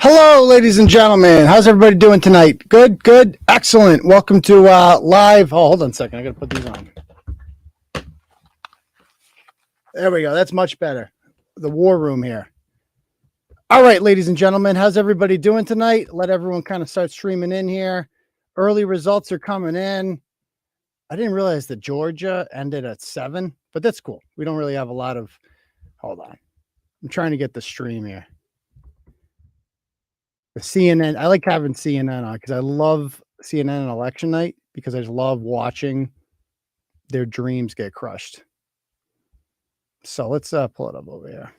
Hello, ladies and gentlemen. How's everybody doing tonight? Good, good, excellent. Welcome to live. Oh, hold on a second. I got to put these on. There we go. That's much better. The war room here. All right, ladies and gentlemen. How's everybody doing tonight? Let everyone kind of start streaming in here. Early results are coming in. I didn't realize that Georgia ended at 7, but that's cool. We don't really have a lot of. Hold on. I'm trying to get the stream here. The CNN, I like having CNN on because I love CNN on election night because I just love watching their dreams get crushed. So let's pull it up over here.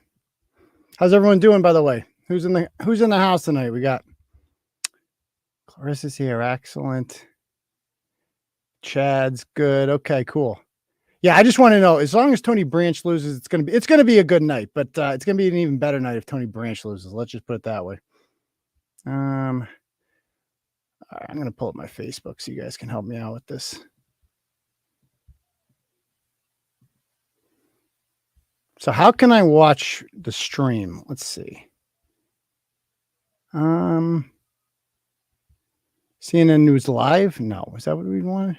How's everyone doing, by the way? Who's in the house tonight? We got Clarissa's here, excellent. Chad's good. Okay, cool. Yeah, I just want to know, as long as Tony Branch loses, it's gonna be a good night, but it's gonna be an even better night if Tony Branch loses. Let's just put it that way. All right, I'm going to pull up my Facebook so you guys can help me out with this. So how can I watch the stream? Let's see. CNN News Live? No. Is that what we want?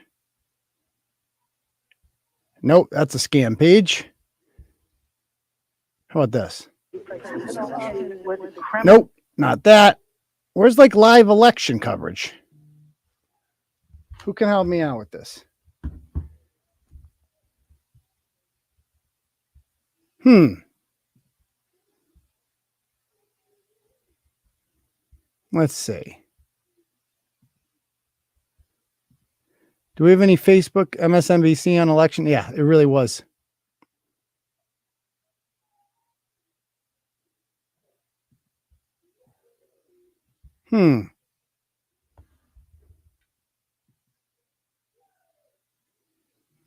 Nope, that's a scam page. How about this? Nope, not that. Where's like live election coverage? Who can help me out with this? Let's see. Do we have any Facebook MSNBC on election? Yeah, it really was.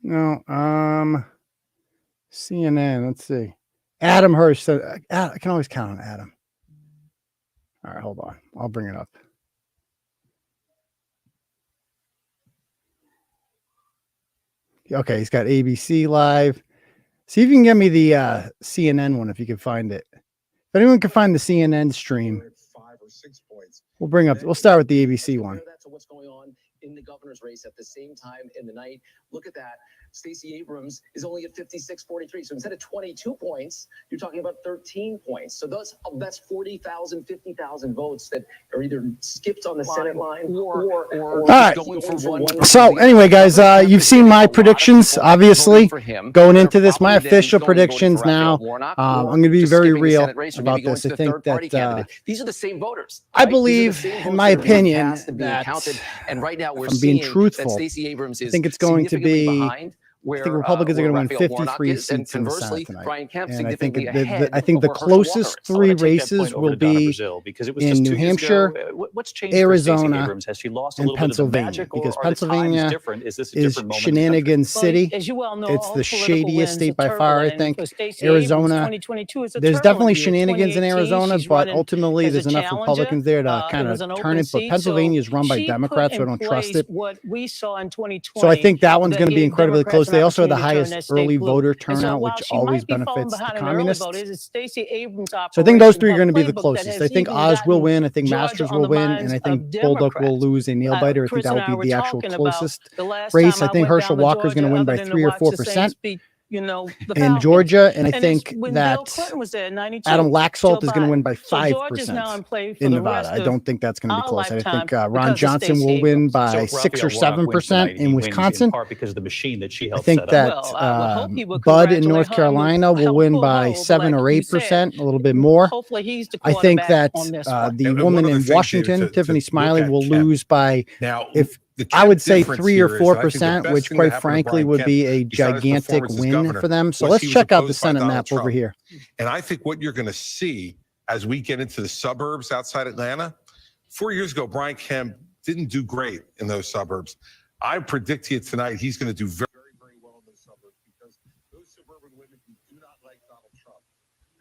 No, CNN, let's see. Adam Hirsch said, I can always count on Adam. All right, hold on. I'll bring it up. Okay, he's got ABC Live. See if you can get me the CNN one if you can find it. If anyone can find the CNN stream, we'll start with the ABC one. That's what's going on in the governor's race at the same time in the night. Look at that. Stacey Abrams is only at 56-43. So instead of 22 points, you're talking about 13 points. So that's 40,000, 50,000 votes that are either skipped on the Senate line or all right. Going for one. So anyway, guys, you've seen my predictions, obviously, going into this. My official predictions now. I'm going to be very real about this. I think that these are the same voters. I believe, in my opinion, that and right now we're I'm being truthful. Stacey Abrams is I think it's going to be behind. I think Republicans are going to win 53 seats in the Senate tonight. And I think the closest three races will be in New Hampshire, Arizona, and Pennsylvania. Because Pennsylvania is shenanigans city. It's the shadiest state by far, I think. Arizona, there's definitely shenanigans in Arizona, but ultimately there's enough Republicans there to kind of turn it. But Pennsylvania is run by Democrats, so I don't trust it. So I think that one's going to be incredibly close. They also have the highest early voter turnout, which always benefits the communists. So I think those three are going to be the closest. I think Oz will win. I think Masters will win. And I think Bolduc will lose a nail biter. I think that will be the actual closest race. I think Herschel Walker is going to win by 3 or 4%. In Georgia, and I think that Adam Laxalt is going to win by 5% in Nevada. I don't think that's going to be close. I think Ron Johnson will win by 6 or 7% in Wisconsin. I think that Bud in North Carolina will win by 7 or 8%, a little bit more. I think that the woman in Washington, Tiffany Smiley, will lose by, I would say 3 or 4%, which quite frankly would be a gigantic win for them. So let's check out the Senate map over here. And I think what you're going to see as we get into the suburbs outside Atlanta, 4 years ago, Brian Kemp didn't do great in those suburbs. I predict to you tonight he's going to do very, very well in those suburbs because those suburban women who do not like Donald Trump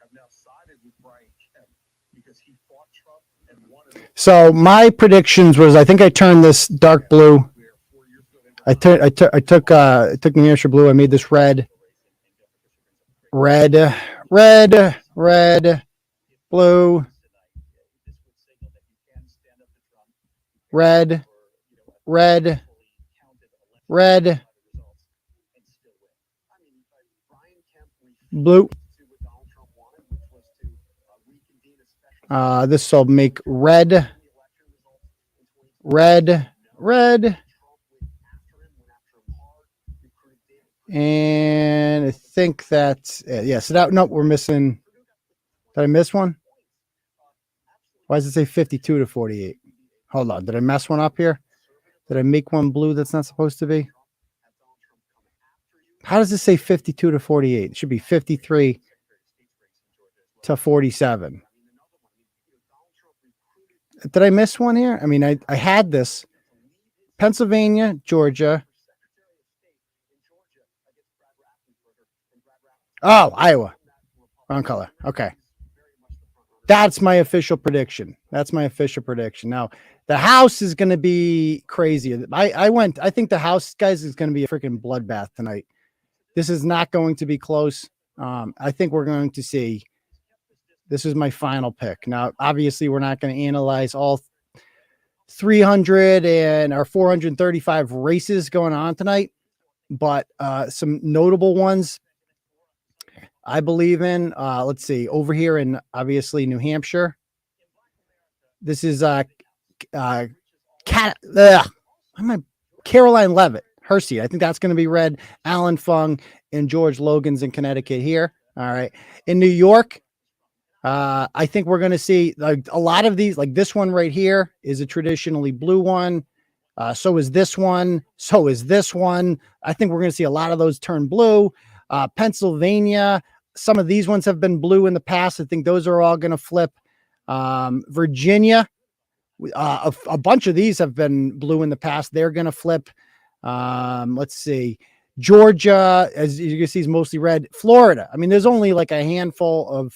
have now sided with Brian Kemp because he fought Trump and wanted. So my predictions was, I think I turned this dark blue. I took New Hampshire blue. I made this red, blue, red, red, red, blue. This will make red, red, red. And I think that's it. Yeah, so that, nope, we're missing. Did I miss one? Why does it say 52 to 48? Hold on. Did I mess one up here? Did I make one blue that's not supposed to be? How does it say 52 to 48? It should be 53 to 47. Did I miss one here? I mean, I had this. Pennsylvania, Georgia. Oh, Iowa. Wrong color. Okay. That's my official prediction. That's my official prediction. Now, the House is going to be crazy. I think the House, guys, is going to be a freaking bloodbath tonight. This is not going to be close. I think we're going to see. This is my final pick. Now, obviously, we're not going to analyze all 300 and our 435 races going on tonight, but some notable ones I believe in. Let's see, over here in obviously New Hampshire. This is Caroline Leavitt, her seat. I think that's going to be red. Alan Fung and George Logan's in Connecticut here. All right. In New York, I think we're going to see like a lot of these, like this one right here is a traditionally blue one. So is this one. So is this one. I think we're going to see a lot of those turn blue. Pennsylvania, some of these ones have been blue in the past. I think those are all going to flip. Virginia, a bunch of these have been blue in the past. They're going to flip. Let's see. Georgia, as you can see, is mostly red. Florida. I mean, there's only like a handful of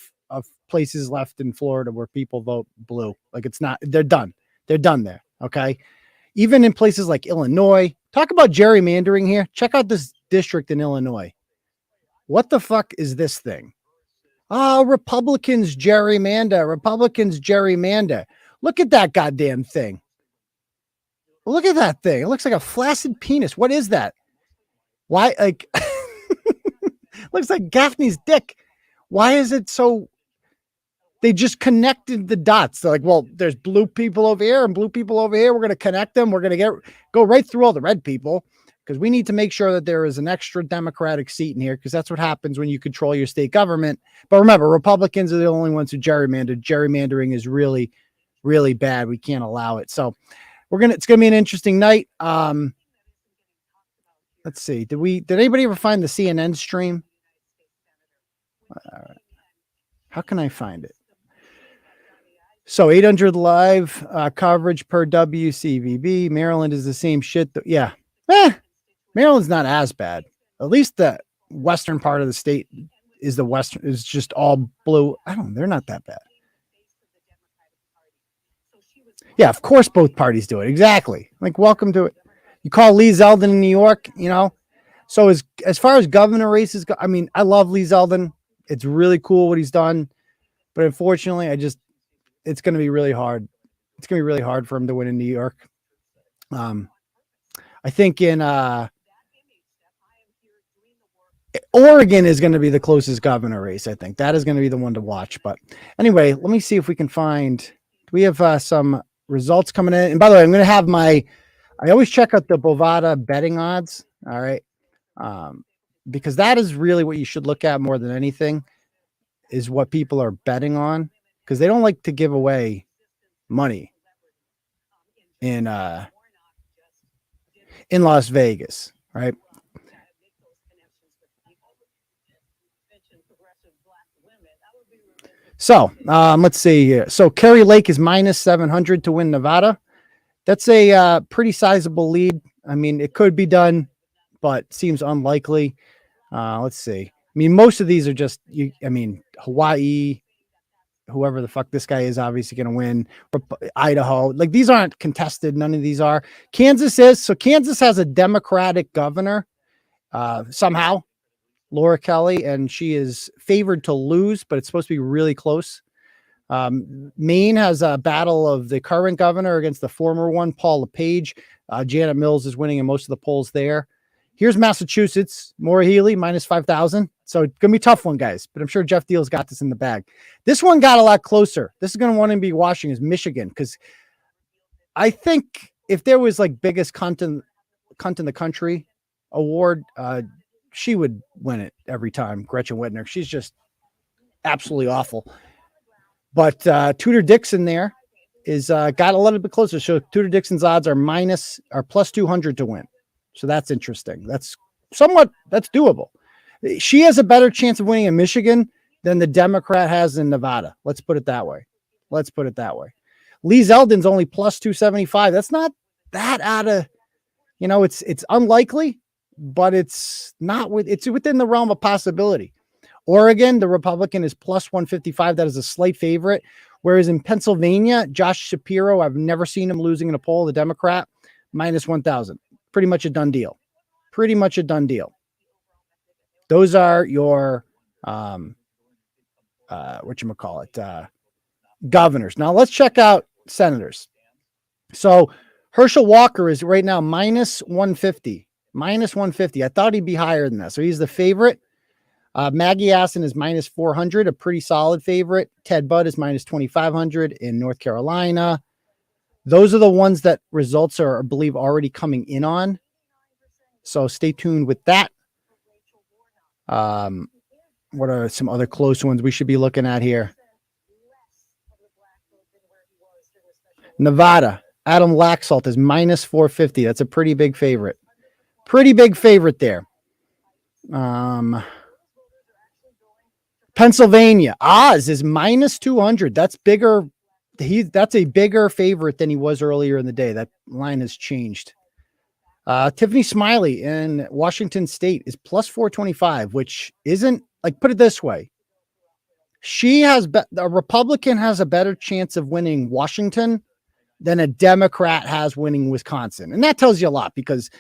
places left in Florida where people vote blue. Like it's not, they're done. They're done there. Okay. Even in places like Illinois, talk about gerrymandering here. Check out this district in Illinois. What the fuck is this thing? Oh, Republicans gerrymander. Republicans gerrymander. Look at that goddamn thing. Look at that thing. It looks like a flaccid penis. What is that? Why? Like, looks like Gaffney's dick. Why is it so? They just connected the dots. They're like, well, there's blue people over here and blue people over here. We're going to connect them. We're going to go right through all the red people because we need to make sure that there is an extra Democratic seat in here because that's what happens when you control your state government. But remember, Republicans are the only ones who gerrymander. Gerrymandering is really, really bad. We can't allow it. So it's going to be an interesting night. Let's see. Did anybody ever find the CNN stream? All right. How can I find it? So 800 live coverage per WCVB. Maryland is the same shit. Yeah. Maryland's not as bad. At least the western part of the state is just all blue. They're not that bad. Yeah, of course both parties do it. Exactly. Like, welcome to it. You call Lee Zeldin in New York, you know? So as far as governor races go, I mean, I love Lee Zeldin. It's really cool what he's done. But unfortunately, it's going to be really hard. It's going to be really hard for him to win in New York. I think in Oregon is going to be the closest governor race. I think that is going to be the one to watch. But anyway, let me see if we can find, we have some results coming in. And by the way, I'm going to have I always check out the Bovada betting odds. All right. Because that is really what you should look at more than anything is what people are betting on. Because they don't like to give away money in Las Vegas, right? So let's see here. So Kerry Lake is minus 700 to win Nevada. That's a pretty sizable lead. I mean, it could be done, but seems unlikely. Let's see. I mean, most of these are just Hawaii. Whoever the fuck this guy is obviously going to win. Idaho. Like, these aren't contested. None of these are. Kansas is. So Kansas has a Democratic governor somehow, Laura Kelly, and she is favored to lose, but it's supposed to be really close. Maine has a battle of the current governor against the former one, Paul LePage. Janet Mills is winning in most of the polls there. Here's Massachusetts, Maura Healey, minus 5,000. So it's going to be a tough one, guys, but I'm sure Jeff Deal's got this in the bag. This one got a lot closer. This is going to want to be watching is Michigan, because I think if there was like biggest cunt in the country award, she would win it every time, Gretchen Whitmer. She's just absolutely awful. But Tudor Dixon there is got a little bit closer. So Tudor Dixon's odds are plus 200 to win. So that's interesting. That's doable. She has a better chance of winning in Michigan than the Democrat has in Nevada. Let's put it that way. Lee Zeldin's only plus 275. That's not that out of, it's unlikely, but it's within the realm of possibility. Oregon, the Republican, is plus 155. That is a slight favorite. Whereas in Pennsylvania, Josh Shapiro, I've never seen him losing in a poll, the Democrat, minus 1,000. Pretty much a done deal. Those are your, governors. Now let's check out senators. So Herschel Walker is right now minus 150. I thought he'd be higher than that. So he's the favorite. Maggie Aston is minus 400, a pretty solid favorite. Ted Budd is minus 2,500 in North Carolina. Those are the ones that results are, I believe, already coming in on. So stay tuned with that. What are some other close ones we should be looking at here? Nevada, Adam Laxalt is minus 450. That's a pretty big favorite. There. Pennsylvania, Oz is minus 200. That's bigger. That's a bigger favorite than he was earlier in the day. That line has changed. Tiffany Smiley in Washington State is plus 425, which isn't like, put it this way. A Republican has a better chance of winning Washington than a Democrat has winning Wisconsin. And that tells you a lot, because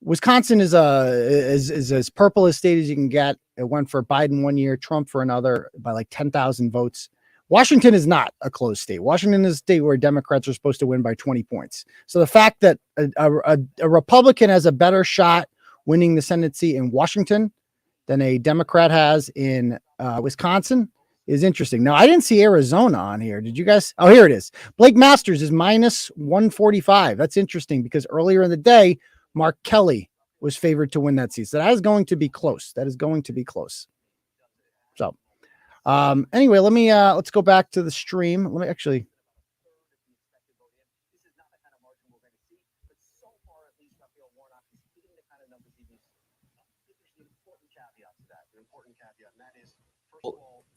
Wisconsin is as purple a state as you can get. It went for Biden one year, Trump for another, by like 10,000 votes. Washington is not a closed state. Washington is a state where Democrats are supposed to win by 20 points. So the fact that a Republican has a better shot winning the Senate seat in Washington than a Democrat has in Wisconsin is interesting. Now, I didn't see Arizona on here. Did you guys? Oh, here it is. Blake Masters is minus 145. That's interesting, because earlier in the day, Mark Kelly was favored to win that seat. So that is going to be close. So anyway, let's go back to the stream. Let me actually.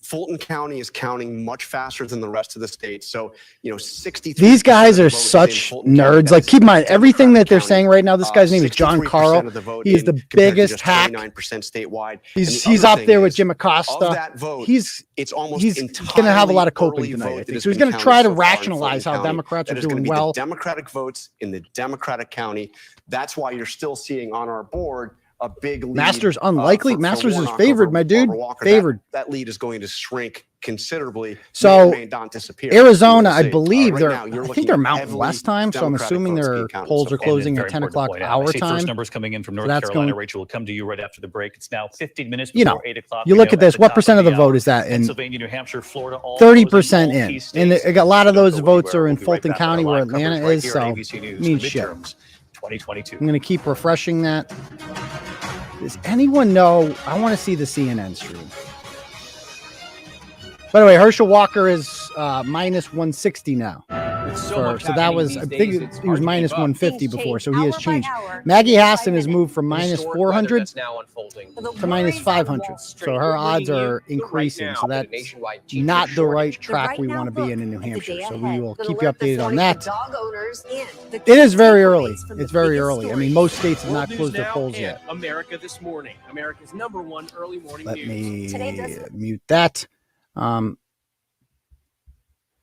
Fulton County is counting much faster than the rest of the state. So, 60. These guys are such nerds. Like, keep in mind, everything that they're saying right now, this guy's name is John Carl. He is the biggest hack. 29% statewide. He's up there with Jim Acosta. That vote, he's going to have a lot of coping tonight, I think. So he's going to try to rationalize how Democrats are doing well. Democratic votes in the Democratic county. That's why you're still seeing on our board a big lead. Masters unlikely. Masters is favored, my dude. Favored. That lead is going to shrink considerably. So may not disappear. Arizona, I believe I think they're Mountain West time. So I'm assuming their polls are closing at 10 o'clock our time. First numbers coming in from North Carolina. Rachel will come to you right after the break. It's now 15 minutes before 8 o'clock. You look at this. What percent of the vote is that in Pennsylvania, New Hampshire, Florida? 30% in. And a lot of those votes are in Fulton County, where Atlanta is. So means shit. 2022. I'm going to keep refreshing that. Does anyone know? I want to see the CNN stream. By the way, Herschel Walker is minus 160 now. So that was, I think he was minus 150 before, so he has changed. Maggie Hassan has moved from minus 400 to minus 500. So her odds are increasing. So that's not the right track we want to be in New Hampshire. So we will keep you updated on that. It is very early. It's very early. I mean, most states have not closed their polls yet. America This Morning, America's #1 early morning news. Let me mute that.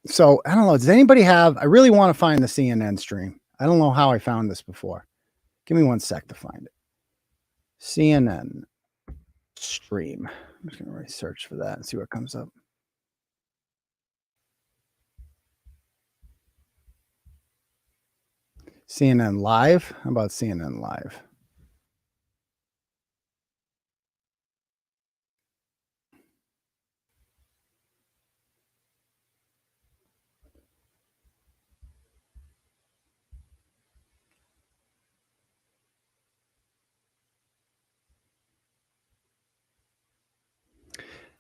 So I don't know. Does anybody have? I really want to find the CNN stream. I don't know how I found this before. Give me one sec to find it. CNN stream. I'm just gonna search for that and see what comes up. CNN Live. How about CNN Live?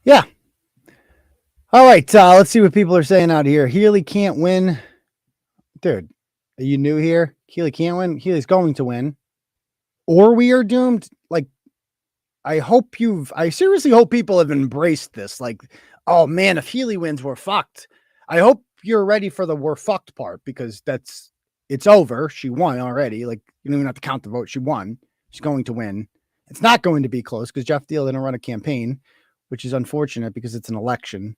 Yeah. All right. Let's see what people are saying out here. Healy can't win. Dude, are you new here? Healy can't win. Healy's going to win. Or we are doomed. Like, I seriously hope people have embraced this. Like, oh man, if Healy wins, we're fucked. I hope you're ready for the we're fucked part, because it's over. She won already. Like, you don't even have to count the vote. She won. She's going to win. It's not going to be close because Jeff Deal didn't run a campaign, which is unfortunate because it's an election.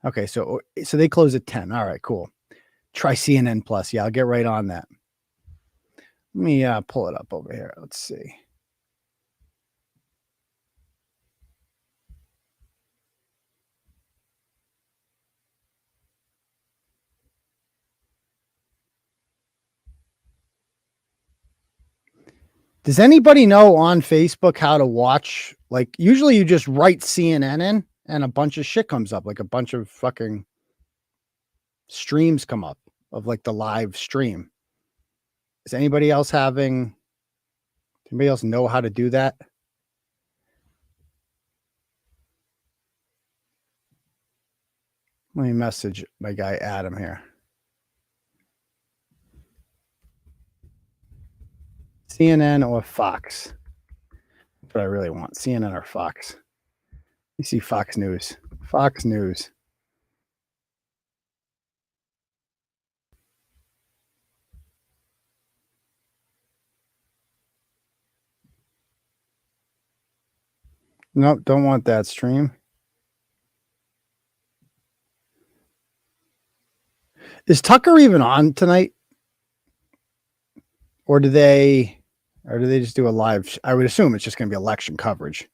Okay, so they close at 10. All right, cool. Try CNN Plus. Yeah, I'll get right on that. Let me pull it up over here. Let's see. Does anybody know on Facebook how to watch? Like, usually you just write CNN in and a bunch of shit comes up, like a bunch of fucking streams come up of like the live stream. Is anybody else know how to do that? Let me message my guy Adam here. CNN or Fox? That's what I really want. CNN or Fox? You see Fox News. Fox News. Nope, don't want that stream. Is Tucker even on tonight? Or do they just do a live? I would assume it's just going to be election coverage.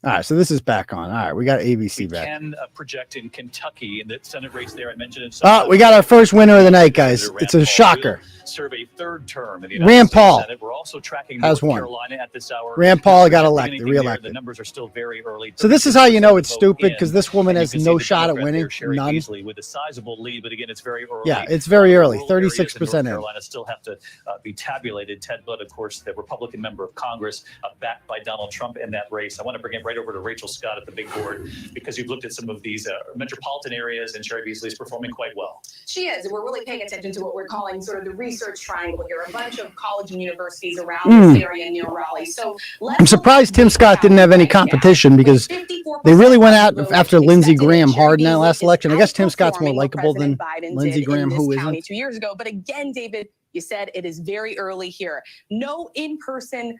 All right, so this is back on. All right, we got ABC back. Can project in Kentucky in the Senate race there. I mentioned it. We got our first winner of the night, guys. It's a shocker. Serve a third term in the Rand Paul Senate. We're also tracking has North won. Carolina at this hour. Rand Paul got elected, reelected. The numbers are still very early. So this is how you know it's stupid, because this woman has no shot at winning. None. With a sizable lead, but again, it's very early. Yeah, it's very early. 36% in. North Carolina still have to be tabulated. Ted Budd, of course, the Republican member of Congress, backed by Donald Trump in that race. I want to bring it right over to Rachel Scott at the big board, because you've looked at some of these metropolitan areas, and Cherry Beasley is performing quite well. She is. We're really paying attention to what we're calling sort of the research triangle here. A bunch of college and universities around this area near Raleigh. So I'm surprised Tim Scott didn't have any competition, because they really went out after Lindsey Graham hard in that last election. I guess Tim Scott's more likable than Lindsey Graham, who isn't. 2 years ago. But again, David, you said it is very early here. No in-person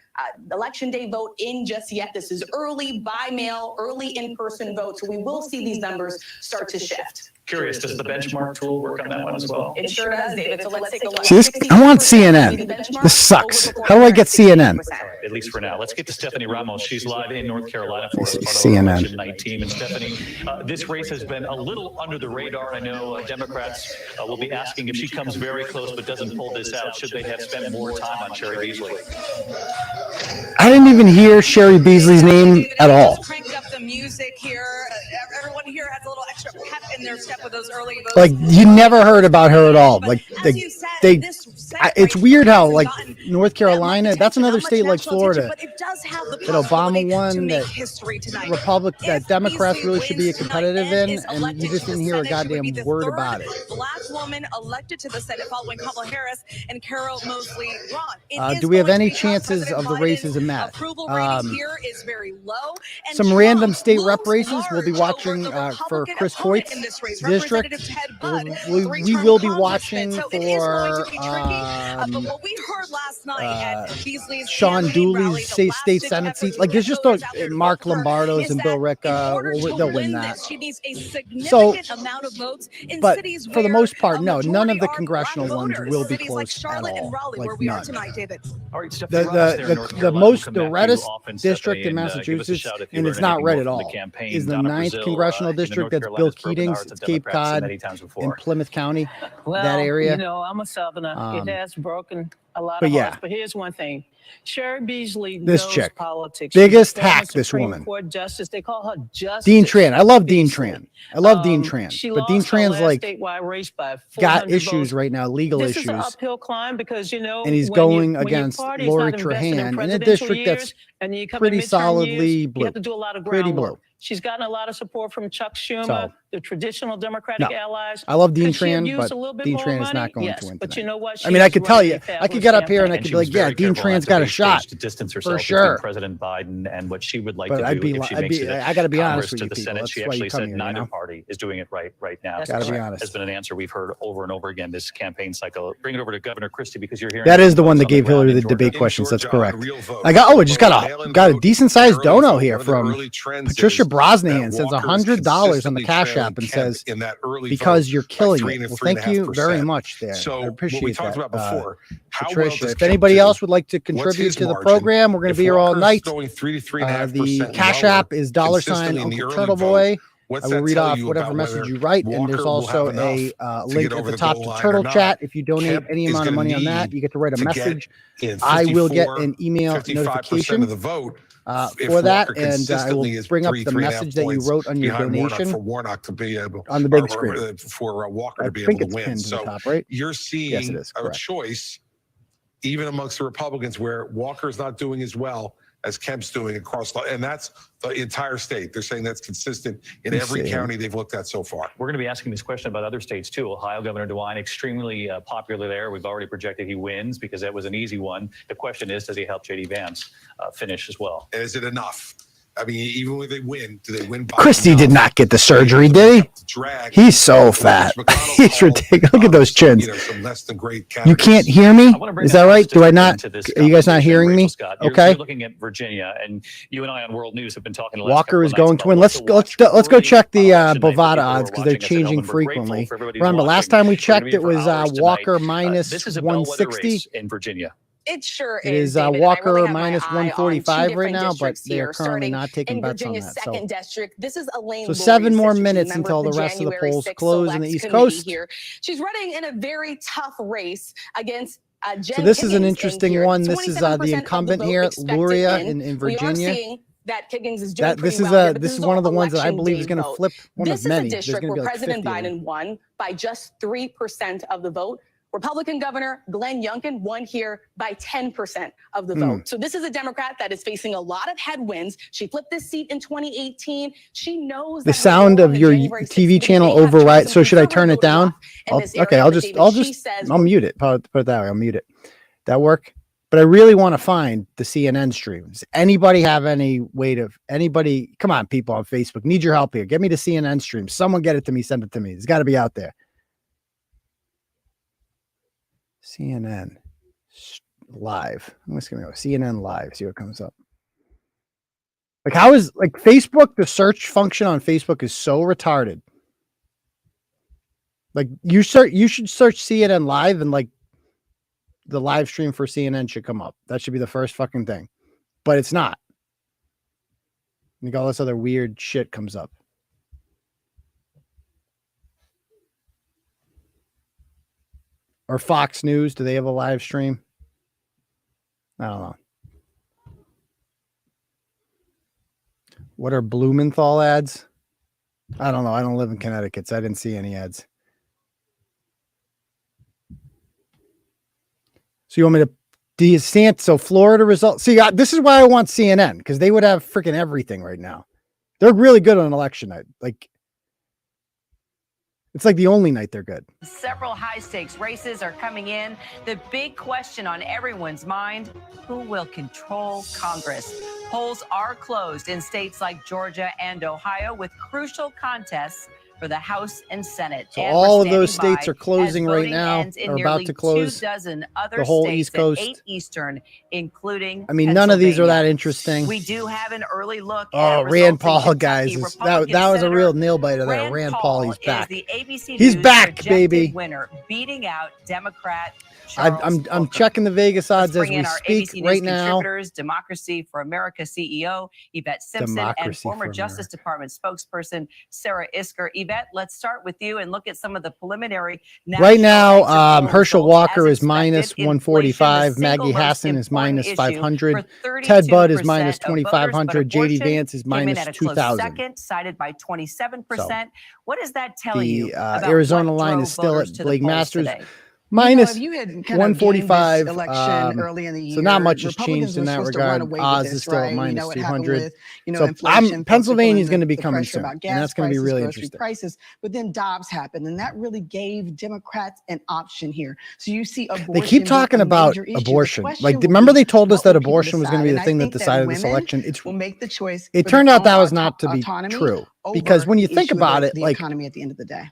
election day vote in just yet. This is early by mail, early in-person vote. So we will see these numbers start to shift. Curious, does the benchmark tool work on that one as well? It sure does, David. So let's take a look. See, I want CNN. This sucks. How do I get CNN? At least for now. Let's get to Stephanie Ramos. She's live in North Carolina for us, part of CNN. Election Night team. And Stephanie, this race has been a little under the radar. I know Democrats will be asking if she comes very close but doesn't pull this out. Should they have spent more time on Cherry Beasley? I didn't even hear Cherry Beasley's name at all. Cranked up the music here. Everyone here has a little extra pep in their step with those early votes. Like, you never heard about her at all. Like, it's weird how, like, North Carolina, that's another state like Florida, that Obama won, that Democrats really should be competitive in, and you just didn't hear a goddamn word about it. Black woman elected to the Senate following Kamala Harris and Carol Mosley Braun. Do we have any chances of the races in that? Approval rating here is very low. Some random state rep races we'll be watching for Chris Coit's district. We will be watching for but what we heard last last night at Beasley's Sean campaign rally, Dooley's the state last-ditch Senate effort seats. to Like, get there's just voters out there to Mark vote for her Lombardo's is and Bill that Rick. in order to They'll win this, that. she needs a significant amount of votes in But cities for the where most part, a no, none of majority the are congressional black ones voters. will be Cities like close at Charlotte and all. Raleigh, Like, where we are none. tonight, David. All right, Stephanie Ross there in North The Carolina. most, We'll the come back to you reddest often, district Stephanie, in and, give us a Massachusetts, shout if you and learn it's not anything red more at from the all, campaign. is the 9th Brazil, congressional in the district. North That's Bill Carolina's broken Keating's. hearts of It's Cape Democrats Cod many times before. in Plymouth County, Well, that area. You know, I'm a Southerner. Um, It has broken a lot but of yeah. hearts. But here's one thing. Sherry Beasley This knows chick. politics. Biggest She's a former hack, this Supreme woman. Court justice. They call her Justice Dean Tran. I love Dean Beasley. Tran. I love Dean Tran. She But Dean lost her Tran's last like statewide race by 400 got issues votes. right now, legal This issues. is an uphill climb because, you know, And he's when going when against your party's Lori not invested Trahan in a presidential district that's years, and you come pretty in midterm solidly years, blue. You have to do a lot of Pretty groundwork. blue. She's gotten a lot of support from Chuck Schumer, So, the traditional Democratic no. allies. I love Dean Could she have Tran, used but a little bit Dean more Tran is money? not going Yes, to win but tonight. you know what? I mean, I She's could tell running you, a I could fabulous get up here and I campaign. could she be was like, yeah, very Dean careful Tran's at got the a big shot. stage to distance For herself sure. between President Biden and what she would like But to I'd do be, if she I'd makes be, it I got to be Congress honest with to you the people. Senate. That's She why you actually come said here, neither you know? party is doing it right now. That's Gotta be correct. honest. Has been an answer we've heard over and over again this campaign cycle. Bring it over to Governor Christie because you're hearing That is the one that on gave ground Hillary in the Georgia. debate In questions. That's Georgia on correct. real vote. I got, oh, I just got Mail-in a vote, decent sized early dono vote. here One of the from early trends Patricia is Brosnahan. that Sends Walker is $100 on the consistently Cash trailing App and Kemp says, in that early because vote you're by killing 3 it. to Well, thank you 3.5%. very much there. So I what appreciate we talked that. about before, how well Patricia, does if Kemp anybody do? else would like to What's contribute his to the margin? program, we're going to If be here all Walker's night. going 3 to The 3.5% Cash lower App is $sign consistently in Uncle the early vote, Turtleboy. what's I will that read tell off you whatever about message whether you write, and Walker there's will also have a enough to link get at over the the top goal to line or Turtle not? Chat. If you donate Kemp any is amount of gonna money on that, need you get to write a to get message. in I will get 54, an email 55% notification of the vote if for that, Walker and I will consistently is bring up 3, the 3.5 message that you points wrote on your behind Warnock donation for Warnock to be able on the big or screen. for Walker I to be think able to it's win. pinned to the So top, right? you're Yes, it seeing is. a Correct. choice, even amongst the Republicans, where Walker's not doing as well as Kemp's doing across, and that's the entire state. They're saying that's consistent in every county they've looked at so far. We're going to be asking this question about other states too. Ohio Governor DeWine, extremely popular there. We've already projected he wins because that was an easy one. The question is, does he help J.D. Vance finish as well? Is it enough? I mean, even when they win, do they win by Christie enough? did not get the surgery, did he? Drag. He's so fat. He's ridiculous. Look at those chins. Some less than great You can't hear me? Is that right? Do I not? Are you guys not hearing me? Okay. You're looking at Virginia, and you and I on World News have been talking. The last Walker couple is of nights going to about win. what Let's go check the election night for Bovada people who are odds because they're watching us at changing home. We're grateful frequently. for everybody who's Remember, last watching. time we We're checked, gonna be it here was for hours Walker tonight. minus This is a bellwether 160. race in Virginia. It sure It is. is David, and I Walker really have my minus eye on 145 two right different now, but districts they are here, currently starting not taking in bets on Virginia's that. So, second district. This is Elaine. so 7 more Lori, she's a minutes member until of the rest of the January polls 6th close in the Select East Committee Coast. here. She's running in a very tough race against Jen So this is an Higgins interesting here. one. This is the 27% incumbent of the here, vote expected Luria in. in We are Virginia. seeing that Higgins is doing That this pretty is well here, a but this is is one all of the ones that I election believe day is going to vote. flip one This of many. is a There's district going to where be like 50 President of them. Biden won by just 3% of the vote. Republican Governor Glenn Youngkin won here by 10% of the vote. So this is a Democrat that is facing a lot of headwinds. She flipped this seat in 2018. She knows The that sound of your TV channel override. So should I turn it down? Okay, I'll just I'll mute it. Put it that way. I'll mute it. That work? But I really want to find the CNN stream. Does anybody have any way to anybody? Come on, people on Facebook. Need your help here. Get me the CNN stream. Someone get it to me. Send it to me. It's got to be out there. CNN live. I'm just gonna go CNN live. See what comes up. Like how is like Facebook? The search function on Facebook is so retarded. Like you should search CNN live and like the live stream for CNN should come up. That should be the first fucking thing, but it's not. Like all this other weird shit comes up. Or Fox News, do they have a live stream? I don't know. What are Blumenthal ads? I don't know. I don't live in Connecticut, so I didn't see any ads. So you want me to so Florida results? See, this is why I want CNN, because they would have freaking everything right now. They're really good on election night. Like, it's like the only night they're good. Several high-stakes races are coming in. The big question on everyone's mind, who will control Congress? Polls are closed in states like Georgia and Ohio with crucial contests for the House and Senate. So And all we're of those standing states by are closing as right voting now, ends in or about nearly to close 24 other the whole states East at Coast. 8 Eastern, including I mean, none of these are that Pennsylvania. interesting. We do have an early look Oh, at Rand results in Paul, Kentucky. guys, Republican that was a real Senator nail biter there. Rand Rand Paul Paul, he's is back. the ABC He's News back, projected baby. winner, beating out Democrat I'm Charles checking the Vegas odds Let's as bring we in our speak ABC News right now. contributors, Democracy for America CEO Yvette Simpson, and Democracy former for Justice Department spokesperson Sarah Isker. Yvette, let's start with you and look at some of the preliminary. Right now, exit poll Herschel results. Walker As is minus expected, 145. inflation, the Maggie single most Hassan is minus important issue 500. for Ted Budd is 32% minus of voters, but 2,500. JD abortion Vance is came in minus at a close 2,000. second, cited by 27%. So, what does that tell you The about Arizona what line drove is still voters at to the Blake polls Masters. today? Minus if you had kind of 145. gained this election early in the year, So not much has Republicans changed in were that supposed to run regard. away with Oz this, is still at right? minus What happened 200. with, So inflation, Pennsylvania is folks going to be the coming pressure soon, about and gas that's going to be prices, really grocery interesting. prices. But then Dobbs happened, and that really gave Democrats an option here. So you see abortion. They keep talking being a about major issue. The abortion. question Like, will remember be, they told us what that will people abortion was going to be decide? the And thing I that think decided this women election. will make the choice. It for turned their out that own was not to be autonomy true. over Because when you the think issue of about the it, like, economy at the end of the day.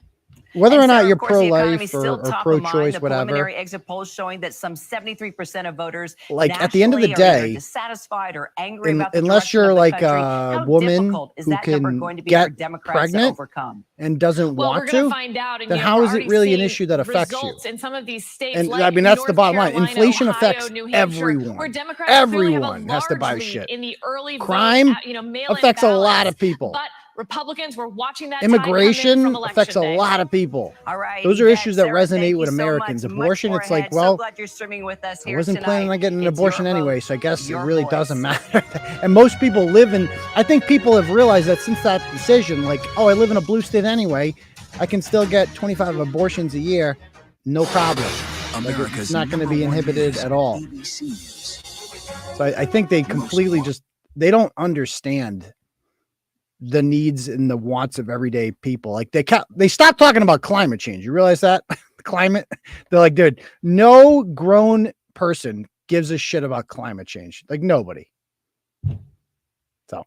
whether or And not Sarah, you're of course, the economy pro-life is still or top of mind. pro-choice, The whatever, preliminary exit polls showing that some 73% of voters like at the end of the nationally are either day, dissatisfied or angry about the unless direction you're of the like country. a How woman difficult is who that number can going to be for get Democrats to pregnant overcome? and doesn't Well, want we're going to, to find out. And then you know, how we're is it already really an seeing issue that affects you? results in some of these states, And like I mean, that's the North bottom line. Carolina, Inflation Ohio, affects New Hampshire, everyone. where Democrats really have a Everyone has to large buy lead shit. in the early Crime vote, mail-in affects a lot ballots. of people. But Republicans were watching that tide come in Immigration from election affects a day. lot of people. All right, Those are Yvette, issues that Sarah, resonate thank with you so Americans. much. Abortion, Much it's more like, ahead. well, So glad you're streaming with us I here wasn't planning tonight. on getting an It's abortion your anyway, vote, so I guess it your really voice. doesn't matter. And most people live in, I think people have realized that since that decision, like, oh, I live in a blue state anyway, I can still get 25 abortions a year, no problem. Like, it's not going to be inhibited at all. So I think they completely they don't understand the needs and the wants of everyday people. Like, they stopped talking about climate change. You realize that? Climate? They're like, dude, no grown person gives a shit about climate change. Like, nobody. So,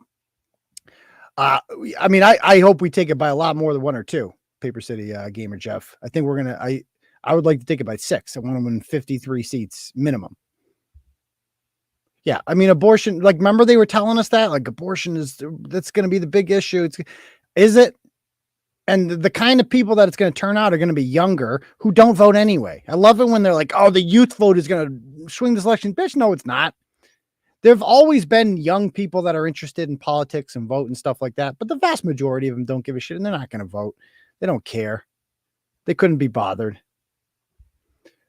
I mean, I hope we take it by a lot more than 1 or 2. Paper City Gamer Jeff. I think we're gonna. I would like to take it by 6. I want to win 53 seats minimum. Yeah, I mean, abortion. Like, remember they were telling us that, like, abortion that's going to be the big issue. Is it? And the kind of people that it's going to turn out are going to be younger who don't vote anyway. I love it when they're like, oh, the youth vote is going to swing this election. Bitch, no, it's not. There've always been young people that are interested in politics and vote and stuff like that, but the vast majority of them don't give a shit, and they're not going to vote. They don't care. They couldn't be bothered.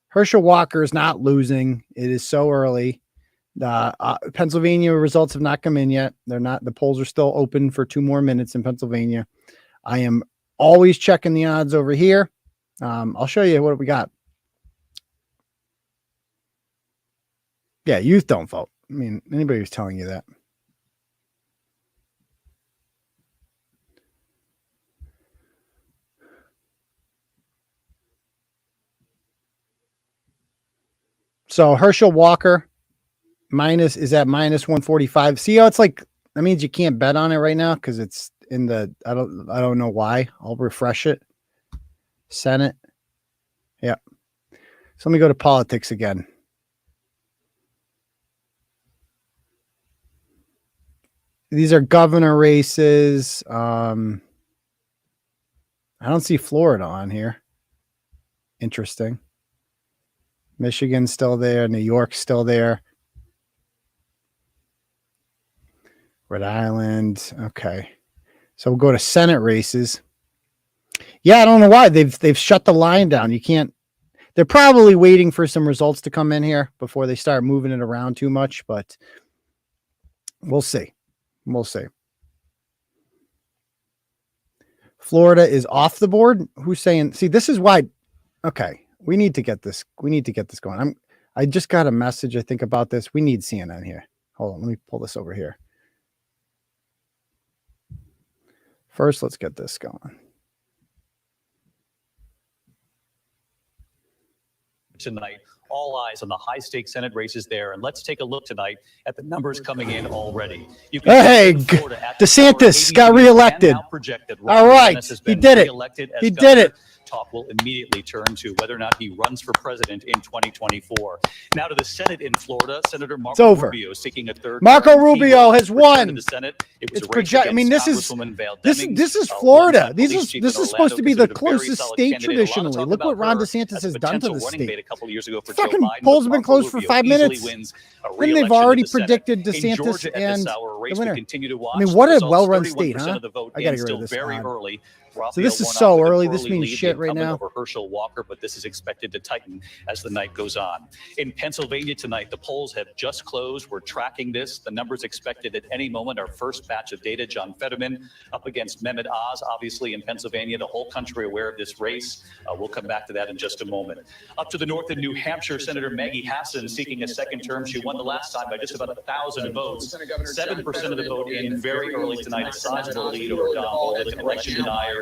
Herschel Walker is not losing. It is so early. Pennsylvania results have not come in yet. They're not. The polls are still open for 2 more minutes in Pennsylvania. I am always checking the odds over here. I'll show you what we got. Yeah, youth don't vote. I mean, anybody who's telling you that. So Herschel Walker is at minus 145. See how it's like, that means you can't bet on it right now because it's in the, I don't know why. I'll refresh it. Senate. Yeah. So let me go to politics again. These are governor races. I don't see Florida on here. Interesting. Michigan's still there. New York's still there. Rhode Island. Okay. So we'll go to Senate races. Yeah, I don't know why. They've shut the line down. You can't. They're probably waiting for some results to come in here before they start moving it around too much, but we'll see. We'll see. Florida is off the board. Who's saying, see, this is why. Okay. We need to get this. We need to get this going. I just got a message, I think, about this. We need CNN here. Hold on. Let me pull this over here. First, let's get this going. Tonight all eyes on the high-stakes Senate races there. And let's take a look tonight at the numbers coming in already. You can Hey, DeSantis got reelected. All right, he did it. He did it. Talk will immediately turn to whether or not he runs for president in 2024. Now to the Senate in Florida, Senator Marco Rubio seeking a third. Marco Rubio has won. The Senate. It was it's project. I mean, this is Florida. This is supposed to be the closest state traditionally. Look what Ron DeSantis has done to the state. Fucking polls have been closed for 5 minutes, and they've already predicted DeSantis and the winner. I mean, what a well-run state, huh? I gotta get rid of this. So this is so early. This means shit right now. Over 𝗏𝗏, but this is expected to tighten as the night goes on. In Pennsylvania tonight, the polls have just closed. We're tracking this. The numbers expected at any moment. Our first batch of data, John Fetterman up against Mehmet Oz, obviously in Pennsylvania, the whole country aware of this race. We'll come back to that in just a moment. Up to the north in New Hampshire, Senator Maggie Hassan seeking a second term. She won the last time by just about 1,000 votes. 7% of the vote in very early tonight. A sizable lead over Don Bolduc, an election denier.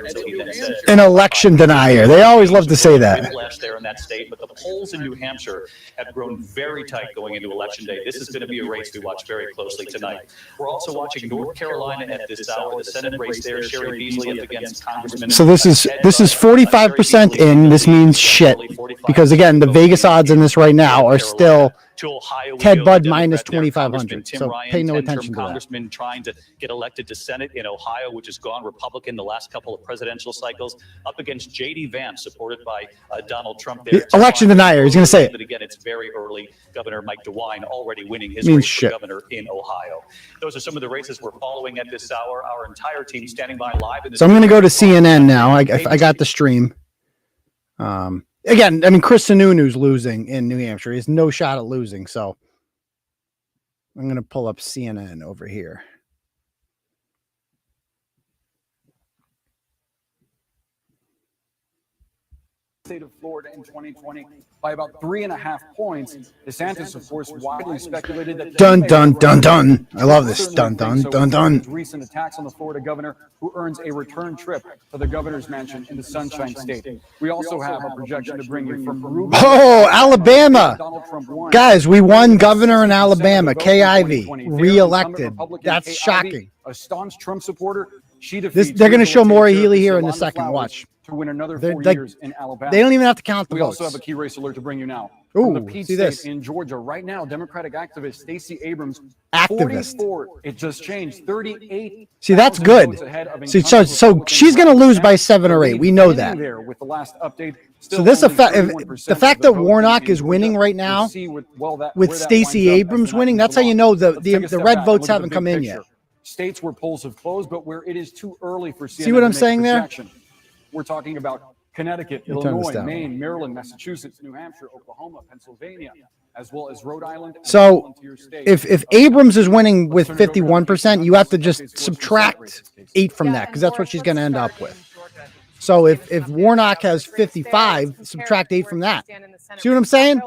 An election denier. They always love to say that. There in that state, but the polls in New Hampshire have grown very tight going into Election Day. This is going to be a race we watch very closely tonight. We're also watching North Carolina at this hour. The Senate race there, Sherry Beasley up against Congressman. So this is 45% in. This means shit because again, the Vegas odds in this right now are still 𝗕𝗏𝗄𝗏 minus 2,500. So pay no attention to that. Congressman trying to get elected to Senate in Ohio, which has gone Republican the last couple of presidential cycles, up against J.D. Vance, supported by Donald Trump. There. Election denier. He's going to say it. But again, it's very early. Governor Mike DeWine already winning his race for governor in Ohio. Those are some of the races we're following at this hour. Our entire team standing by live. So I'm going to go to CNN now. I got the stream. Again, I mean, Chris Sununu's losing in New Hampshire. He has no shot at losing. So I'm going to pull up CNN over here. State of Florida in 2020 by about 3.5 points. DeSantis, of course, widely speculated that dun dun dun dun. I love this dun dun dun dun. Recent attacks on the Florida governor, who earns a return trip to the governor's mansion in the Sunshine State. We also have a projection to bring you from Rubio. Oh, Alabama, guys, we won governor in Alabama. 𝗂𝗄𝗏 reelected. That's shocking. A staunch Trump supporter. They're going to show Maura Healey here in a second. Watch. To win another 4 years in Alabama. They don't even have to count the votes. We also have a key race alert to bring you now. Ooh, the Peach see State this. In Georgia right now, Democratic activist 𝗚cy Abrams, Activist. 44. It just changed. 38. See, that's good. So she's going to lose by 7 or 8. We know that. There with the last update. So this the fact that Warnock is winning right now with 𝗚cy Abrams winning, that's how you know the red votes haven't come in yet. States where polls have closed, but where it is too early for CNN See what I'm to make saying there? projection. We're talking about Connecticut, Illinois, Maine, Maryland, Massachusetts, New Hampshire, Oklahoma, Pennsylvania, as well as Rhode Island. So if Abrams is winning with 51%, you have to just subtract 8 from that because that's what she's going to end up with. So if Warnock has 55, subtract 8 from that. See what I'm saying?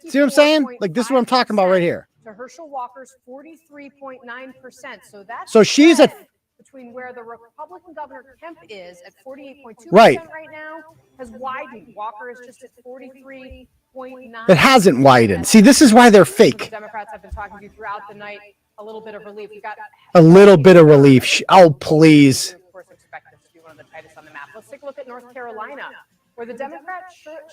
See what I'm saying? Like, this is what I'm talking about right here. To Herschel Walker's 43.9%. So she's at between where the Republican Governor Kemp is at 48.2% right now has widened. Walker is just at 43.9%. It hasn't widened. See, this is why they're fake. The Democrats have been talking to you throughout the night. A little bit of relief. We got a little bit of relief. Oh, please. Of course, expect this to be one of the tightest on the map. Let's take a look at North Carolina, where the Democrat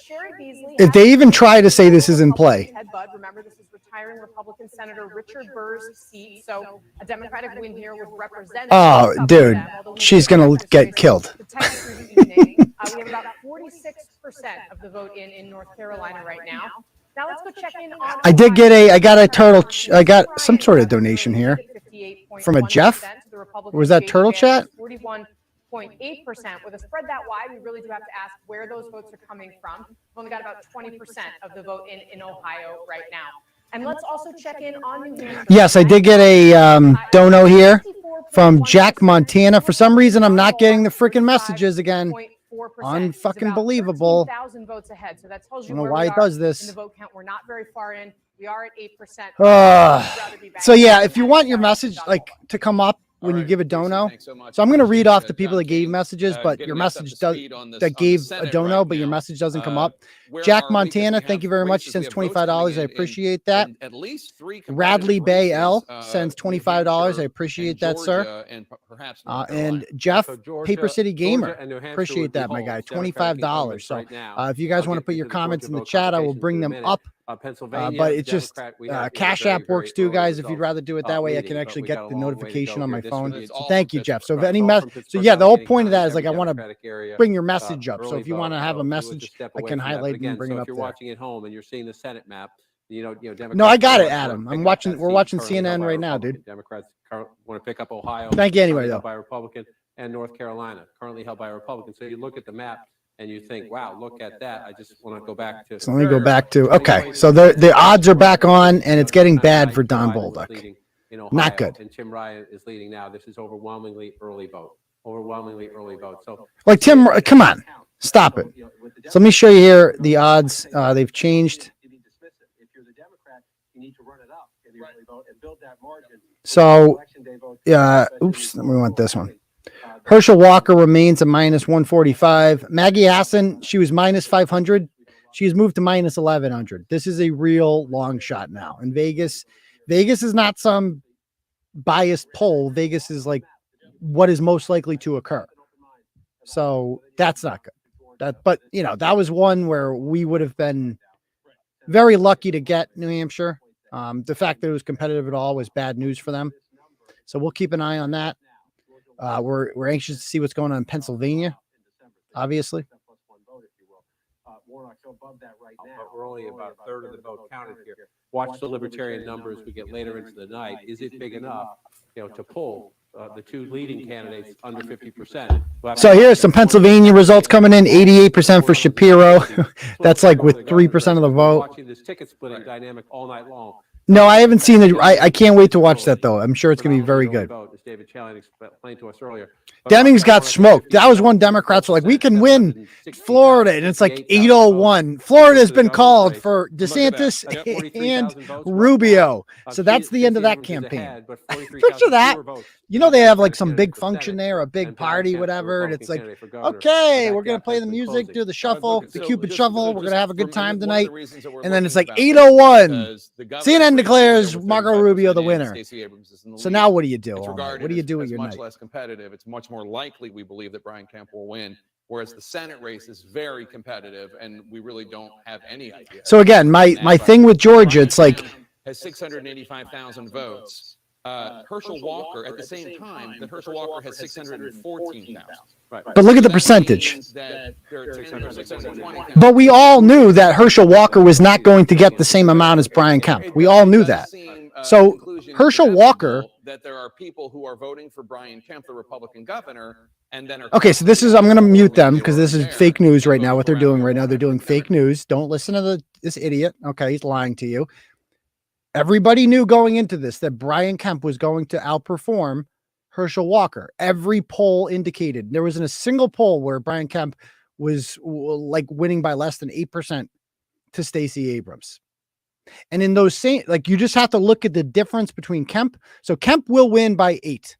Sherry Beasley. If they even try to say this is in play. 𝗕𝗏𝗀, remember, this is retiring Republican Senator Richard Burr's seat. So a Democratic win here would represent. Oh, dude, she's going to get killed. We have about 46% of the vote in North Carolina right now. Now let's go check in on. I got some sort of donation here from a Jeff. Or was that Turtle Chat? 41.8%. With a spread that wide, we really do have to ask where those votes are coming from. We've only got about 20% of the vote in Ohio right now. And let's also check in on New Hampshire. Yes, I did get a dono here from Jack Montana. For some reason, I'm not getting the freaking messages again. Unfucking believable. I don't know why it does this. In the vote count, we're not very far in. We are at 8%. So yeah, if you want your message to come up when you give a dono. So I'm going to read off the people that gave messages, but your message does that gave a dono, but your message doesn't come up. Jack Montana, thank you very much. He sends $25. I appreciate that. Radley Bay L sends $25. I appreciate that, sir. And Jeff, Paper City Gamer, appreciate that, my guy. $25. So if you guys want to put your comments in the chat, I will bring them up. But it's just Cash App works too, guys. If you'd rather do it that way, I can actually get the notification on my phone. So thank you, Jeff. So if any so yeah, the whole point of that is like I want to bring your message up. So if you want to have a message, I can highlight and bring it up. If you're watching at home and you're seeing the Senate map, no, I got it, Adam. I'm watching. We're watching CNN right now, dude. Democrats want to pick up Ohio. Thank you anyway, though. By Republican, and North Carolina, currently held by a Republican. So you look at the map and you think, wow, look at that. I just want to go back to. So let me go back to. Okay, so the odds are back on, and it's getting bad for Don Bolduc. Not good. And Tim Ryan is leading now. This is overwhelmingly early vote. Overwhelmingly early vote. So like Tim, come on, stop it. So let me show you here the odds. They've changed. So, oops, we want this one. Herschel Walker remains a minus 145. Maggie Hassan, she was minus 500. She's moved to minus 1100. This is a real long shot now. In Vegas, Vegas is not some biased poll. Vegas is like what is most likely to occur. So that's not good. But you know, that was one where we would have been very lucky to get New Hampshire. The fact that it was competitive at all was bad news for them. So we'll keep an eye on that. We're anxious to see what's going on in Pennsylvania, obviously. But we're only about a third of the vote counted here. Watch the libertarian numbers we get later into the night. Is it big enough, to pull the two leading candidates under 50%? So here's some Pennsylvania results coming in. 88% for Shapiro. That's like with 3% of the vote. Watching this ticket splitting dynamic all night long. No, I haven't seen it. I can't wait to watch that, though. I'm sure it's going to be very good. As David Challen explained to us earlier. Demings got smoked. That was one Democrats were like, we can win Florida. And it's like 801. Florida has been called for DeSantis and Rubio. So that's the end of that campaign. Picture that. You know, they have like some big function there, a big party, whatever. And it's like, okay, we're going to play the music, do the shuffle, the Cupid shuffle. We're going to have a good time tonight. And then it's like 801. CNN declares Marco Rubio the winner. So now what do you do? What do you do with your night? Much less competitive. It's much more likely, we believe, that Brian Kemp will win, whereas the Senate race is very competitive, and we really don't have any idea. So again, my thing with Georgia, it's like has 685,000 votes. Herschel Walker, at the same time, that Herschel Walker has 614,000. Right. But look at the percentage. But we all knew that Herschel Walker was not going to get the same amount as Brian Kemp. We all knew that. So Herschel Walker. That there are people who are voting for Brian Kemp, the Republican governor, and then are okay. So this is, I'm going to mute them because this is fake news right now. What they're doing right now, they're doing fake news. Don't listen to this idiot. Okay, he's lying to you. Everybody knew going into this that Brian Kemp was going to outperform Herschel Walker. Every poll indicated. There wasn't a single poll where Brian Kemp was like winning by less than 8% to Stacey Abrams. And in those same, like, you just have to look at the difference between Kemp. So Kemp will win by 8,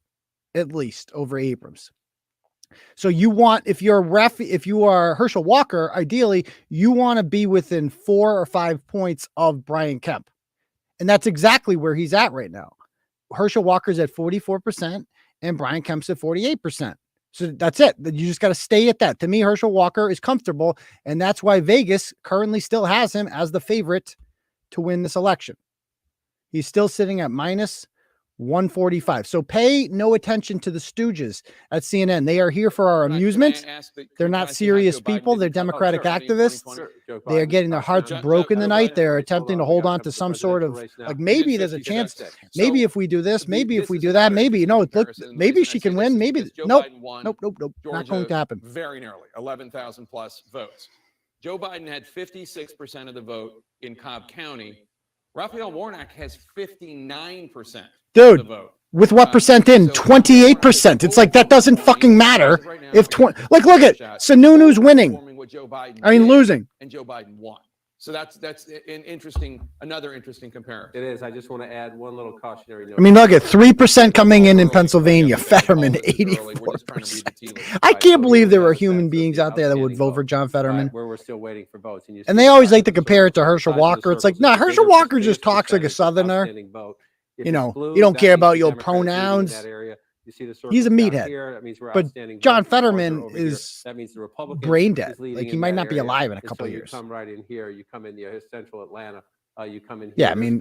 at least, over Abrams. So you want, if you are Herschel Walker, ideally, you want to be within 4 or 5 points of Brian Kemp. And that's exactly where he's at right now. Herschel Walker's at 44% and Brian Kemp's at 48%. So that's it. You just got to stay at that. To me, Herschel Walker is comfortable. And that's why Vegas currently still has him as the favorite to win this election. He's still sitting at minus 145. So pay no attention to the stooges at CNN. They are here for our amusement. They're not serious people. They're Democratic activists. They are getting their hearts broken tonight. They're attempting to hold on to some sort of, like, maybe there's a chance. Maybe if we do this, maybe if we do that, maybe, look, maybe she can win. Maybe, nope. Not going to happen. Very nearly 11,000 plus votes. Joe Biden had 56% of the vote in Cobb County. Raphael Warnock has 59%. Dude, of the vote. With what percent in? 28%. It's like, that doesn't fucking matter. If look at Sununu's winning. I mean, losing. And Joe Biden won. So that's another interesting comparison. It is. I just want to add one little cautionary note. I mean, look at 3% coming in Pennsylvania. Fetterman, 84%. I can't believe there were human beings out there that would vote for John Fetterman. Where we're still waiting for votes. And they always like to compare it to Herschel Walker. It's like, no, Herschel Walker just talks like a Southerner. You know, you don't care about your pronouns. He's a meathead. But John Fetterman is brain dead. Like, he might not be alive in a couple of years. You come right in here. You come in central Atlanta. You come in. Yeah, I mean,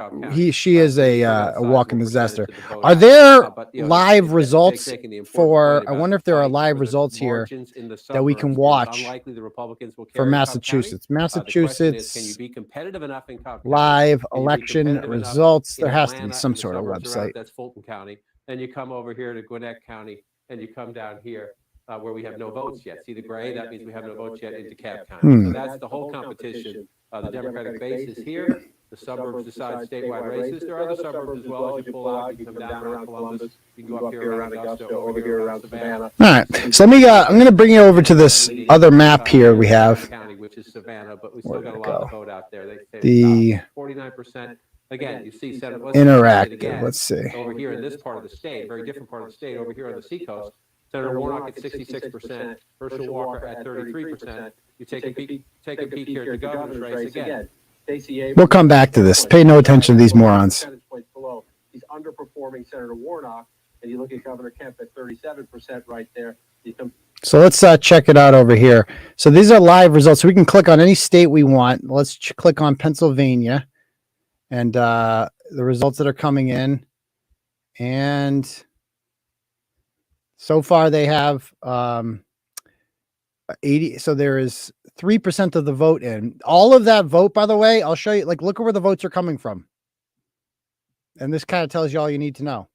she is a walking disaster. Are there live results for? I wonder if there are live results here that we can watch for Massachusetts. Massachusetts. Can you be competitive enough in Cobb County? Live election results. There has to be some sort of website. That's Fulton County. Then you come over here to Gwinnett County, and you come down here where we have no votes yet. See the gray? That means we have no votes yet into DeKalb County. So that's the whole competition. The Democratic base is here. The suburbs decide statewide races. There are other suburbs as well. As you pull out, you come down around Columbus. You can go up here around Augusta, over here around Savannah. All right. So let me. I'm going to bring you over to this other map here we have. County, which is Savannah, but we still got a lot of vote out there. They say the 49%. Again, you see interactive. Let's see. Over here in this part of the state, very different part of the state. Over here on the seacoast, Senator Warnock at 66%, Herschel Walker at 33%. You take a peek here at the governor's race again. We'll come back to this. Pay no attention to these morons. He's underperforming Senator Warnock, and you look at Governor Kemp at 37% right there. So let's check it out over here. So these are live results. So we can click on any state we want. Let's click on Pennsylvania. And the results that are coming in, and so far they have 80. So there is 3% of the vote in. All of that vote, by the way, I'll show you. Like, look at where the votes are coming from, and this kind of tells you all you need to know.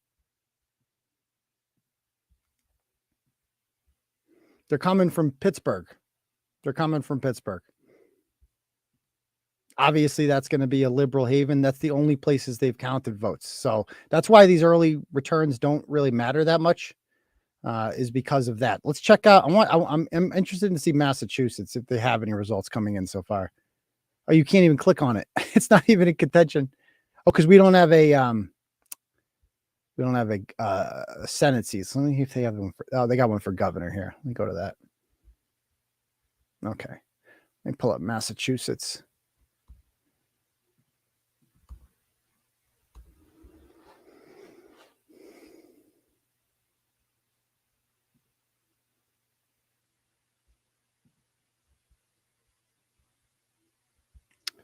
They're coming from Pittsburgh. They're coming from Pittsburgh. Obviously, that's going to be a liberal haven. That's the only places they've counted votes. So that's why these early returns don't really matter that much, is because of that. Let's check out. I'm interested to see Massachusetts, if they have any results coming in so far. Oh, you can't even click on it. It's not even in contention. Oh, because we don't have a Senate seat. So let me see if they have one. They got one for governor here. Let me go to that. Okay, let me pull up Massachusetts.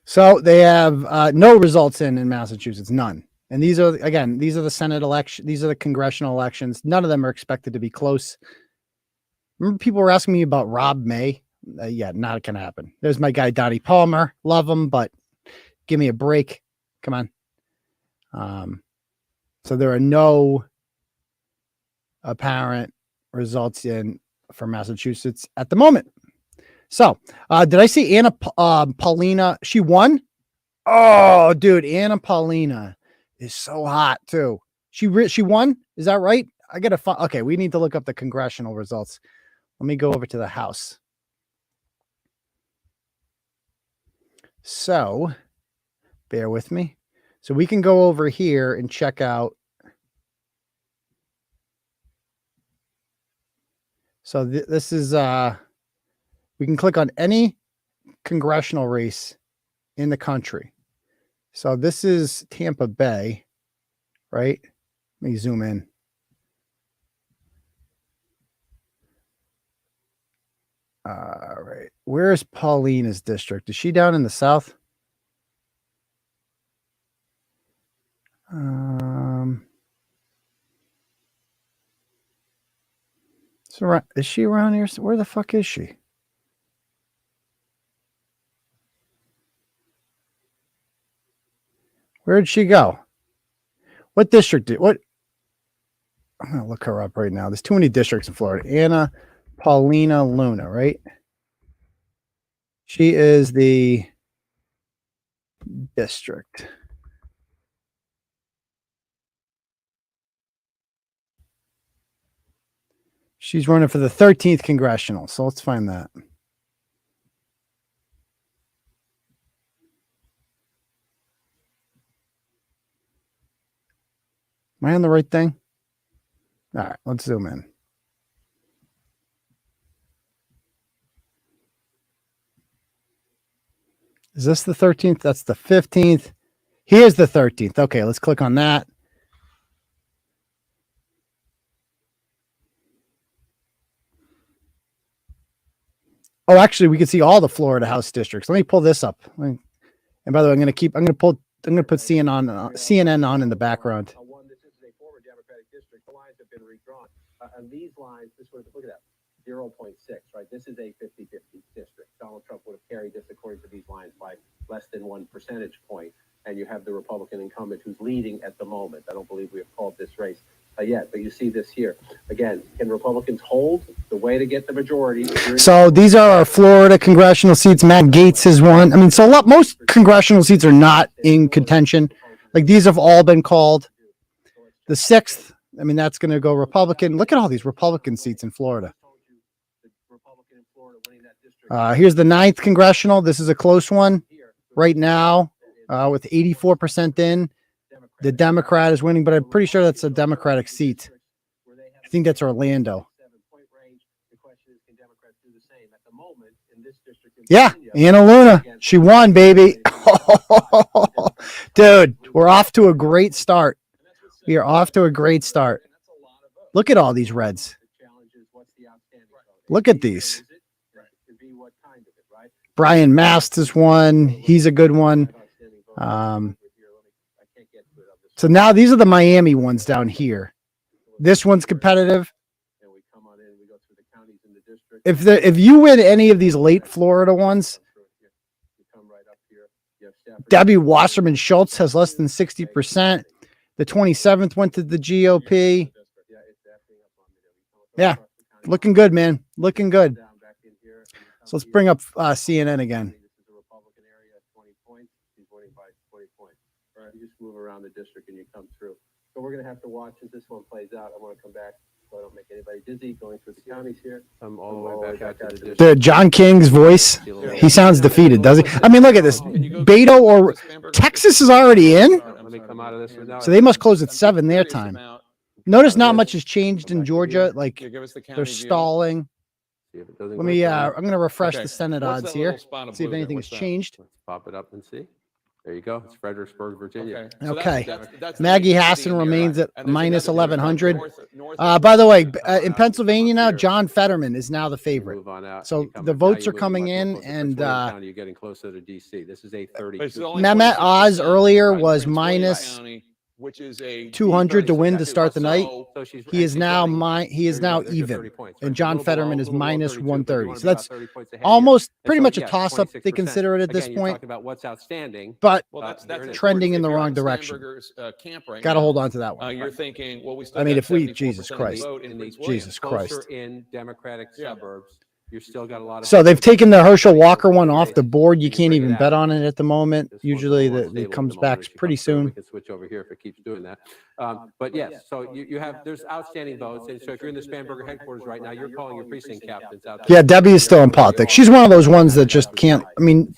So they have no results in Massachusetts, none. And these are, again, these are the Senate election. These are the congressional elections. None of them are expected to be close. Remember, people were asking me about Rob May. Yeah, not going to happen. There's my guy, Donnie Palmer. Love him, but give me a break. Come on. So there are no apparent results in for Massachusetts at the moment. So, did I see Anna Paulina? She won? Oh, dude, Anna Paulina is so hot too. She won? Is that right? I gotta find. Okay, we need to look up the congressional results. Let me go over to the House. So, bear with me. So we can go over here and check out. So this is we can click on any congressional race in the country. So this is Tampa Bay, right? Let me zoom in. All right. Where is Paulina's district? Is she down in the South? So is she around here? Where the fuck is she? Where'd she go? What district did what? I'm gonna look her up right now. There's too many districts in Florida. Anna Paulina Luna, right? She is the district. She's running for the 13th congressional. So let's find that. Am I on the right thing? All right, let's zoom in. Is this the 13th? That's the 15th. Here's the 13th. Okay, let's click on that. Oh, actually, we can see all the Florida House districts. Let me pull this up. And by the way, I'm going to put CNN on in the background. This is a former Democratic district. The lines have been redrawn. And these lines, look at that, 0.6, right? This is a 50-50 district. Donald Trump would have carried this, according to these lines, by less than 1 percentage point. And you have the Republican incumbent who's leading at the moment. I don't believe we have called this race yet, but you see this here. Again, can Republicans hold? The way to get the majority. So these are our Florida congressional seats. Matt Gaetz has won. I mean, so most congressional seats are not in contention. Like, these have all been called. The 6th, I mean, that's going to go Republican. Look at all these Republican seats in Florida. Here's the 9th congressional. This is a close one right now, with 84% in. The Democrat is winning, but I'm pretty sure that's a Democratic seat. I think that's Orlando. Yeah, Anna Luna. She won, baby. Dude, we're off to a great start. We are off to a great start. Look at all these reds. Look at these. Brian Mast has won. He's a good one. So now these are the Miami ones down here. This one's competitive. If you win any of these late Florida ones, Debbie Wasserman Schultz has less than 60%. The 27th went to the GOP. Yeah, looking good, man. Looking good. So let's bring up CNN again. You just move around the district and you come through. So we're going to have to watch as this one plays out. I want to come back so I don't make anybody dizzy going through the counties here. I'm all the way back out to the district. The John King's voice, he sounds defeated, does he? I mean, look at this. Beto or Texas is already in. Let me come out of this. So they must close at 7 their time. Notice not much has changed in Georgia. Like, they're stalling. Let me, I'm going to refresh the Senate odds here. See if anything has changed. Let's pop it up and see. There you go. It's Fredericksburg, Virginia. Okay. Maggie Hassan remains at minus 1,100. By the way, in Pennsylvania now, John Fetterman is now the favorite. So the votes are coming in, and you're getting closer to DC. This is 830. Mehmet Oz earlier was minus 200 to win to start the night. He is now even, and John Fetterman is minus 130. So that's almost pretty much a toss-up. They consider it at this point. About what's outstanding, but trending in the wrong direction. Got to hold on to that one. You're thinking, well, we still. I mean, if we, Jesus Christ, Jesus Christ. In Democratic suburbs, you're still got a lot of. So they've taken the Herschel Walker one off the board. You can't even bet on it at the moment. Usually it comes back pretty soon. We can switch over here if it keeps doing that. But yes, so you have, there's outstanding votes. And so if you're in the Spanberger headquarters right now, you're calling your precinct captains out. Yeah, Debbie is still in politics. She's one of those ones that just can't, I mean,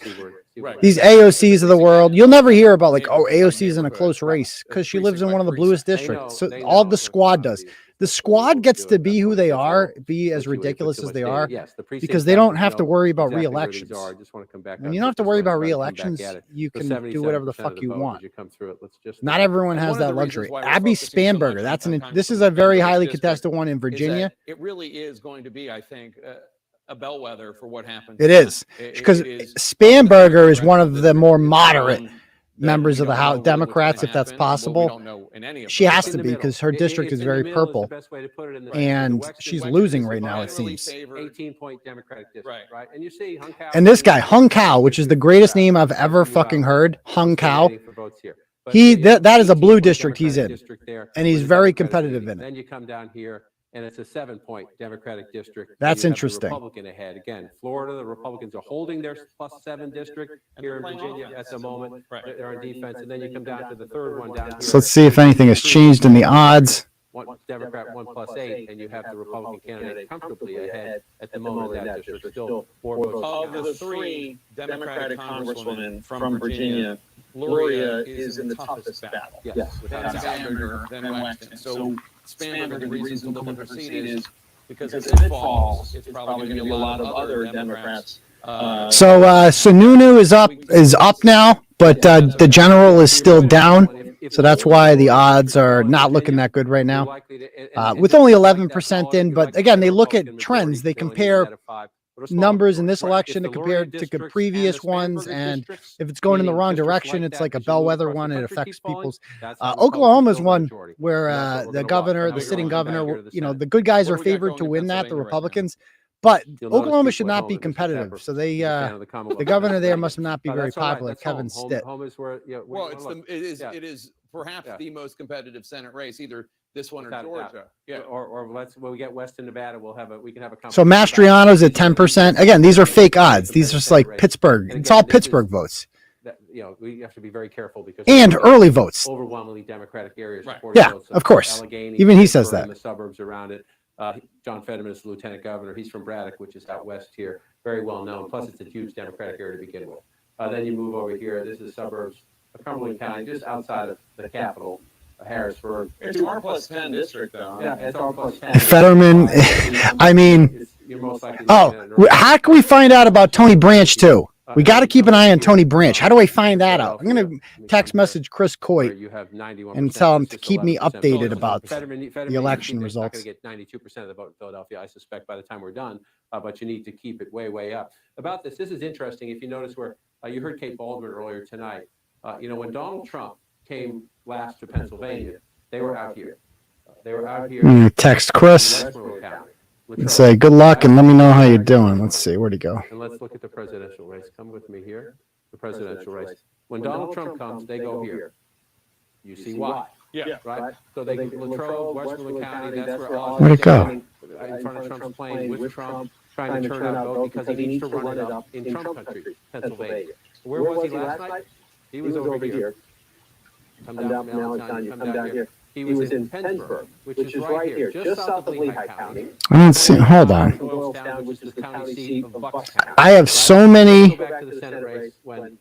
these AOCs of the world, you'll never hear about like, oh, AOC is in a close race because she lives in one of the bluest districts. So all the squad does. The squad gets to be who they are, be as ridiculous as they are, because they don't have to worry about re-elections. When you don't have to worry about re-elections, you can do whatever the fuck you want. Not everyone has that luxury. Abby Spanberger, this is a very highly contested one in Virginia. It really is going to be, I think, a bellwether for what happens. It is, because Spanberger is one of the more moderate members of the House Democrats, if that's possible. She has to be because her district is very purple, and she's losing right now, it seems. 18-point Democratic district, right? And you see and this guy, 𝗏𝗏, which is the greatest name I've ever fucking heard, 𝗏𝗏. That is a blue district he's in, and he's very competitive in it. Then you come down here, and it's a 7-point Democratic district. That's interesting. Republican ahead. Again, Florida, the Republicans are holding their +7 district. Here in Virginia at the moment, they're on defense. And then you come down to the third one down here. So let's see if anything has changed in the odds. One Democrat, 1 + 8, and you have the Republican candidate comfortably ahead at the moment in that district. Still 4 votes. Of the 3 Democratic congresswomen from Virginia, Gloria is in the toughest battle. Yes, without Spanberger than Wexton. So Spanberger, the reason to look at her seat is because if it falls, it's probably going to be a lot of other Democrats. So Sununu is up now, but the general is still down. So that's why the odds are not looking that good right now. With only 11% in, but again, they look at trends. They compare numbers in this election to compare to previous ones, and if it's going in the wrong direction, it's like a bellwether one. It affects people's. Oklahoma's one where the governor, the sitting governor, you know, the good guys are favored to win that, the Republicans. But Oklahoma should not be competitive. So they, the governor there must not be very popular, Kevin Stitt. Well, it is perhaps the most competitive Senate race, either this one or Georgia. Yeah. Or when we get Western Nevada, we can have a. So Mastriano's at 10%. Again, these are fake odds. These are just like Pittsburgh. It's all Pittsburgh votes. You know, we have to be very careful because early votes. Overwhelmingly Democratic areas. Yeah, of course. Even he says that. The suburbs around it. John Fetterman is the lieutenant governor. He's from Braddock, which is out west here, very well known. Plus, it's a huge Democratic area to begin with. Then you move over here. This is suburbs of Cumberland County, just outside of the capital, Harrisburg. It's R+10 district, though. Yeah, it's R+10. Fetterman, I mean, how can we find out about Tony Branch too? We got to keep an eye on Tony Branch. How do I find that out? I'm going to text message Chris Coit and tell him to keep me updated about the election results. You're not going to get 92% of the vote in Philadelphia, I suspect, by the time we're done, but you need to keep it way, way up. About this is interesting. If you notice where you heard Kate Baldwin earlier tonight, you know, when Donald Trump came last to Pennsylvania, they were out here. They were out here. Text Chris and say good luck and let me know how you're doing. Let's see, where'd he go? And let's look at the presidential race. Come with me here. The presidential race. When Donald Trump comes, they go here. You see why? Yeah. Right? So they Latrobe, Westmoreland County, that's where Oz Where'd it go? In front of Trump's plane with Trump, trying to turn out vote because he needs to run it up in Trump country, Pennsylvania. Where was he last night? He was over here. Come down from Allentown, come down here. He was in Pennsburg, which is right here, just south of Lehigh County. I don't see. Hold on. Which is the county seat of Bucks County. I have so many. Go back to the Senate race when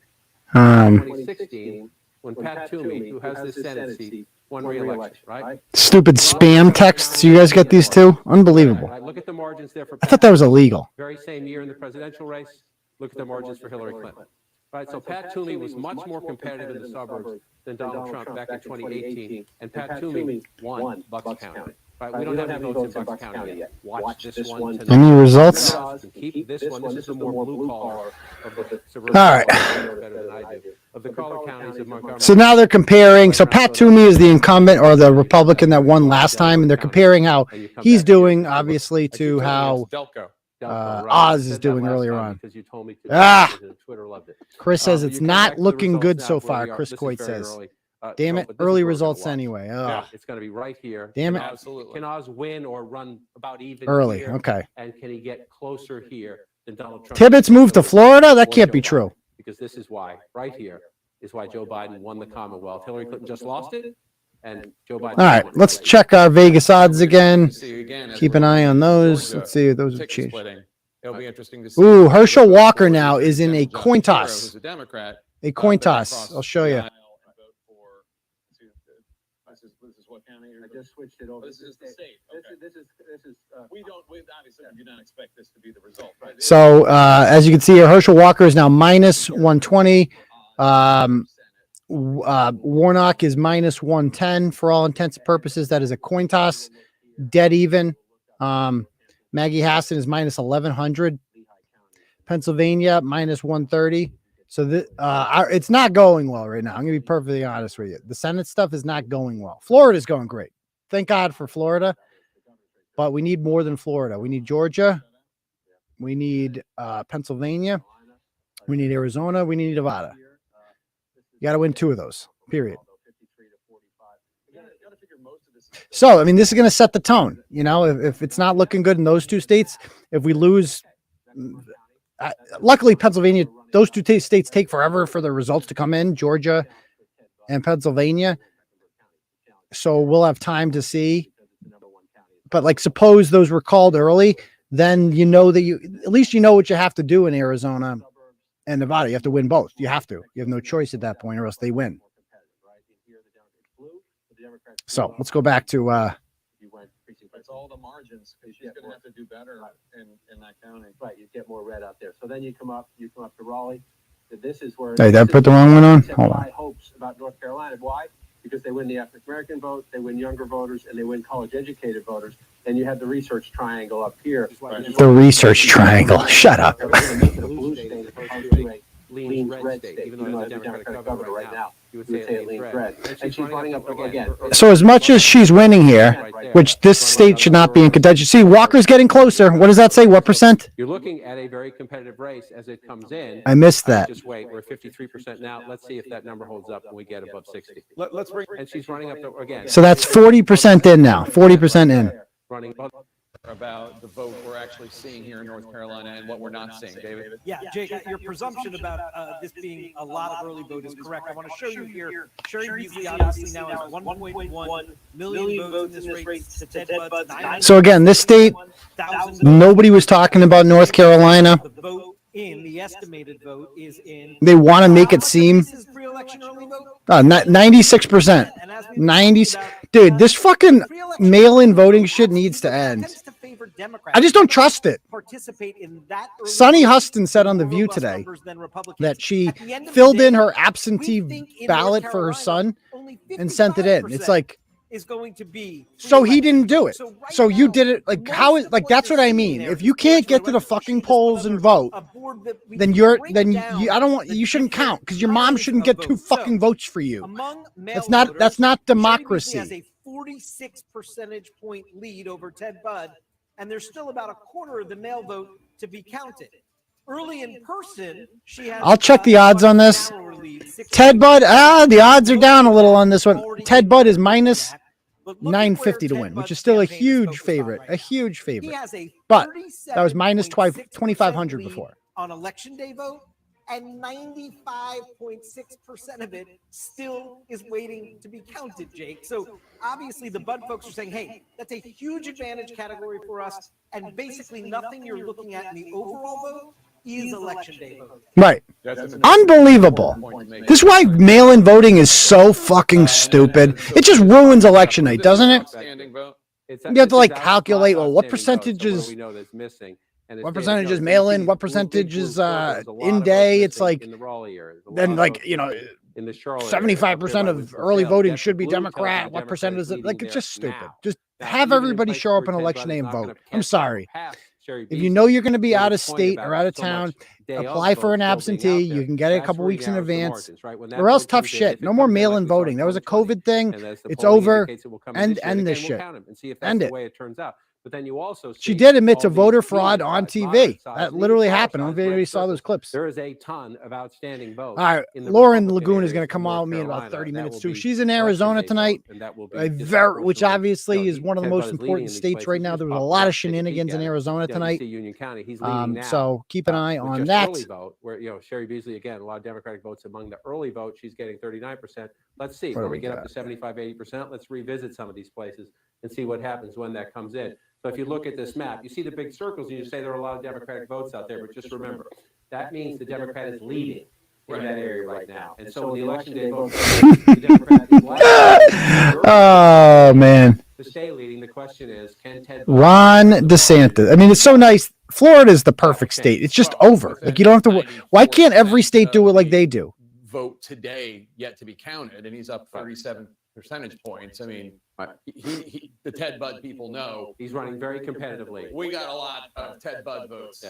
2016, when Pat Toomey, who has the Senate seat, won re-election, right? Stupid spam texts. You guys get these too? Unbelievable. Look at the margins there for. I thought that was illegal. Very same year in the presidential race. Look at the margins for Hillary Clinton. Right, so Pat Toomey was much more competitive in the suburbs than Donald Trump back in 2018, and Pat Toomey won Bucks County. Right, we don't have any votes in Bucks County yet. Watch this one tonight. Any results? Keep this one. This is the more blue collar of the suburbs. All right. Better than I do. Of the collar counties of Montgomery. So now they're comparing. So Pat Toomey is the incumbent or the Republican that won last time, and they're comparing how he's doing, obviously, to how Oz is doing earlier on. Twitter loved it. Chris says it's not looking good so far. Chris Coit says. Damn it, early results anyway. Yeah, it's going to be right here. Damn it. Absolutely. Can Oz win or run about even early? Here? Okay. And can he get closer here than Donald Trump? Tibbetts moved to Florida? That can't be true. Because this is why, right here, is why Joe Biden won the Commonwealth. Hillary Clinton just lost it, and Joe Biden. All right, let's check our Vegas odds again. Keep an eye on those. Let's see if those have changed. It'll be interesting to see. Ooh, Herschel Walker now is in a coin toss. A coin toss. I'll show you. This is what county I just switched it over. This is the state. This is. We obviously do not expect this to be the result. Right? So as you can see here, Herschel Walker is now minus 120. Warnock is minus 110 for all intents and purposes. That is a coin toss, dead even. Maggie Hassan is minus 1100. Pennsylvania minus 130. So it's not going well right now. I'm gonna be perfectly honest with you. The Senate stuff is not going well. Florida's going great. Thank God for Florida, but we need more than Florida. We need Georgia. We need Pennsylvania. We need Arizona. We need Nevada. You got to win 2 of those. Period. So, I mean, this is going to set the tone. You know, if it's not looking good in those 2 states, if we lose, luckily Pennsylvania, those 2 states take forever for the results to come in, Georgia and Pennsylvania. So we'll have time to see. But like, suppose those were called early, then you know that at least you know what you have to do in Arizona and Nevada. You have to win both. You have to. You have no choice at that point, or else they win. So let's go back to. It's all the margins because she's going to have to do better in that county. Right, you get more red out there. So then you come up to Raleigh. This is where. Hey, did I put the wrong one on? Hold on. High hopes about North Carolina. Why? Because they win the African American vote, they win younger voters, and they win college-educated voters. And you have the research triangle up here. The research triangle. Shut up. Leans red state, even though the Democratic governor right now. You would say it leans red. And she's running up again. So as much as she's winning here, which this state should not be in contention. See, Walker's getting closer. What does that say? What percent? You're looking at a very competitive race as it comes in. I missed that. Just wait. We're 53% now. Let's see if that number holds up when we get above 60. Let's bring. And she's running up again. So that's 40% in now. 40% in. Running about the vote we're actually seeing here in North Carolina and what we're not seeing, David. Yeah, Jake, your presumption about this being a lot of early vote is correct. I want to show you here. 𝗟𝗲𝗄𝗎 obviously now has 1.1 million votes in this race to 𝗕𝗏𝗀. So again, this state, nobody was talking about North Carolina. The vote in, the estimated vote is in. They want to make it seem. 96%. 90. Dude, this fucking mail-in voting shit needs to end. I just don't trust it. Sonny Huston said on The View today that she filled in her absentee ballot for her son and sent it in. It's like, is going to be so he didn't do it. So you did it. Like, how is, like, that's what I mean. If you can't get to the fucking polls and vote, then you I don't want, you shouldn't count, because your mom shouldn't get 2 fucking votes for you. That's not democracy. Has a 46 percentage point lead over 𝗕𝗏𝗀, and there's still about a quarter of the mail vote to be counted. Early in person, she has. I'll check the odds on this. 𝗕𝗏𝗀, the odds are down a little on this one. 𝗕𝗏𝗀 is minus 950 to win, which is still a huge favorite. A huge favorite. But that was minus 2,500 before. On election day vote, and 95.6% of it still is waiting to be counted, Jake. So obviously the Bud folks are saying, hey, that's a huge advantage category for us, and basically nothing you're looking at in the overall vote is election day vote. Right. Unbelievable. This is why mail-in voting is so fucking stupid. It just ruins election night, doesn't it? You have to like calculate, well, what percentage is what percentage is mail-in, what percentage is in day. It's like, then like, you know, 75% of early voting should be Democrat. What percent is it? Like, it's just stupid. Just have everybody show up on election day and vote. I'm sorry. If you know you're going to be out of state or out of town, apply for an absentee. You can get it a couple weeks in advance, or else tough shit. No more mail-in voting. That was a COVID thing. It's over. End this shit. End it. But then you also she did admit to voter fraud on TV. That literally happened. I don't know if anybody saw those clips. There is a ton of outstanding votes. All right, Lauren Lagoon is going to come on with me in about 30 minutes too. She's in Arizona tonight, which obviously is one of the most important states right now. There was a lot of shenanigans in Arizona tonight. So keep an eye on that. Where, you know, 𝗟𝗲𝗄𝗎, again, a lot of Democratic votes among the early vote. She's getting 39%. Let's see when we get up to 75-80%. Let's revisit some of these places and see what happens when that comes in. So if you look at this map, you see the big circles, and you say there are a lot of Democratic votes out there, but just remember, that means the Democrat is leading in that area right now. And so when the election day vote, the Democrat is oh, man. to stay leading, the question is, can 𝗕𝗏𝗀 Ron DeSantis. I mean, it's so nice. Florida is the perfect state. It's just over. Like, you don't have to. Why can't every state do it like they do? Vote today yet to be counted, and he's up 37 percentage points. I mean, the 𝗕𝗏𝗀 people know he's running very competitively. We got a lot of 𝗕𝗏𝗀 votes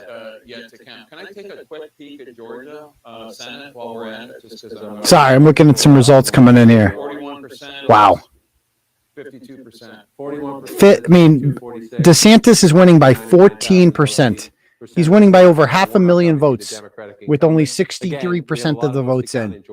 yet to count. Can I take a quick peek at Georgia Senate while we're at it? Just because Sorry, I'm looking at some results coming in here. 41%. Wow. 52%. 41%. I mean, DeSantis is winning by 14%. He's winning by over 500,000 votes with only 63% of the votes in.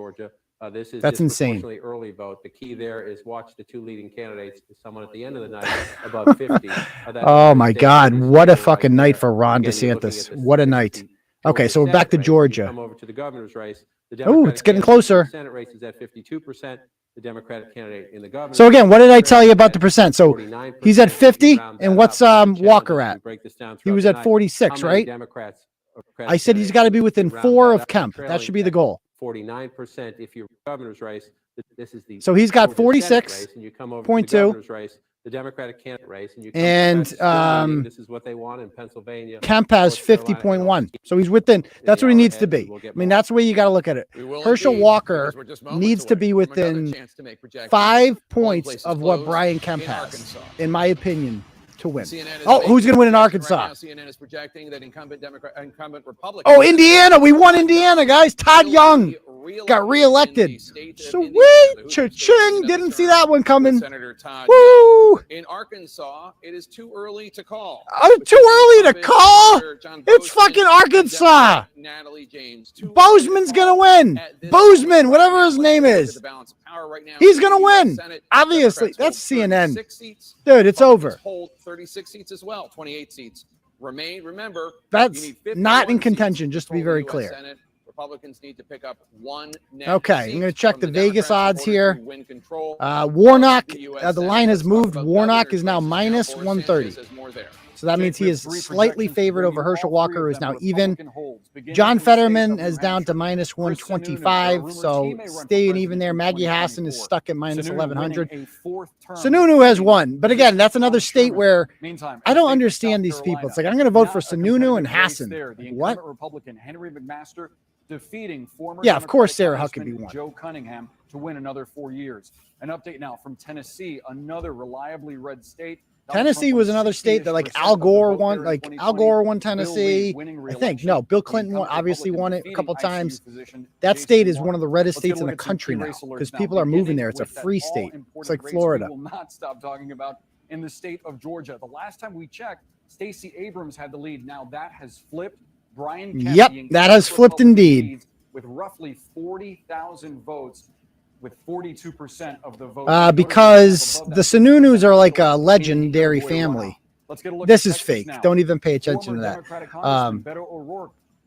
This is That's insane. Early vote. The key there is watch the 2 leading candidates. Someone at the end of the night above 50. Oh my God! What a fucking night for Ron DeSantis. What a night. Okay, so we're back to Georgia. Come over to the governor's race. Oh, it's getting closer. Senate race is at 52%. The Democratic candidate in the governor. So again, what did I tell you about the percent? So he's at 50, and what's Walker at? He was at 46, right? Democrats I said he's got to be within 4 of Kemp. That should be the goal. 49% if you're governor's race. This is the So he's got over the Senate 46.2. race, and you come over to the governor's race, the Democratic candidate race, and you come And, to that meeting. This is what they want in Pennsylvania. Kemp has North Carolina, 50.1. So he's within. That's what he needs to be. I mean, that's the way you got to look at it. Herschel Walker needs to be within 5 points of what Brian Kemp has, in my opinion, to win. Oh, who's going to win in Arkansas? CNN is projecting that incumbent Republican. Oh, Indiana. We won Indiana, guys. Todd Young got reelected. Sweet. Cha-ching. Didn't see that one coming. Senator Todd Woo. Young. In Arkansas, it is too early to call. Oh, too early to call? It's fucking Arkansas. Natalie James. Bozeman's going to win. Bozeman, whatever his name is. He's going to win. Obviously. That's CNN. Dude, it's over. Hold 36 seats as well. 28 seats remain. Remember, that's not in contention, just to be very clear. Senate. Republicans need to pick up 1 net Okay, I'm going to check the Vegas odds here. win control. Warnock, the line has moved. Warnock is now minus 130. So that means he is slightly favored over Herschel Walker, who is now even. John Fetterman is down to minus 125, so staying even there. Maggie Hassan is stuck at minus 1100. Sununu has won, but again, that's another state where I don't understand these people. It's like, I'm going to vote for Sununu and Hassan. What? Republican Henry McMaster defeating former of course Sarah Huckabee won. Joe Cunningham to win another 4 years. An update now from Tennessee, another reliably red state. Tennessee was another state that like Al Gore won. Like Al Gore won Tennessee. I think no. Bill Clinton obviously won it a couple times. That state is one of the reddest states in the country now because people are moving there. It's a free state. It's like Florida. We will not stop talking about in the state of Georgia. The last time we checked, _Stacey Abrams had the lead. Now that has flipped. Brian Kemp, yep, that has flipped indeed. With roughly 40,000 votes. With 42% of the vote. Because the Sununus are like a legendary family. This is fake. Don't even pay attention to that.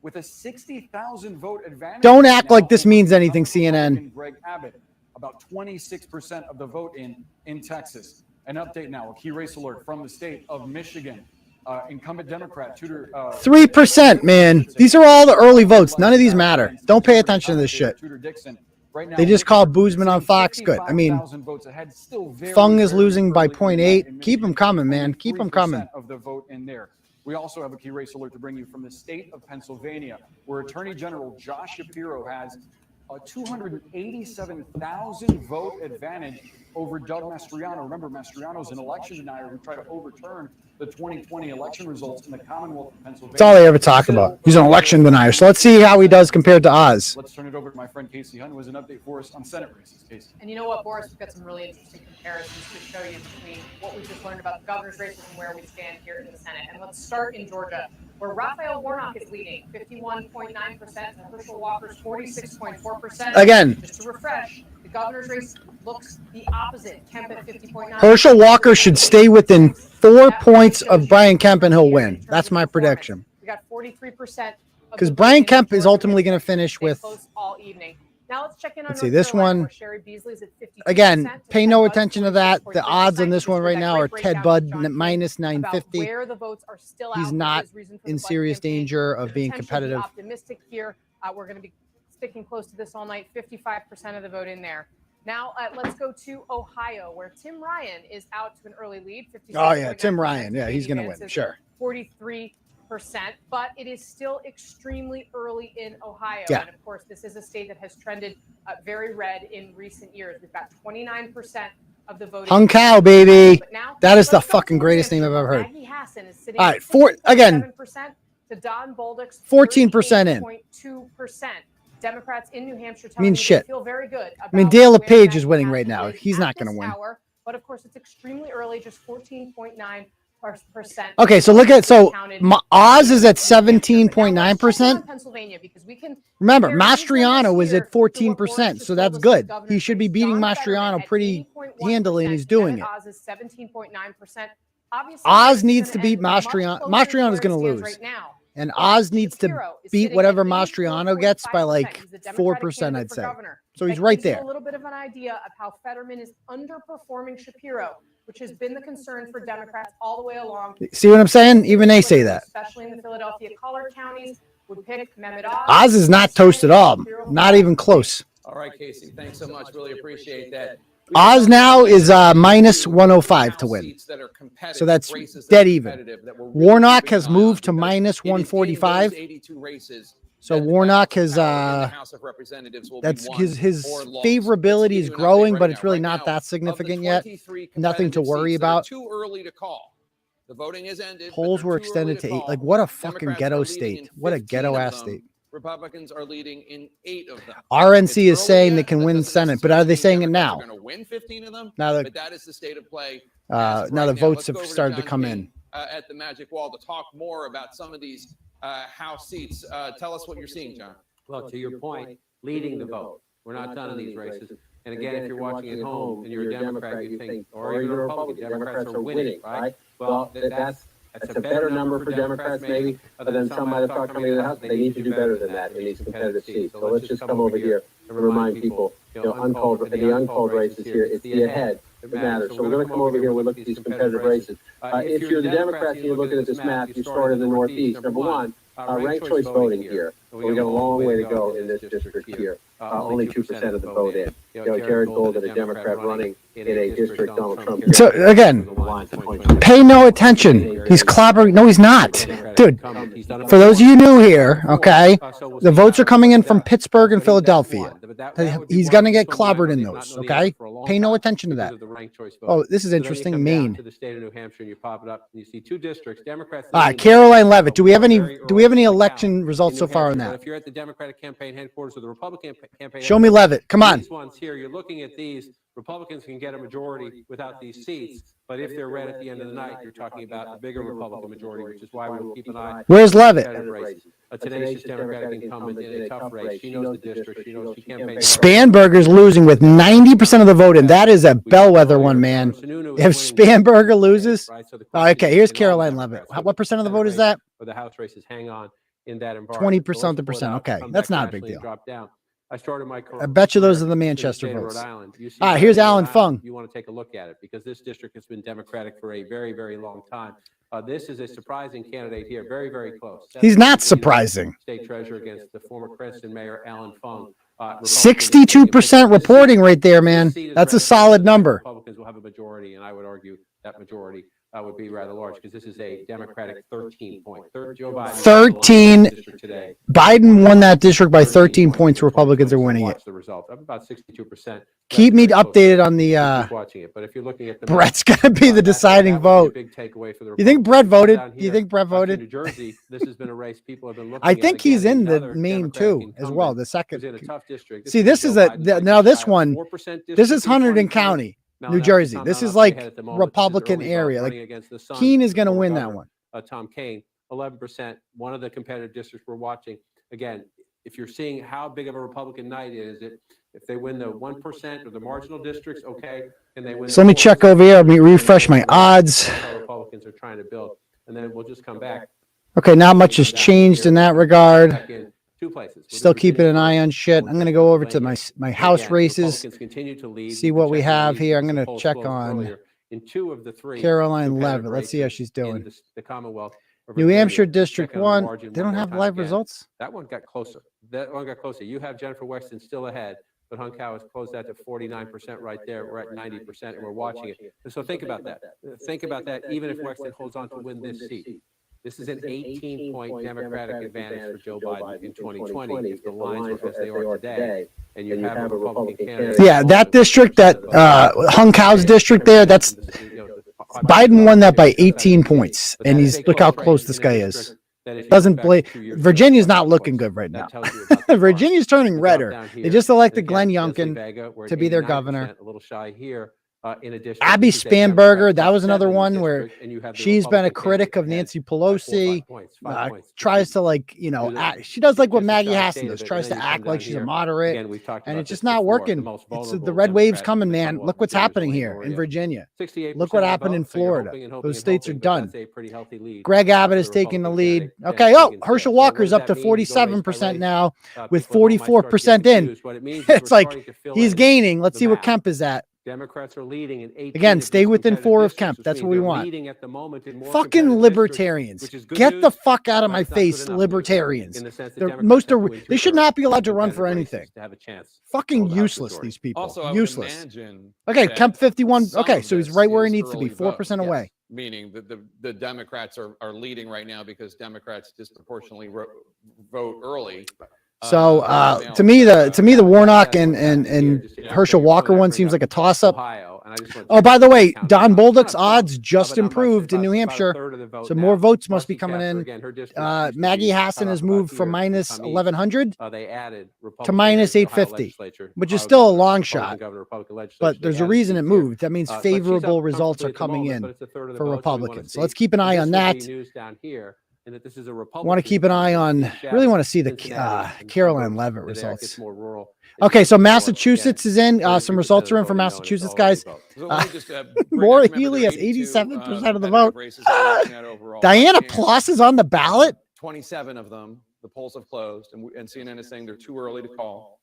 With a 60,000 vote advantage. Don't act like this means anything, CNN. Greg Abbott, about 26% of the vote in Texas. An update now, a key race alert from the state of Michigan. Incumbent Democrat Tudor. 3%, man. These are all the early votes. None of these matter. Don't pay attention to this shit. They just called Boozman on Fox good. I mean, Fung is losing by 0.8. Keep them coming, man. Keep them coming. Of the vote in there. We also have a key race alert to bring you from the state of Pennsylvania, where Attorney General Josh Shapiro has a 287,000 vote advantage over Doug Mastriano. Remember, Mastriano's an election denier who tried to overturn the 2020 election results in the Commonwealth of Pennsylvania. That's all they ever talk about. He's an election denier. So let's see how he does compared to Oz. Let's turn it over to my friend Casey Hunt, who has an update for us on Senate races. Casey. And you know what, Boris? We've got some really interesting comparisons to show you between what we just learned about the governor's races and where we stand here in the Senate. And let's start in Georgia, where Raphael Warnock is leading, 51.9%, and Herschel Walker's 46.4%. Again. Just to refresh, the governor's race looks the opposite. Kemp at 50.9%. Herschel Walker should stay within 4 points of Brian Kemp and he'll win. That's my prediction. We got 43%. Because Brian Kemp is ultimately going to finish with. All evening. Now let's check in on Let's see this one. Again, pay no attention to that. The odds on this one right now are 𝗕𝗏𝗀 minus 950. He's not in serious danger of being competitive. Optimistic here. We're going to be sticking close to this all night. 55% of the vote in there. Now let's go to Ohio, where Tim Ryan is out to an early lead. Oh yeah, Tim Ryan. Yeah, he's going to win. Sure. 43%, but it is still extremely early in Ohio. Yeah. And of course, this is a state that has trended very red in recent years. We've got 29% of the vote. Hung Cow, baby. That is the fucking greatest name I've ever heard. Maggie Hassan is sitting all right, to Don Bolduc's 14% in. 0.2%. Democrats in New Hampshire I mean, shit. feel very good. I mean, 𝗵𝗏𝗆𝗂𝗆ge is winning right now. He's not going to win. But of course, it's extremely early, just 14.9%. Okay, so look at Oz is at 17.9%. Pennsylvania, because we can remember Mastriano was at 14%, so that's good. He should be beating Mastriano pretty handily, and he's doing it. Oz is 17.9%. Oz needs to beat Mastriano. Mastriano is going to lose. And Oz needs to beat whatever Mastriano gets by like 4%, I'd say. So he's right there. A little bit of an idea of how Fetterman is underperforming Shapiro, which has been the concern for Democrats all the way along. See what I'm saying? Even they say that. Especially in the Philadelphia collar counties. would pick Mehmet Oz. Oz is not toast at all. Not even close. All right, Casey, thanks so much. Really appreciate that. Oz now is minus 105 to win. So that's dead even. Warnock has moved to minus 145. So Warnock has that's his favorability is growing, but it's really not that significant yet. Nothing to worry about. Too early to call. The voting has ended. Polls were extended to 8. Like, what a fucking ghetto state. What a ghetto ass state. Republicans are leading in 8 of them. RNC is saying they can win the Senate, but are they saying it now? They're going to win 15 of them. Now but that is the state of play. now the votes have started to come in. At the Magic Wall to talk more about some of these House seats. Tell us what you're seeing, John. Well, to your point, leading the vote. We're not done in these races. And again, if you're watching at home and you're a Democrat, you think, or you're a Republican, Democrats are winning, right? Well, that's a better number for Democrats, maybe, but then some might have talked coming to the House. They need to do better than that in these competitive seats. So let's just come over here and remind people, the uncalled races here, it's the ahead that matters. So we're going to come over here and we'll look at these competitive races. If you're the Democrats and you're looking at this map, you start in the Northeast. Number one, ranked choice voting here. We got a long way to go in this district here. Only 2% of the vote in. 𝗵𝗵𝗃, a Democrat running in a district Donald Trump. So again, pay no attention. He's clobbering. No, he's not. Dude, for those of you new here, okay, the votes are coming in from Pittsburgh and Philadelphia. He's going to get clobbered in those, okay? Pay no attention to that. Oh, this is interesting. Maine. To the state of New Hampshire, and you pop it up, and you see 2 districts. Democrats. All right, Caroline Leavitt. Do we have any election results so far on that? If you're at the Democratic campaign headquarters or the Republican campaign, show me Leavitt. Come on. These ones here, you're looking at these. Republicans can get a majority without these seats, but if they're red at the end of the night, you're talking about a bigger Republican majority, which is why we'll keep an eye. Where's Leavitt? A tenacious Democratic incumbent in a tough race. She knows the district. She knows she campaigns. Spanberger's losing with 90% of the vote, and that is a bellwether one, man. If Spanberger loses, okay, here's Caroline Leavitt. What percent of the vote is that? The House races hang on in that environment. 20% to percent. Okay, that's not a big deal. Drop down. I started my career. I bet you those are the Manchester votes. All right, here's Alan Fung. You want to take a look at it because this district has been Democratic for a very, very long time. This is a surprising candidate here, very, very close. He's not surprising. State treasurer against the former Creston mayor, Alan Fung. 62% reporting right there, man. That's a solid number. Republicans will have a majority, and I would argue that majority would be rather large because this is a Democratic 13-point. Joe Biden 13. Biden won that district by 13 points. Republicans are winning it. The result of about 62%. Keep me updated on the. Watching it, but if you're looking at the Brett's gonna be the deciding vote. Big takeaway for the you think Brett voted? Do you think Brett voted? New Jersey, this has been a race people have been looking. I think he's in the Maine too, as well. The second. See, this is now this one. This is Hunterdon County. New Jersey. This is like Republican area. Like Keene is going to win that one. Tom Kean, 11%. One of the competitive districts we're watching. Again, if you're seeing how big of a Republican night is it, if they win the 1% or the marginal districts, okay, and they win. So let me check over here. Let me refresh my odds. Republicans are trying to build, and then we'll just come back. Okay, not much has changed in that regard. 2 places. Still keeping an eye on shit. I'm going to go over to my house races, see what we have here. I'm going to check on in 2 of the 3 Caroline Leavitt. Let's see how she's doing. The Commonwealth. New Hampshire District 1. They don't have live results? That one got closer. You have Jennifer Wexton still ahead, but Hunkau has closed that to 49% right there. We're at 90%, and we're watching it. And so think about that. Think about that, even if Wexton holds on to win this seat. This is an 18-point Democratic advantage for Joe Biden in 2020 if the lines were as they are today, and you have a Republican candidate. Yeah, that district, that Hunkau's district there, that's Biden won that by 18 points, and look how close this guy is. Doesn't blame. Virginia's not looking good right now. Virginia's turning redder. They just elected Glenn Youngkin to be their governor. A little shy here. In addition, Abby Spanberger, that was another one where she's been a critic of Nancy Pelosi, tries to she does like what Maggie Hassan does, tries to act like she's a moderate, and it's just not working. It's the red wave's coming, man. Look what's happening here in Virginia. Look what happened in Florida. Those states are done. Greg Abbott is taking the lead. Okay, Herschel Walker's up to 47% now with 44% in. It's like he's gaining. Let's see what Kemp is at. Democrats are leading in 18. Again, of stay these within 4 of competitive Kemp. districts, That's which what we means they're want. leading at the moment in more Fucking competitive libertarians. districts, which is good Get the news, fuck out of my but it's not good face, enough news, libertarians. in the sense that They're Democrats most have are, to win they should two not be allowed to run competitive for races anything. to have a chance. Fucking House useless, majority. these people. Also, I would Useless. imagine Okay, that Kemp 51. some Okay, of so he's this right where he is needs to be, early vote. 4% away. Meaning that the Democrats are leading right now because Democrats disproportionately vote early. So to me the Warnock and Herschel Walker one seems like a toss up. Oh, by the way, Don Bolduc's odds just improved in New Hampshire, so more votes must be coming in. Maggie Hassan has moved from minus 1100 to minus 850, which is still a long shot. But there's a reason it moved. That means favorable results are coming in for Republicans. So let's keep an eye on that. And that this is a Want to keep an eye on, really want to see the Caroline Leavitt results. Okay, so Massachusetts is in. Some results are in for Massachusetts, guys. Maura Healey has 87% of the vote. Diana Ploss is on the ballot. 27 of them, the polls have closed, and CNN is saying they're too early to call.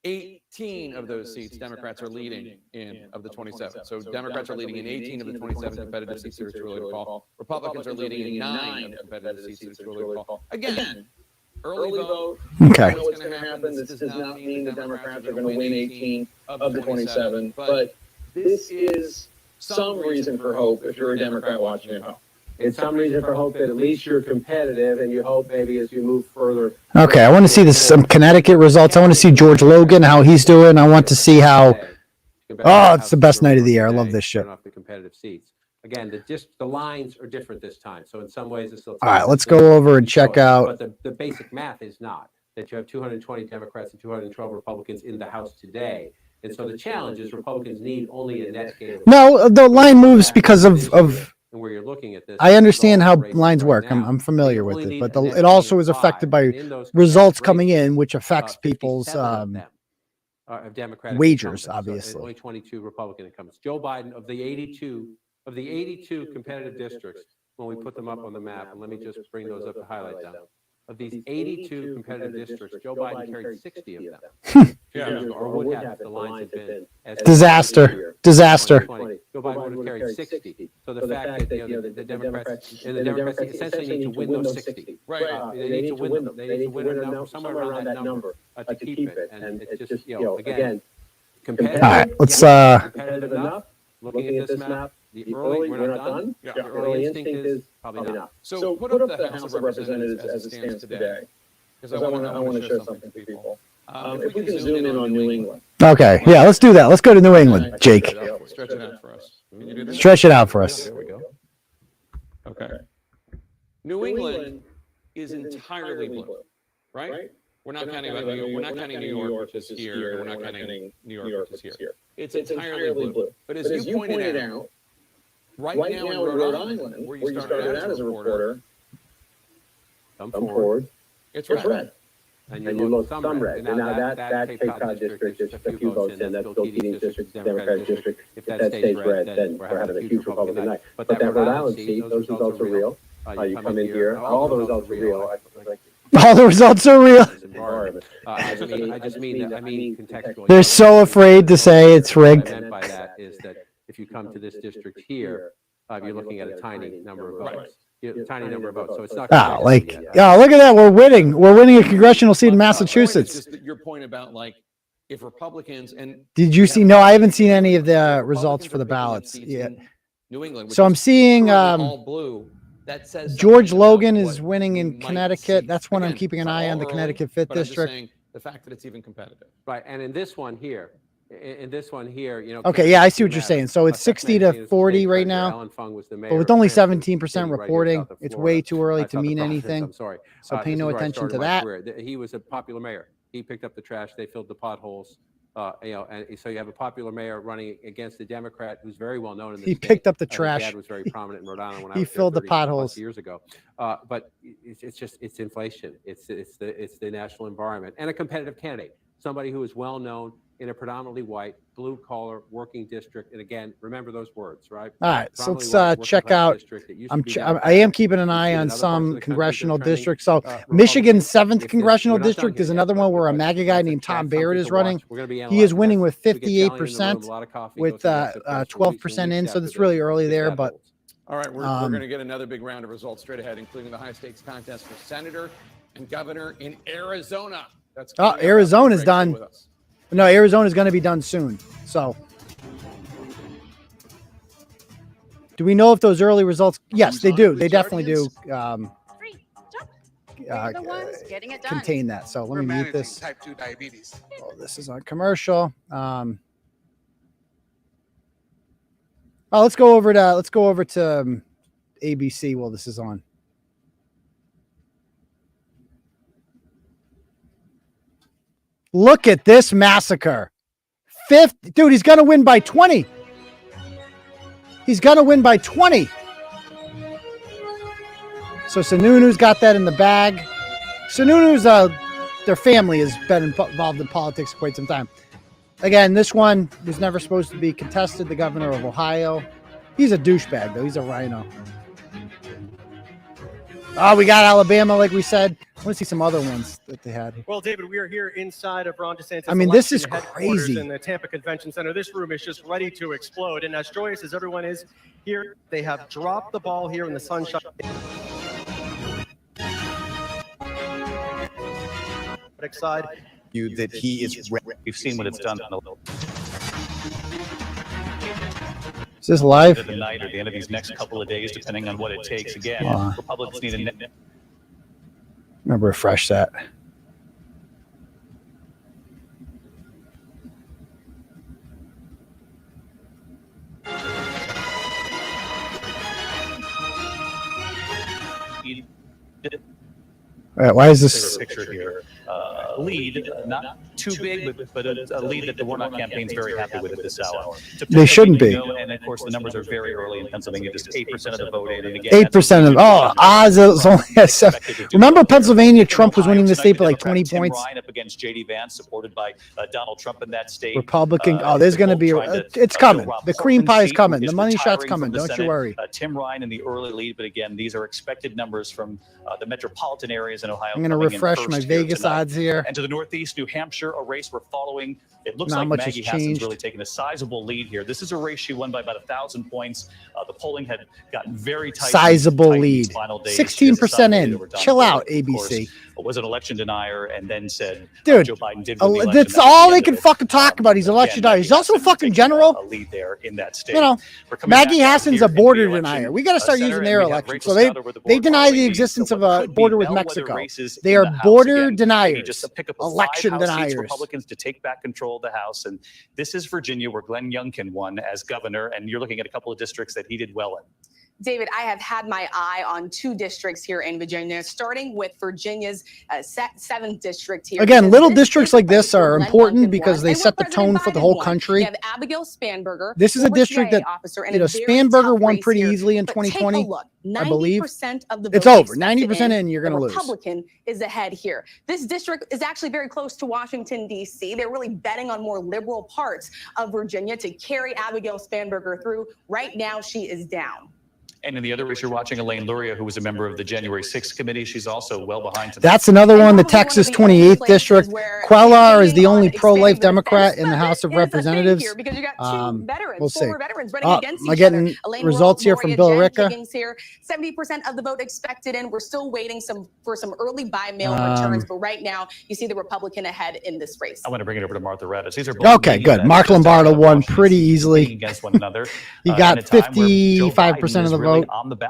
18 of those seats, Democrats are leading in of the 27. So Democrats are leading in 18 of the 27 competitive seats that are too early to call. Republicans are leading in 9 of the competitive seats that are too early to call. Again, early vote. Okay. What's going to happen? This does not mean the Democrats are going to win 18 of the 27, but this is some reason for hope if you're a Democrat watching at home. It's some reason for hope that at least you're competitive, and you hope maybe as you move further. Okay, I want to see some Connecticut results. I want to see George Logan, how he's doing. I want to see how. Oh, it's the best night of the year. I love this shit. Off the competitive seats. Again, the lines are different this time. So in some ways, it's still. All right, let's go over and check out. But the basic math is not that you have 220 Democrats and 212 Republicans in the House today. And so the challenge is Republicans need only a net gain. No, the line moves because of and where you're looking at this. I understand how lines work. I'm familiar with it, but it also is affected by results coming in, which affects people's wagers, obviously. Only 22 Republican incumbents. Joe Biden of the 82 competitive districts, when we put them up on the map, and let me just bring those up to highlight them. Of these 82 competitive districts, Joe Biden carried 60 of them. Or would have if the lines had been as Disaster. Joe Biden would have carried 60. So the fact that the Democrats essentially need to win those 60. Right. They need to win them. They need to win a number somewhere around that number to keep it. And it's just again competitive. All right, let's competitive enough. Looking at this map, the early we're not done. Yeah. The early instinct is probably not. So put up the House of Representatives as it stands today, because I want to share something to people. If we can zoom in on New England. Okay, yeah, let's do that. Let's go to New England, Jake. Stretch it out for us. Can you do that? Stretch it out for us. There we go. Okay. New England is entirely blue, right? We're not counting about New York. We're not counting New York, which is here, and we're not counting New York, which is here. It's entirely blue. But as you pointed out, right now in Rhode Island, where you started out as a reporter, Come forward. it's red. And you look some red. And now that Cape Cod district is just a few votes in. That's Bill Keating's district, Democratic district. If that stays red, then we're having a huge Republican night. But that Rhode Island seat, those results are real. You come in here, all the results are real. All the results are real. I just mean contextually. They're so afraid to say it's rigged. What I meant by that is that if you come to this district here, you're looking at a tiny number of votes. Tiny number of votes, so it's not. Oh, look at that. We're winning. We're winning a congressional seat in Massachusetts. Your point about if Republicans and did you see? No, I haven't seen any of the results for the ballots yet. New England. So I'm seeing all blue. That says George Logan is winning in Connecticut. That's one I'm keeping an eye on, the Connecticut 5th District. The fact that it's even competitive. Right, and in this one here, Okay, yeah, I see what you're saying. So it's 60 to 40 right now, but with only 17% reporting, it's way too early to mean anything. I'm sorry. So pay no attention to that. He was a popular mayor. He picked up the trash. They filled the potholes. And so you have a popular mayor running against a Democrat who's very well known in the state. He picked up the His trash. dad was very prominent in Rhode Island when I He was there filled the 30+ potholes years ago. But it's inflation. It's the national environment and a competitive candidate, somebody who is well known, in a predominantly white, blue-collar working district. And again, remember those words, right? All right, so let's check out. I am keeping an eye on some congressional districts. So Michigan's 7th congressional district is another one where a MAGA guy named Tom Barrett is running. He is winning with 58% with 12% in. So it's really early there, but. All right, we're going to get another big round of results straight ahead, including the high-stakes contest for senator and governor in Arizona. That's Arizona's done. No, Arizona is going to be done soon. So, do we know if those early results? Yes, they do. They definitely do. Contain that. So let me mute this. Type 2 diabetes. Oh, this is on commercial. Let's go over to ABC while this is on. Look at this massacre. Dude, he's going to win by 20. He's going to win by 20. So Sununu's got that in the bag. Sununu's, their family has been involved in politics for quite some time. Again, this one was never supposed to be contested. The governor of Ohio. He's a douchebag, though. He's a rhino. Oh, we got Alabama, like we said. I want to see some other ones that they had. Well, David, we are here inside of Ron DeSantis. I mean, this is crazy. In the Tampa Convention Center. This room is just ready to explode. And as joyous as everyone is here, they have dropped the ball here in the sunshine. Side. That he is. We've seen what it's done. Is this live? The night or the end of these next couple of days, depending on what it takes. Again, Republicans need a. I'm gonna refresh that. All right, why is this picture here? Lead, not too big, but a lead that the Warnock campaign is very happy with at this hour. They shouldn't be. And of course, the numbers are very early in Pennsylvania, just 8% of the vote in. And again, 8% of Oz is only at 7. Remember Pennsylvania, Trump was winning the state by like 20 points. Ryan up against J.D. Vance, supported by Donald Trump in that state. Republican. There's going to be. It's coming. The cream pie is coming. The money shot's coming. Don't you worry. Tim Ryan in the early lead, but again, these are expected numbers from the metropolitan areas in Ohio. I'm going to refresh my Vegas odds here. And to the northeast, New Hampshire, a race we're following. It looks Not like much Maggie has changed. Hassan's really taken a sizable lead here. This is a race she won by about 1,000 points. The polling had gotten very tight. Sizable lead. 16% in. Chill out, ABC. Was an election denier and then said, dude, Joe Biden did win the election. That's all they can fucking talk about. He's election denier. He's also a fucking general. A lead there in that state. You know, Maggie Hassan's a border denier. We got to start using their election. So they deny the existence of a border with Mexico. They are border deniers, election deniers. Republicans to take back control of the House. And this is Virginia, where Glenn Youngkin won as governor. And you're looking at a couple of districts that he did well in. David, I have had my eye on 2 districts here in Virginia, starting with Virginia's 7th district here. Again, little districts like this are important because they set the tone for the whole country. You have Abigail Spanberger. This is a district that, Spanberger won pretty easily in 2020, I believe. It's over. 90% in, you're going to lose. Republican is ahead here. This district is actually very close to Washington, D.C. They're really betting on more liberal parts of Virginia to carry Abigail Spanberger through. Right now, she is down. And in the other race, you're watching Elaine Luria, who was a member of the January 6th committee. She's also well behind. That's another one, the Texas 28th district. 𝗀𝗏 is the only pro-life Democrat in the House of Representatives. We'll see. Am I getting results here from Bill Ricka? 70% of the vote expected in. We're still waiting for some early by-mail returns, but right now you see the Republican ahead in this race. I want to bring it over to Martha Raddatz. These are okay, good. Mark Lombardo won pretty easily. Against one another. He got 55% of the vote.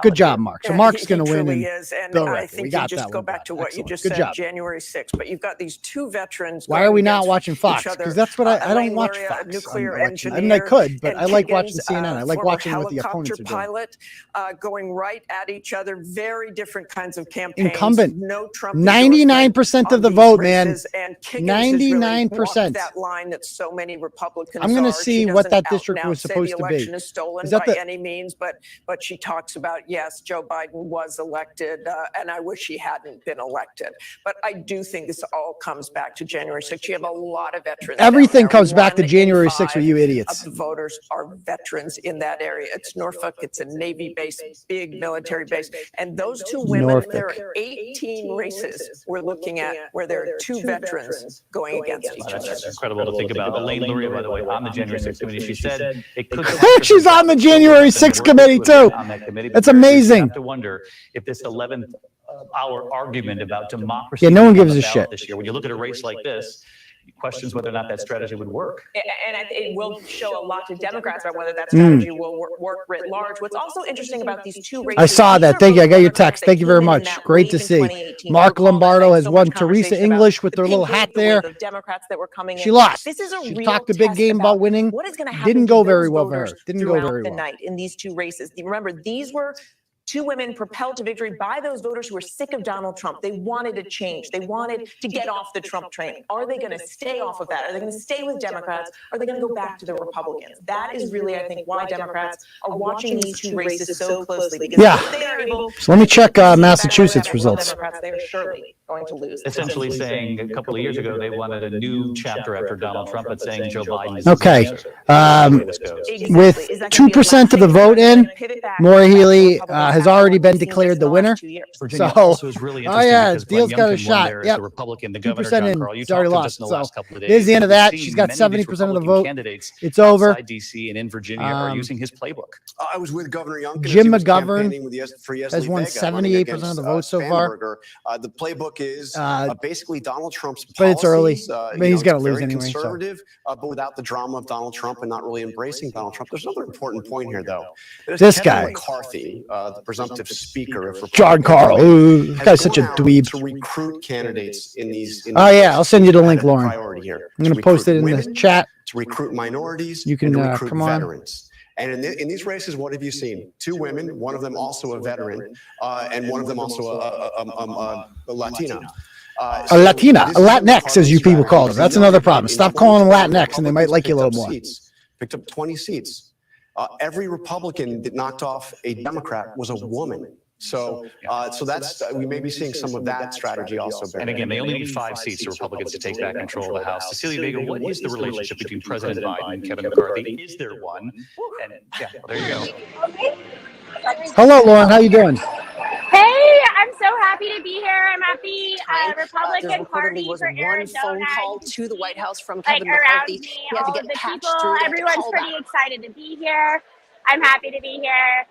Good job, Mark. So Mark's going to win. And I think you just go back to what you just said, January 6th. But you've got these 2 veterans. Why are we not watching Fox? Because that's what I don't watch Fox. Nuclear engineer. I mean, I could, but I like watching CNN. I like watching what the opponents are doing. Pilot going right at each other. Very different kinds of campaigns. Incumbent. No Trump. 99% of the vote, man. 99%. That line that so many Republicans. I'm going to see what that district was supposed to be. Is that by any means? But she talked talks about, yes, Joe Biden was elected, and I wish he hadn't been elected. But I do think this all comes back to January 6th. You have a lot of veterans. Everything comes back to January 6th with you idiots. Of the voters are veterans in that area. It's Norfolk. It's a Navy base, big military base. And those two women, there are 18 races we're looking at where there are two veterans going against each other. That's incredible to think about. Elaine Luria, by the way, on the January 6th committee, she said it could. She's on the January 6th committee too. That's amazing. I have to wonder if this 11th hour argument about democracy. Yeah, no one gives a shit this year. When you look at a race like this, questions whether or not that strategy would work. And it will show a lot to Democrats about whether that strategy will work writ large. What's also interesting about these two races. I saw that. Thank you. I got your text. Thank you very much. Great to see. Mark Lombardo has won 𝗃𝗏𝗄𝗎 English with their little hat there. She lost. She talked a big game about winning. Didn't go very well for her. Didn't go very well. Night in these two races. Remember, these were two women propelled to victory by those voters who were sick of Donald Trump. They wanted a change. They wanted to get off the Trump train. Are they going to stay off of that? Are they going to stay with Democrats? Are they going to go back to the Republicans? That is really, I think, why Democrats are watching these two races so closely. Because if they are able So let me check Massachusetts results. Democrats, they are surely going to lose. Essentially saying a couple of years ago they wanted a new chapter after Donald Trump, but saying Joe Biden is okay. With 2% of the vote in, Maura Healey has already been declared the winner. Virginia So, also is really oh yeah, because Steele's Glenn got a Youngkin won shot. there as Yep. the Republican, the 2% governor, John in. Carl, you She's already talked to lost. us in the So last couple of days. there's the end of that. We've She's seen got many of these 70% of the Republican vote. candidates It's over. outside DC and in Virginia are using his playbook. I was with Governor Youngkin. Jim McGovern has won 78% of the vote so far. The playbook is basically Donald Trump's policies. But it's early. I mean, he's got to lose anyway. Conservative, but without the drama of Donald Trump and not really embracing Donald Trump. There's another important point here, though. This guy, McCarthy, the presumptive speaker of John Carl. Ooh, this guy's such a dweeb. To recruit candidates in these. Oh yeah, I'll send you the link, Lauren. Priority here. I'm going to post it in the chat. To recruit minorities. You can and to recruit come on. veterans. And in these races, what have you seen? Two women, one of them also a veteran, and one of them also a Latina. A Latina, a Latinx, as you people call them. That's another problem. Stop calling them Latinx, and they might like you a little more. Picked up 20 seats. Every Republican that knocked off a Democrat was a woman. So that's we may be seeing some of that strategy also. And again, they only need 5 seats for Republicans to take back control of the House. Cecilia Vega, what is the relationship between President Biden and Kevin McCarthy? Is there one? And yeah, well, there you go. Hello, Lauren. How you doing? Hey, I'm so happy to be here. I'm at the Republican Party for Arizona. Phone call to the White House from Like Kevin around McCarthy. me, He had all to of get the patched people, through. everyone's pretty excited to be here. I'm happy to be here.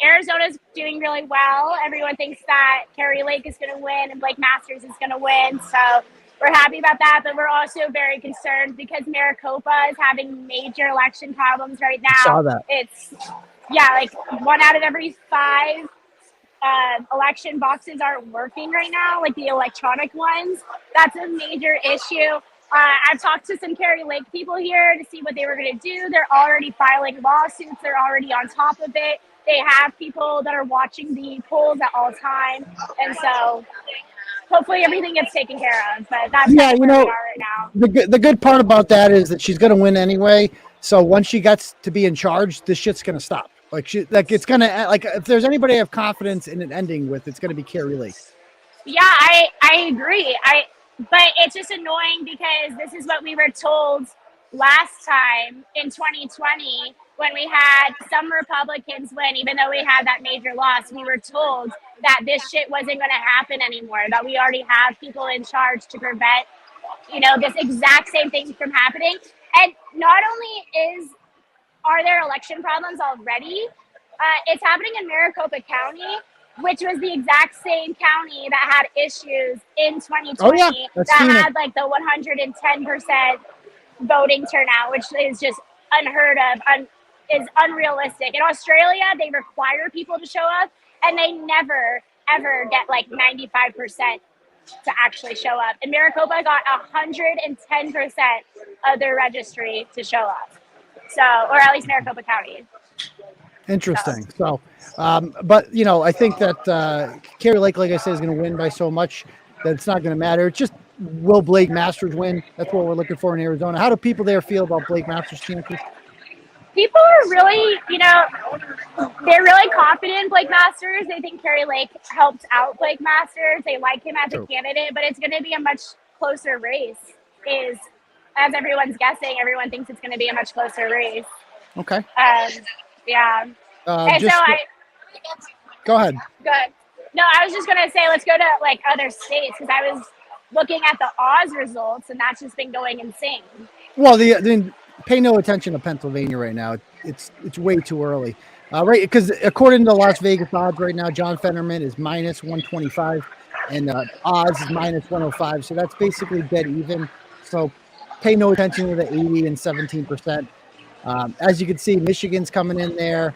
Arizona's doing really well. Everyone thinks that Kari Lake is going to win and Blake Masters is going to win. So we're happy about that, but we're also very concerned because Maricopa is having major election problems right now. I saw that. It's, yeah, like 1 out of every 5 election boxes aren't working right now, like the electronic ones. That's a major issue. I've talked to some Kari Lake people here to see what they were going to do. They're already filing lawsuits. They're already on top of it. They have people that are watching the polls at all times. And so hopefully everything gets taken care of. But that's Yeah, where you know, we are right now. the good part about that is that she's going to win anyway. So once she gets to be in charge, this shit's going to stop. It's going to, like, if there's anybody I have confidence in it ending with, it's going to be Kari Lake. Yeah, I agree. But it's just annoying because this is what we were told last time in 2020 when we had some Republicans win, even though we had that major loss. We were told that this shit wasn't going to happen anymore, that we already have people in charge to prevent, this exact same thing from happening. And not only are there election problems already, it's happening in Maricopa County, which was the exact same county that had issues in 2020 that had like the 110% voting turnout, which is just unheard of, is unrealistic. In Australia, they require people to show up, and they never, ever get like 95% to actually show up. And Maricopa got 110% of their registry to show up. So, or at least Maricopa County. Interesting. So, but I think that Kari Lake, like I said, is going to win by so much that it's not going to matter. It's just, will Blake Masters win? That's what we're looking for in Arizona. How do people there feel about Blake Masters' chances? people are really, they're really confident in Blake Masters. They think Kari Lake helped out Blake Masters. They like him as a candidate, but it's going to be a much closer race. As everyone's guessing, everyone thinks it's going to be a much closer race. Okay. Yeah. And just, so go ahead. Good. No, I was just going to say, let's go to like other states, because I was looking at the Oz results and that's just been going insane. Well, pay no attention to Pennsylvania right now. It's way too early. Right, because according to Las Vegas odds right now, John Fetterman is minus 125 and Oz is minus 105. So that's basically dead even. So pay no attention to the 80 and 17%. As you can see, Michigan's coming in there.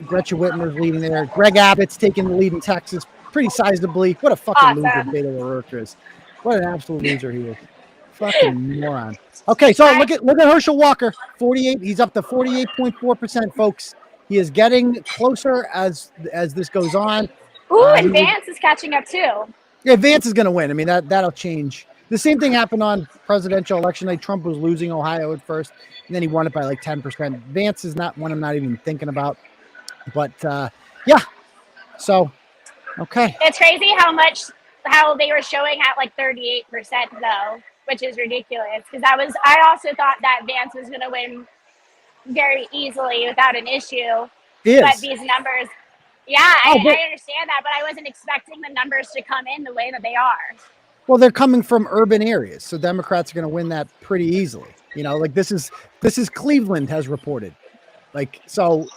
Gretchen Whitmer's leading there. Greg Abbott's taking the lead in Texas pretty sizably. What a fucking loser Beto O'Rourke is. What an absolute loser he is. Fucking moron. Okay, so look at Herschel Walker, 48. He's up to 48.4%, folks. He is getting closer as this goes on. Ooh, and Vance is catching up too. Yeah, Vance is going to win. I mean, that'll change. The same thing happened on presidential election night. Trump was losing Ohio at first, and then he won it by like 10%. Vance is not one I'm not even thinking about. But yeah, so okay. It's crazy how they were showing at like 38% though, which is ridiculous. Because I also thought that Vance was going to win very easily without an issue. But these numbers, I understand that, but I wasn't expecting the numbers to come in the way that they are. Well, they're coming from urban areas, so Democrats are going to win that pretty easily. Like this is Cleveland has reported, like so.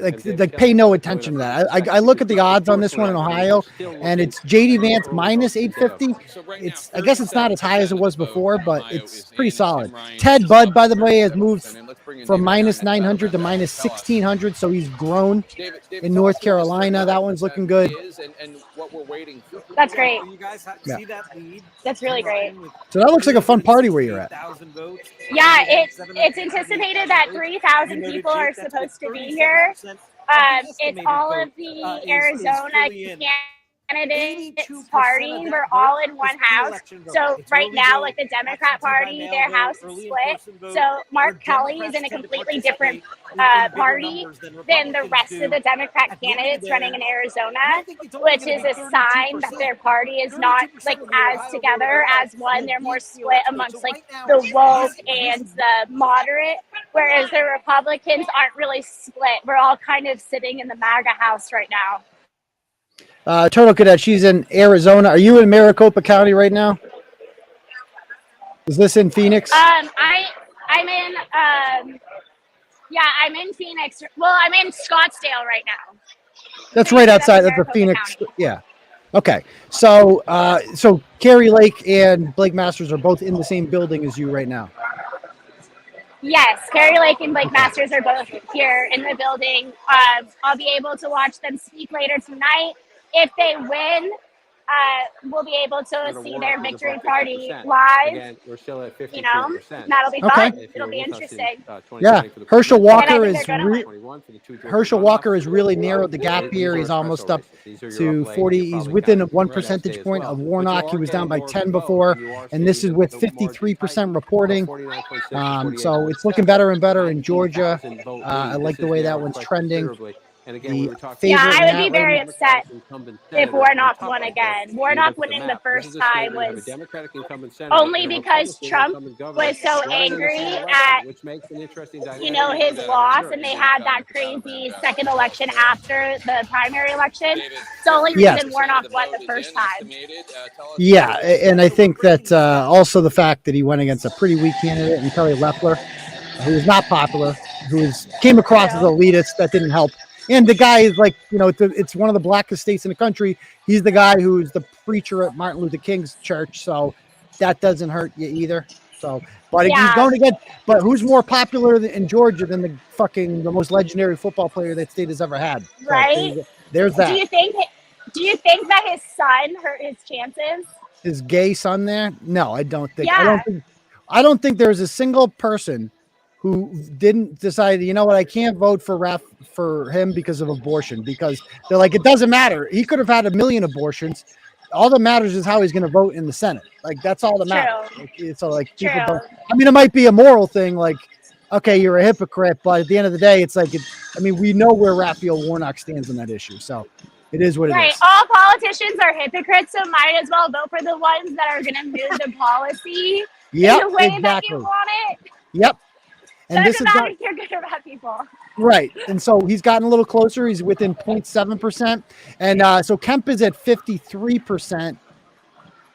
Like pay no attention to that. I look at the odds on this one in Ohio, and it's JD Vance minus 850. I guess it's not as high as it was before, but it's pretty solid. Ted Budd, by the way, has moved from minus 900 to minus 1600, so he's grown in North Carolina. That one's looking good. That's great. See that lead? That's really great. So that looks like a fun party where you're at. Yeah, it's anticipated that 3,000 people are supposed to be here. It's all of the Arizona candidates party. We're all in one house. So right now, like the Democrat Party, their house is split. So Mark Kelly is in a completely different party than the rest of the Democrat candidates running in Arizona, which is a sign that their party is not like as together as one. They're more split amongst like the woke and the moderate, whereas the Republicans aren't really split. We're all kind of sitting in the MAGA house right now. Turtle Cadet, she's in Arizona. Are you in Maricopa County right now? Is this in Phoenix? I'm in Phoenix. Well, I'm in Scottsdale right now. That's right outside. That's the Phoenix. County. Yeah. Okay. So, so Kari Lake and Blake Masters are both in the same building as you right now. Yes, Kari Lake and Blake Masters are both here in the building. I'll be able to watch them speak later tonight. If they win, we'll be able to see their victory party live. Again, we're still at 53%. That'll be fun. It'll be interesting. Yeah, Herschel Walker has really narrowed the gap here. He's almost up to 40. He's within 1 percentage point of Warnock. He was down by 10 before, and this is with 53% reporting. So it's looking better and better in Georgia. I like the way that one's trending. And again, I would be very upset if Warnock won again. Warnock winning the first time was only because Trump was so angry at, his loss, and they had that crazy second election after the primary election. It's the only reason Warnock won the first time. Yeah, and I think that also the fact that he went against a pretty weak candidate in Kelly Loeffler, who is not popular, who came across as elitist, that didn't help. And the guy is like, it's one of the blackest states in the country. He's the guy who's the preacher at Martin Luther King's church. So that doesn't hurt you either. So, but he's going again. But who's more popular in Georgia than the most legendary football player that state has ever had? Right. So there's that. Do you think that his son hurt his chances? His gay son there? No, I don't think. Yeah. I don't think there's a single person who didn't decide, I can't vote for him because of abortion, because they're like, it doesn't matter. He could have had 1 million abortions. All that matters is how he's going to vote in the Senate. Like, that's all that matters. It's all like, people don't, it might be a moral thing. Like, okay, you're a hypocrite, but at the end of the day, it's like, I mean, we know where Raphael Warnock stands on that issue, so it is what it Right. is. All politicians are hypocrites, so might as well vote for the ones that are going to move the policy Yep, in the way that exactly. you want it. Yep. And Doesn't this is matter not, if you're good or bad people. right. And so he's gotten a little closer. He's within 0.7%. And so Kemp is at 53%.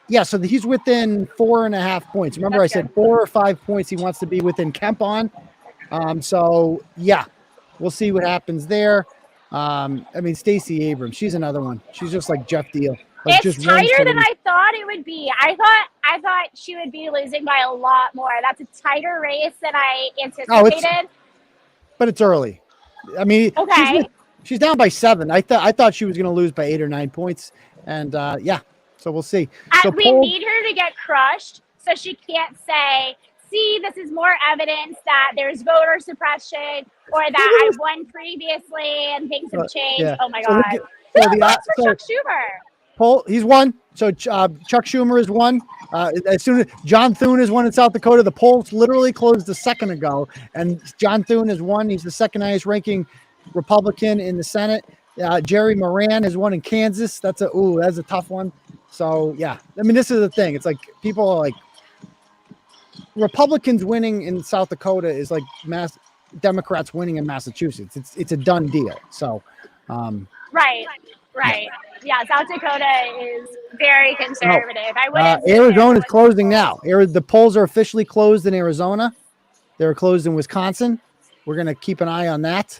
Yeah, so he's within 4.5 points. Remember, That's I said 4 or 5 points he wants to be within Kemp on. So, yeah, we'll see what happens there. I mean, 𝗵𝗵𝗃 Abrams, she's another one. She's just like Jeff Deal. Like It's just runs tighter to than lose. I thought it would be. I thought she would be losing by a lot more. That's a tighter race than I anticipated. But it's early. I mean, Okay. she's down by 7. I thought she was going to lose by 8 or 9 points. And yeah, so we'll see. So We need her to get crushed so she can't say, see, this is more evidence that there's voter suppression or that I won previously and things have changed. yeah. Oh my So look God. at- so Who the- votes for so- Chuck Schumer? Poll, he's won. So Chuck Schumer is won. As soon as John Thune has won in South Dakota, the polls literally closed a second ago, and John Thune has won. He's the second highest ranking Republican in the Senate. Jerry Moran has won in Kansas. That's a tough one. So yeah, I mean, this is the thing. It's like people are like Republicans winning in South Dakota is like Democrats winning in Massachusetts. It's a done deal. So Right. Yeah, South Dakota is very conservative. I wouldn't. Arizona's closing now. The polls are officially closed in Arizona. They're closed in Wisconsin. We're going to keep an eye on that.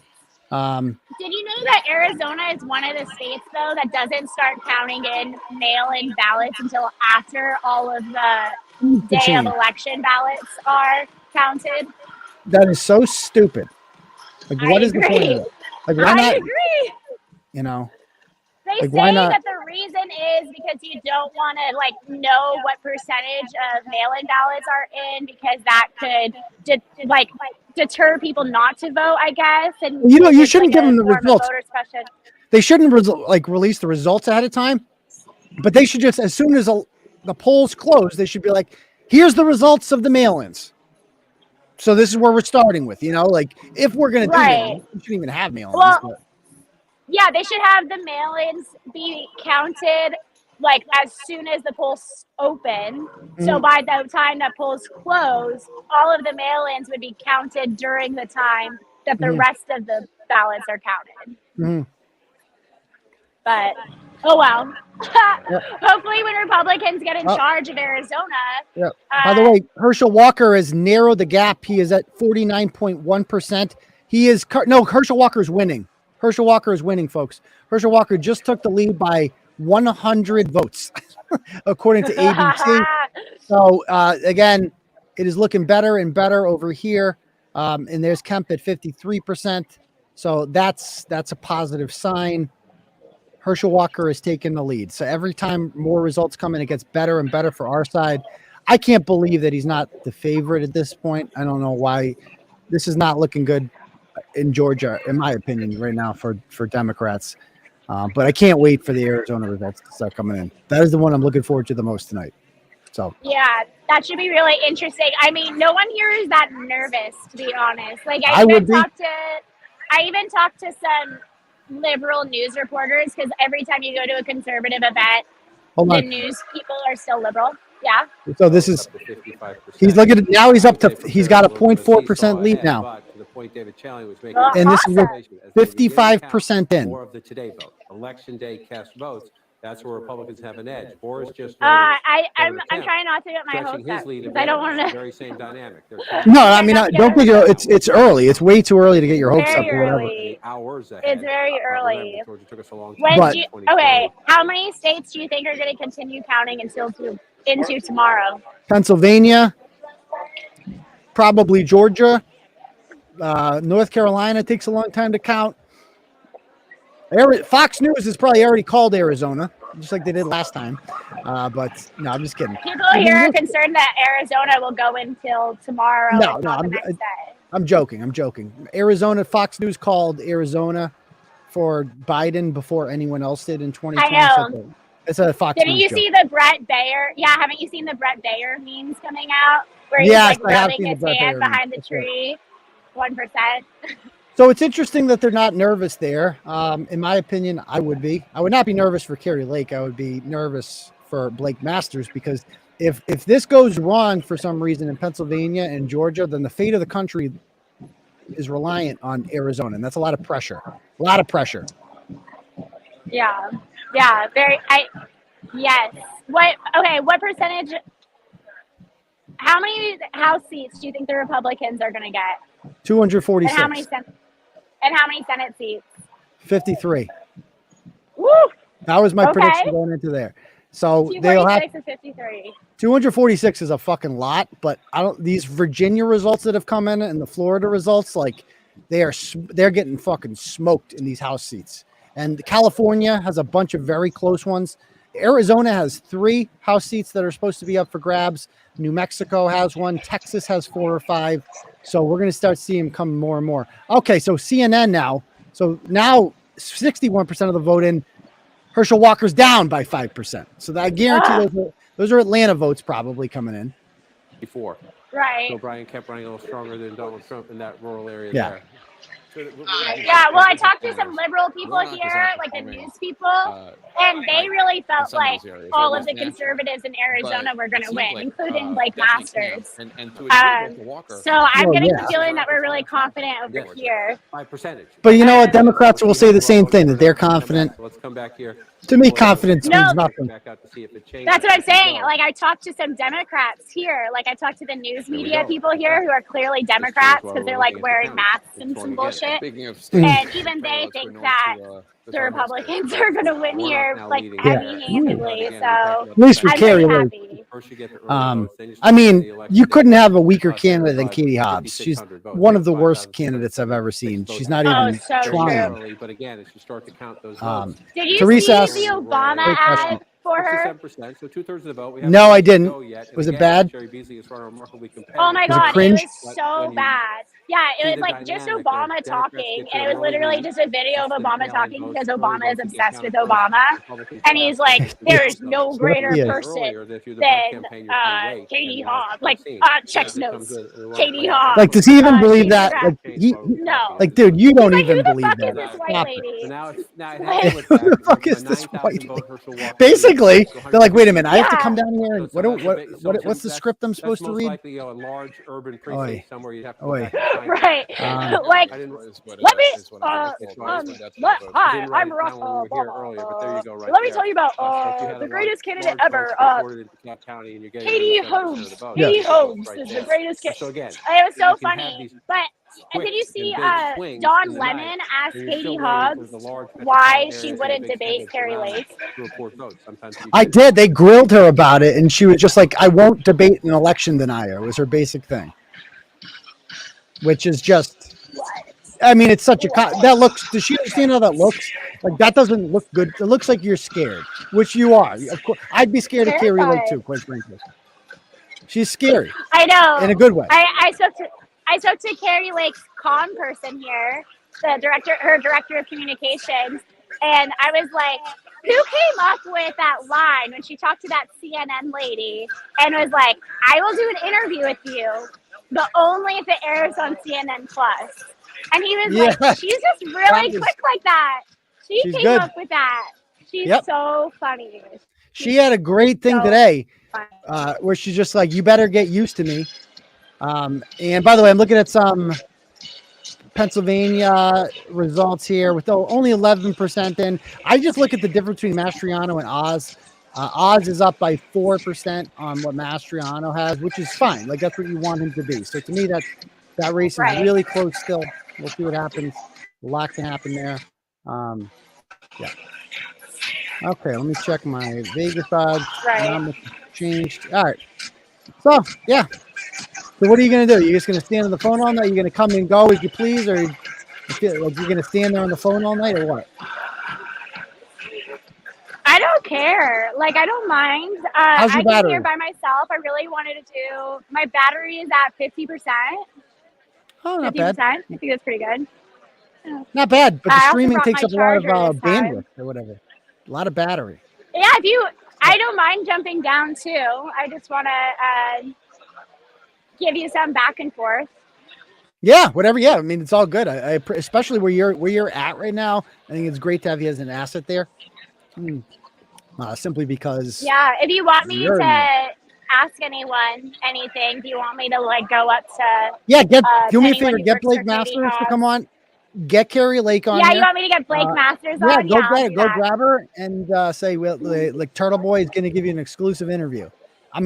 Did you know that Arizona is one of the states, though, that doesn't start counting in mail-in ballots until after all of the day of election ballots are counted? That is so stupid. Like, what is the point of it? Like, why not? I agree. You know, They like, why say not? that the reason is because you don't want to know what percentage of mail-in ballots are in because that could deter people not to vote, I guess. And You it's shouldn't give a them the form of results. voter suppression. They shouldn't release the results ahead of time, but they should just, as soon as the polls close, they should be like, here's the results of the mail-ins. So this is where we're starting with, like if we're going to do that, we shouldn't even have mail-ins. Well, yeah, they should have the mail-ins be counted as soon as the polls open. So by the time that polls close, all of the mail-ins would be counted during the time that the rest of the ballots are counted. But oh well. Hopefully, when Republicans get in charge of Arizona. Yeah. By the way, Herschel Walker has narrowed the gap. He is at 49.1%. Herschel Walker is winning. Herschel Walker is winning, folks. Herschel Walker just took the lead by 100 votes, according to ABC. So, again, it is looking better and better over here. And there's Kemp at 53%. So that's a positive sign. Herschel Walker is taking the lead. So every time more results come in, it gets better and better for our side. I can't believe that he's not the favorite at this point. I don't know why. This is not looking good in Georgia, in my opinion, right now for Democrats. But I can't wait for the Arizona results to start coming in. That is the one I'm looking forward to the most tonight. So yeah, that should be really interesting. I mean, no one here is that nervous, to be honest. I even talked to some liberal news reporters because every time you go to a conservative event, the news people are still liberal. Yeah. So this is, he's looking at, now he's up to, he's got a 0.4% lead now. And this is 55% in. More of the today vote. Election day cast votes. That's where Republicans have an edge. Boris just I'm trying not to get my hopes up because I don't want to. Very same dynamic. No, I mean, don't think it's early. It's way too early to get your hopes up or whatever. Hours ahead. It's very early. Georgia took us a long time. Okay, how many states do you think are going to continue counting into tomorrow? Pennsylvania, probably Georgia, North Carolina takes a long time to count. Fox News has probably already called Arizona, just like they did last time. But no, I'm just kidding. People here are concerned that Arizona will go until tomorrow. No, I'm joking. Arizona, Fox News called Arizona for Biden before anyone else did in 2020. I know. It's a Fox Didn't News you joke. see the Brett Baer? Yeah, haven't you seen the Brett Baer memes coming out where he's Yes, I have rubbing seen the his Bret hand Baier behind the memes. That's right. tree? 1%. So it's interesting that they're not nervous there. In my opinion, I would be. I would not be nervous for Kari Lake. I would be nervous for Blake Masters, because if this goes wrong for some reason in Pennsylvania and Georgia, then the fate of the country is reliant on Arizona, and that's a lot of pressure. A lot of pressure. Yeah. Yes. What percentage, how many House seats do you think the Republicans are going to get? 246. And how many Senate seats? 53. Woo! That was my prediction going into there. So they'll have 246 or 53. 246 is a fucking lot, but these Virginia results that have come in and the Florida results, like they're getting fucking smoked in these House seats. And California has a bunch of very close ones. Arizona has 3 House seats that are supposed to be up for grabs. New Mexico has 1. Texas has 4 or 5. So we're going to start seeing them come more and more. Okay, so CNN now. So now 61% of the vote in. Herschel Walker's down by 5%. So I guarantee those are Atlanta votes probably coming in. Before. Right. So Brian kept running a little stronger than Donald Trump in that rural area Yeah. there. Yeah, well, I talked to some liberal people here, like the news people, and they really felt like all of the conservatives in Arizona were going to win, including Blake Masters. So I'm getting the feeling that we're really confident over here. By percentage. But you know what? Democrats will say the same thing, that they're confident. Let's come back here. To me, confidence means nothing. Back out to see if it changes. That's what I'm saying. Like, I talked to some Democrats here. Like, I talked to the news media people here who are clearly Democrats because they're like wearing masks and some bullshit. And even they think that the Republicans are going to win here, like, heavy-handedly. So At least we I'm carry really Lake. happy. I mean, you couldn't have a weaker candidate than Katie Hobbs. She's one of the worst candidates I've ever seen. She's not even so trying. true. But again, as you start to count those votes. Did you Teresa see the Obama ad for her? 67%, so 2/3 of the vote. No, I didn't. Was it bad? Oh my Was it God, it cringe? was so bad. Yeah, it was like just Obama talking, and it was literally just a video of Obama talking because Obama is obsessed with Obama, and he's like, there is no greater person than Katie Hobbs, like checks notes, Katie Hobbs. Like, does he even believe that? Like, No. like, dude, you don't even Who the believe fuck that. is this white Stop lady? it. Who the fuck is this white lady? Basically, they're like, wait a minute, I have to come down here and what's the script I'm supposed to read? Likely, a large urban precinct somewhere you'd have to go Oi. back and find Right. it. Like, let me, hi, I'm Barack Obama. Let me tell you about the greatest candidate ever. Katie Hobbs. Katie Hobbs is the greatest candidate. So again, It was so funny. But did you see Don Lemon ask Katie Hobbs why she wouldn't debate Kari Lake? I did. They grilled her about it, and she was just like, I won't debate an election denier, was her basic thing. Which is just, I mean, it's such a, that looks, does she understand how that looks? Like, that doesn't look good. It looks like you're scared, which you are. Of course, I'd be scared of Kari Lake too, quite frankly. She's scary. I know. In a good way. I spoke to Kari Lake's comm person here, her director of communications, and I was like, who came up with that line when she talked to that CNN lady and was like, I will do an interview with you, but only if it airs on CNN Plus. And he was like, she's just really quick like that. She's came up with that. She's so funny. She had a great thing today where she's just like, you better get used to me. And by the way, I'm looking at some Pennsylvania results here with only 11% in. I just look at the difference between Mastriano and Oz. Oz is up by 4% on what Mastriano has, which is fine. Like, that's what you want him to be. So to me, that race is really close still. We'll see what happens. A lot can happen there. Yeah. Okay, let me check my Vegas odds. Not much changed. All right. So, yeah. So what are you going to do? You're just going to stand on the phone all night? You're going to come and go as you please? Or you're going to stand there on the phone all night or what? I don't care. Like, I don't mind. How's your I came battery? here by myself. I really wanted to do, my battery is at 50%. Oh, not 50%. bad. I think that's pretty good. Not bad, but the I also streaming brought takes my up a lot of charger this time. bandwidth or whatever. A lot of battery. Yeah, I don't mind jumping down too. I just want to give you some back and forth. Yeah, whatever. Yeah, I mean, it's all good. Especially where you're at right now. I think it's great to have you as an asset there. Simply because. Yeah, if you want me to ask anyone anything, do you want me to like go up to? Yeah, do me a favor. Get Blake Masters to come on. Get Carrie Lake on. Yeah, here. you want me to get Blake Masters Yeah, on? go Yeah, get it. Go grab her and say, well, like Turtleboy is going to give you an exclusive interview. I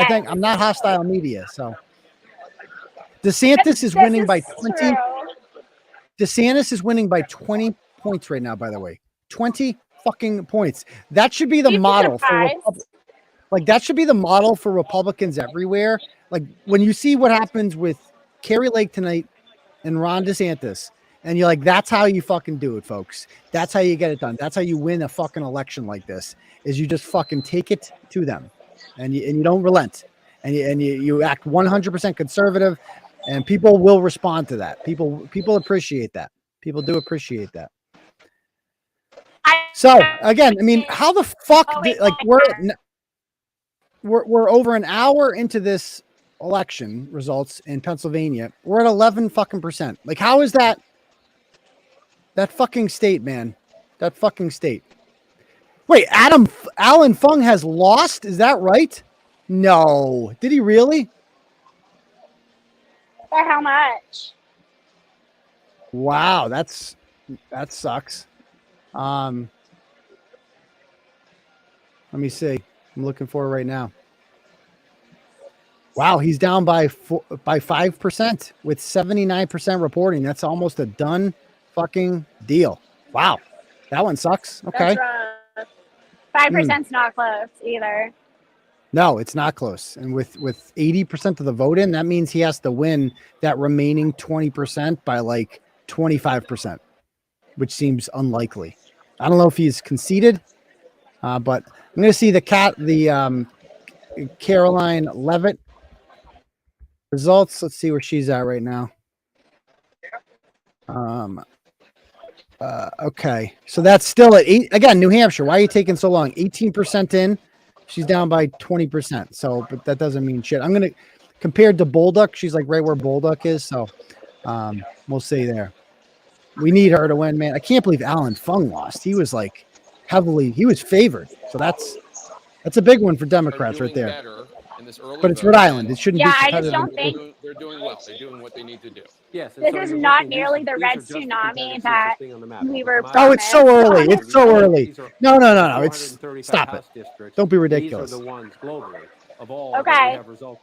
think I'm not hostile media, so. DeSantis is winning by 20. DeSantis is winning by 20 points right now, by the way. 20 fucking points. That should be the model for that should be the model for Republicans everywhere. Like when you see what happens with Carrie Lake tonight and Ron DeSantis, and you're like, that's how you fucking do it, folks. That's how you get it done. That's how you win a fucking election like this, is you just fucking take it to them and you don't relent and you act 100% conservative. And people will respond to that. People appreciate that. People do appreciate that. So again, I mean, how the fuck we're over an hour into this election results in Pennsylvania. We're at 11 fucking %. Like, how is that fucking state, man? That fucking state. Wait, Alan Fung has lost? Is that right? No. Did he really? For how much? Wow, that sucks. Let me see. I'm looking for it right now. Wow, he's down by 5% with 79% reporting. That's almost a done fucking deal. Wow, that one sucks. Okay, 5%'s not close either. No, it's not close. And with 80% of the vote in, that means he has to win that remaining 20% by like 25%, which seems unlikely. I don't know if he's conceded, but I'm going to see the Caroline Leavitt results. Let's see where she's at right now. Okay, so that's still at 8. Again, New Hampshire. Why are you taking so long? 18% in. She's down by 20%. So, but that doesn't mean shit. I'm going to compare to Bolduc. She's like right where Bolduc is. So, we'll see there. We need her to win, man. I can't believe Alan Fung lost. He was like he was favored. So that's a big one for Democrats right there. But it's Rhode Island. It shouldn't be competitive. I just don't think they're doing well. They're doing what they need to do. Yes. This is not nearly the red tsunami that we were. Oh, it's so early. It's so early. No. It's stop it. Don't be ridiculous. These are the ones globally of all. Okay.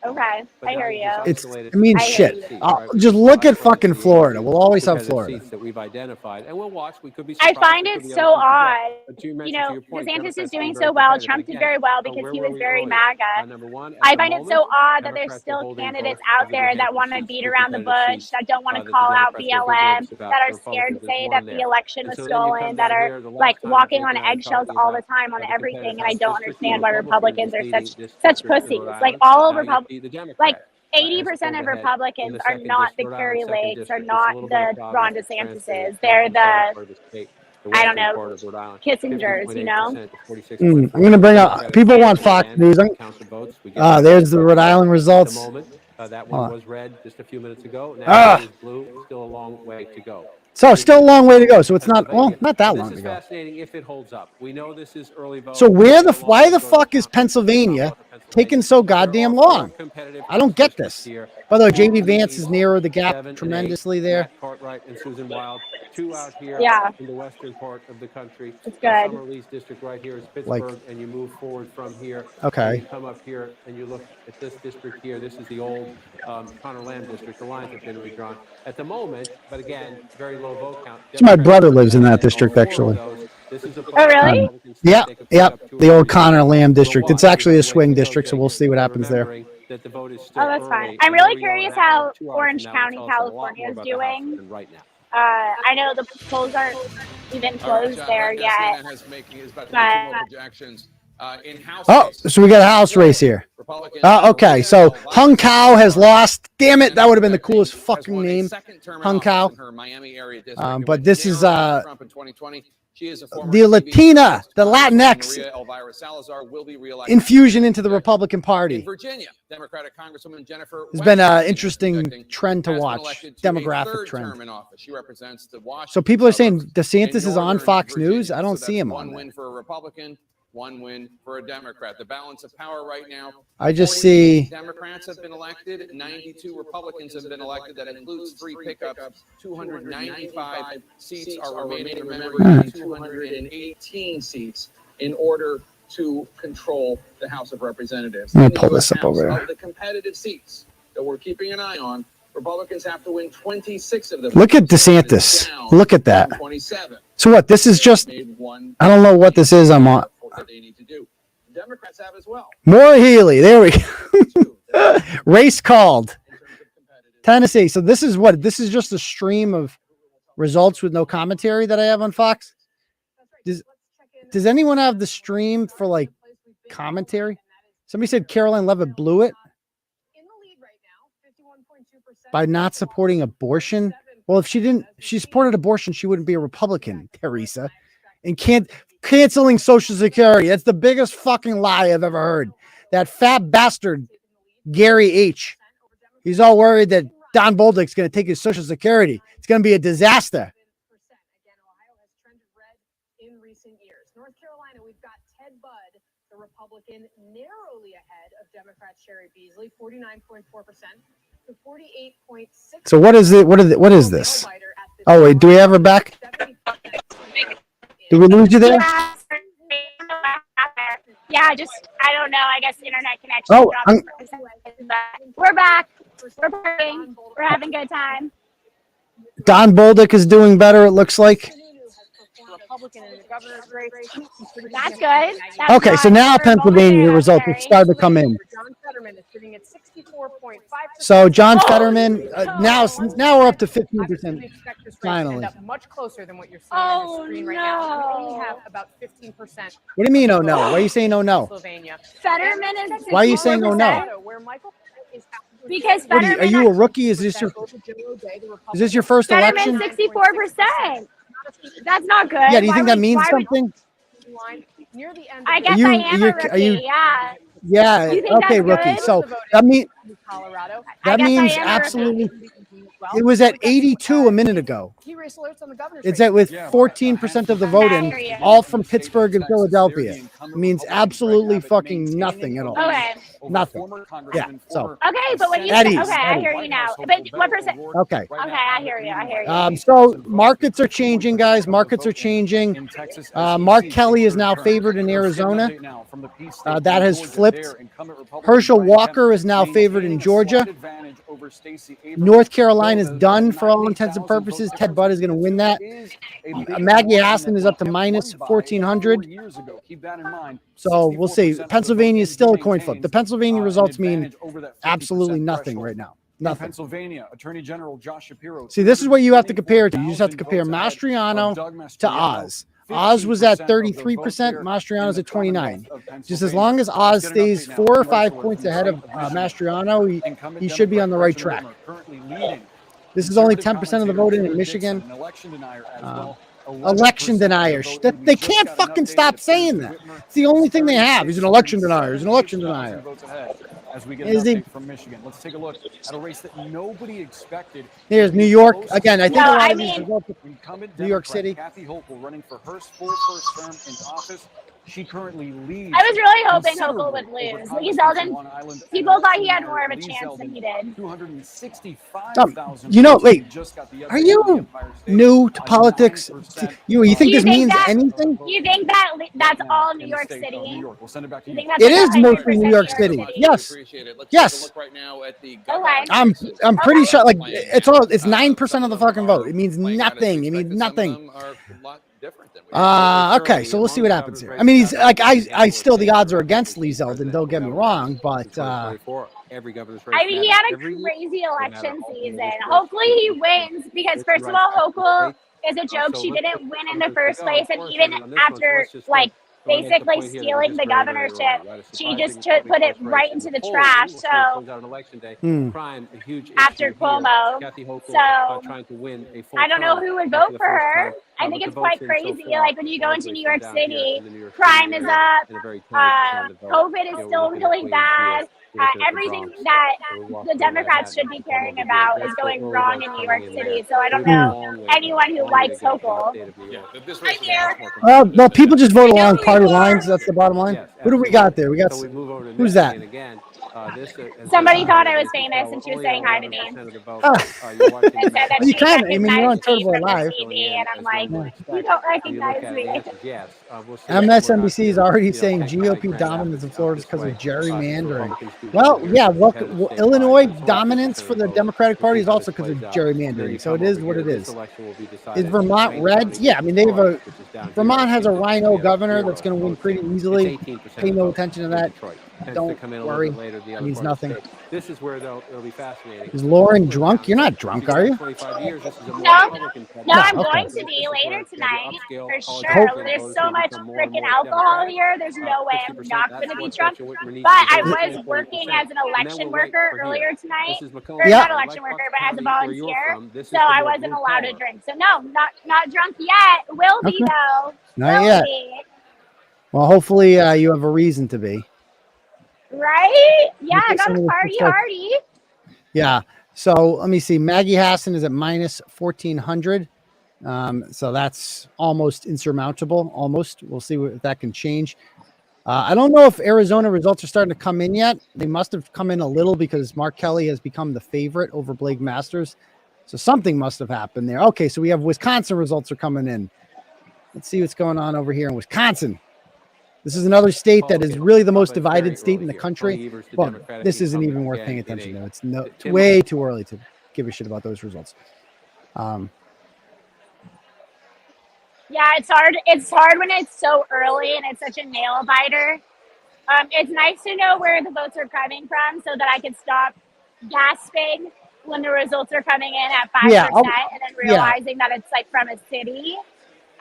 Okay. I hear you. It means shit. Just look at fucking Florida. We'll always have Florida. That we've identified, and we'll watch. We could be. I find it so odd. You know, DeSantis is doing so well. Trump did very well because he was very MAGA. I find it so odd that there's still candidates out there that want to beat around the bush, that don't want to call out BLM, that are scared to say that the election was stolen, that are like walking on eggshells all the time on everything. And I don't understand why Republicans are such pussies. Like all Republicans, like 80% of Republicans are not the Carrie Lakes, are not the Ron DeSantises. They're the, I don't know, Kissingers, you know? I'm going to bring up, people want Fox News. There's the Rhode Island results. That one was red just a few minutes ago. Now it is blue. Still a long way to go. So still a long way to go. So it's not, well, not that long to go. Fascinating if it holds up. We know this is early vote. So why the fuck is Pennsylvania taking so goddamn long? I don't get this. By the way, JD Vance has narrowed the gap tremendously there. Cartwright and Susan Wild, 2 out here in the western part of the country. It's good. Summer Lee's district right here is Pittsburgh, and you move forward from here. Okay. You come up here and you look at this district here. This is the old Connor Lamb district. The lines have been redrawn at the moment, but again, very low vote count. My brother lives in that district, actually. Oh, really? Yeah. The old Connor Lamb district. It's actually a swing district, so we'll see what happens there. Oh, that's fine. I'm really curious how Orange County, California is doing. I know the polls aren't even closed there yet. Oh, so we got a house race here. Okay, so Hung Cow has lost. Damn it, that would have been the coolest fucking name, Hung Cow. But this is She is a former the TV Latina, the journalist. Latinx 𝗬𝗏𝗡 will be reelected. infusion into the Republican In Party. Virginia, Democratic Congresswoman Jennifer There's been an West, interesting trend to has been watch, elected to a demographic third trend. term in office. She represents the Washington So people are saying suburbs DeSantis in is on northern Fox Virginia. News. I don't So see that's him one on win there. for a Republican, one win for a Democrat. The balance of power right now. I just 48 see Democrats have been elected, 92 Republicans have been elected. That includes 3 pickups. 295 seats are remaining. Remember, 218 seats in order to control the House of Representatives. I'm gonna In pull the this up House, over here. of the competitive seats that we're keeping an eye on, Republicans have to win 26 of them. Look at DeSantis. Look at that. 27. So what? This is just, I don't know what this is. I'm on. That they need to do. Democrats have as well. More Healy. There we go. Race called. Tennessee. So this is what? This is just a stream of results with no commentary that I have on Fox. Does anyone have the stream for like commentary? Somebody said Caroline Levitt blew it by not supporting abortion. Well, if she supported abortion, she wouldn't be a Republican, Teresa. And canceling Social Security. That's the biggest fucking lie I've ever heard. That fat bastard, Gary H. He's all worried that Don Bolduc's going to take his Social Security. It's going to be a disaster. In recent years, North Carolina, we've got 𝗕𝗏𝗃, the Republican, narrowly ahead of Democrat 𝗟𝗏𝗃, 49.4% to 48.6%. So what is it? What is this? Oh wait, do we have her back? Did we lose you there? Yeah, I don't know. I guess internet connection. Oh, But we're back. We're partying. We're having a good time. Don Bolduc is doing better, it looks like. That's good. Okay, so now Pennsylvania results have started to come in. John Fetterman is sitting at 64.5%. So John Fetterman, now we're up to 15% finally. Much closer than what you're seeing on the screen right now. We only have about 15%. What do you mean, oh no? Why are you saying oh no? Fetterman is. Why are you saying oh no? Because What Fetterman. are you a rookie? Is this your first election? Fetterman 64%. That's not good. Yeah, do you think that means something? I guess I am a rookie. Yeah. Yeah. You think Okay, that's rookie. good? So that means I guess I means am a absolutely. It was at 82 a minute ago. It's at with 14% of the vote in, all from Pittsburgh and Philadelphia. It means absolutely fucking nothing at all. Okay. Nothing. Yeah. So. Okay, but when you At say, ease, okay, at I ease. hear you now. But what percent? Okay. Okay, I hear you. I hear you. So markets are changing, guys. Markets are changing. Mark Kelly is now favored in Arizona. That has flipped. Herschel Walker is now favored in Georgia. North Carolina is done for all intents and purposes. 𝗕𝗏𝗃 is going to win that. Maggie Hassan is up to minus 1,400. So we'll see. Pennsylvania is still a coin flip. The Pennsylvania results mean absolutely nothing right now. Nothing. Pennsylvania, Attorney General Josh Shapiro. See, this is what you have to compare to. You just have to compare Mastriano to Oz. Oz was at 33%. Mastriano's at 29. Just as long as Oz stays 4 or 5 points ahead of Mastriano, he should be on the right track. This is only 10% of the vote in Michigan. Election deniers. They can't fucking stop saying that. It's the only thing they have. He's an election denier. He's an election denier. As we get an update from Michigan, let's take a look at a race that nobody expected. Here's New York again. I think No, a lot I of these mean- results. Incumbent New York Democrat City. Kathy Hochul running for her full first term in office. She currently leads. I was really hoping considerably Hochul would over lose. Congressperson Zeldin, Long Island people thought he had Senator more of a Lee chance than Zeldin. he did. 265,000. You know, wait. Just got the Are update you on the Empire State. new to politics? You think You this think means that- anything? You think that that's all New In the York state of New City? York. We'll send it back to You you. think that's It like is 100% mostly New York City. Yes. Appreciate it. Let's Yes. take a look right now at the Okay. I'm pretty sure like it's 9% of the fucking vote. It means nothing. It means nothing. Okay, so we'll see what happens here. I mean, he's like I still the odds are against Lee Zeldin. Don't get me wrong, but every governor's race. I mean, he had a crazy election season. Hopefully he wins because first of all, Hochul is a joke. She didn't win in the first place, and even after like basically stealing the governorship, she just put it right into the trash. So after Cuomo, so I don't know who would vote for her. I think it's quite crazy. Like when you go into New York City, crime is up, COVID is still really bad. Everything that the Democrats should be caring about is going wrong in New York City. So I don't know anyone who likes Hochul. I'm here. Well, people just vote along party lines. That's the bottom line. Who do we got there? We got who's that? Somebody thought I was famous, and she was saying hi to me. And said that You she can. I mean, you're on recognized me Turtleboy from Live. the TV, and I'm like, you don't recognize me. MSNBC is already saying GOP dominance in Florida is because of gerrymandering. Well, yeah, look, Illinois dominance for the Democratic Party is also because of gerrymandering. So it is what it is. Is Vermont red? Yeah, I mean, they have Vermont has a rhino governor that's going to win pretty easily. Pay no attention to that. Don't worry. It means nothing. This is where it'll be fascinating. Is Lauren drunk? You're not drunk, are you? No, I'm going to be later tonight for sure. There's so much freaking alcohol here. There's no way I'm not going to be drunk. But I was working as an election worker earlier tonight, or not election worker, but as a volunteer. So I wasn't allowed to drink. So no, not drunk yet. Will be though. Not yet. Well, hopefully you have a reason to be. Right? Yeah, I got a party hardy. Yeah. So let me see. Maggie Hassan is at minus 1,400. So that's almost insurmountable. Almost. We'll see if that can change. I don't know if Arizona results are starting to come in yet. They must have come in a little because Mark Kelly has become the favorite over Blake Masters. So something must have happened there. Okay, so we have Wisconsin results are coming in. Let's see what's going on over here in Wisconsin. This is another state that is really the most divided state in the country. Well, this isn't even worth paying attention to. It's way too early to give a shit about those results. Yeah, it's hard. It's hard when it's so early and it's such a nail biter. It's nice to know where the votes are coming from so that I can stop gasping when the results are coming in at 5% and then realizing that it's like from a city.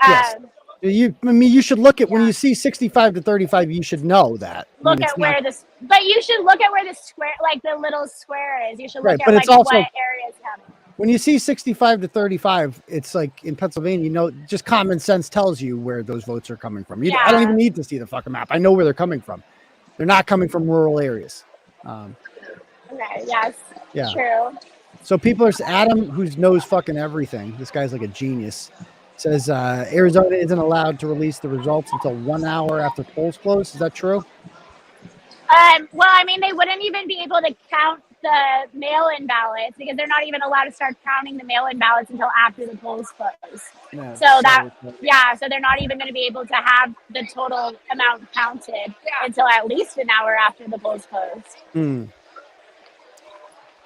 Yes. You should look at when you see 65 to 35, you should know that. Look at where this, but you should look at where the square, like the little square is. You should look at but like it's also, what areas have. When you see 65 to 35, it's like in Pennsylvania, just common sense tells you where those votes are coming from. I don't even need to see the fucking map. I know where they're coming from. They're not coming from rural areas. Okay, yes. Yeah. True. So people are Adam, who knows fucking everything. This guy's like a genius. Says Arizona isn't allowed to release the results until 1 hour after polls close. Is that true? Well, I mean, they wouldn't even be able to count the mail-in ballots because they're not even allowed to start counting the mail-in ballots until after the polls close. Yeah, so they're not even going to be able to have the total amount counted until at least an hour after the polls close.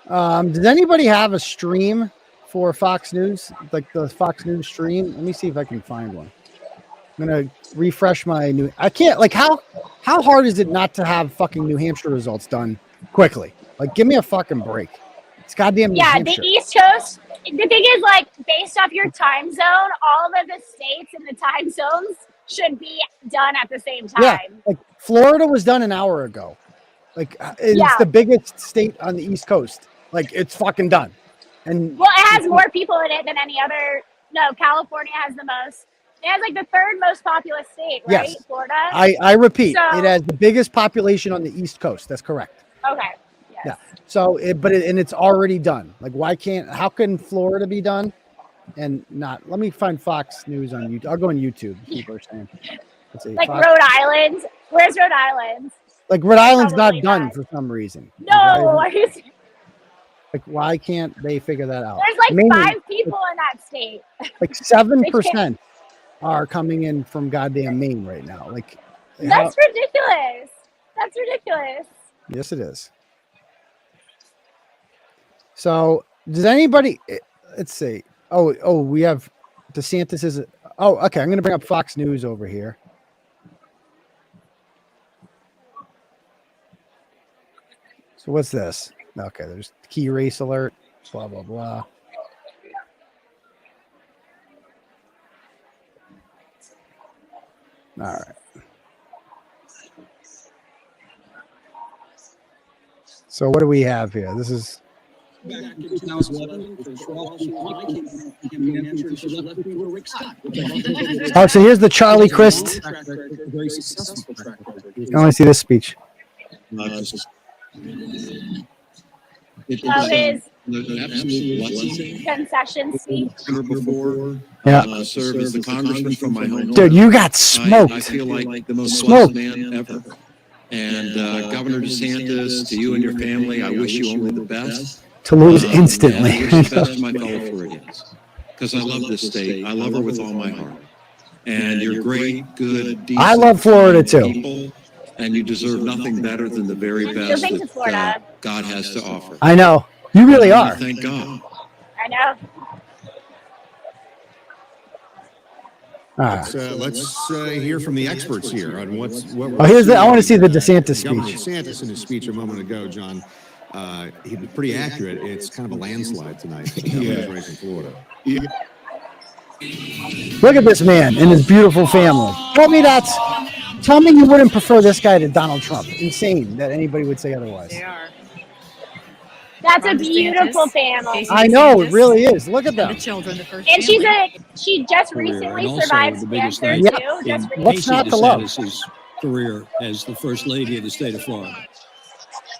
Does anybody have a stream for Fox News, like the Fox News stream? Let me see if I can find one. I'm gonna refresh my new. I can't. Like, how hard is it not to have fucking New Hampshire results done quickly? Like, give me a fucking break. It's goddamn New Hampshire. The East Coast. The thing is, like, based off your time zone, all of the states and the time zones should be done at the same time. Yeah, like Florida was done an hour ago. Like, it's the biggest state on the East Coast. Like, it's fucking done. And well, it has more people in it than any other. No, California has the most. It has like the third most populous state, right? Yes. Florida. I repeat, So- it has the biggest population on the East Coast. That's correct. Okay. Yes. Yeah. So, and it's already done. Like, how can Florida be done and not? Let me find Fox News on YouTube. I'll go on YouTube. People are saying. Let's see, Like Fox- Rhode Island. Where's Rhode Island? Like Rhode Island's not Probably done not. for some reason. No, are you serious? Like, why can't they figure that out? There's like Maine, 5 people in that state. Like 7% are coming in from goddamn Maine right now. Like, That's ridiculous. That's ridiculous. yes, it is. So, does anybody? Let's see. Oh, we have DeSantis is. Oh, okay. I'm going to bring up Fox News over here. So what's this? Okay, there's key race alert. Blah blah blah. All right. So what do we have here? This is back in 2011 for Oh, so here's the 𝗟𝗲𝗃. very successful track record. I want to see this speech. His An absolute blessing. concession speech. Never before Yeah. served as the congressman from my home. Dude, you got smoked. I feel like the most Smoked. blessed man ever. And Governor DeSantis, to you and your family, I wish you only the best. To lose instantly. And I wish the best to my fellow Floridians. Because I love this state. I love her with all my heart. And you're great, good, decent. I love Florida too. People, and you deserve nothing better than the very best been to that Florida. God has to offer. I know. You really I wanna are. Thank God. I know. Let's hear from the experts here on what. Oh, here's the. I want to see the DeSantis Governor speech. DeSantis in his speech a moment ago, John. He was pretty accurate. It's kind of a landslide tonight for the governor's race in Florida. Look at this man and his beautiful family. Tell me tell me you wouldn't prefer this guy to Donald Trump. Insane that anybody would say otherwise. They are. That's a beautiful family. I know, it really is. Look at them. The children, the first And family. she just recently survived cancer Yeah. too. Just What's not to love? Career as the first lady of the state of Florida.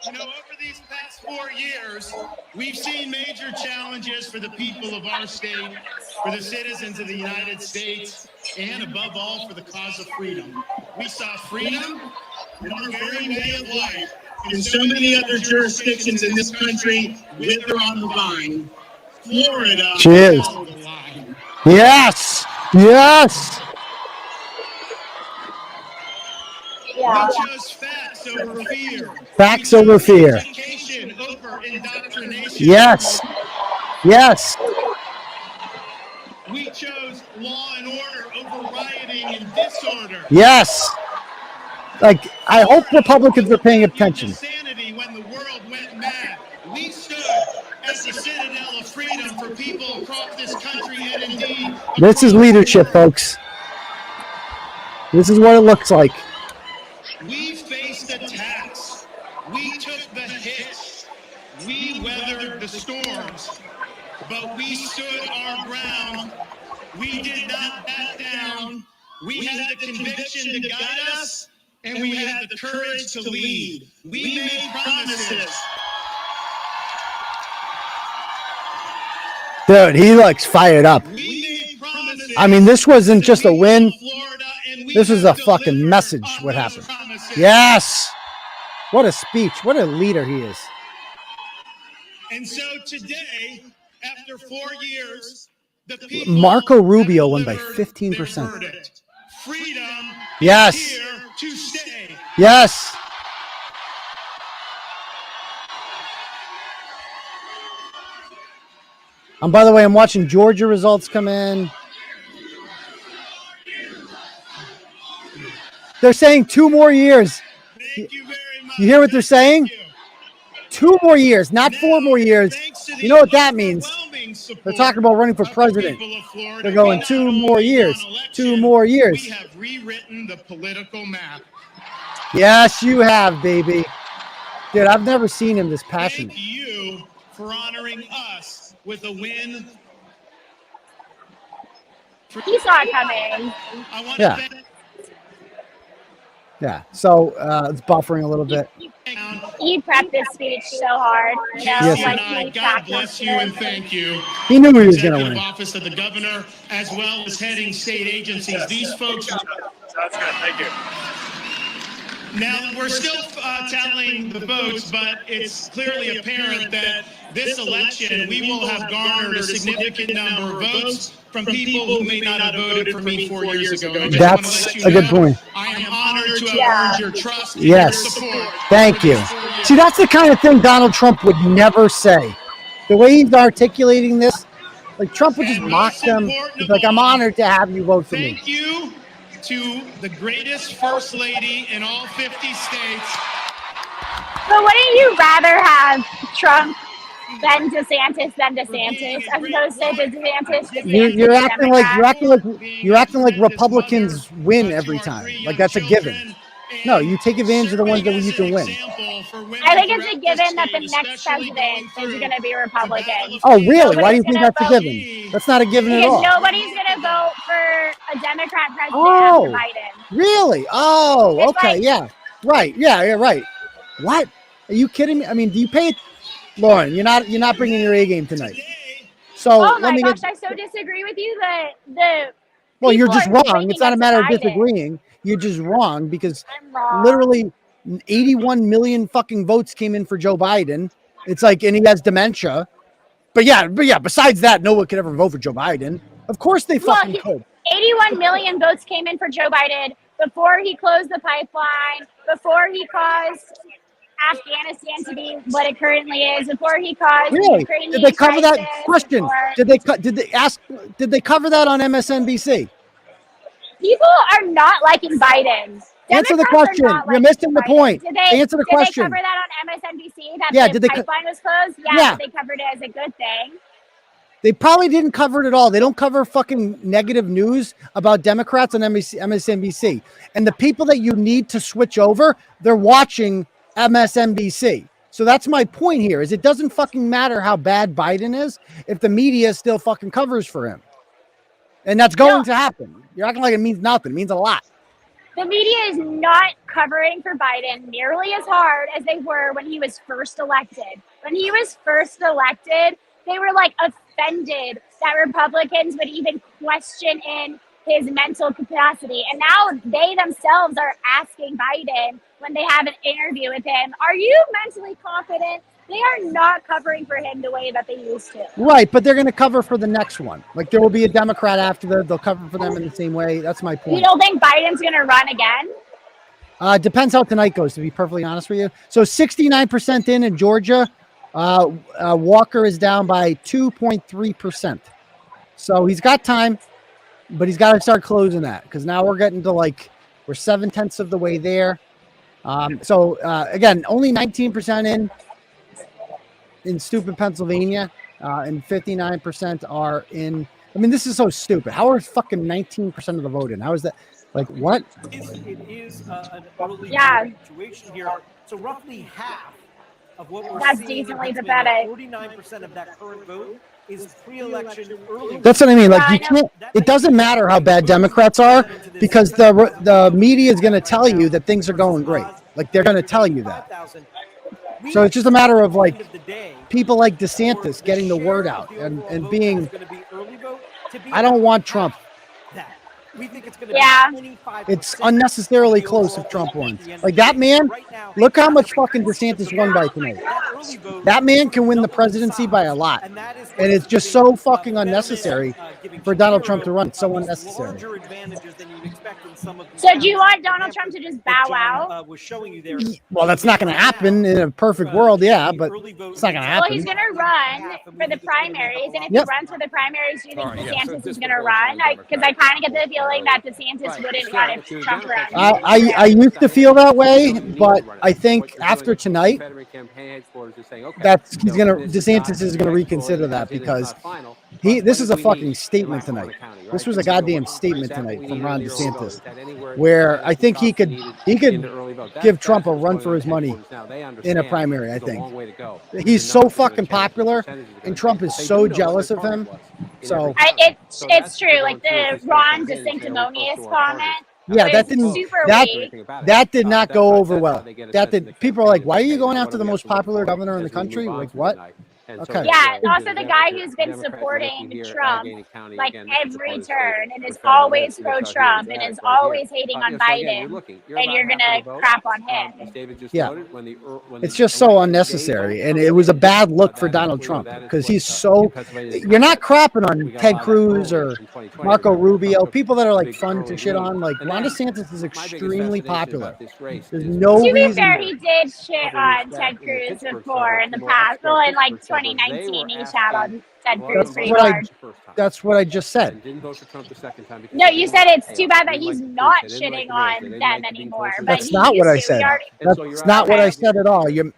You know, over these past 4 years, we've seen major challenges for the people of our state, for the citizens of the United States, and above all, for the cause of freedom. We saw freedom in our very way of life. In so many other jurisdictions in this country, wither on the vine. Florida. Cheers. held the line. Yes. Yes. yeah. We chose facts over fear. Facts over fear. Education over indoctrination. Yes. Yes. We chose law and order over rioting and disorder. Yes. Like, I hope Republicans are paying attention. Insanity when the world went mad. We stood as the citadel of freedom for people across this country and indeed. This is leadership, folks. This is what it looks like. We faced attacks. We took the hits. We weathered the storms. But we stood our ground. We did not back down. We had the conviction to guide us, and we had the courage to lead. We made promises. Dude, he looks fired up. I mean, this wasn't just a win. This was a fucking message, what happened. Yes. What a speech. What a leader he is. And so today, after 4 years, the people Marco Rubio won by 15%. freedom Yes. is here to stay. Yes. And by the way, I'm watching Georgia results come in. They're saying 2 more years. You hear what they're saying? 2 more years, not 4 more years. You know what that means? They're talking about running for president. They're going 2 more years. 2 more years. We have rewritten the political map. Yes, you have, baby. Dude, I've never seen him this passionate. Thank you for honoring us with a win. He saw it coming. I want Yeah. to thank So it's buffering a little bit. He prepped this speech so hard. You know, Yes, like and I. he God bless you and thank you. He knew he was going to Executive win. Office of the Governor, as well as heading state agencies. These folks. That's good. Thank you. Now, we're still tallying the votes, but it's clearly apparent that this election, we will have garnered a significant number of votes from people who may not have voted for me 4 years ago. And I just wanna That's let you a good know, point. I am honored to have earned your trust and Yes. your support. Thank you. See, that's the kind of thing Donald Trump would never say. The way he's articulating this, like Trump would just mock them. He's like, I'm honored to have you vote for me. Thank you to the greatest first lady in all 50 states. But wouldn't you rather have Trump than DeSantis as opposed to DeSantis? You're acting like Republicans win every time. Like that's a given. No, you take advantage of the ones that you can win. I think it's a given that the next president is going to be Republican. Oh, really? Why do you think that's a given? That's not a given at all. Because nobody's going to vote for a Democrat president after Biden. Really? Oh, It's okay, like- yeah. Right, yeah, right. What? Are you kidding me? I mean, do you pay it? Lauren, you're not bringing your A game tonight. So Oh let my me gosh, get, I so disagree with you that the well, you're people just are wrong. bringing It's not a us matter of Biden. disagreeing. You're just wrong because I'm wrong. literally 81 million fucking votes came in for Joe Biden. It's like, and he has dementia. But yeah, besides that, no one could ever vote for Joe Biden. Of course they fucking could. 81 million votes came in for Joe Biden before he closed the pipeline, before he caused Afghanistan to be what it currently is, before he caused the Really? Ukrainian Did they cover that crisis, question? before- Did they cover that on MSNBC? People are not liking Biden. Answer the Democrats are question. not You're liking missing the Biden. point. Did they, Answer the did question. Did they cover that on MSNBC that Yeah, the did they co- pipeline was closed? Yeah, Yeah. but they covered it as a good thing. They probably didn't cover it at all. They don't cover fucking negative news about Democrats on MSNBC. And the people that you need to switch over, they're watching MSNBC. So that's my point here, is it doesn't fucking matter how bad Biden is if the media still fucking covers for him. And that's going to happen. You're acting like it means nothing. It means a lot. The media is not covering for Biden nearly as hard as they were when he was first elected. When he was first elected, they were like offended that Republicans would even question in his mental capacity. And now they themselves are asking Biden when they have an interview with him, are you mentally confident? They are not covering for him the way that they used to. Right, but they're going to cover for the next one. Like there will be a Democrat after that. They'll cover for them in the same way. That's my point. You don't think Biden's going to run again? Depends how tonight goes, to be perfectly honest with you. So 69% in Georgia. Walker is down by 2.3%. So he's got time, but he's got to start closing that because now we're getting to like, we're 7/10 of the way there. Again, only 19% in stupid Pennsylvania, and 59% are in. I mean, this is so stupid. How are fucking 19% of the vote in? How is that? Like, what? It is an early situation here. So roughly half of what we're That's seeing in decently Pennsylvania, pathetic. 49% of that current vote is pre-election early. That's what I mean. Like, you can't. It doesn't matter how bad Democrats are because the media is going to tell you that things are going great. Like, they're going to tell you that. So it's just a matter of like people like DeSantis getting the word out and being. I don't want Trump. We think it's going to be It's unnecessarily close if Trump wins. Like that man, look how much fucking DeSantis won by tonight. That man can win the presidency by a lot. And it's just so fucking unnecessary for Donald Trump to run. It's so unnecessary. So do you want Donald Trump to just bow out? Well, that's not going to happen in a perfect world, yeah, but it's not going to Well, he's happen. going to run for the primaries, and if Yep. he runs for the primaries, do you think All right, DeSantis is going to run? Because I kind of get the feeling that DeSantis wouldn't run if Trump runs. I used to feel that way, but I think after tonight, DeSantis is gonna reconsider that because this is a fucking statement tonight. This was a goddamn statement tonight from Ron DeSantis, where I think he could give Trump a run for his money in a primary. I think he's so fucking popular, and Trump is so jealous of him. So It's true, like the Ron DeSanctimonious comment. yeah, that was didn't super weak. that did not go over well. That did. People are like, why are you going after the most popular governor in the country? Like what? Okay. Yeah, and also the guy who's been supporting Trump like every turn and is always pro-Trump and is always hating on Biden, and you're gonna crap on him. Yeah, it's just so unnecessary, and it was a bad look for Donald Trump because he's so. You're not crapping on Ted Cruz or Marco Rubio, people that are like fun to shit on. Like Ron DeSantis is extremely popular. There's no To be reason. fair, he did shit on Ted Cruz before in the past. Well, in like 2019, he shat on Ted Cruz pretty what hard. That's what I just said. Didn't vote for Trump the second time. No, you said it's too bad that he's not shitting on them anymore. But That's he not what used I to. said. We already- That's not what I said at all. You're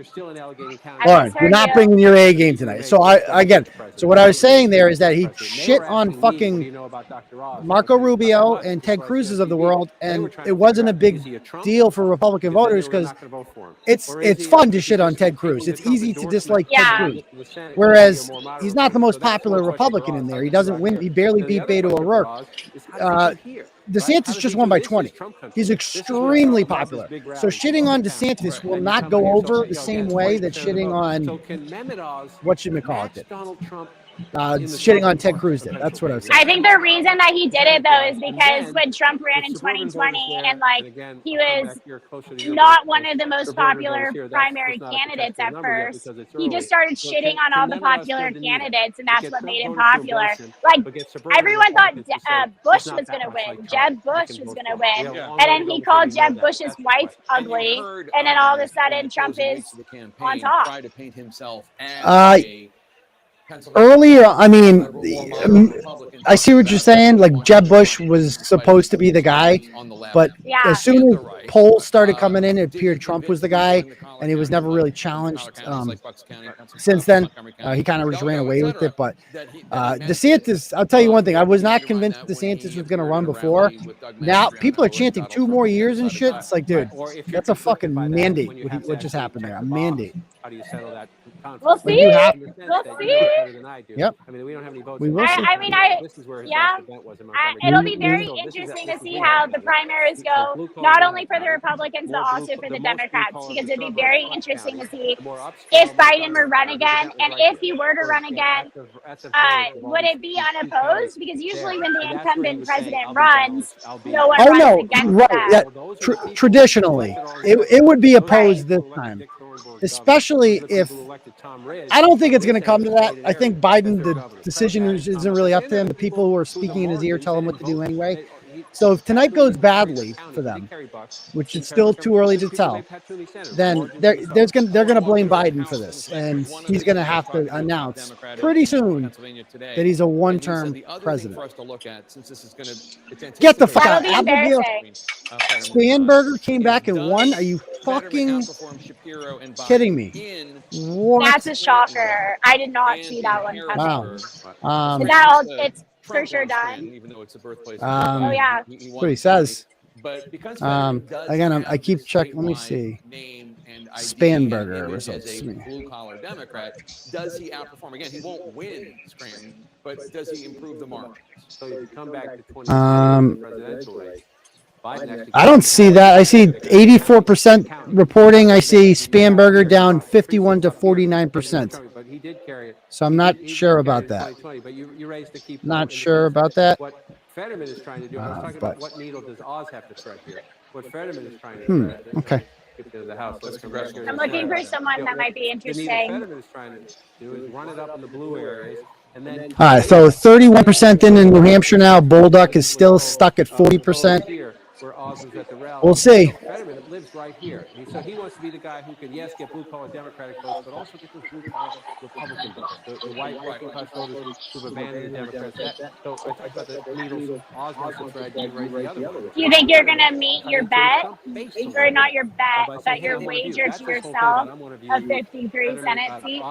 still in Allegheny County. Lauren, you're not bringing your A game tonight. So I get it. So what I was saying there is that he shit on fucking Marco Rubio and Ted Cruz's of the world, and it wasn't a big deal for Republican voters because it's fun to shit on Ted Cruz. It's easy to dislike Ted Cruz. Whereas he's not the most popular Republican in there. He doesn't win. He barely beat Beto O'Rourke. DeSantis just won by 20. He's extremely popular. So shitting on DeSantis will not go over the same way that shitting on whatchamacallit did. Shitting on Ted Cruz did. That's what I was saying. I think the reason that he did it though is because when Trump ran in 2020 and like he was not one of the most popular primary candidates at first, he just started shitting on all the popular candidates, and that's what made him popular. Like everyone thought Bush was going to win, Jeb Bush was going to win, and then he called Jeb Bush's wife ugly, and then all of a sudden Trump is on top. Earlier, I mean, I see what you're saying. Like Jeb Bush was supposed to be the guy, but as soon as polls started coming in, it appeared Trump was the guy, and he was never really challenged. Since then, he kind of just ran away with it. But DeSantis, I'll tell you one thing: I was not convinced DeSantis was going to run before. Now people are chanting 2 more years and shit. It's like, dude, that's a fucking mandate. What just happened there? A mandate. How do you settle that? We'll see. We'll see. Yep. I mean, we don't have any votes. We will see. I mean, it'll be very interesting to see how the primaries go, not only for the Republicans, but also for the Democrats, because it'd be very interesting to see if Biden were run again, and if he were to run again, would it be unopposed? Because usually when the incumbent president runs, no one runs against them. Yeah. Traditionally, it would be opposed this time. Especially if I don't think it's going to come to that. I think Biden, the decision isn't really up to him. The people who are speaking in his ear tell him what to do anyway. So if tonight goes badly for them, which is still too early to tell, then they're going to blame Biden for this, and he's going to have to announce pretty soon that he's a one-term president. Get the fuck out! Abigail Spanberger came back and won. Are you fucking kidding me? What? That's a shocker. I did not see that one coming. Wow. Is that all? It's for sure done. Even though it's the birthplace. Oh yeah. That's what he says. But because again, I keep checking. Let me see. Spanberger results. Blue collar Democrat, does he outperform? Again, he won't win Scranton, but does he improve the margins? So you come back to 20 presidential race. I don't see that. I see 84% reporting. I see Spanberger down 51 to 49%. But he did carry it. So I'm not sure about that. But you raised the key point. Not sure about that. What Fetterman is trying to do, I was talking about what needle does Oz have to thread here. What Fetterman is trying to thread. Okay. The House. I'm looking for someone that might be interesting. Fetterman is trying to do is run it up in the blue areas. And then All right, so 31% in New Hampshire now. Bolduc is still stuck at 40%. We'll see. Fetterman lives right here. So he wants to be the guy who can, yes, get blue-collar Democratic votes, but also get those blue-collar Republican votes. The white working-class voters who've abandoned the Democrats. So I talk about the needles. Oz wants to try to raise the other one. Do you think you're gonna meet your bet, or not your bet, but your wager to yourself of 53 Senate seats?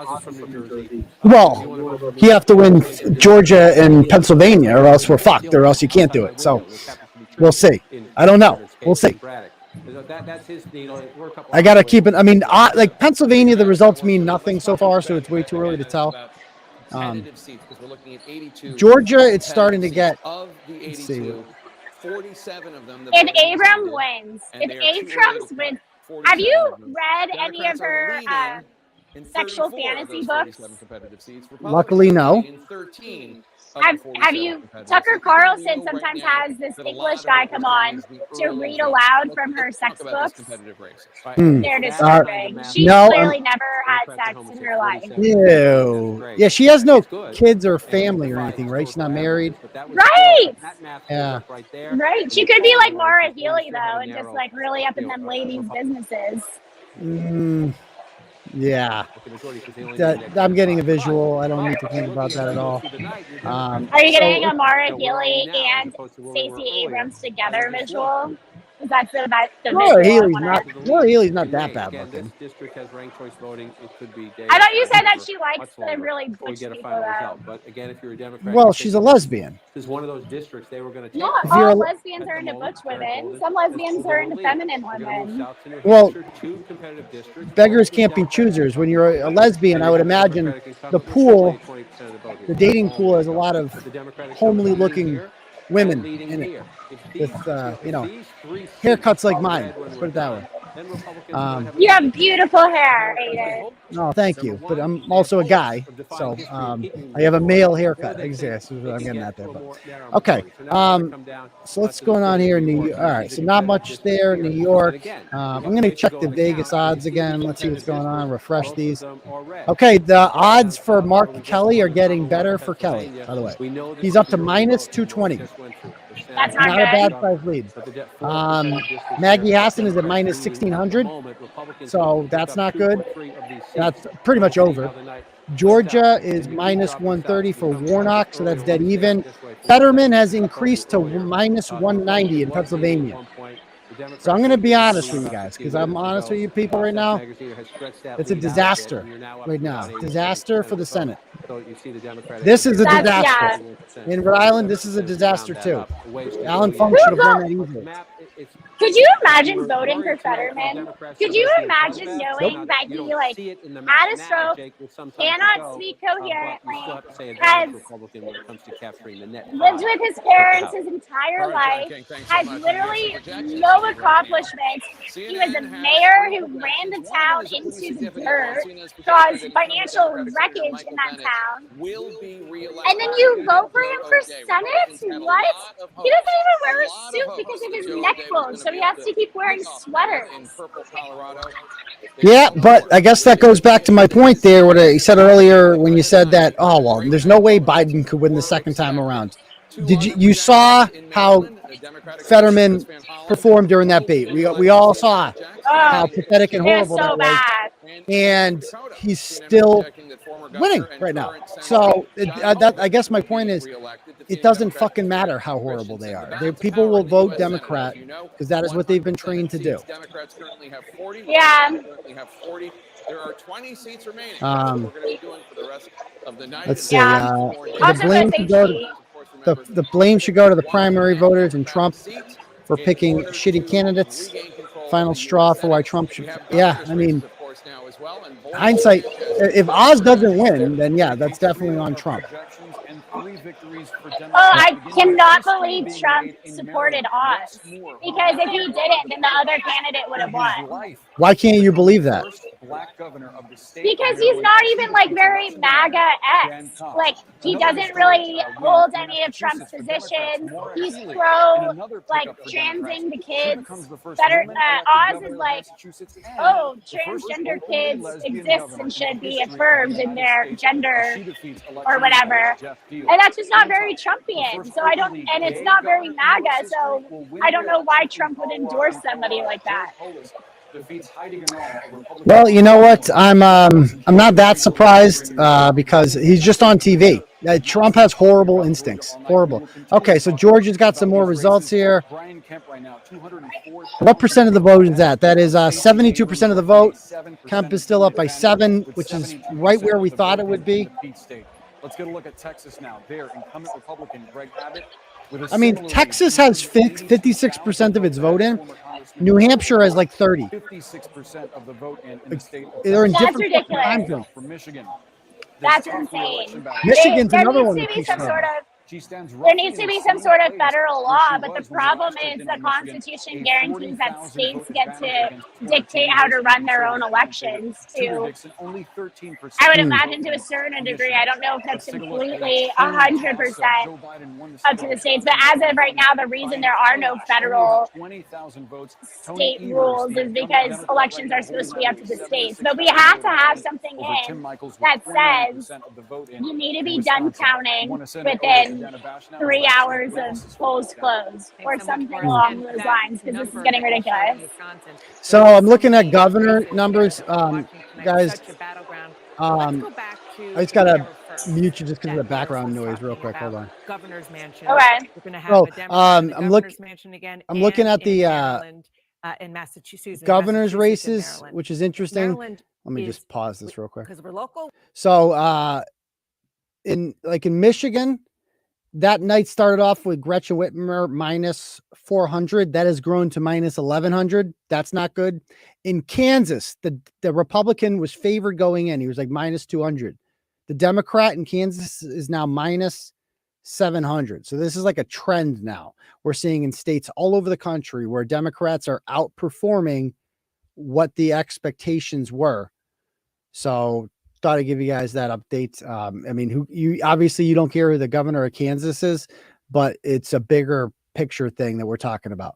Well, you have to win Georgia and Pennsylvania, or else we're fucked, or else you can't do it. So we'll see. I don't know. We'll see. I got to keep it. I mean, like Pennsylvania, the results mean nothing so far, so it's way too early to tell. Georgia, it's starting to get. Let's see. 47 of them. If Abram wins, have you read any of her sexual fantasy books? Luckily, no. Have you? Tucker Carlson sometimes has this English guy come on to read aloud from her sex books. They're disturbing. She clearly never had sex in her life. Ew. Yeah, she has no kids or family or anything, right? She's not married. Right. Yeah. Right. She could be like Maura Healey though, and just like really up in them ladies' businesses. Yeah. I'm getting a visual. I don't need to think about that at all. Are you getting a Maura Healey and Stacey Abrams together visual? That's the Laura visual Healey's not that bad looking. District has ranked choice voting. It could be. I thought you said that she likes the really butch people, though. But again, if you're a Democrat, Well, she's a lesbian. This is one of those districts they were going to take. Not all lesbians are into butch women. Some lesbians are into feminine women. Well, beggars can't be choosers. When you're a lesbian, I would imagine the pool, the dating pool, has a lot of homely looking women in it with, you know, haircuts like mine. Let's put it that way. You have beautiful hair, Aiden. No, thank you. But I'm also a guy, so I have a male haircut. Exactly, is what I'm getting at there. But, okay, so what's going on here in New York? All right, so not much there in New York. I'm going to check the Vegas odds again. Let's see what's going on. Refresh these. Okay, the odds for Mark Kelly are getting better for Kelly, by the way. He's up to minus 220. That's not not a bad good. price lead. Maggie Hassan is at minus 1600, so that's not good. That's pretty much over. Georgia is minus 130 for Warnock, so that's dead even. Fetterman has increased to minus 190 in Pennsylvania. So I'm going to be honest with you guys, because I'm honest with you people right now. It's a disaster right now. Disaster for the Senate. This is a disaster. In Rhode Island, this is a disaster too. Alan Funk should have won that easily. Could you imagine voting for Fetterman? Could you imagine knowing that he, like, had a stroke, cannot speak coherently, has lived with his parents his entire life, has literally no accomplishments. He was a mayor who ran the town into the dirt, caused financial wreckage in that town, and then you vote for him for Senate? What? He doesn't even wear a suit because of his neck bulge, so he has to keep wearing sweaters. Yeah, but I guess that goes back to my point there, what I said earlier when you said that, oh, well, there's no way Biden could win the second time around. You saw how Fetterman performed during that debate. We all saw how pathetic and horrible that was. And he's still winning right now. So I guess my point is, it doesn't fucking matter how horrible they are. People will vote Democrat because that is what they've been trained to do. Yeah. There are 20 seats remaining. Let's see. The blame should go to the primary voters and Trump for picking shitty candidates. Final straw for why Trump should. Yeah, I mean, hindsight. If Oz doesn't win, then yeah, that's definitely on Trump. Oh, I cannot believe Trump supported Oz, because if he didn't, then the other candidate would have won. Why can't you believe that? Because he's not even like very MAGA-esque. Like, he doesn't really hold any of Trump's positions. He's pro, like, transing the kids. Oz is like, oh, transgender kids exist and should be affirmed in their gender or whatever. And that's just not very Trumpian. So and it's not very MAGA. So I don't know why Trump would endorse somebody like that. Well, you know what? I'm not that surprised because he's just on TV. Trump has horrible instincts. Horrible. Okay, so Georgia's got some more results here. What percent of the vote is that? That is 72% of the vote. Kemp is still up by 7, which is right where we thought it would be. Let's get a look at Texas now. There, incumbent Republican Greg Abbott. I mean, Texas has 56% of its vote in. New Hampshire has like 30. 56% of the vote in the state. They're in That's different time ridiculous. zones. For Michigan. That's insane. Michigan's There another needs one to that be keeps some growing. sort of There needs to be some sort of federal law, but the problem is the Constitution guarantees that states get to dictate how to run their own elections. I would imagine to a certain degree. I don't know if that's completely 100% up to the states, but as of right now, the reason there are no federal state rules is because elections are supposed to be up to the states. But we have to have something in that says you need to be done counting within 3 hours of polls closed or something along those lines, because this is getting ridiculous. So I'm looking at governor numbers, guys. I just gotta mute you just because of the background noise, real quick. Hold on. Governor's mansion. Okay. We're going to have a Democrat in the governor's mansion again. I'm looking at the Maryland, in Massachusetts, governor's Massachusetts and races, Maryland. which is interesting. Maryland Let me is- just pause this real quick. Because we're local. So in Michigan, that night started off with Gretchen Whitmer minus 400. That has grown to minus 1100. That's not good. In Kansas, the Republican was favored going in. He was like minus 200. The Democrat in Kansas is now minus 700. So this is like a trend now we're seeing in states all over the country where Democrats are outperforming what the expectations were. So thought I'd give you guys that update. I mean, you obviously you don't care who the governor of Kansas is, but it's a bigger picture thing that we're talking about.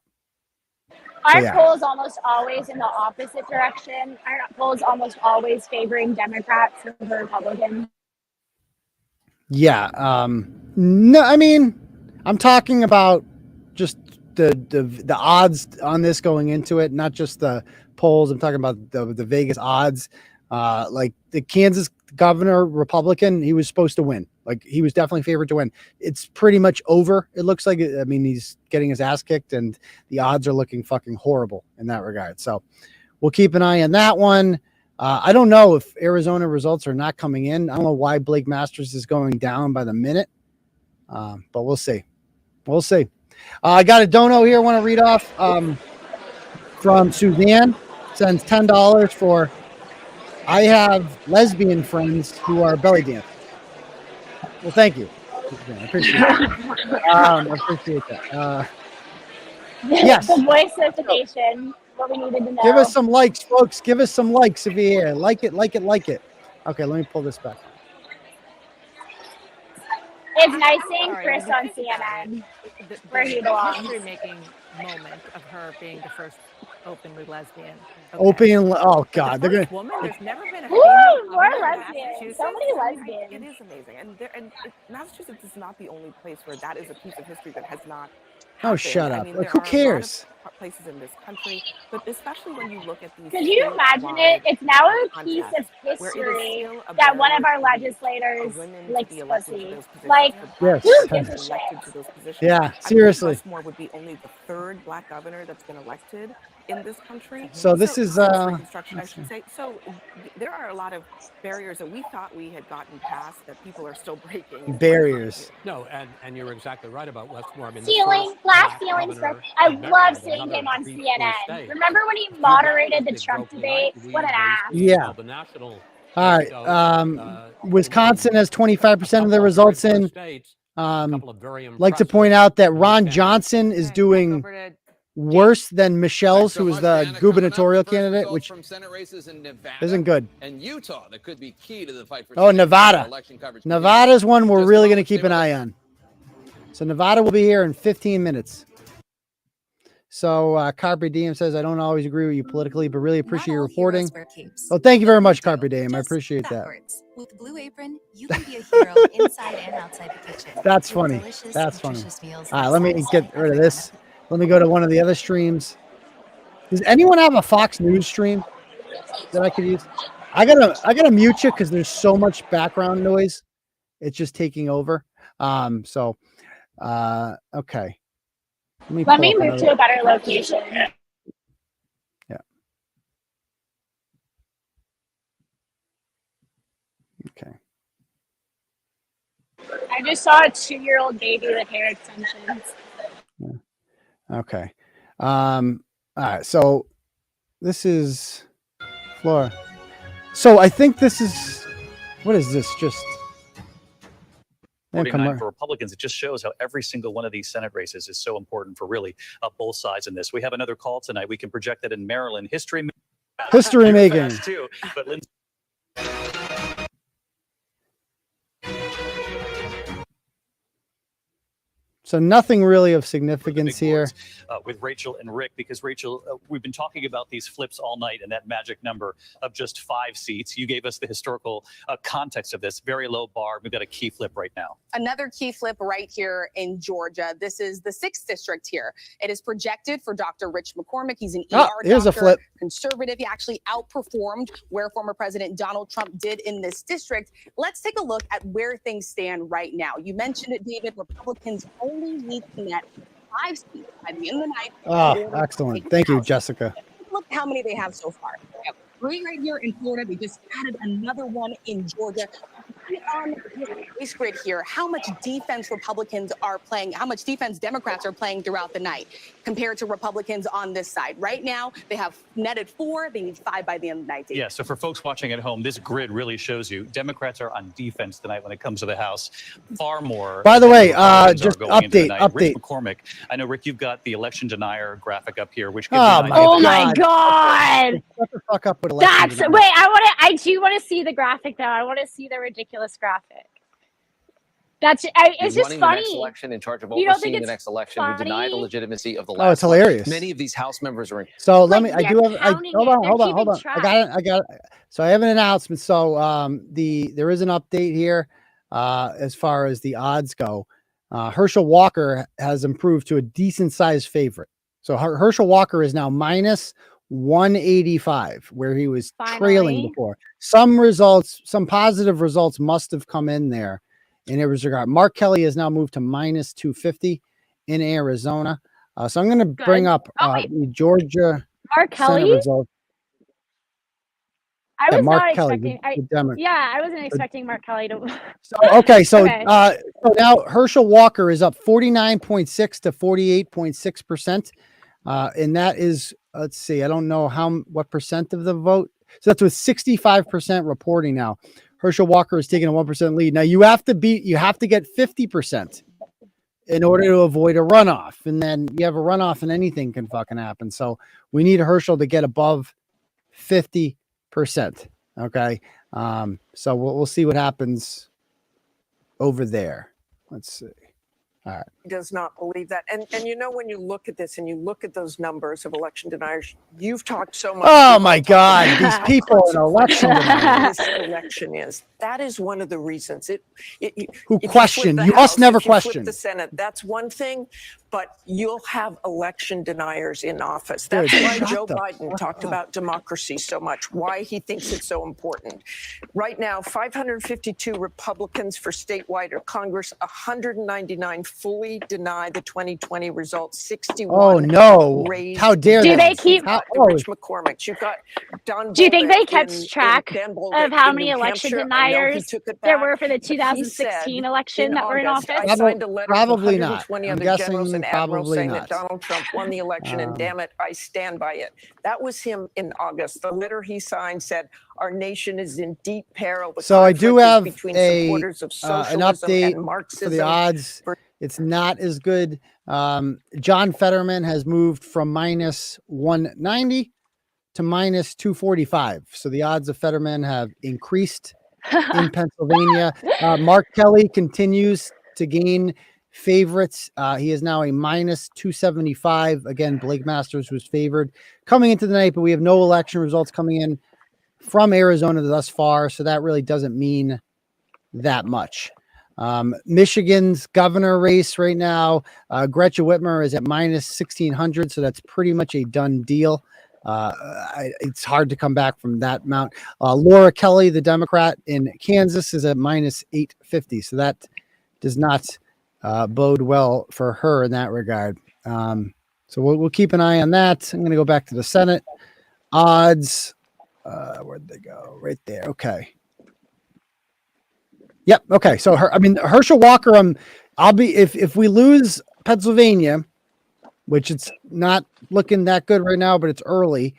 Our polls almost always in the opposite direction. Our polls almost always favoring Democrats over Republicans. Yeah. No, I mean, I'm talking about just the odds on this going into it, not just the polls. I'm talking about the Vegas odds. Like the Kansas governor Republican, he was supposed to win. Like he was definitely favored to win. It's pretty much over. It looks like, I mean, he's getting his ass kicked and the odds are looking fucking horrible in that regard. So we'll keep an eye on that one. I don't know if Arizona results are not coming in. I don't know why Blake Masters is going down by the minute. But we'll see. We'll see. I got a dono here I want to read off from Suzanne. Sends $10 for I have lesbian friends who are belly dancing. Well, thank you. I appreciate it. I appreciate that. Yes. The voice notification, what we needed to know. Give us some likes, folks. Give us some likes if you're here. Like it, like it, like it. Okay, let me pull this back. It's nice seeing Chris on CNN, where he belongs. History-making moment of her being the first openly lesbian. Oh God, they're gonna. Woman, there's never been a Woo, female more governor in lesbians. Massachusetts. So many lesbians. It is amazing, and Massachusetts is not the only place where that is a piece of history that has not. Oh, shut I up! mean, Like, there who are a lot cares? of places in this country, but especially when you look at these. Could you imagine it? It's now a piece of history that one of our legislators licks pussy. Like, Yes. who gives a shit? Yeah, seriously. Rushmore would be only the third black governor that's been elected in this country. So this is, Reconstruction, I should say. So there are a lot of barriers that we thought we had gotten past that people are still breaking. Barriers. No, and you're exactly right about Westmore. I mean, Stealing, black stealing stuff. I love seeing him on CNN. Remember when he moderated the Trump debate? What an ass. Yeah. All right. Wisconsin has 25% of the results in. Like to point out that Ron Johnson is doing worse than Michelle's, who is the gubernatorial candidate, which isn't good. And Utah, that could be key to the fight for. Oh, Nevada. Election coverage. Nevada's one we're really going to keep an eye on. So Nevada will be here in 15 minutes. So Carpe Diem says, I don't always agree with you politically, but really appreciate your reporting. Oh, thank you very much, Carpe Diem. I appreciate that. With Blue Apron, you can be a hero inside and outside the kitchen. That's funny. That's funny. All right, let me get rid of this. Let me go to one of the other streams. Does anyone have a Fox News stream that I could use? I gotta mute you because there's so much background noise. It's just taking over. Okay. Let me move to a better location. Yeah. Okay. I just saw a 2-year-old baby with hair extensions. Yeah. Okay. All right. So this is Flora. So I think this is, what is this? Just 49 for Republicans. It just shows how every single one of these Senate races is so important for really both sides in this. We have another call tonight. We can project that in Maryland. History making. Too, but Lindsay. So nothing really of significance here. With Rachel and Rick, because Rachel, we've been talking about these flips all night and that magic number of just 5 seats. You gave us the historical context of this. Very low bar. We've got a key flip right now. Another key flip right here in Georgia. This is the 6th district here. It is projected for Dr. Rich McCormick. He's an ER here's doctor, a flip. conservative. He actually outperformed where former President Donald Trump did in this district. Let's take a look at where things stand right now. You mentioned it, David. Republicans only need to net 5 seats by the end of the night. Oh, excellent. Thank you, Jessica. Look how many they have so far. They have 3 right here in Florida. They just added another one in Georgia. On the race grid here, how much defense Republicans are playing, how much defense Democrats are playing throughout the night compared to Republicans on this side. Right now, they have netted 4. They need 5 by the end of the night. Yeah, so for folks watching at home, this grid really shows you Democrats are on defense tonight when it comes to the House. Far more. By the way, just update. update. Rich McCormick. I know, Rick, you've got the election denier graphic up here, which could Oh my God. Shut the fuck up with election That's denial. wait, I do want to see the graphic though. I want to see the ridiculous graphic. It's just running funny. The next election, in charge of You don't overseeing think the it's next election, who deny the funny? legitimacy of the Oh, last it's hilarious. one. Many of these House members are in. So let me, I they're do have, counting hold it. on, They're hold on, keeping hold on. track. I got it. So I have an announcement. So there is an update here as far as the odds go. Herschel Walker has improved to a decent sized favorite. So Herschel Walker is now minus 185, where he was trailing Finally. before. Some results, some positive results must have come in there in every regard. Mark Kelly has now moved to minus 250 in Arizona. So I'm going to bring up the Georgia Mark Senate Kelly? results. I Yeah, was Mark not Kelly, expecting. the Democrat. Yeah, I wasn't expecting Mark Kelly to. Okay, so Okay. so now Herschel Walker is up 49.6 to 48.6%. And that is, let's see, I don't know what percent of the vote. So that's with 65% reporting now. Herschel Walker is taking a 1% lead. Now you have to get 50% in order to avoid a runoff. And then you have a runoff and anything can fucking happen. So we need Herschel to get above 50%. Okay. So we'll see what happens over there. Let's see. All right. Does not believe that. And you know, when you look at this and you look at those numbers of election deniers, you've talked so much. Oh my God, these people in election this election is. That is one of the reasons who if question. flip the You must House, never if you flip question. the Senate. That's one thing, but you'll have election deniers in office. That's Dude, why shut Joe the Biden talked about democracy so much, why he thinks it's so important. Right now, 552 Republicans for statewide or Congress, 199 fully deny the 2020 results, 61. Oh no! raised How dare Do they? they keep- You've got the Rich McCormick. You've got Don. Do you think they Bolduc kept in track Dan Bolduc of how in many New election Hampshire? I know he deniers took it there back, were for the but he 2016 said election that were in August, office? I signed a letter Probably to not. 120 I'm other guessing generals and admirals probably saying not. that Donald Trump won the election, and damn it, I stand by it. That was him in August. The letter he signed said, "Our nation is in deep peril." The So I do conflict is have between a supporters of an socialism update and Marxism. for the odds. It's not as good. John Fetterman has moved from minus 190 to minus 245. So the odds of Fetterman have increased in Pennsylvania. Mark Kelly continues to gain favorites. He is now a minus 275. Again, Blake Masters was favored coming into the night, but we have no election results coming in from Arizona thus far. So that really doesn't mean that much. Michigan's governor race right now, Gretchen Whitmer is at minus 1600. So that's pretty much a done deal. It's hard to come back from that amount. Laura Kelly, the Democrat in Kansas, is at minus 850. So that does not bode well for her in that regard. So we'll keep an eye on that. I'm going to go back to the Senate odds. Where'd they go? Right there. Okay. Yep. Okay. So Herschel Walker. I'll be if we lose Pennsylvania, which it's not looking that good right now, but it's early,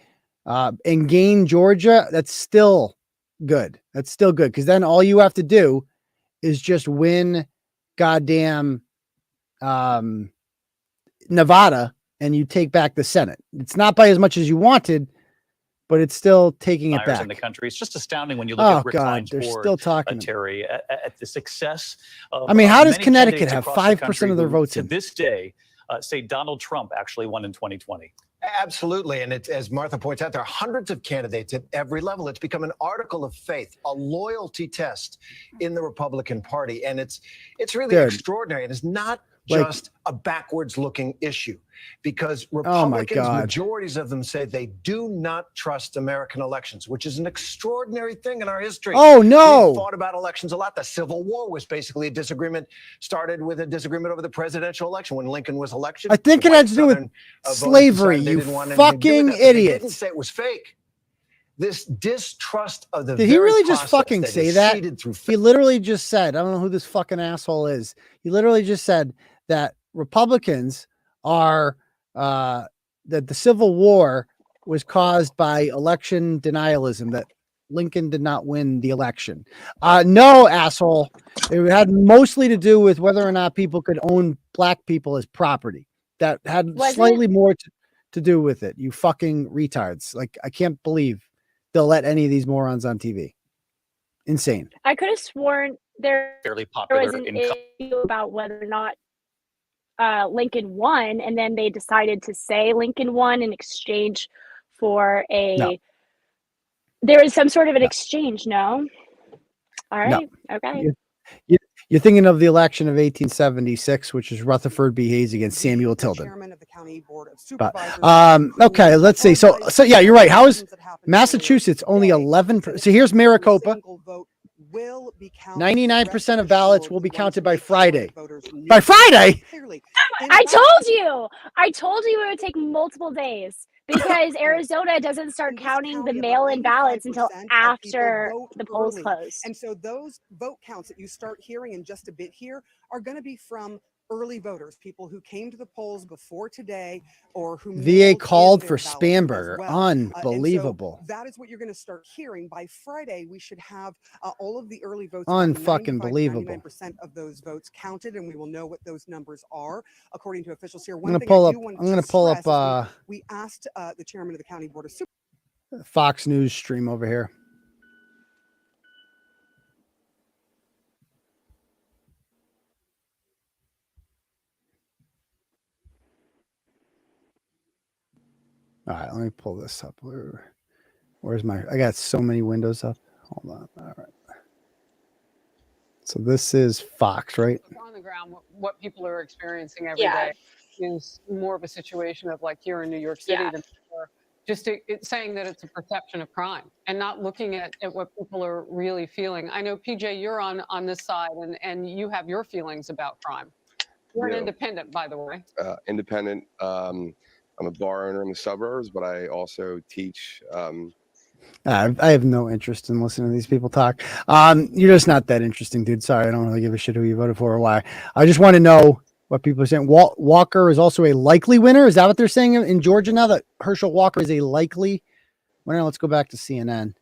and gain Georgia. That's still good. That's still good because then all you have to do is just win goddamn Nevada, and you take back the Senate. It's not by as much as you wanted, but it's still taking it in back. the country. It's just astounding when you look at Rick Klein's they're board, still talking. Terry, at the success of, I mean, how does many Connecticut candidates have across the 5% country of their who, votes to in? this day, say Donald Trump actually won in 2020? Absolutely. And it's, as Martha points out, there are hundreds of candidates at every level. It's become an article of faith, a loyalty test in the Republican Party. And it's really extraordinary. And it's not just a backwards looking issue, because Republicans, majorities of them say they do not trust American elections, which is an extraordinary thing in our history. Oh, no. We've fought about elections a lot. The Civil War was basically a disagreement, started with a disagreement over the presidential election when Lincoln was elected. I think it had to do with slavery, you fucking idiots. They didn't say it was fake. This distrust of the Did he really just fucking say that? He literally just said, I don't know who this fucking asshole is. He literally just said that Republicans are, that the Civil War was caused by election denialism, that Lincoln did not win the election. No, asshole. It had mostly to do with whether or not people could own black people as property. That had slightly more to do with it. You fucking retards. Like, I can't believe they'll let any of these morons on TV. Insane. I could have sworn there fairly popular was an issue about whether or not Lincoln won, and then they decided to say Lincoln won in exchange for a there was some sort of an exchange. No. All right. Okay. You're thinking of the election of 1876, which is Rutherford B. Hayes against Samuel Tilden. Okay, let's see. So yeah, you're right. How is Massachusetts only 11%? So here's Maricopa. 99% of ballots will be counted by Friday. By Friday? I told you it would take multiple days, because Arizona doesn't start counting the mail-in ballots until after the polls close. And so those vote counts that you start hearing in just a bit here are going to be from early voters, people who came to the polls before today, or who VA called for Spamberger. Unbelievable. So that is what you're going to start hearing. By Friday, we should have all of the early votes, unfucking believable. 99% of those votes counted, and we will know what those numbers are according to officials here. I'm going to pull up. We asked the chairman of the county board of supervisors. Fox News stream over here. All right, let me pull this up. Where's my? I got so many windows up. Hold on. All right. So this is Fox, right? On the ground, what people are experiencing every day is more of a situation of like here in New York City than before. Just it's saying that it's a perception of crime and not looking at what people are really feeling. I know, PJ, you're on this side, and you have your feelings about crime. You're an independent, by the way. Independent. I'm a bar owner in the suburbs, but I also teach. I have no interest in listening to these people talk. You're just not that interesting, dude. Sorry, I don't really give a shit who you voted for or why. I just want to know what people are saying. Walker is also a likely winner. Is that what they're saying in Georgia now, that Herschel Walker is a likely winner? Let's go back to CNN,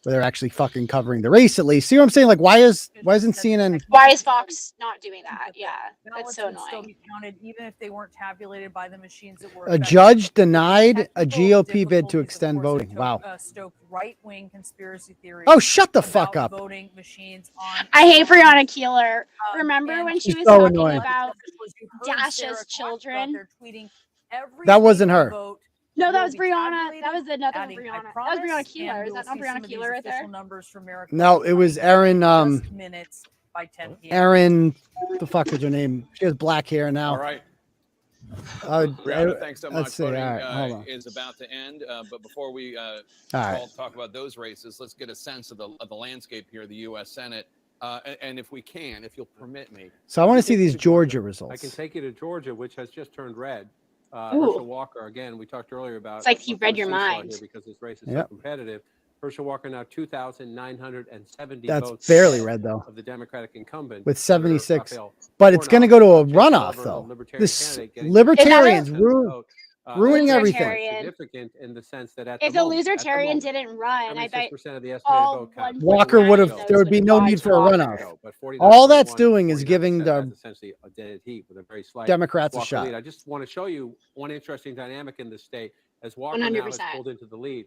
where they're actually fucking covering the race at least. See what I'm saying? Like, why isn't CNN? Why is Fox not doing that? Yeah, that's so annoying. Still be counted, even if they weren't tabulated by the machines that were. A judge denied a GOP bid to extend voting. Wow. Stoked right-wing conspiracy theories. Oh, shut the fuck up. Voting machines on. I hate Breonna Keeler. Remember when she was so talking annoying. about Dash's children? That wasn't her. No, that was Breonna. That was another Breonna. That was Breonna Keeler. Is that not Breonna Keeler right there? No, it was Erin. Minutes by 10 p.m. Erin, what the fuck is her name? She has black hair now. All right. Brianna, thanks so much. Voting is about to end, but before we all talk about those races, let's get a sense of the landscape here, the U.S. Senate, and if we can, if you'll permit me. So I want to see these Georgia results. I can take you to Georgia, which has just turned red. Herschel Walker, again, we talked earlier about. It's like he read your mind. Because this race is so competitive. Herschel Walker now 2,970 That's votes. Barely red though. Of the Democratic incumbent with 76, but it's going to go to a runoff though. This libertarians ruining everything. Significant in the sense that if the losertarian didn't run, I bet Walker would have. There would be no need for a runoff. All that's doing is giving the essentially a dead heat with a very slight Democrats a shot. I just want to show you one interesting dynamic in the state as Walker now has pulled into the lead.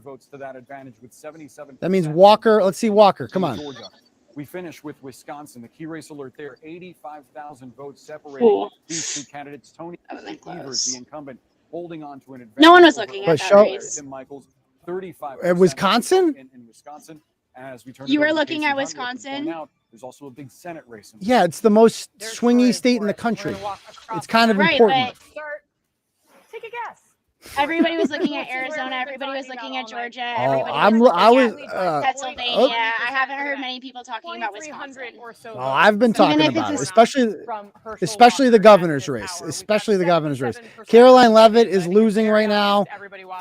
5,000 votes to that advantage with 77. That means Walker. Let's see Walker. Come on. Georgia. We finish with Wisconsin. The key race alert there. 85,000 votes separating these two candidates. 𝗵𝗂𝗃, the incumbent, holding on to an advantage. No one was looking at that race. Tim Michaels, 35. Wisconsin? In Wisconsin. As we turn You it over were to looking Casey at Hunt, we have to point Wisconsin? out There's also a big Senate race. Yeah, it's the most swingy state in the country. It's kind of important. Take a guess. Everybody was looking at Arizona. Everybody was looking at Georgia. Oh, Everybody I Pennsylvania. I haven't heard many people talking about Wisconsin. Well, I've been talking about it, especially the governor's race, especially the governor's race. Caroline Leavitt is losing right now,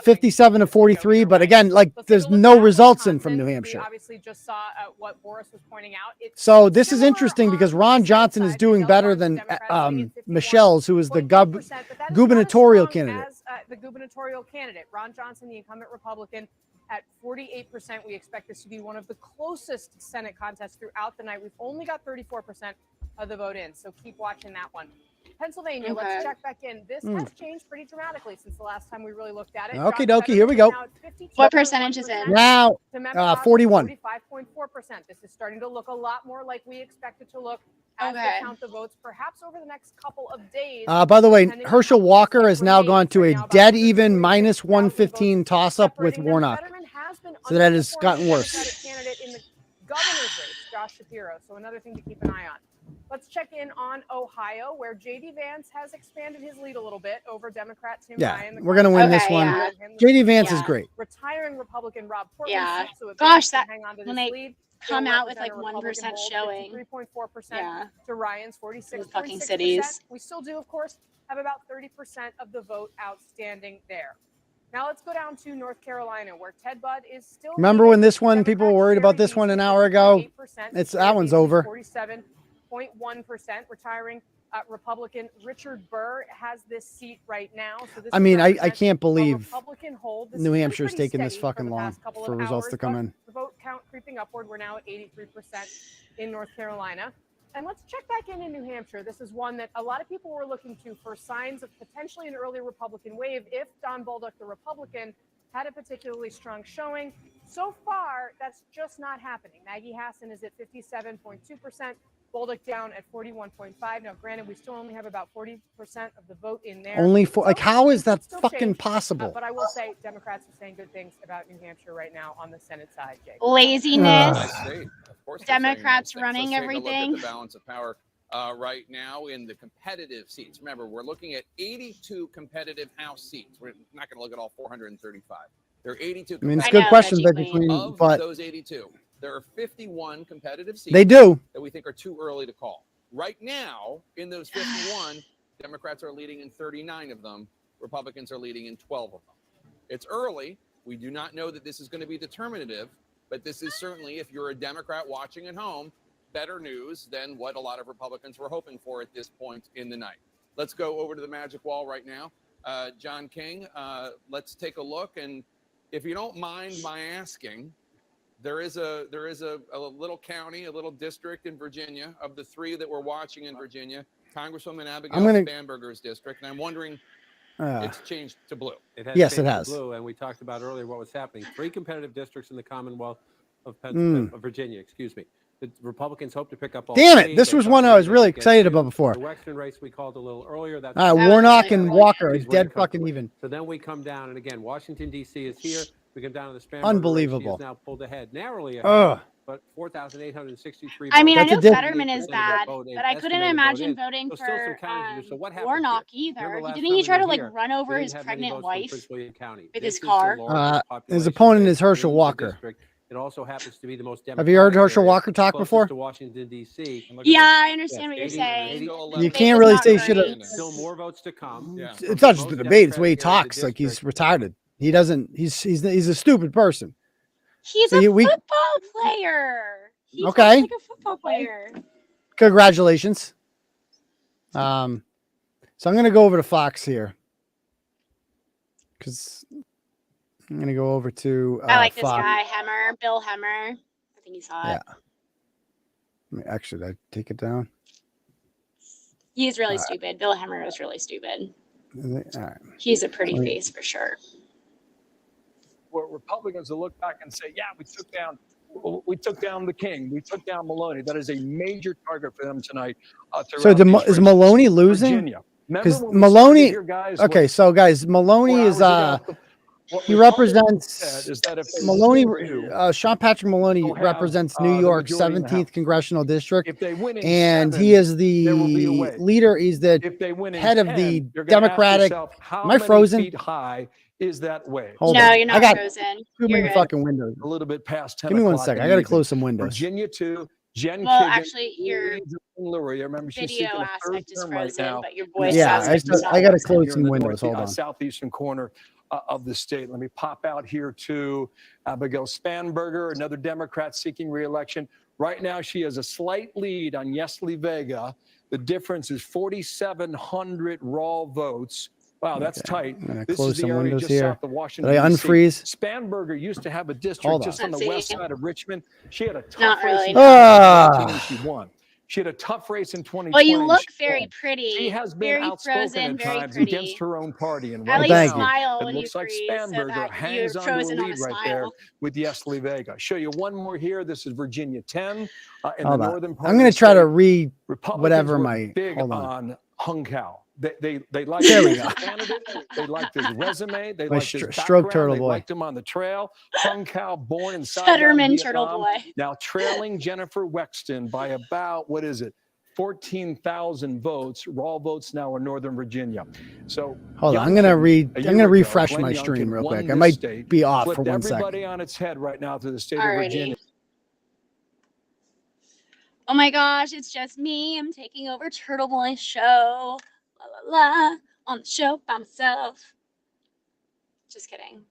57 to 43. But again, like there's no results in from New Hampshire. Obviously, just saw what Boris was pointing out. So this is interesting because Ron Johnson is doing better than Michelle's, who is the gubernatorial candidate. The gubernatorial candidate, Ron Johnson, the incumbent Republican, at 48%. We expect this to be one of the closest Senate contests throughout the night. We've only got 34% of the vote in, so keep watching that one. Pennsylvania, let's check back in. This has changed pretty dramatically since the last time we really looked at it. Okie dokie, here we go. What percentage is it? Now, 41. 45.4%. This is starting to look a lot more like we expect it to look as they count the votes, perhaps over the next couple of days. By the way, Herschel Walker has now gone to a dead even minus 115 toss-up with Warnock. So that has gotten worse. Candidate in the governor's race, Josh Shapiro. So another thing to keep an eye on. Let's check in on Ohio, where J.D. Vance has expanded his lead a little bit over Democrat Tim Ryan. We're going to win this one. J.D. Vance is great. Retiring Republican Rob Portman. Yeah. So Gosh, that hang on to when this they lead, come out with like 1% showing. 3.4% to Ryan's 46. Fucking cities. We still do, of course, have about 30% of the vote outstanding there. Now let's go down to North Carolina, where Ted Budd is still. Remember when this one, people were worried about this one an hour ago? That one's over. 47.1%. Retiring Republican Richard Burr has this seat right now. So this I can't believe New Hampshire's taking this fucking long for results to come in. The vote count creeping upward. We're now at 83% in North Carolina. And let's check back in New Hampshire. This is one that a lot of people were looking to for signs of potentially an early Republican wave if Don Bolduc, the Republican, had a particularly strong showing. So far, that's just not happening. Maggie Hassan is at 57.2%. Bolduc down at 41.5. Now, granted, we still only have about 40% of the vote in there. Only for like, how is that fucking possible? But I will say, Democrats are saying good things about New Hampshire right now on the Senate side. Jake. Laziness. Of course, Democrats running Let's take a everything. look at the balance of power right now in the competitive seats. Remember, we're looking at 82 competitive House seats. We're not going to look at all 435. There are 82. I mean, it's a good question, but those 82. There are 51 competitive seats that we think are too early to call. Right now, in those 51, Democrats are leading in 39 of them. Republicans are leading in 12 of them. It's early. We do not know that this is going to be determinative, but this is certainly, if you're a Democrat watching at home, better news than what a lot of Republicans were hoping for at this point in the night. Let's go over to the magic wall right now. John King, let's take a look. And if you don't mind my asking, there is a little county, a little district in Virginia. Of the three that we're watching in Virginia, Congresswoman Abigail Spanberger's district, and I'm wondering, it's changed to blue. Yes, it has. Blue, and we talked about earlier what was happening. 3 competitive districts in the Commonwealth of Virginia. Excuse me. The Republicans hope to pick up all. Damn it! This was one I was really excited about before. The Western race we called a little earlier. That's Warnock and Walker is dead fucking even. So then we come down, and again, Washington D.C. is here. We come down to the Spanberger. Unbelievable. Race. She has now pulled ahead narrowly ahead, but 4,863. I mean, I know Fetterman is bad, but I couldn't imagine voting for Warnock either. Didn't he try to like run over his pregnant wife with his car? His opponent is Herschel Walker. It also happens to be the most. Have you heard Herschel Walker talk before? To Washington D.C. Yeah, I understand what you're saying. You can't really say shit. Still more votes to come. Yeah. It's not just the debate; it's the way he talks. Like he's retarded. He doesn't. He's a stupid person. He's a football player. He okay. Like a football player. Congratulations. So I'm gonna go over to Fox here because I'm gonna go over to. I like Fox. this guy, Hemmer, Bill Hemmer. I think he's hot. Yeah. Actually, did I take it down? He's really stupid. Bill Hemmer is really stupid. All right. He's a pretty face for sure. Where Republicans will look back and say, "Yeah, we took down the king. We took down Maloney." That is a major target for them tonight. So is Maloney losing? Because Maloney. Okay, so guys, Maloney is He represents is that if they Maloney. do, Sean Patrick Maloney they'll have, represents New the York's majority in the 17th House. congressional district, If they win in and 7, he is there will be a the way. leader. He's the If they win in head 10, of the you're gonna ask Democratic. yourself, how Am I many frozen? feet high is that wave? Hold No, on. you're not I got frozen. too You're many good. fucking windows. A little bit past 10 Give me one o'clock second. in I the got to evening. close some windows. Virginia 2, Jen Well, Kagan, actually, your Lurie. I remember she's video seeking a third aspect is term right frozen, now. but your voice Yeah, aspect is not I got to frozen. close Here some in the windows. Hold on. southeastern corner of the state. Let me pop out here to Abigail Spanberger, another Democrat seeking re-election. Right now, she has a slight lead on 𝗚𝗵𝗂𝗃. The difference is 4,700 raw votes. Wow, that's tight. I'm gonna This close is the some area windows just here. south of Washington, Did I D.C. unfreeze? Spanberger used to have a district Hold just on the Let's west see. side of Richmond. She had a tough Not race really, in no. 2019 and she won. She had a tough race in 2020. Well, you and look she very won. pretty. She has been very outspoken frozen, at very times pretty. against her own party. And At right least thank now, you. smile it when you looks like freeze so Spanberger that hangs you're on to a frozen on a lead right there smile. with 𝗚𝗵𝗃𝗃. Show you one more here. This is Virginia 10 in the Hold on. northern part I'm of going the to try to state. read Republicans whatever were my. big Hold on. on Hung Cow. They liked There we his go. candidate. They liked his resume. They My liked his stroke background. turtle They boy. liked him on the trail. Hung Cow, born in Saigon, Fetterman Vietnam. Turtleboy. Now trailing Jennifer Wexton by about, what is it, 14,000 votes. Raw votes now in Northern Virginia. So Hold on. I'm Youngkin, going to read. a I'm year going to ago, refresh Glenn my Youngkin stream real won quick. I this might state, be off for flipped 1 second. everybody on its head right now to the state of Alrighty. Virginia. Oh my gosh, it's just me. I'm taking over Turtleboy's show. La la la. On the show by myself. Just kidding.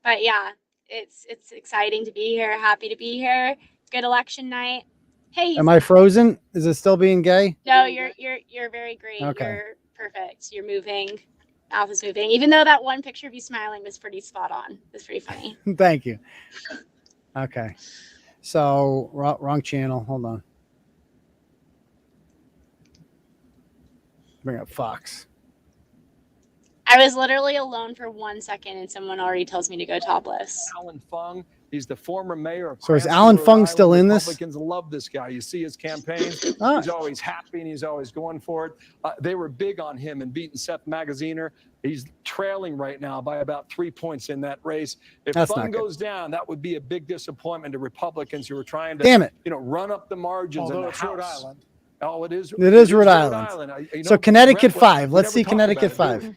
But yeah, it's exciting to be here. Happy to be here. Good election night. Hey. Am I frozen? Is it still being gay? No, you're very great. Okay. You're perfect. You're moving. Mouth is moving. Even though that one picture of you smiling was pretty spot on. It was pretty funny. Thank you. Okay. So wrong channel. Hold on. Bring up Fox. I was literally alone for 1 second and someone already tells me to go topless. Alan Fung, he's the former mayor of So is Cranston, Alan Rhode Fung Island. still in this? Republicans love this guy. You see his campaigns. Ah. He's always happy and he's always going for it. They were big on him and beating Seth Magaziner. He's trailing right now by about 3 points in that race. If That's Fung not good. goes down, that would be a big disappointment to Republicans who are trying to, Damn it. run up the margins in Although the it's House. Rhode Island. Oh, it is. It is Rhode Island. So Connecticut 5. Let's see Connecticut 5.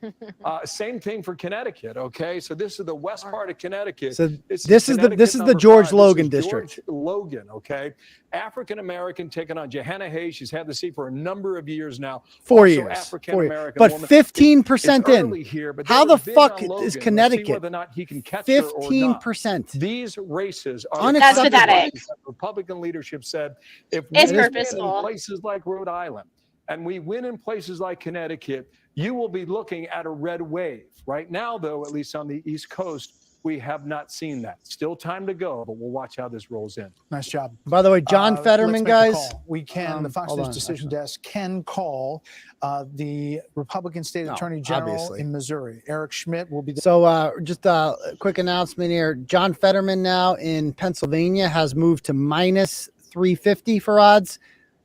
Same thing for Connecticut. Okay, so this is the west part of Connecticut. So This this is the Connecticut George number 5. Logan This is district. George Logan. Okay, African American taking on Johanna Hayes. She's had the seat for a number of years now. 4 Also years. African 4 years. American But woman. 15% It's in. early here, but How they were the big fuck on Logan. is We'll see Connecticut? whether or not he can catch her or not. 15%. These races are Unacceptable. That's pathetic. Republican leadership said if It's we win purposeful. in places like Rhode Island and we win in places like Connecticut, you will be looking at a red wave. Right now, though, at least on the East Coast, we have not seen that. Still time to go, but we'll watch how this rolls in. Nice job. By the way, John Let's Fetterman, make the guys. call. We can, the Fox hold News on, decision actually. desk can call the Republican State No, Attorney General obviously. in Missouri. Eric Schmidt will be the So just a quick announcement here. John Fetterman now in Pennsylvania has moved to minus 350 for odds.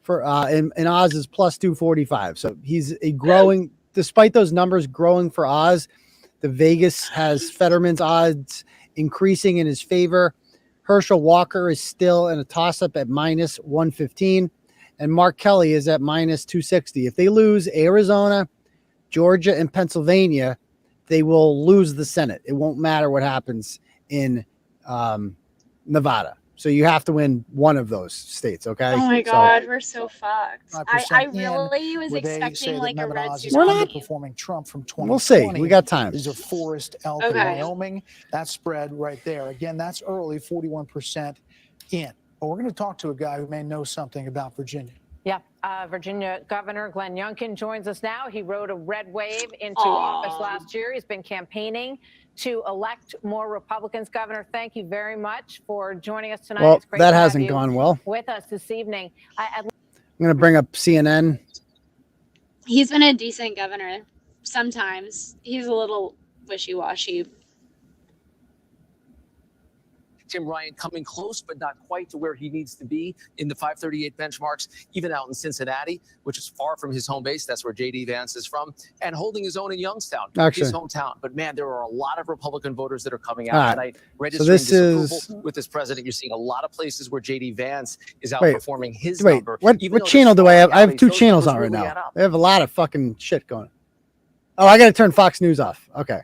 For and Oz is plus 245. So he's a growing, despite those numbers growing for Oz, the Vegas has Fetterman's odds increasing in his favor. Herschel Walker is still in a toss-up at minus 115. And Mark Kelly is at minus 260. If they lose Arizona, Georgia, and Pennsylvania, they will lose the Senate. It won't matter what happens in Nevada. So you have to win one of those states, okay? Oh my So- God, we're so fucked. 5% I in, really was where they say expecting that like a Mehmet red Oz is We're not- tsunami. underperforming Trump from 2020. We'll see. We got time. These are Forest, Elk, and Okay. Wyoming. That spread right there. Again, that's early, 41% in. But we're going to talk to a guy who may know something about Virginia. Yeah, Virginia Governor Glenn Youngkin joins us now. He rode a red wave into Aw. office last year. He's been campaigning to elect more Republicans. Governor, thank you very much for joining us tonight. Well, It's great that to have hasn't you gone well. with us this evening. I'm going to bring up CNN. He's been a decent governor. Sometimes he's a little wishy-washy. Tim Ryan coming close, but not quite to where he needs to be in the 538 benchmarks, even out in Cincinnati, which is far from his home base. That's where J.D. Vance is from, and holding his own in Youngstown, his hometown. But man, there are a lot of Republican voters that are coming out tonight, registering disapproval with this president. You're seeing a lot of places where J.D. Vance is outperforming his number. What channel do I have? I have two channels on right now. I have a lot of fucking shit going. Oh, I got to turn Fox News off. Okay.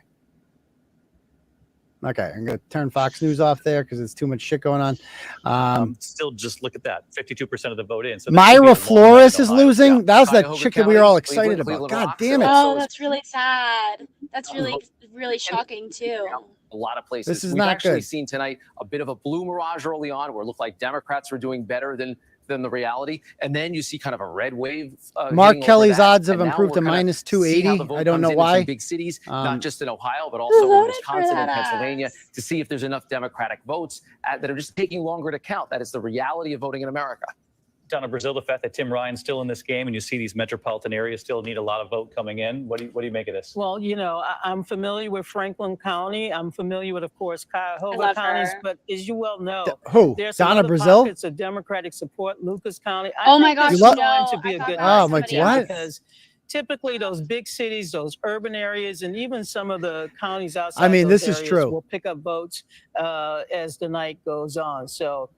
Okay, I'm going to turn Fox News off there because there's too much shit going on. Still, just look at that. 52% of the vote in. So Myra Flores is losing. Yeah. That was that chick that we were all excited about. God damn it. Oh, that's really sad. That's really shocking, too. A lot of places. This is We've not actually good. seen tonight a bit of a blue mirage early on where it looked like Democrats were doing better than the reality. And then you see kind of a red wave. Mark Kelly's odds have improved to minus 280. I don't know why. Big cities, not just in Ohio, but also in Wisconsin and Pennsylvania, to see if there's enough Democratic votes that are just taking longer to count. That is the reality of voting in America. Donna Brazil, the fact that Tim Ryan's still in this game and you see these metropolitan areas still need a lot of vote coming in. What do you make of this? Well, you know, I'm familiar with Franklin County. I'm familiar with, of course, Cuyahoga counties. But as you well know, there's some Donna other Brazil? pockets of Democratic support. Lucas County. Oh my gosh, it's no. going to be a good Oh, my God. because typically those big cities, those urban areas, and even some of the counties outside I mean, those this is areas true. will pick up votes as the night goes on. So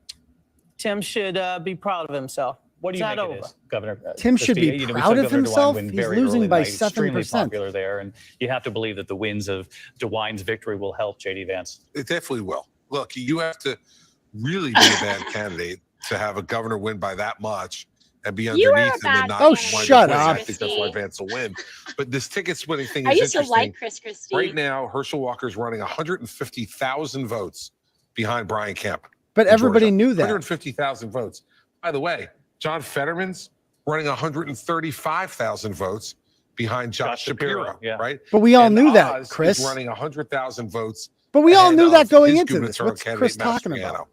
Tim should be proud of himself. What do you make of this, Governor? Tim should be we saw proud of Governor himself. DeWine win He's very early losing by tonight, extremely 7%. popular there, and you have to believe that the winds of DeWine's victory will help J.D. Vance. It definitely will. Look, you have to really be a bad candidate to have a governor win by that much and be underneath him and not wind shut winning. up. I think that's why Vance will win. But this ticket splitting thing I is used to interesting. like Chris Christie. Right now, Herschel Walker's running 150,000 votes behind Brian Kemp. But in everybody Georgia. knew that. 150,000 votes. By the way, John Fetterman's running 135,000 votes behind Josh Shapiro, right? But we all And knew that, Oz Chris. is running 100,000 votes. But we all ahead knew that of going his into this. gubernatorial What's candidate, Chris talking Mastriano, about?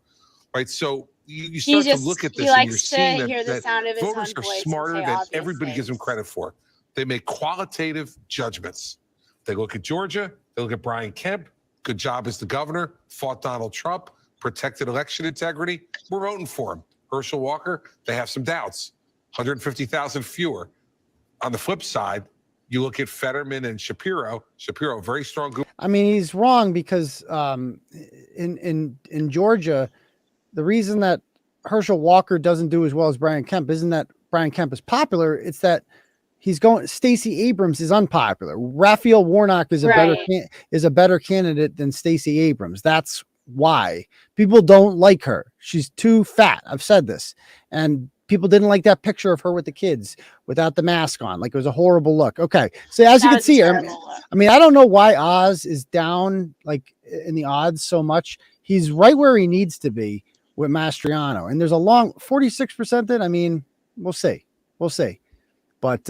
Right, so you start to look at this he and you're likes to seeing hear the that sound of his own voters are voice and smarter say than obvious everybody gives them credit for. They make qualitative judgments. They look at Georgia, they look at Brian Kemp, good job as the governor, fought Donald Trump, protected election integrity. We're voting for him. Herschel Walker, they have some doubts. 150,000 fewer. On the flip side, you look at Fetterman and Shapiro. Shapiro, very strong group. I mean, he's wrong because in Georgia, the reason that Herschel Walker doesn't do as well as Brian Kemp isn't that Brian Kemp is popular. It's that he's going. Stacey Abrams is unpopular. Raphael Warnock is a better candidate than Stacey Abrams. That's why people don't like her. She's too fat. I've said this, and people didn't like that picture of her with the kids without the mask on. Like, it was a horrible look. Okay. So as you can see, I mean, I don't know why Oz is down like in the odds so much. He's right where he needs to be with Mastriano. And there's a long 46% that, I mean, we'll see. We'll see. But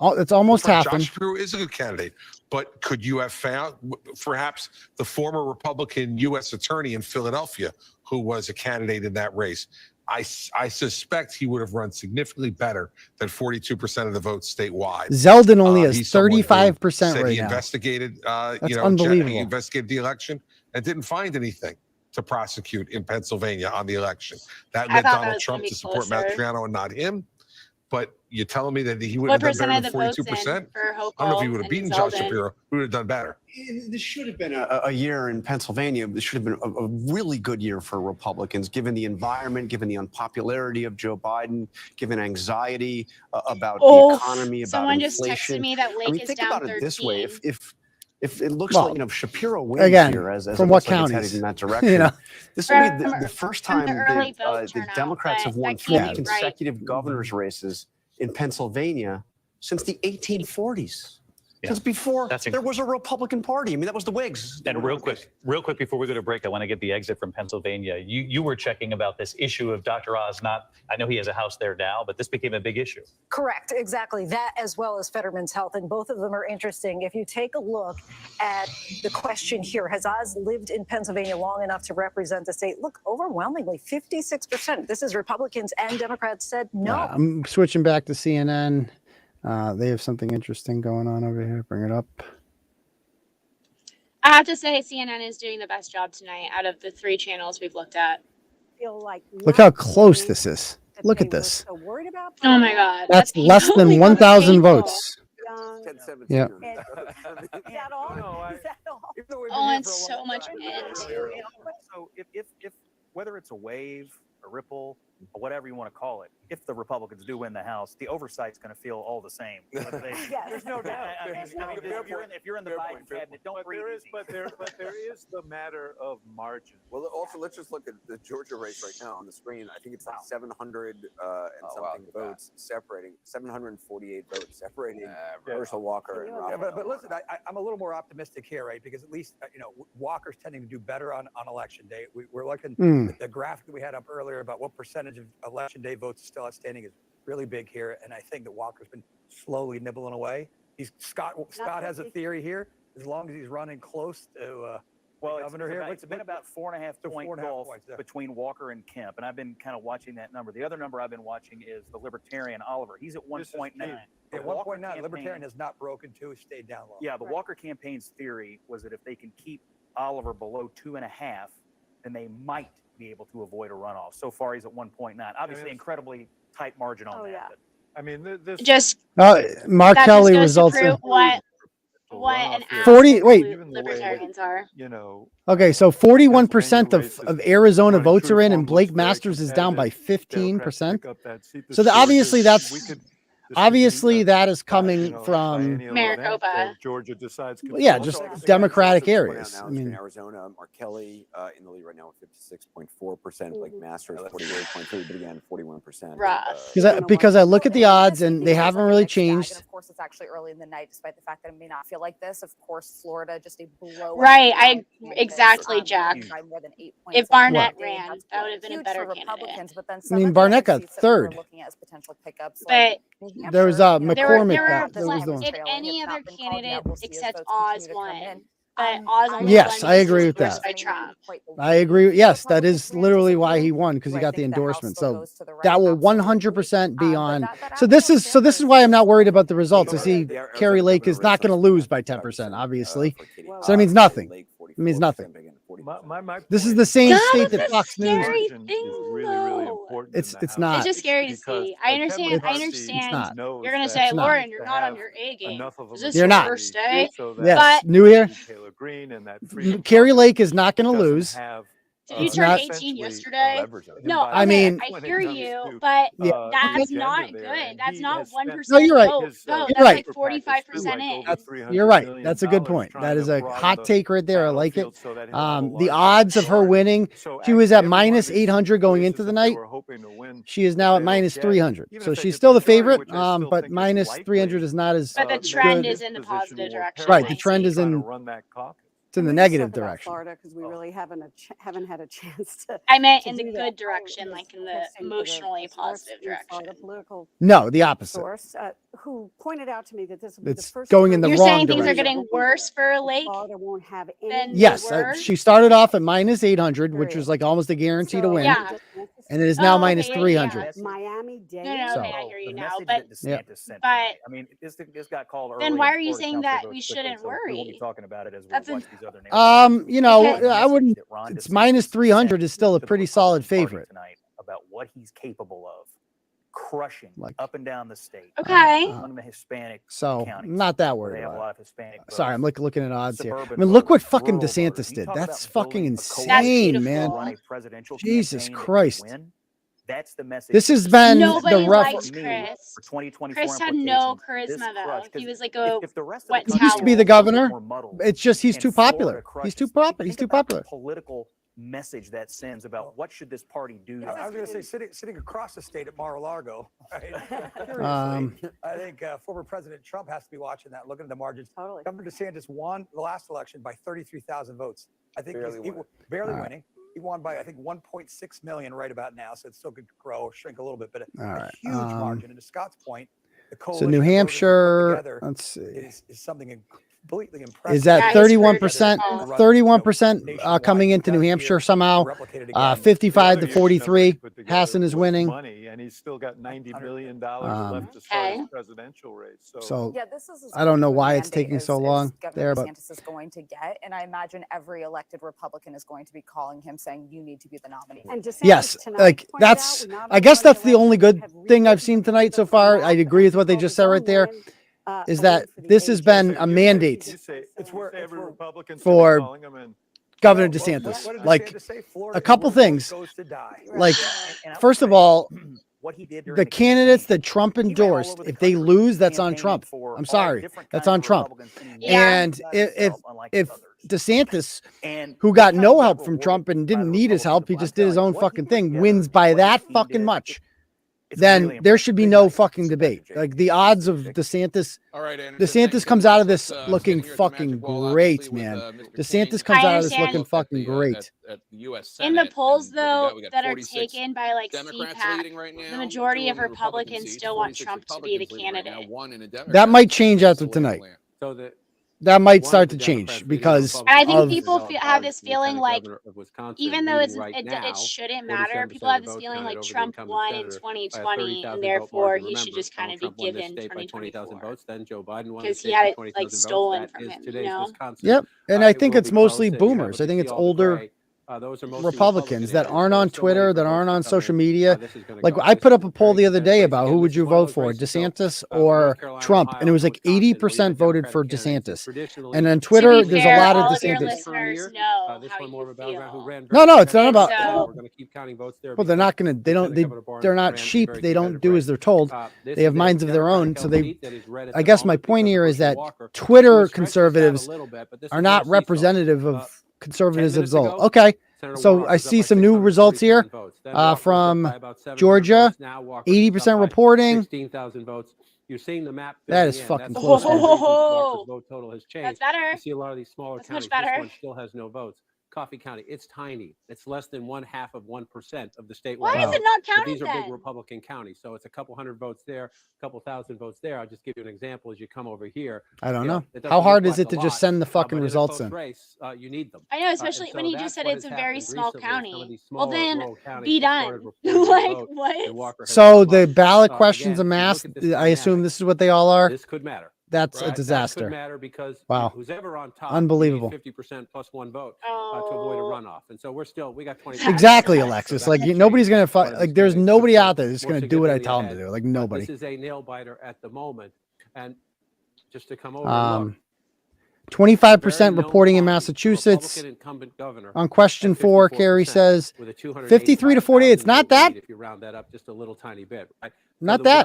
it's almost happened. Josh Shapiro is a good candidate, but could you have found perhaps the former Republican U.S. attorney in Philadelphia who was a candidate in that race? I suspect he would have run significantly better than 42% of the votes statewide. Zeldin only has He's someone who 35% said right he now. investigated, That's unbelievable. he investigated the election and didn't find anything to prosecute in Pennsylvania on the election. That led Donald Trump to support Mastriano and not him. But you're telling me that he would have done better than 42%? I don't know if he would have beaten Josh Shapiro. He would have done better. This should have been a year in Pennsylvania. This should have been a really good year for Republicans, given the environment, given the unpopularity of Joe Biden, given anxiety about the economy, about someone inflation. just texted me that Lake I mean, is think down about 13. it this way: if it looks Well, like Shapiro wins again, here, as from it what looks like it's counties? headed in that direction, You know? this will be the first From time the early vote the Democrats have won that 3 can't be right. consecutive governor's races in Pennsylvania since the 1840s. Since before there was a Republican Party. I mean, that was the Whigs. And real quick before we go to break, I want to get the exit from Pennsylvania. You were checking about this issue of Dr. Oz. I know he has a house there now, but this became a big issue. Correct, exactly. That as well as Fetterman's health, and both of them are interesting. If you take a look at the question here, has Oz lived in Pennsylvania long enough to represent the state? Look, overwhelmingly, 56%. This is Republicans and Democrats said no. I'm switching back to CNN. They have something interesting going on over here. Bring it up. I have to say CNN is doing the best job tonight out of the 3 channels we've looked at. Feel like Look how close this is. Look at this. so worried about. Oh my God. That's less than 1,000 votes. Yeah. Is that all? Is that all? Oh, and so much mint. So if whether it's a wave, a ripple, or whatever you want to call it, if the Republicans do win the House, the oversight's going to feel all the same. There's no doubt. If you're in the Biden cabinet, don't breathe easy. But there is the matter of margin. Well, also let's just look at the Georgia race right now on the screen. I think it's like 700 and something votes separating, 748 votes separating Herschel Walker and Rob. But listen, I'm a little more optimistic here, right? Because at least Walker's tending to do better on election day. We're looking the graphic that we had up earlier about what percentage of election day votes still outstanding is really big here, and I think that Walker's been slowly nibbling away. Scott has a theory here. As long as he's running close to well, it's been about 4.5 point gulf between Walker and Kemp, and I've been kind of watching that number. The other number I've been watching is the Libertarian Oliver. He's at 1.9. At 1.9, Libertarian has not broken 2, stayed down low. Yeah, the Walker campaign's theory was that if they can keep Oliver below 2.5, then they might be able to avoid a runoff. So far, he's at 1.9. Obviously, incredibly tight margin on that. But. I mean, this just Mark Kelly results in what an 40. Wait, libertarians are. Okay, so 41% of Arizona votes are in, and Blake Masters is down by 15%. So obviously that is coming from Maricopa. Georgia decides. Yeah, just Democratic areas. I mean, Arizona, Mark Kelly in the lead right now with 56.4%. Blake Masters 48.3%, but again 41%. Because I look at the odds and they haven't really changed. And of course, it's actually early in the night, despite the fact that it may not feel like this. Of course, Florida just a blow. Right, exactly, Jack. More than 8 points. If Barnett ran, that would have been a better candidate. But then I mean, Barnett got third. looking at as potential pickups. But there was McCormick. If any other candidate except Oz won, but Oz yes, I agree with that. By Trump. I agree. Yes, that is literally why he won, because he got the endorsement. So that will 100% be on. So this is why I'm not worried about the results. I see Kari Lake is not going to lose by 10%, obviously. So that means nothing. It means nothing. This is the same state that Fox News. It's not. It's just scary to see. I understand. You're gonna say, Lauren, you're not on your A game. Is this your first day? Yes, new here. Kari Lake is not going to lose. Did you turn 18 yesterday? No, I mean, I hear you, but that's not good. That's not 1%. No, you're right. No, You're that's right. like 45% in. You're right. That's a good point. That is a hot take right there. I like it. The odds of her winning, she was at minus 800 going into the night. She is now at minus 300. So she's still the favorite, but minus 300 is not as. But the trend is in the positive direction. Right. The trend is in. In the negative direction. Florida, because we really haven't had a chance to. I meant in the good direction, like in the emotionally positive direction. No, the opposite. Source who pointed out to me that this will be the first. Going in the You're wrong saying direction. things are getting worse for Lake? Florida won't have Yes, she started off at minus 800, which was like almost a guarantee to win. Yeah. And it is now minus 300. Miami Dade. No, I hear you now, but I mean, this got called early. Then why are you saying that we shouldn't worry? We'll be talking about it as we That's watch these other names. You know, I wouldn't. It's minus 300 is still a pretty solid favorite. Tonight about what he's capable of, crushing up and down the state. Okay. Among the Hispanic So counties, not that where worried they have a about lot it. of Hispanic. Sorry, I'm looking at odds here. I Suburban mean, look what voters, fucking rural DeSantis voters. You did. talk That's about fucking building a insane, man. run a presidential Jesus campaign that Christ. can win. That's the message. This has been Nobody the rough. likes Chris. For 2024 Chris had no implications, charisma though. crush, He was like a if the rest of wet the He used to be the country governor. more muddled, It's just he's and too Florida popular. crushes, He's too popular. He's think too about the popular. political message that sends about what should this party do. I was going to say, sitting across the state at Mar-a-Lago, right? I think former President Trump has to be watching that, looking at the margins. Totally. Governor DeSantis won the last election by 33,000 votes. I think he's barely winning. He won by, I think, 1.6 million right about now, so it still could grow or shrink a little bit, but a huge margin. And to Scott's point, the coalition So New Hampshire, let's see. is something completely impressive. is that 31%, 31% coming into New Hampshire somehow, 55 to 43. Hassan is winning. Money, and he's still got $90 million left to start his presidential race. So yeah, this is I don't know why it's taking so long there, but DeSantis is going to get, and I imagine every elected Republican is going to be calling him saying, you need to be the nominee. And DeSantis yes, tonight like pointed that's, out, we not I guess only that's the only good thing I've seen tonight so far. I agree with what they just said right there. Is that this has been a mandate for Governor DeSantis. Like a couple things. Like, first of all, the candidates that Trump endorsed, if they lose, that's on Trump. I'm sorry, that's on Trump. And if DeSantis, who got no help from Trump and didn't need his help, he just did his own fucking thing, wins by that fucking much, then there should be no fucking debate. Like the odds of DeSantis, DeSantis comes out of this looking fucking great, man. DeSantis comes out of this looking fucking great. In the polls, though, that are taken by like CPAC, the majority of Republicans still want Trump to be the candidate. That might change after tonight. That might start to change because and I think people have this feeling like, even though it shouldn't matter, people have this feeling like Trump won in 2020 and therefore he should just kind of be given 2024 because he had it like stolen from him, you know? Yep. And I think it's mostly boomers. I think it's older Republicans that aren't on Twitter, that aren't on social media. Like I put up a poll the other day about who would you vote for, DeSantis or Trump, and it was like 80% voted for DeSantis. And on Twitter, there's a lot of DeSantis. No, it's not about. Well, they're not gonna. They're not sheep. They don't do as they're told. They have minds of their own. So they. I guess my point here is that Twitter conservatives are not representative of conservatives as well. Okay, so I see some new results here from Georgia. 80% reporting. 16,000 votes. You're seeing the map. That is fucking close. Vote total has changed. That's better. You see a lot of these smaller counties. Much better. This one still has no votes. Coffee County, it's tiny. It's less than 1/2 of 1% of the statewide. Why is it not counted? These are big Republican counties, so it's a couple hundred votes there, a couple thousand votes there. I'll just give you an example as you come over here. I don't know. How hard is it to just send the fucking results in? You need them. I know, especially when you just said it's a very small county. Well, then be done. Like what? So the ballot questions amassed, I assume this is what they all are. This could matter. That's a disaster. That could matter because wow, who's ever on top, unbelievable. 50% plus one vote to avoid a runoff, and so we got 20. Exactly, Alexis. Like nobody's gonna fight. Like there's nobody out there that's gonna do what I tell them to do. Like nobody. This is a nail biter at the moment, and just to come over. 25% reporting in Massachusetts. On question 4, Carrie says 53 to 48. It's not that. If you round that up just a little tiny bit, right? Not that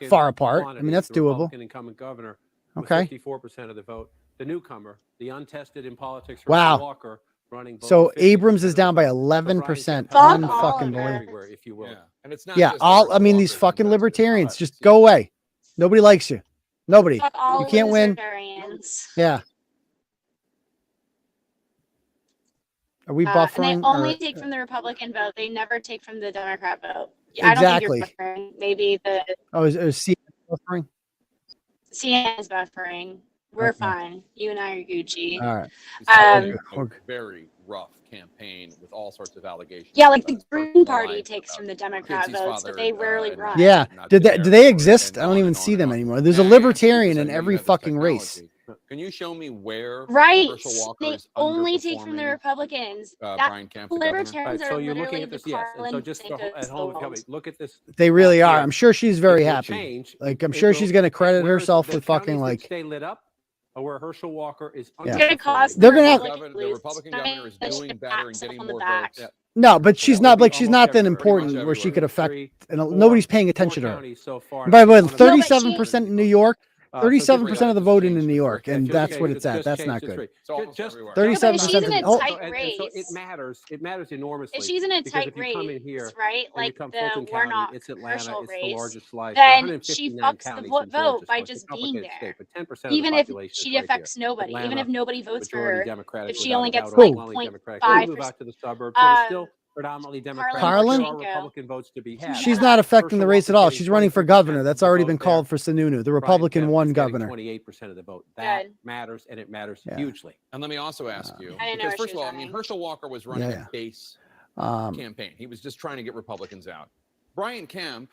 far apart. I mean, that's doable. Incumbent governor. Okay. 54% of the vote. The newcomer, the untested in politics. Wow. Walker, running so Abrams is down by 11%. Unfucking believable. If you will. And it's not yeah. I mean, these fucking libertarians just go away. Nobody likes you. Nobody. You can't win. Yeah. Are we buffering? And they only take from the Republican vote. They never take from the Democrat vote. Exactly. I don't think you're buffering. Maybe the. Oh, is CNN buffering? CNN is buffering. We're fine. You and I are Gucci. All right. A very rough campaign with all sorts of allegations. Yeah, like the Green Party takes from the Democrat votes, but they rarely run. Yeah. Do they exist? I don't even see them anymore. There's a libertarian in every fucking race. Can you show me where? Right. They only take from the Republicans. Brian Kemp, libertarians so are you're looking literally at this, the yes. And so Carlin just Jenkins at home, vote. look at this. They really are. I'm sure she's very It will happy. change. Like I'm sure she's gonna credit herself with fucking like. Stay lit up, or where Herschel Walker is. Yeah. It's gonna cost. They're gonna have. The Republican governor is doing better and getting more votes. No, but she's not like she's not that important where she could affect. And nobody's paying attention to her. By the way, 37% in New York. 37% of the vote in New York, and that's what it's at. That's not good. 37%. She's in a tight race. So it matters. It matters enormously. If she's in a tight race, right? Like the Warnock Herschel race, then she fucks the vote by just being there. Even if she affects nobody, even if nobody votes for her, if she only gets like 0.5%. predominantly Democratic. Carlin? There are Republican votes to be had. She's not affecting the race at all. She's running for governor. That's already been called for Sununu. The Republican won governor. 28% of the vote. That matters, and it matters hugely. And let me also ask you, I didn't know because she first of was all, I mean, Herschel Walker was running a base campaign. He was just trying to get Republicans out. Brian Kemp,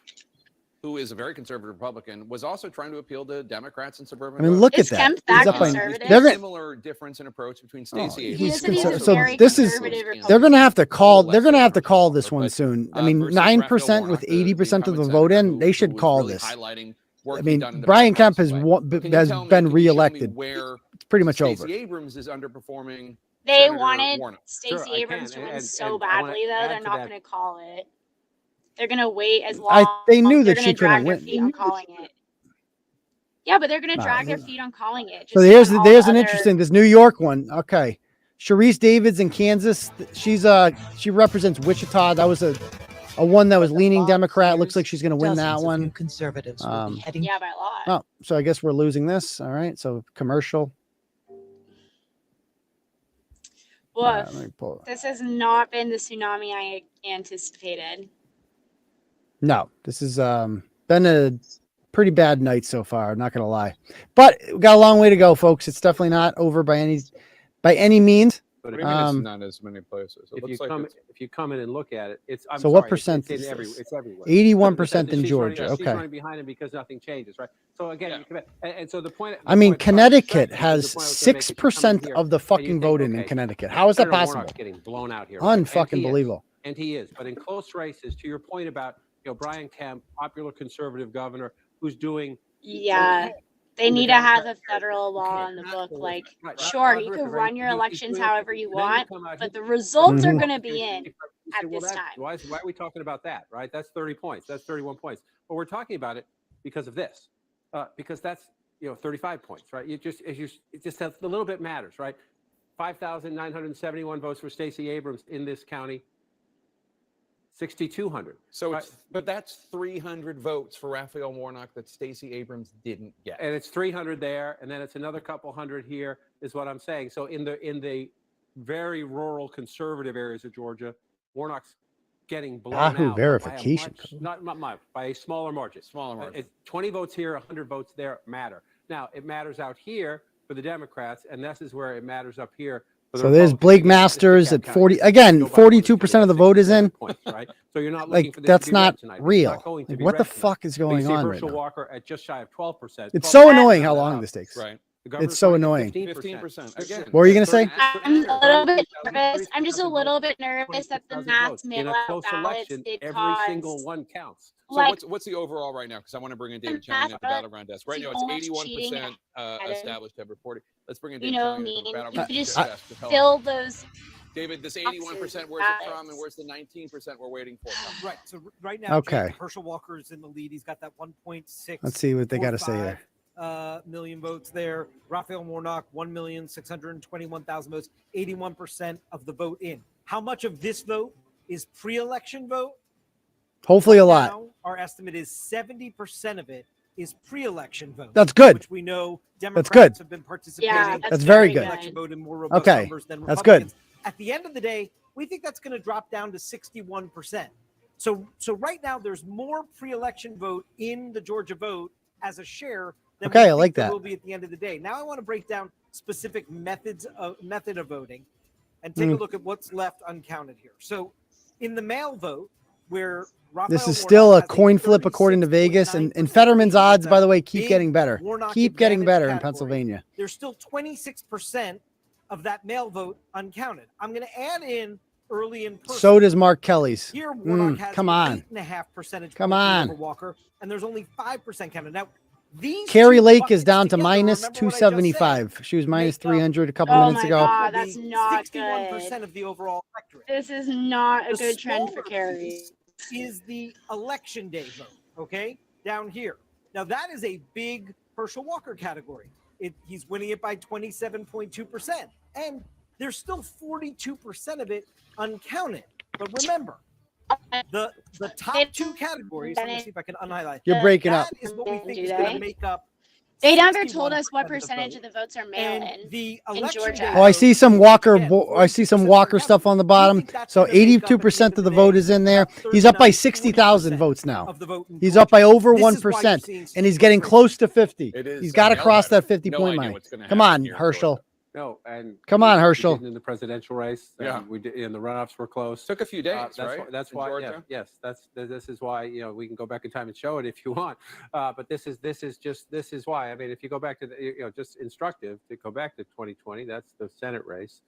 who is a very conservative Republican, was also trying to appeal to Democrats and suburban. I mean, look at that. They're gonna, similar difference in approach between Stacey Abrams. So this is they're going to have to call. They're going to have to call this one soon. I mean, 9% with 80% of the vote in. They should call this. I mean, Brian Kemp has been reelected. It's pretty much over. Stacey Abrams is underperforming. They wanted Stacey Abrams to win so badly, though. They're not going to call it. They're going to wait as long. They knew that she couldn't win. Feet on calling it. Yeah, but they're going to drag their feet on calling it. So there's an interesting, this New York one. Okay. Sharice Davids in Kansas. She represents Wichita. That was a one that was leaning Democrat. Looks like she's going to win that one. Conservatives will be heading. Yeah, by a lot. Oh, so I guess we're losing this. All right. So commercial. Woof. This has not been the tsunami I anticipated. No, this has been a pretty bad night so far. I'm not going to lie, but we got a long way to go, folks. It's definitely not over by any means. But it's not as many places. If you come in and look at it, it's so. What percent? It's everywhere. 81% in Georgia. She's running behind him because nothing changes, right? So again, and so the point. I mean, Connecticut has 6% of the fucking vote in Connecticut. How is that possible? Getting blown out here. Unfucking believable. And he is. But in close races, to your point about Brian Kemp, popular conservative governor, who's doing. Yeah. They need to have a federal law on the book. Like, sure, you can run your elections however you want, but the results are going to be in at this time. Why are we talking about that, right? That's 30 points. That's 31 points. But we're talking about it because of this, because that's 35 points, right? It just a little bit matters, right? 5,971 votes for Stacey Abrams in this county. 6,200. So, but that's 300 votes for Raphael Warnock that Stacey Abrams didn't get. And it's 300 there, and then it's another couple hundred here, is what I'm saying. So in the very rural conservative areas of Georgia, Warnock's getting blown out verification. By a smaller margin. 20 votes here, 100 votes there matter. Now it matters out here for the Democrats, and this is where it matters up here. So there's Blake Masters at 40. Again, 42% of the vote is in. Right? So you're not like that's not real. Like, what the fuck is going on right now? Walker at just shy of 12%. It's so annoying how long this takes. Right. It's so annoying. 15%. Again. What were you gonna say? I'm a little bit nervous. I'm just a little bit nervous that the mass mail-out ballots did every single one counts. So what's the overall right now? Because I want to bring in David Channing at the Battleground Desk. Right now it's 81% established to have reported. Let's bring in David Channing at the Battleground Desk. Desk. Fill those. David, this 81%, where's it from, and where's the 19% we're waiting for? Right. So right now, okay. Herschel Walker is in the lead. He's got that 1.6. Let's see what they got to say there. Million votes there. Raphael Warnock, 1,621,000 votes, 81% of the vote in. How much of this vote is pre-election vote? Hopefully a lot. Now, our estimate is 70% of it is pre-election vote. That's good. Which we know Democrats that's good. have been participating. Yeah, in that's very good. Election vote in more robust okay, numbers than that's good. At the end of the day, we think that's going to drop down to 61%. So right now, there's more pre-election vote in the Georgia vote as a share than I like that. will be at the end of the day. Now I want to break down specific method of voting and take a look at what's left uncounted here. So in the mail vote, where Raphael this is still a coin flip according to Vegas, and Fetterman's odds, by the way, keep getting better. Keep getting better in Pennsylvania. There's still 26% of that mail vote uncounted. I'm going to add in early in person. So does Mark Kelly's. Here, Warnock has come on. 8.5 percentage come points on. over Walker, and there's only 5% counted. Now, these Carrie Lake is down to minus 275. She was minus 300 a couple minutes ago. God, that's not 61% good. of the overall electorate. This is not a good trend for Carrie. Is the election day vote, okay? Down here. Now, that is a big Herschel Walker category. He's winning it by 27.2%. And there's still 42% of it uncounted. But remember, the top two categories, let me see if I can unhighlight. You're breaking up. That is what we think is going to make up They never told us what percentage of the votes are mail-in in Georgia. Oh, I see some I see some Walker stuff on the bottom. So 82% of the vote is in there. He's up by 60,000 votes now. He's up by over 1%, and he's getting close to 50. He's got to cross that 50-point line. Come on, Herschel. No, and come on, Herschel. In the presidential race, yeah, we did, and the runoffs were close. Took a few days, right? That's why. Yes, this is why we can go back in time and show it if you want. But this is why. I mean, if you go back to the, just instructive to go back to 2020. That's the Senate race.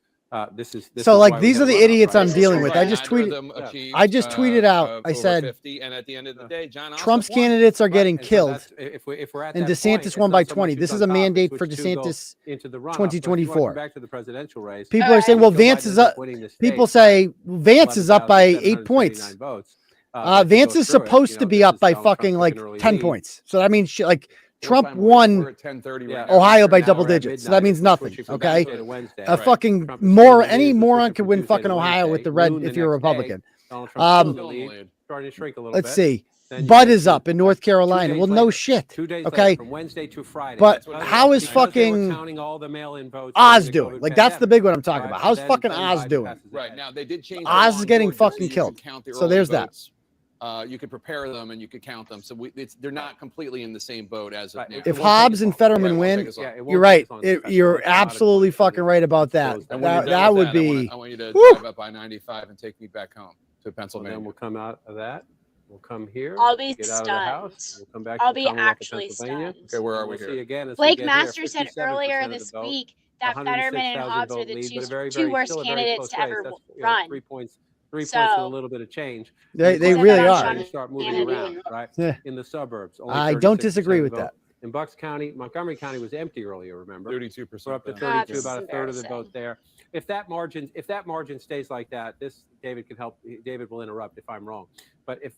This is like these are the idiots I'm dealing with. I just tweeted out. I said, 50, and at the end of the day, Trump's candidates are getting killed. If we're at and DeSantis won by 20. This is a mandate for DeSantis into the 2024. Back to the presidential race. People are saying, well, Vance is up. People say Vance is up by 8 points. Vance is supposed to be up by fucking like 10 points. So that means like Trump won Ohio by double digits. So that means nothing. Okay. Fucking any moron could win fucking Ohio with the red if you're a Republican. Let's see. Bud is up in North Carolina. Well, no shit. Okay. From Wednesday to Friday. But how is fucking Oz doing? Like that's the big one I'm talking about. How's fucking Oz doing? Right now they did change. Oz is getting fucking killed. So there's that. You could prepare them and you could count them. So they're not completely in the same boat as of now. If Hobbs and Fetterman win, you're right. You're absolutely fucking right about that. That would be. I want you to drive up I 95 and take me back home to Pennsylvania. And then we'll come out of that. We'll come here. I'll be get stunned. Out of the house. We'll come back I'll to be actually stunned. Okay, where are we here? Again, Blake Masters said earlier this week that Fetterman and Hobbs are the two worst candidates to ever run. 3 points. 3 points and a little bit of change. They really are. You start moving around, right? Yeah. In the suburbs. I don't disagree with that. In Bucks County, Montgomery County was empty earlier. Remember, 32%. We're up to 32, about a third of the vote there. If that margin stays like that, David can help. David will interrupt if I'm wrong. But if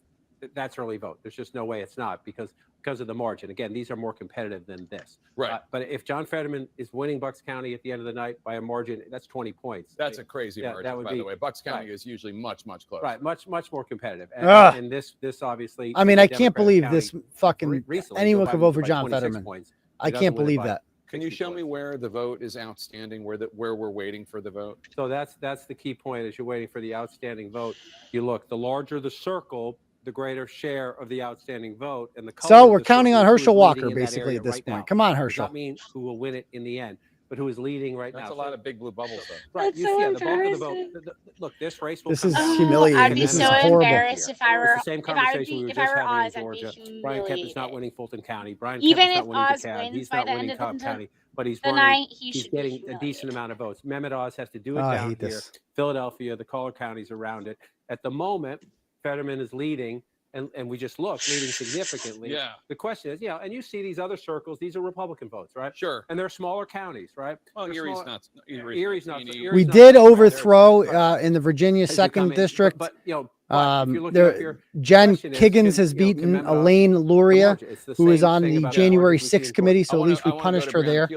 that's early vote, there's just no way it's not because of the margin. Again, these are more competitive than this. Right. But if John Fetterman is winning Bucks County at the end of the night by a margin, that's 20 points. That's a crazy margin, by the way. Bucks County is usually much closer. Right, much more competitive. And this obviously. I mean, I can't believe this fucking anyone could vote for John Fetterman. I can't believe that. Can you show me where the vote is outstanding, where we're waiting for the vote? So that's the key point. As you're waiting for the outstanding vote, you look. The larger the circle, the greater share of the outstanding vote, and the color. So we're counting on Herschel Walker basically at this point. Come on, Herschel. Does not mean who will win it in the end, but who is leading right now. That's a lot of big blue bubbles, though. Right. That's so the bulk of the vote. Look, this race will. This is humiliating. I'd be this so is horrible. embarrassed if I were. It's the same conversation we were just having Oz, in Georgia. I'd be humiliated. Brian Kemp is not winning Fulton County. Brian Even Kemp is if not winning Oz DeKalb. wins He's by not the winning end Cobb of County. But he's the running. night, He's getting a decent amount of votes. Mehmet Oz has to do it down here. Philadelphia, the collar counties around it. At the moment, Fetterman is leading. And we just look leading significantly. Yeah. The question is, and you see these other circles, these are Republican votes, right? Sure. And they're smaller counties, right? Well, Erie's not. Erie's not. We did overthrow in the Virginia 2nd District. But Jen Kiggins has beaten Elaine Luria, who is on the January 6th committee. So at least we punished her there.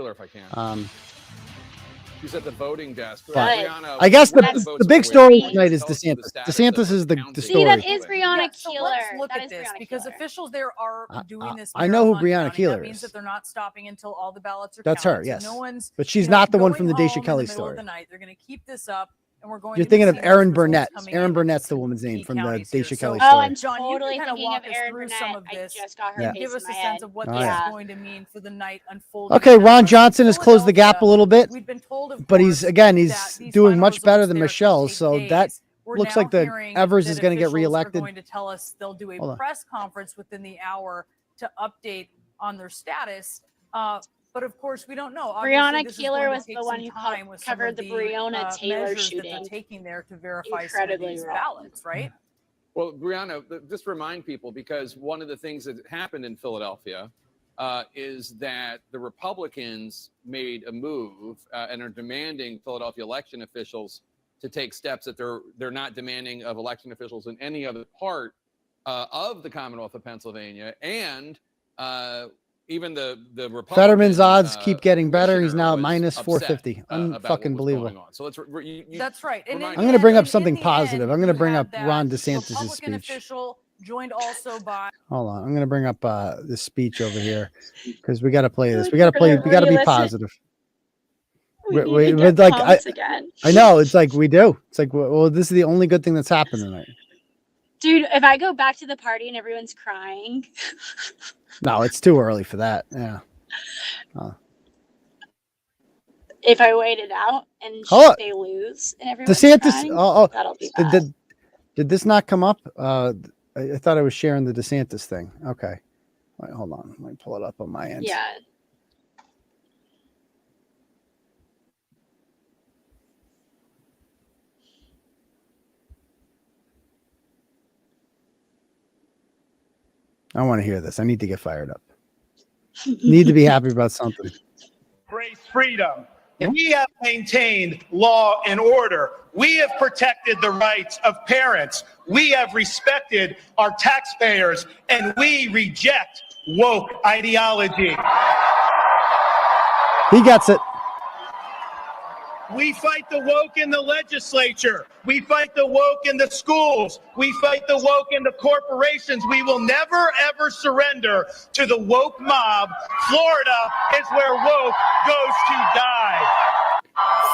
She's at the voting desk. I guess the big story tonight is DeSantis. DeSantis is the story. See, that is Breonna Keeler. Let's look That at is this Breonna because Keeler. officials there are doing this. I know who marathon Breonna counting. That Keeler means is. that they're not stopping until all the ballots are That's counted. her, yes. So no one's, but she's not the one from the ΔECHA Kelly in the middle of story. the night. They're going to keep this up, and we're going. You're to thinking be of seeing Erin those results Burnett. coming Erin in Burnett's the woman's name from the counties here. ΔECHA Kelly So- story. I'm John, you totally can kind of thinking walk of us Erin through Burnett. some of I this. just got her Yeah. Give face us in a my sense head. of what Oh, this yeah. is going to mean for the night unfolding. Okay, Ron Johnson has closed the gap a little bit, We've been told, of but he's course, again that he's these doing final much better results than there Michelle. take So days. that We're looks now like the hearing Evers that is going to get officials are reelected. going to tell us they'll do Hold a on. press conference within the hour to update on their status. But of course, we don't know. Obviously, Breonna this is Keeler going to was take the one some who time with some covered of the Breonna Taylor measures that shooting. they're taking there to verify some of Incredibly these wrong. ballots, right? Well, Brianna, just remind people, because one of the things that happened in Philadelphia is that the Republicans made a move and are demanding Philadelphia election officials to take steps that they're not demanding of election officials in any other part of the Commonwealth of Pennsylvania. And even the Republican Fetterman's odds keep getting better. He's now at was minus upset, 450. about what Unfucking was believable. going on. So let's That's right. And I'm going to bring up in something the positive. end, I'm going to you bring have up that Ron DeSantis' Republican speech. official joined also by. Hold on, I'm going to bring up this speech over here because we got to play this. We got to play. We got to be positive. But like I know it's like we do. It's like, well, this is the only good thing that's happened tonight. Dude, if I go back to the party and everyone's crying. No, it's too early for that. Yeah. If I wait it out and they lose and everyone's DeSantis. crying, that'll be bad. Did this not come up? I thought I was sharing the DeSantis thing. Okay. Wait, hold on. Let me pull it up on my end. Yeah. I want to hear this. I need to get fired up. Need to be happy about something. Embrace freedom. We have maintained law and order. We have protected the rights of parents. We have respected our taxpayers, and we reject woke ideology. He gets it. We fight the woke in the legislature. We fight the woke in the schools. We fight the woke in the corporations. We will never, ever surrender to the woke mob. Florida is where woke goes to die.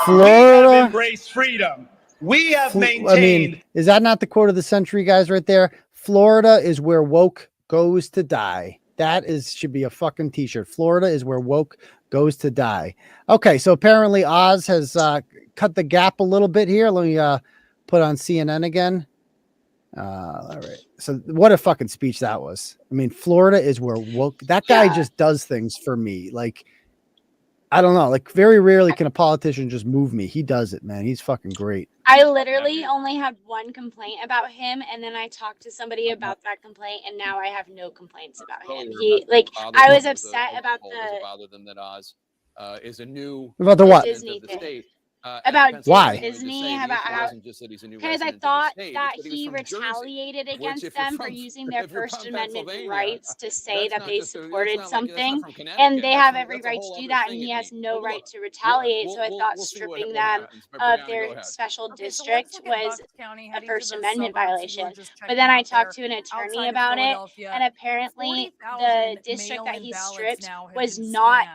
Florida. We have embraced freedom. We have maintained. I mean, is that not the quote of the century, guys, right there? Florida is where woke goes to die. That should be a fucking t-shirt. Florida is where woke goes to die. Okay, so apparently Oz has cut the gap a little bit here. Let me put on CNN again. All right. So what a fucking speech that was. I mean, Florida is where woke. That guy just does things for me. Like, I don't know. Like, very rarely can a politician just move me. He does it, man. He's fucking great. I literally only had one complaint about him, and then I talked to somebody about that complaint, and now I have no complaints about him. I was upset about Other than that, Oz is a new about the what? Disney thing. State. About why? Disney, about how because I thought that he retaliated against them for using their First Amendment rights to say that they supported something, and they have every right to do that, and he has no right to retaliate. So I thought stripping them of their special district was a First Amendment violation. But then I talked to an attorney about it, and apparently the district that he stripped was not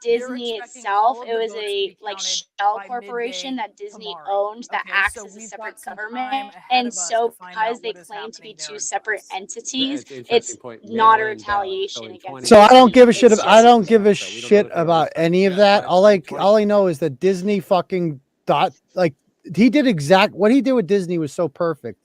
Disney itself. It was a shell corporation that Disney owned that acts as a separate government, and so because they claim to be two separate entities, it's not a retaliation against. So I don't give a shit. I don't give a shit about any of that. All I know is that Disney fucking thought, like, he did what he did with Disney was so perfect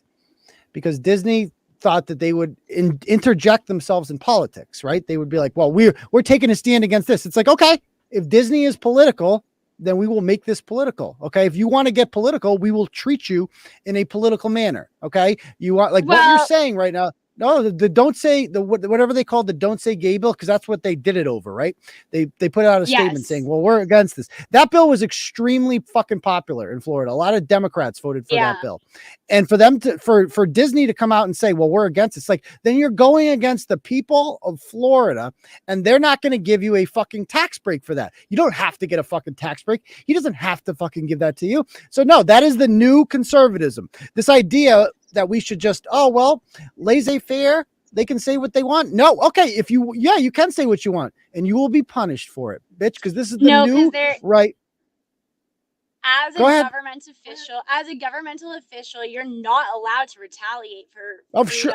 because Disney thought that they would interject themselves in politics, right? They would be like, well, we're taking a stand against this. It's like, okay, if Disney is political, then we will make this political. Okay. If you want to get political, we will treat you in a political manner. Okay. You are like what you're saying right now. No, whatever they call the don't say gay bill, because that's what they did it over, right? They put out a statement saying, well, we're against this. That bill was extremely fucking popular in Florida. A lot of Democrats voted for that bill. And for them for Disney to come out and say, well, we're against it, it's like, then you're going against the people of Florida, and they're not going to give you a fucking tax break for that. You don't have to get a fucking tax break. He doesn't have to fucking give that to you. So no, that is the new conservatism. This idea that we should just, laissez-faire, they can say what they want. No, okay, you can say what you want, and you will be punished for it, bitch, because this is the new right. As a governmental official, you're not allowed to retaliate for. Oh, sure.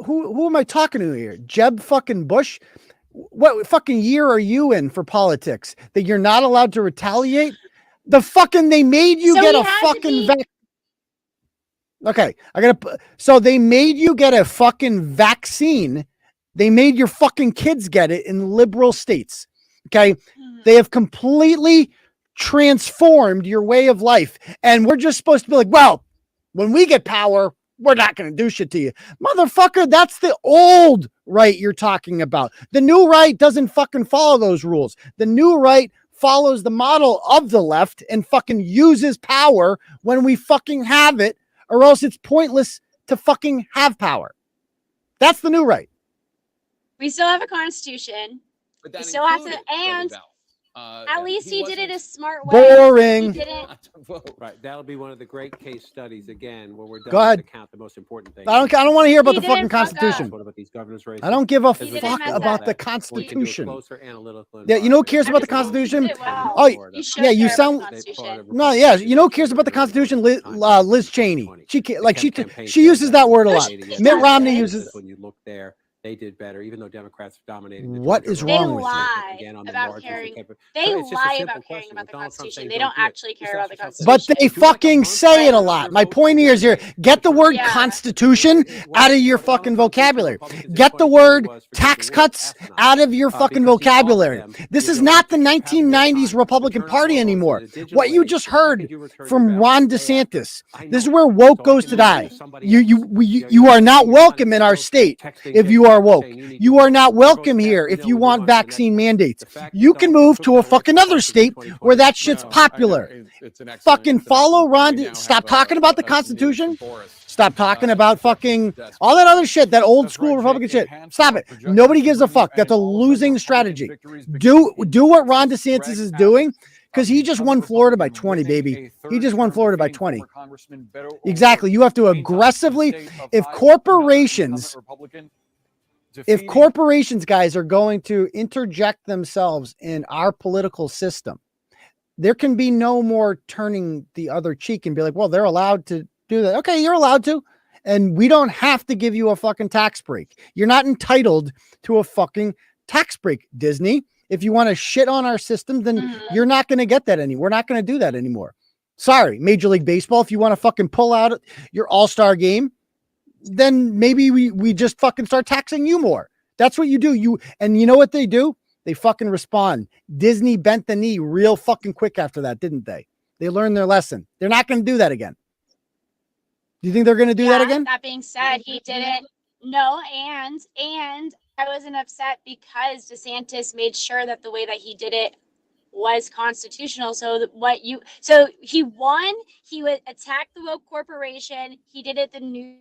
Who am I talking to here? Jeb fucking Bush? What fucking year are you in for politics that you're not allowed to retaliate? They made you get a fucking vaccine. Okay, so they made you get a fucking vaccine. They made your fucking kids get it in liberal states. Okay. They have completely transformed your way of life. And we're just supposed to be like, well, when we get power, we're not going to do shit to you. Motherfucker, that's the old right you're talking about. The new right doesn't fucking follow those rules. The new right follows the model of the left and fucking uses power when we fucking have it, or else it's pointless to fucking have power. That's the new right. We still have a constitution. We still have to, and At least he did it a smart way. Boring. He didn't. Right. That'll be one of the great case studies again when we're done Go ahead. to count the most important things. I don't want to hear about the fucking didn't fuck Constitution. What about these governor's races? I don't give a Because we fuck mess can do about up. the that. We can do a Constitution. closer analytical Yeah, you know who cares about the I just- Constitution? Wow. Oh, You should yeah, you care about sound. the Constitution. No, yeah, you know who cares about the Constitution? Liz Cheney. She uses that word a lot. Mitt Romney uses. When you look there, they did better, even though Democrats dominated. The What Georgia is race. wrong They with you? lie Again, on the about margins, caring. kept it- They So it's just a lie simple about caring question. about the When Donald Trump Constitution. saying They don't don't do it, actually care it's about the not just Constitution. But they fucking say it a lot. My point here is here, get the word Yeah. Constitution out of your fucking vocabulary. Get the word tax cuts out of your fucking vocabulary. This is not the 1990s Republican Party anymore. What you just heard from Ron DeSantis. This is where woke goes to die. You are not welcome in our state if you are woke. You are not welcome here if you want vaccine mandates. You can move to a fucking other state where that shit's popular. Fucking follow Ron. Stop talking about the Constitution. Stop talking about fucking all that other shit, that old school Republican shit. Stop it. Nobody gives a fuck. That's a losing strategy. Do what Ron DeSantis is doing, because he just won Florida by 20, baby. He just won Florida by 20. Exactly. You have to aggressively, if corporations, guys, are going to interject themselves in our political system, there can be no more turning the other cheek and be like, well, they're allowed to do that. Okay, you're allowed to. And we don't have to give you a fucking tax break. You're not entitled to a fucking tax break, Disney. If you want to shit on our system, then you're not going to get that anymore. We're not going to do that anymore. Sorry, Major League Baseball. If you want to fucking pull out your all-star game, then maybe we just fucking start taxing you more. That's what you do. And you know what they do? They fucking respond. Disney bent the knee real fucking quick after that, didn't they? They learned their lesson. They're not going to do that again. Do you think they're going to do that again? That being said, he didn't. No, and I wasn't upset because DeSantis made sure that the way that he did it was constitutional. So he won. He would attack the woke corporation. He did it the new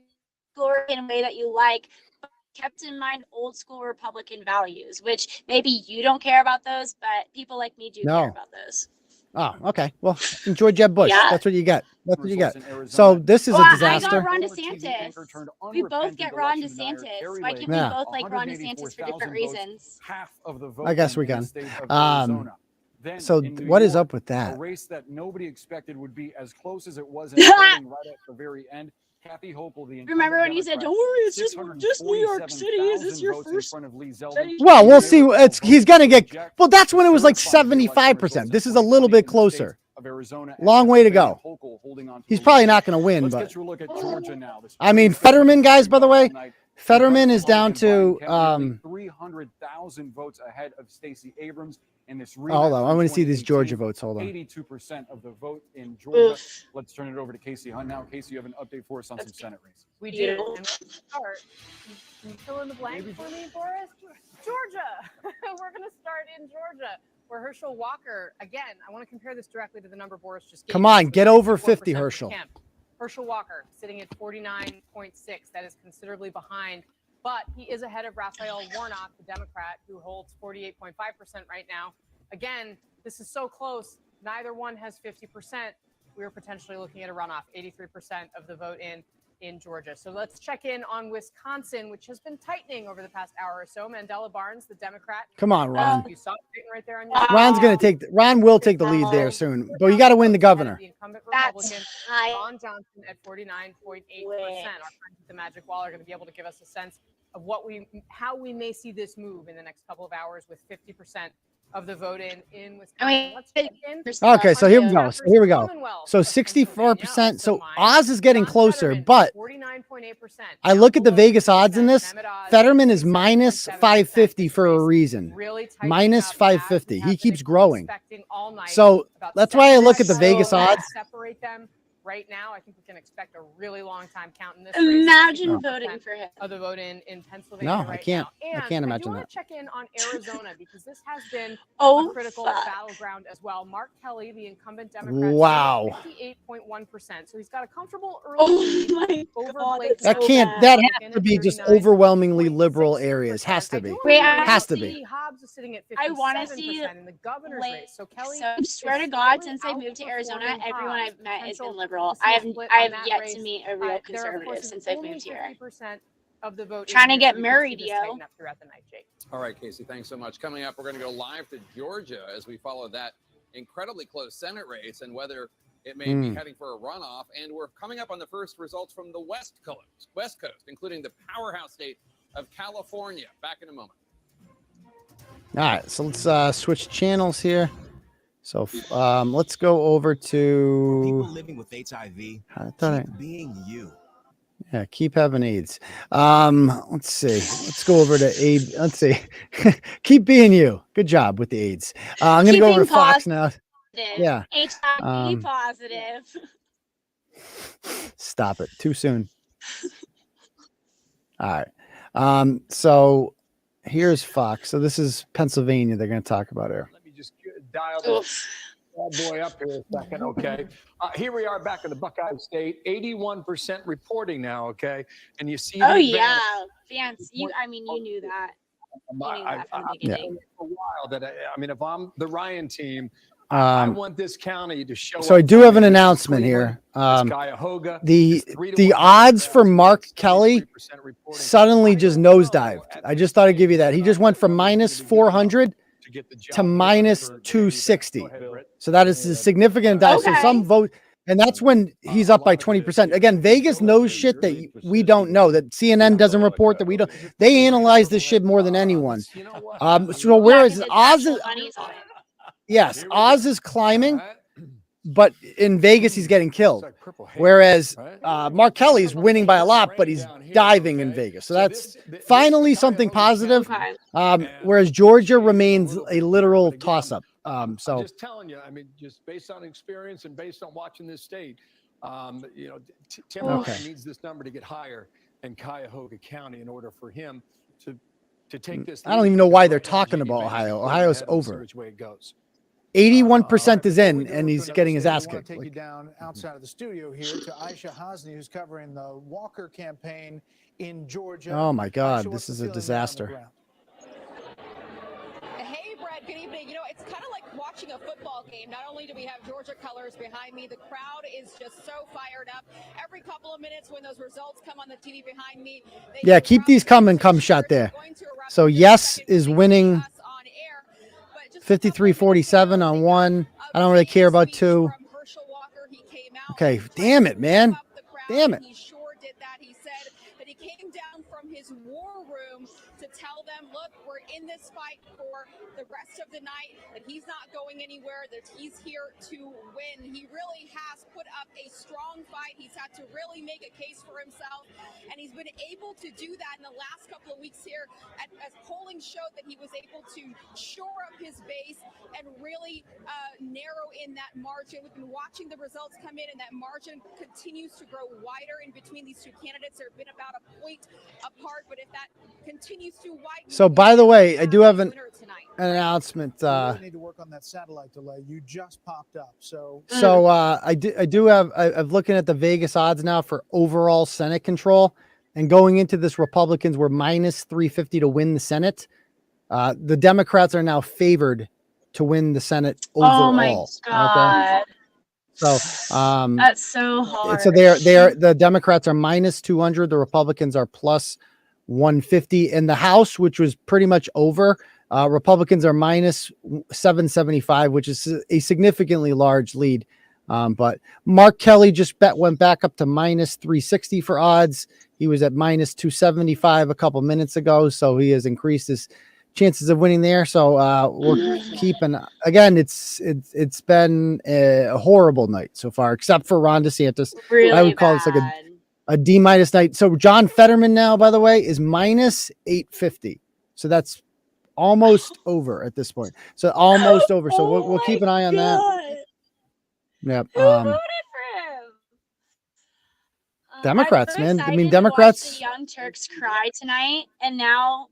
way that you like. Kept in mind old school Republican values, which maybe you don't care about those, but people like me do care about those. Oh, okay. Well, enjoy Jeb Bush. Yeah. That's what you got. That's what you got. So this is a disaster. I got Ron DeSantis. We both get Ron DeSantis. Why can't we both like Ron DeSantis for different reasons? I guess we can. So what is up with that? A race that nobody expected would be as close as it was in right at the very end. 𝗵𝗵𝗴𝗹, remember when he said, "Don't worry, it's just New York City. Is this your first?" Well, we'll see. He's gonna get. Well, that's when it was like 75%. This is a little bit closer. Long way to go. He's probably not going to win, but I mean, Fetterman, guys. By the way, Fetterman is down to 300,000 votes ahead of 𝗪𝐶i Abrams in this. Hold on, I want to see these Georgia votes. Hold on. 82% of the vote in Georgia. Let's turn it over to Casey Hunt now. Casey, you have an update for us on some Senate races. We do. And start. Can you fill in the blank for me, Boris? Georgia. We're going to start in Georgia, where Herschel Walker, again, I want to compare this directly to the number Boris just gave. Come on, get over 50, Herschel. Herschel Walker sitting at 49.6. That is considerably behind, but he is ahead of Raphael Warnock, the Democrat, who holds 48.5% right now. Again, this is so close. Neither one has 50%. We are potentially looking at a runoff, 83% of the vote in Georgia. So let's check in on Wisconsin, which has been tightening over the past hour or so. Mandela Barnes, the Democrat. Come on, Ron. You saw it right there on your Ron will take the lead there soon, but you got to win the governor. The incumbent Republican, Ron Johnson, at 49.8%. Our friends at the Magic Wall are going to be able to give us a sense of how we may see this move in the next couple of hours with 50% of the vote in Wisconsin. Let's check in. Okay, so here we go. So 64%. So Oz is getting closer, but I look at the Vegas odds in this. Fetterman is minus 550 for a reason. Minus 550. He keeps growing. So that's why I look at the Vegas odds. right now, I think we can expect a really long time counting this. Imagine voting for him. Of the vote in Pennsylvania. No, right I can't. Now. I can't I imagine do want that. to check in on Arizona because this has been Oh, a critical fuck. battleground as well. Mark Kelly, the incumbent Democrat, Wow. 58.1%. So he's got a comfortable early Oh lead my over God, Blake. that's That so can't. bad. That has to be just overwhelmingly liberal areas. Has to be. Wait, I Has to be. Hobbs is sitting at 57% I want to see in the governor's Blake. race. So Kelly, So I swear to God, since I moved to Arizona, everyone I've met has been liberal. I have yet to meet a real conservative since I've moved here. Of the vote Trying to get so married, yo. Throughout the night, Jake. All right, Casey, thanks so much. Coming up, we're going to go live to Georgia as we follow that incredibly close Senate race and whether it may be heading for a runoff. And we're coming up on the first results from the West Coast, including the powerhouse state of California. Back in a moment. All right, so let's switch channels here. So let's go over to people living with HIV. Keep being you. Yeah, keep having AIDS. Let's see. Let's go over to Abe. Let's see. Keep being you. Good job with the AIDS. I'm gonna go over to Fox now. Yeah. HIV positive. Stop it. Too soon. All right. So here's Fox. So this is Pennsylvania. They're going to talk about here. Let me just dial this bad boy up here a second, okay? Here we are back in the Buckeye State, 81% reporting now, okay? And you see. Oh yeah, Vance. I mean, you knew that. You knew that from the beginning. For a while that I mean, if I'm the Ryan team, I want this county to show. So I do have an announcement here. The odds for Mark Kelly suddenly just nosedived. I just thought I'd give you that. He just went from minus 400 to minus 260. So that is a significant dive. So some vote, and that's when he's up by 20%. Again, Vegas knows shit that we don't know, that CNN doesn't report, that we don't. They analyze this shit more than anyone. So whereas Oz is, yes, Oz is climbing, but in Vegas he's getting killed. Whereas Mark Kelly's winning by a lot, but he's diving in Vegas. So that's finally something positive. Whereas Georgia remains a literal toss-up. So I'm just telling you, I mean, just based on experience and based on watching this state, you know, Tim Ryan needs this number to get higher in Cuyahoga County in order for him to take this. I don't even know why they're talking about Ohio. Ohio's over. Which way it goes. 81% is in, and he's getting his ass kicked. Take you down outside of the studio here to 𝗵𝗂 𝗧𝘂, who's covering the Walker campaign in Georgia. Oh my God, 𝗵𝗂, this is what's the a feeling disaster. Hey, Brad, good evening. You know, it's kind of like watching a football game. Not only do we have Georgia colors behind me, the crowd is just so fired up. Every couple of minutes when those results come on the TV behind me. Yeah, keep these coming. Come shot there. So yes is winning 53-47 on one. I don't really care about two. Okay, damn it, man. Damn it. He sure did that. He said that he came down from his war room to tell them, look, we're in this fight for the rest of the night, that he's not going anywhere, that he's here to win. He really has put up a strong fight. He's had to really make a case for himself, and he's been able to do that in the last couple of weeks here as polling showed that he was able to shore up his base and really narrow in that margin. We've been watching the results come in, and that margin continues to grow wider in between these two candidates. There have been about a point apart, but if that continues to widen. So by the way, I do have an announcement. You need to work on that satellite delay. You just popped up. So I do have. I'm looking at the Vegas odds now for overall Senate control, and going into this, Republicans were minus 350 to win the Senate. The Democrats are now favored to win the Senate overall. Oh my God. Okay? So that's so hard. So the Democrats are minus 200. The Republicans are plus 150. In the House, which was pretty much over, Republicans are minus 775, which is a significantly large lead. But Mark Kelly just went back up to minus 360 for odds. He was at minus 275 a couple minutes ago, so he has increased his chances of winning there. So we're keeping. Again, it's been a horrible night so far, except for Ron DeSantis. Really I would call this like a D- night. So John Fetterman now, by the way, is minus 850. So that's almost over at this point. So almost over. So we'll keep an eye on that. Yep. Who voted for him? Democrats, so man. I excited mean, to Democrats. watch the Young Turks cry tonight, and now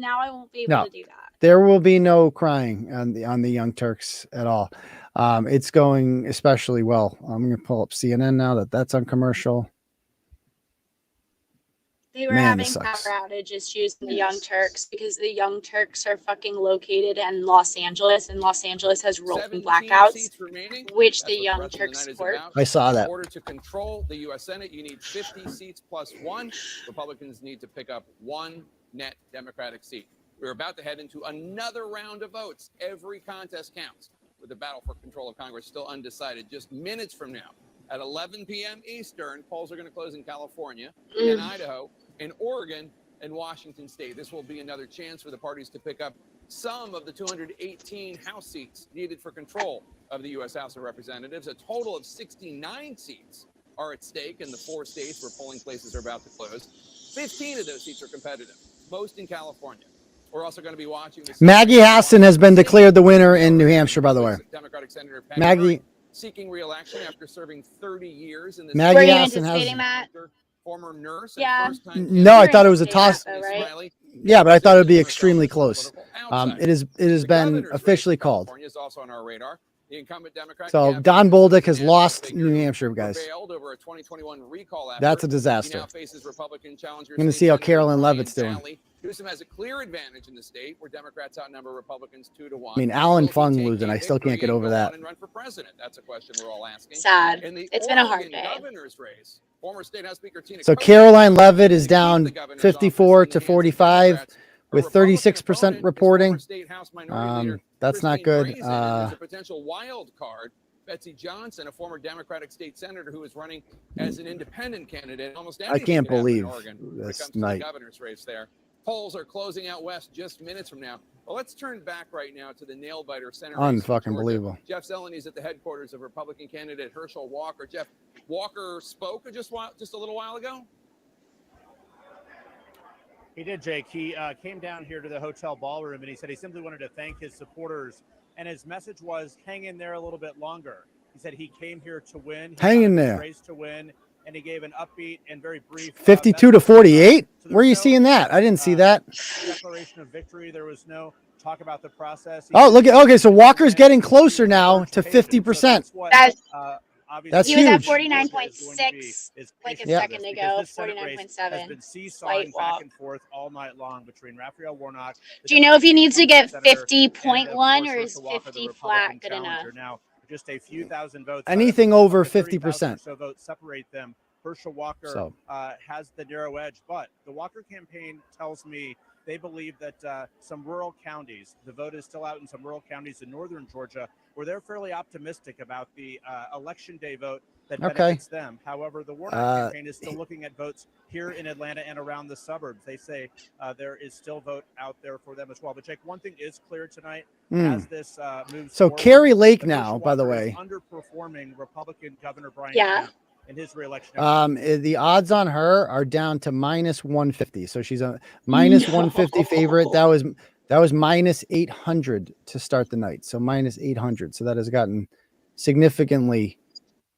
I won't be able No, to do that. there will be no crying on the Young Turks at all. It's going especially well. I'm going to pull up CNN now that's on commercial. They were Man, having this power sucks. outage issues in the Young Turks because the Young Turks are fucking located in Los Angeles, and Los Angeles has rolling blackouts, which the Young Turks support. I saw that. In order to control the U.S. Senate, you need 50 seats plus one. Republicans need to pick up one net Democratic seat. We're about to head into another round of votes. Every contest counts, with the battle for control of Congress still undecided. Just minutes from now, at 11 p.m. Eastern, polls are going to close in California, in Idaho, in Oregon, and Washington State. This will be another chance for the parties to pick up some of the 218 House seats needed for control of the U.S. House of Representatives. A total of 69 seats are at stake in the 4 states where polling places are about to close. 15 of those seats are competitive, most in California. We're also going to be watching this. Maggie Hassan has been declared the winner in New Hampshire, by the way. Democratic Senator Maggie seeking re-election after serving 30 years in this. Maggie Were you Hassan anticipating that? Former nurse. Yeah. No, I thought it was a toss. Right? Yeah, but I thought it would be extremely close. It has been officially called. California is also on our radar. The incumbent Democrat. So Don Bolduc has lost New Hampshire, guys. Over a 2021 recall effort. That's a disaster. I'm going to see how Carolyn Levitt's doing. Newsom has a clear advantage in the state where Democrats outnumber Republicans 2-1. I mean, Alan Fung losing. I still can't get over that. And run for president. That's a question we're all asking. Sad. In the It's been a hard Oregon day. Governor's race, former State House Speaker Tina So Kotek Caroline Levitt is down 54 to 45 with 36% reporting. That's not good. There's a potential wild card. Betsy Johnson, a former Democratic state senator who is running as an independent candidate. Almost I can't believe this night. Governor's race there. Polls are closing out west just minutes from now. Well, let's turn back right now to the nail-biter center. Unfucking believable. Jeff Zeleny is at the headquarters of Republican candidate Herschel Walker. Jeff, Walker spoke just a little while ago. He did, Jake. He came down here to the hotel ballroom and he said he simply wanted to thank his supporters. And his message was, hang in there a little bit longer. He said he came here to win. Hang in there. Race to win. And he gave an upbeat and very brief 52 to 48. Where are you seeing that? I didn't see that. Declaration of victory. There was no talk about the process. Oh, look at okay. So Walker's getting closer now to 50%. That's he was at huge. 49.6 like a second ago. 49.7. Slight back walk. and forth all night long between Raphael Warnock. Do you know if he needs to get 50.1 or is 50 flat good enough? Now, just a few thousand votes. Anything over 50%. So votes separate them. Herschel Walker has the narrow edge, but the Walker campaign tells me they believe that some rural counties, the vote is still out in some rural counties in northern Georgia, where they're fairly optimistic about the election day vote that benefits them. However, the Warnock campaign is still looking at votes here in Atlanta and around the suburbs. They say there is still vote out there for them as well. But Jake, one thing is clear tonight as this moves So forward, Carrie Lake that now, Herschel by the Walker way. is underperforming Republican Governor Brian Yeah. Kemp in his reelection. The odds on her are down to minus 150. So she's a minus 150 favorite. That was minus 800 to start the night. So minus 800. So that has gotten significantly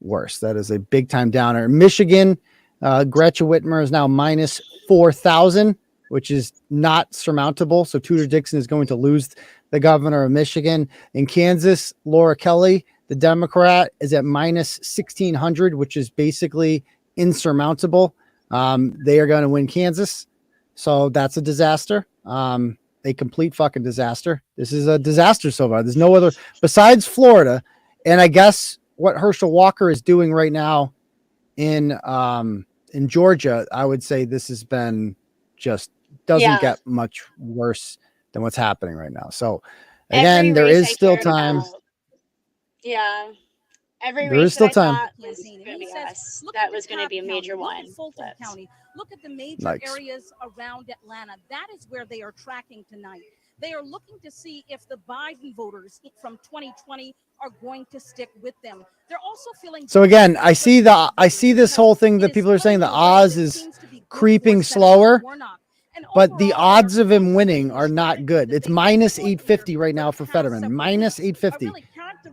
worse. That is a big time downer. Michigan, Gretchen Whitmer is now minus 4,000, which is not surmountable. So Tudor Dixon is going to lose the governor of Michigan. In Kansas, Laura Kelly, the Democrat, is at minus 1,600, which is basically insurmountable. They are going to win Kansas. So that's a disaster. A complete fucking disaster. This is a disaster so far. There's no other besides Florida. And I guess what Herschel Walker is doing right now in Georgia, I would say this has been just doesn't get much worse than what's happening right now. So again, there is still time. Yeah. Every There is still time. Was going to be us. That was going to be a major one. County. Look at the major Nice. areas around Atlanta. That is where they are tracking tonight. They are looking to see if the Biden voters from 2020 are going to stick with them. They're also feeling. So again, I see this whole thing that people are saying the Oz is creeping slower, but the odds of him winning are not good. It's minus 850 right now for Fetterman. Minus 850.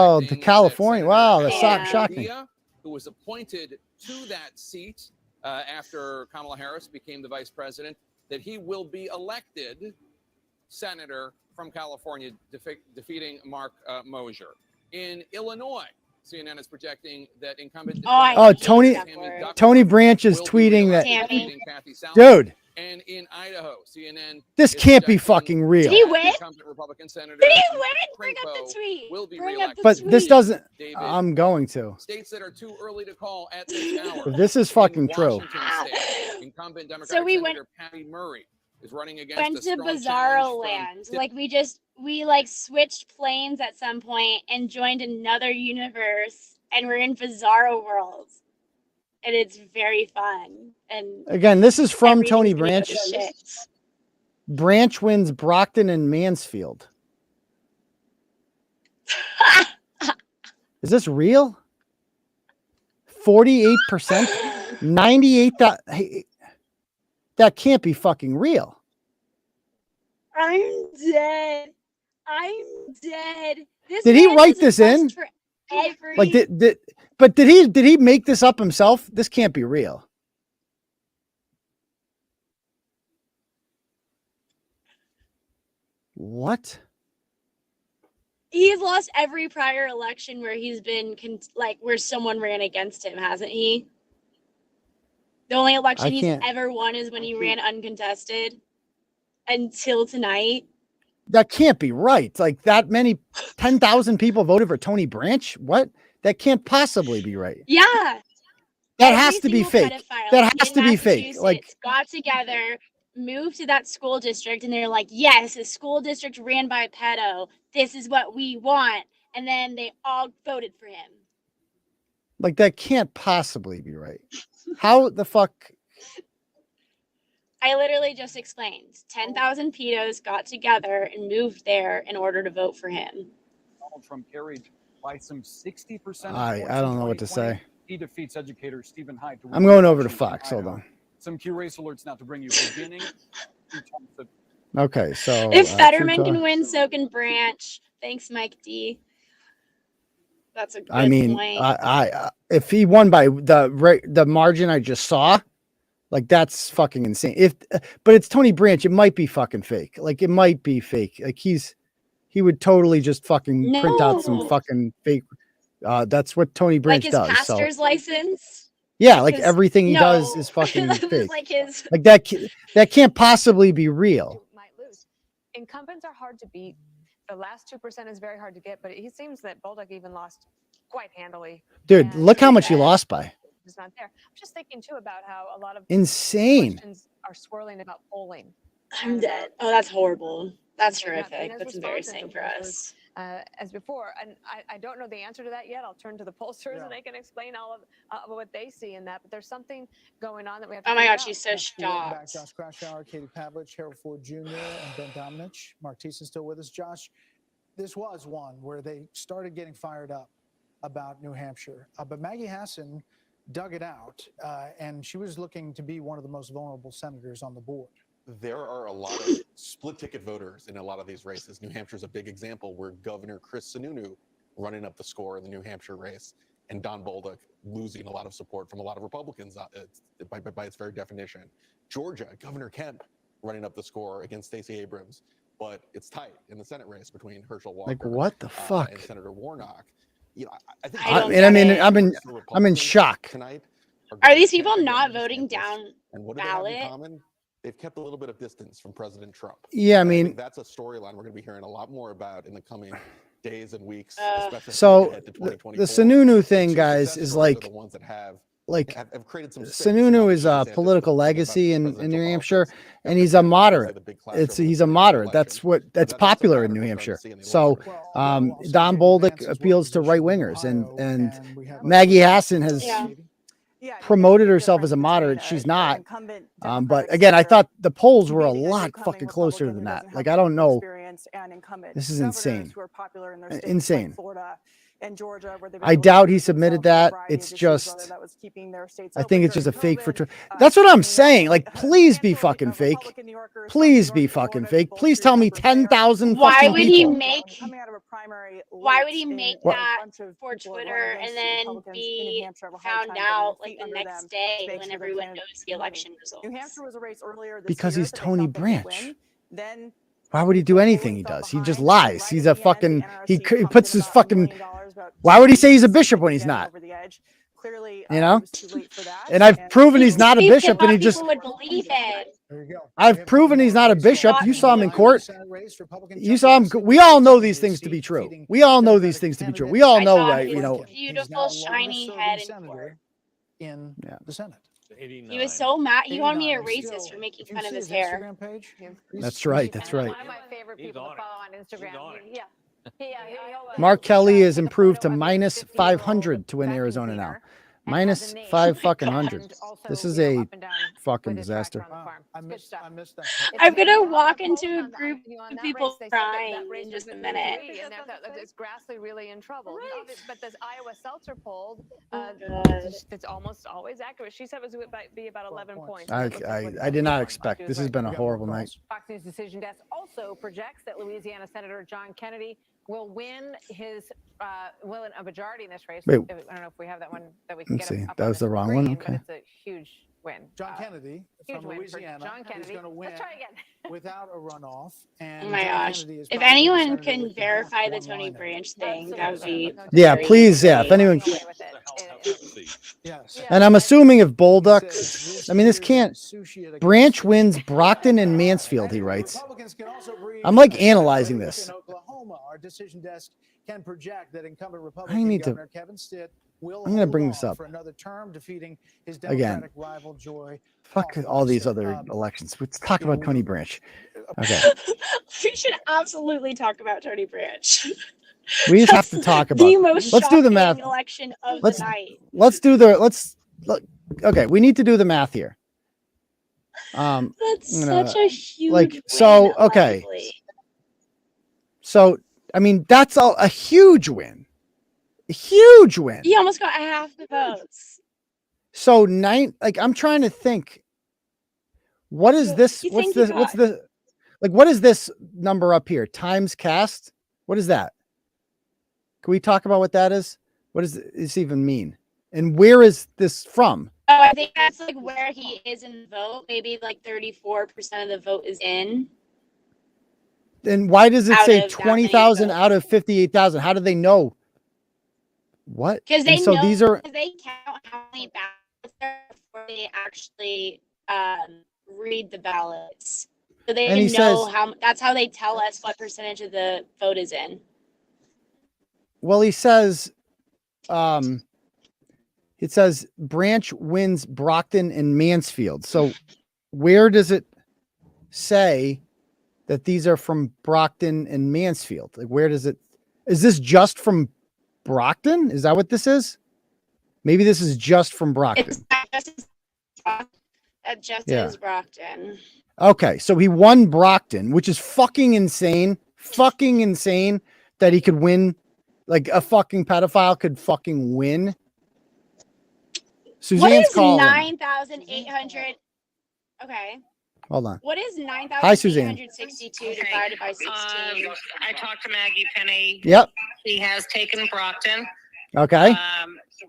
Oh, the California. Wow, that's shocking. Who was appointed to that seat after Kamala Harris became the vice president, that he will be elected senator from California, defeating Mark Mosier. In Illinois, CNN is projecting that incumbent Tony Branch is tweeting that. Dude, And in Idaho, CNN. This can't be fucking real. Did he win? Incumbent Republican Senator Did he win? Bring up the @𝗏𝗏 tweet. will be Bring up reelected. the But tweet. this doesn't. David, I'm going to. states that are too early to call at this hour. If this is fucking true. Washington State, incumbent Democratic So we Senator Patty Murray is running against went a to strong Bizarro challenge Land. from Like we like switched planes at some point and joined another universe, and we're in Bizarro World, and it's very fun. And Again, this is from Tony everything's Branch. gonna go to shit. Branch wins Brockton and Mansfield. Is this real? 48%? 98? That can't be fucking real. I'm dead. I'm dead. This Did he man write has a this in? quest for every- Like did he make this up himself? This can't be real. What? He's lost every prior election where he's been where someone ran against him, hasn't he? The only election he's can't- ever won is when he ran uncontested until tonight. That can't be right. Like that many 10,000 people voted for Tony Branch? What? That can't possibly be right. Yeah. That Every has to be single fake. pedophile That has in to be fake. Massachusetts Like got together, moved to that school district, and they're like, yes, a school district ran by a pedo. This is what we want. And then they all voted for him. Like that can't possibly be right. How the fuck? I literally just explained. 10,000 pedos got together and moved there in order to vote for him. Donald Trump carried by some 60%. I don't know what to say. He defeats educator Stephen Hyde. I'm going over to Fox. Hold on. Some Q race alerts now to bring you beginning. Okay, so If Fetterman True can Talk. win, so can Branch. Thanks, Mike D. That's a good I mean, point. I if he won by the margin I just saw, like that's fucking insane. But it's Tony Branch, it might be fucking fake. Like it might be fake. Like he would totally just fucking print out some No. fucking fake. That's what Tony Branch Like his does. pastor's So license. yeah, like His- everything he no. does is fucking fake. Like his Like that can't possibly be real. might lose. Incumbents are hard to beat. The last 2% is very hard to get, but it seems that Bolduc even lost quite handily. Dude, look how much he lost by. It's not there. I'm just thinking too about how a lot of Insane. questions are swirling about polling. I'm dead. Oh, that's horrible. That's And horrific. as That's responses embarrassing to for pollsters, us. As before, and I don't know the answer to that yet. I'll turn to the pollsters and they can explain all of what they see in that. But there's something going on that we have to Oh my figure God, out. she's so Welcome back, shocked. Josh Krashower, 𝗏𝗏𝗴𝗏, Harold Ford Jr., and Ben Domenech. Martise is still with us. Josh, this was one where they started getting fired up about New Hampshire, but Maggie Hassan dug it out, and she was looking to be one of the most vulnerable senators on the board. There are a lot of split ticket voters in a lot of these races. New Hampshire's a big example where Governor Chris Sununu running up the score in the New Hampshire race and Don Bolduc losing a lot of support from a lot of Republicans by its very definition. Georgia, Governor Kemp running up the score against Stacey Abrams, but it's tight in the Senate race between Herschel Walker Like what the fuck? and Senator Warnock. You know, I think I'm in shock. tonight Are these people not voting down and what do they have in ballot? common? They've kept a little bit of distance from President Trump. Yeah, I And mean- think that's a storyline we're going to be hearing a lot more about in the coming days and weeks, especially as we So get to the 2024. Sununu thing, guys, is Are like the ones that have created some space. Sununu is a political legacy in New Hampshire, and he's a moderate. He's a moderate. That's popular in New Hampshire. So Don Bolduc appeals to right wingers, and Maggie Hassan has promoted herself as a moderate. She's not. But again, I thought the polls were a lot fucking closer than that. Like I don't know. This is insane. Insane. and Georgia, where they've I doubt he submitted that. It's just, I think it's just a fake for. That's what I'm saying. Like, please be fucking fake. Please be fucking fake. Please tell me 10,000. Why would he people. make? Why would he make that for Twitter and then be found out like the next day when everyone knows the election results? New Hampshire was a race earlier this Because year he's that they Tony thought they could Branch. win. Then Why would he do anything he does? He just lies. He's a fucking, he puts his fucking, why would he say he's a bishop when he's not? clearly, You know? it was too late for that. And I've proven he's not a People bishop, and he just. would believe it. There you go. I've proven he's not a bishop. You saw him in court. You saw him. We all know these things to be true. We all know these things to be true. We all know, right? You know. Beautiful, shiny head in court. In the Senate. He was so mad. He wanted me a racist for making fun of his hair. That's right. That's right. One of my favorite people to follow on Instagram. Yeah. Mark Kelly is improved to minus 500 to win Arizona now. Minus 500. This is a fucking disaster. I missed that. I'm gonna walk into a group of people crying in just a minute. Is Grassley really in trouble? But this Iowa Seltzer poll, it's almost always accurate. She said it would be about 11 points. I did not expect. This has been a horrible night. Fox News Decision Desk also projects that Louisiana Senator John Kennedy will win a majority in this race. Wait. I don't know if we have that one that we can Let's get see. up That on was the the wrong one. screen, Okay. But it's a huge win. John Kennedy huge from win for Louisiana John Kennedy. is going to win Let's try again. without a runoff. And Oh my John gosh. Kennedy is If probably the anyone senator can with the verify the most Tony one-liner. Branch thing, that would be. Yeah, very please. Yeah. If great. anyone. Yes. And I'm assuming if Bolduc, I mean, this can't. Branch wins Brockton and Mansfield, he writes. I'm like analyzing this. In Oklahoma, our decision desk can project that incumbent I Republican need to. Governor Kevin Stitt will I'm going to hold bring on this up for another term, defeating his again. Democratic rival Joy. Fuck all these other elections. Let's talk about Tony Branch. Okay. We should absolutely talk about Tony Branch. We just have to talk about. The most Let's do the math. shocking election of Let's the night. let's do the okay. We need to do the math here. That's I'm gonna- such a huge like so. win, Okay. allegedly. So I mean that's a huge win. A huge win. He almost got half the votes. So like I'm trying to think. What is this? You What's think he this? What's got- the like? What is this number up here? Times cast. What is that? Can we talk about what that is? What does this even mean? And where is this from? Oh, I think that's like where he is in the vote. Maybe like 34% of the vote is in. And why does it Out say of that many 20,000 votes. out of 58,000? How do they know? What? Because they And so know these are they count how many ballots there are before they actually read the ballots. So they And he know says- how. That's how they tell us what percentage of the vote is in. well, he says it says Branch wins Brockton and Mansfield. So where does it say that these are from Brockton and Mansfield? Like where does it is this just from Brockton? Is that what this is? Maybe this is just from Brockton. It's not just Yeah. as Brockton. Okay, so he won Brockton, which is fucking insane. Fucking insane that he could win. Like a fucking pedophile could fucking win. What Suzanne's is calling. 9,800? Okay. Hold on. What is Hi, Suzanne. 9,862 divided by 16? I talked to Maggie Penny. Yep. She has taken Brockton. Okay.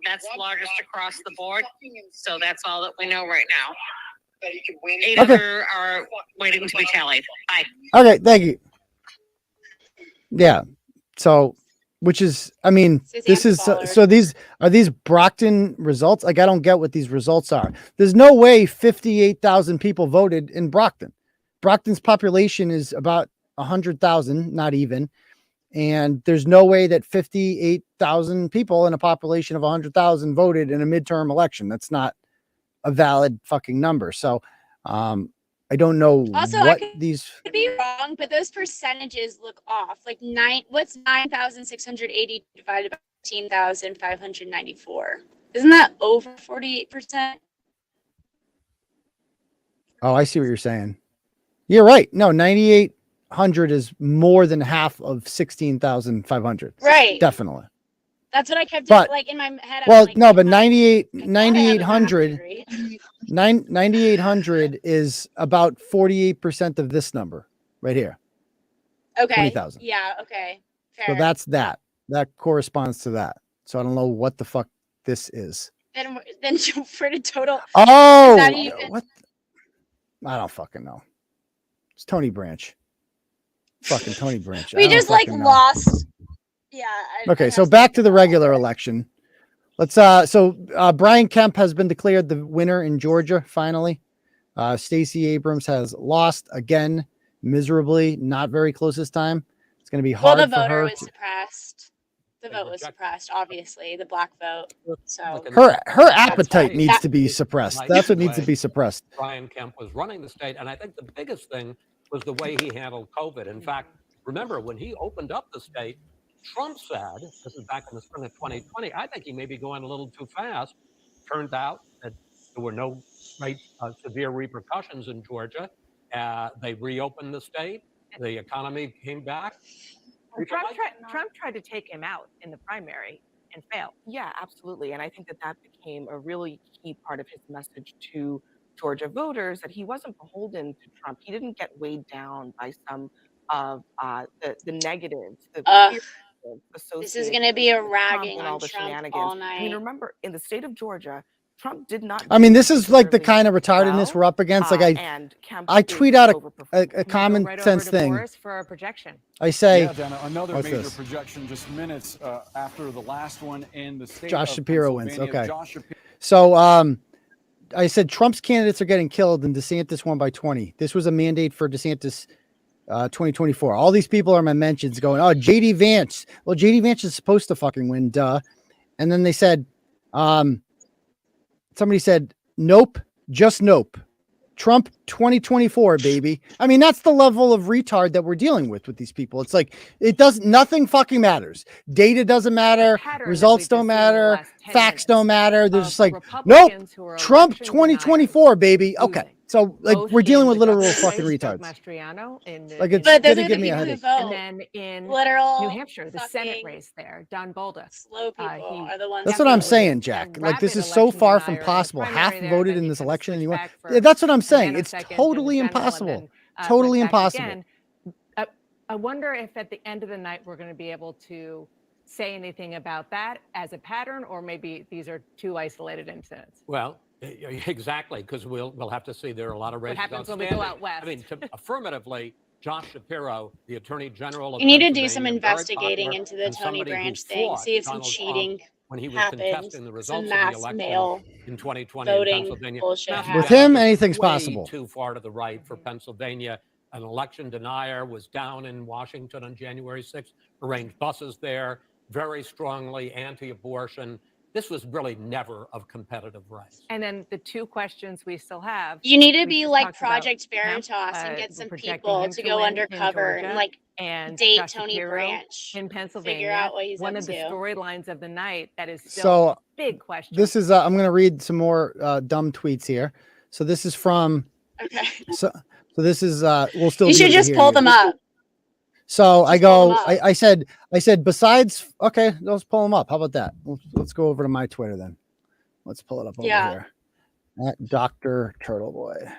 That's the largest across the board. So that's all that we know right now. Eight Okay. other are waiting to be tallied. Bye. Okay, thank you. Yeah. So, which is, I mean, this is so these are these Brockton results. Like, I don't get what these results are. There's no way 58,000 people voted in Brockton. Brockton's population is about 100,000, not even. And there's no way that 58,000 people in a population of 100,000 voted in a midterm election. That's not a valid fucking number. So, I don't know Also, what I these. could be wrong, but those percentages look off. Like what's 9,680 divided by 15,594? Isn't that over 48%? Oh, I see what you're saying. You're right. No, 9,800 is more than half of 16,500. Right. Definitely. That's what I kept But- like in my head. Well, I'm like, no, but 9,800 is about 48% of this number right here. okay. 20,000. Yeah. Okay. So Fair. that's that. That corresponds to that. So I don't know what the fuck this is. then for the total. Oh, is that even- what? I don't fucking know. It's Tony Branch. Fucking Tony Branch. I We don't just like fucking know. lost. Yeah. Okay, so back to the regular election. Let's Brian Kemp has been declared the winner in Georgia finally. Stacey Abrams has lost again miserably, not very close this time. It's going to be hard Well, the for voter her. was suppressed. The vote was suppressed, obviously, the black vote. So Her appetite needs to be suppressed. That's what needs to be suppressed. Brian Kemp was running the state, and I think the biggest thing was the way he handled COVID. In fact, remember when he opened up the state, Trump said, this is back in the spring of 2020, I think he may be going a little too fast. Turned out that there were no great severe repercussions in Georgia. They reopened the state. The economy came back. Trump tried to take him out in the primary and failed. Yeah, absolutely. And I think that became a really key part of his message to Georgia voters, that he wasn't beholden to Trump. He didn't get weighed down by some of the negatives. this is going to be a ragging and all on the Trump shenanigans. all night. I mean, remember, in the state of Georgia, Trump did not. I mean, this is like the kind of retardedness we're up against. Like I tweet out a common sense thing. For a projection. I say, yeah, Dana, another what's major this? projection just minutes after the last one in the state Josh of Shapiro wins. Pennsylvania. Okay. Josh Shapiro. So I said Trump's candidates are getting killed and DeSantis won by 20. This was a mandate for DeSantis 2024. All these people are my mentions going, oh, JD Vance. Well, JD Vance is supposed to fucking win, duh. And then they said, somebody said, nope, just nope. Trump 2024, baby. I mean, that's the level of retard that we're dealing with these people. It's like, nothing fucking matters. Data doesn't matter. Results don't matter. Facts don't matter. They're just like, nope, Trump 2024, baby. Okay. So like we're dealing with literal fucking retards. Like it's gonna give me a headache. And then in New Hampshire, the Senate race there, _Bolduc. Slow people are the ones. That's what I'm saying, Jack. Like this is so far from possible. Half voted in this election, and you want. That's what I'm saying. It's totally impossible. Totally impossible. Again. I wonder if at the end of the night we're going to be able to say anything about that as a pattern, or maybe these are two isolated incidents. Well, exactly, because we'll have to see. There are a lot of races. What happens when we go out west? I mean, affirmatively, Josh Shapiro, the Attorney General of You need to do some Pennsylvania, investigating into the Tony Branch thing. See if some cheating when he was happened. contesting the results Some of mass the election mail in 2020 voting in Pennsylvania. bullshit Now, With happened. him, anything's way possible. Too far to the right for Pennsylvania. An election denier was down in Washington on January 6th, arranged buses there, very strongly anti-abortion. This was really never a competitive race. And then the two questions we still have. You need to we be just like talked about Project Hemp, Veritas and get we're some projecting people him to to go win in undercover and Georgia, like and date Josh Tony Shapiro Branch in Pennsylvania. Figure out what he's One up of the to. storylines of the night that is still So a big question. this is I'm going to read some more dumb tweets here. So this is from. Okay. So this is we'll still. You be should able to just hear pull you. them up. So I go. pull 'em up. I said besides. Okay, let's pull them up. How about that? Let's go over to my Twitter then. Let's pull it up over here. At Dr. Turtleboy.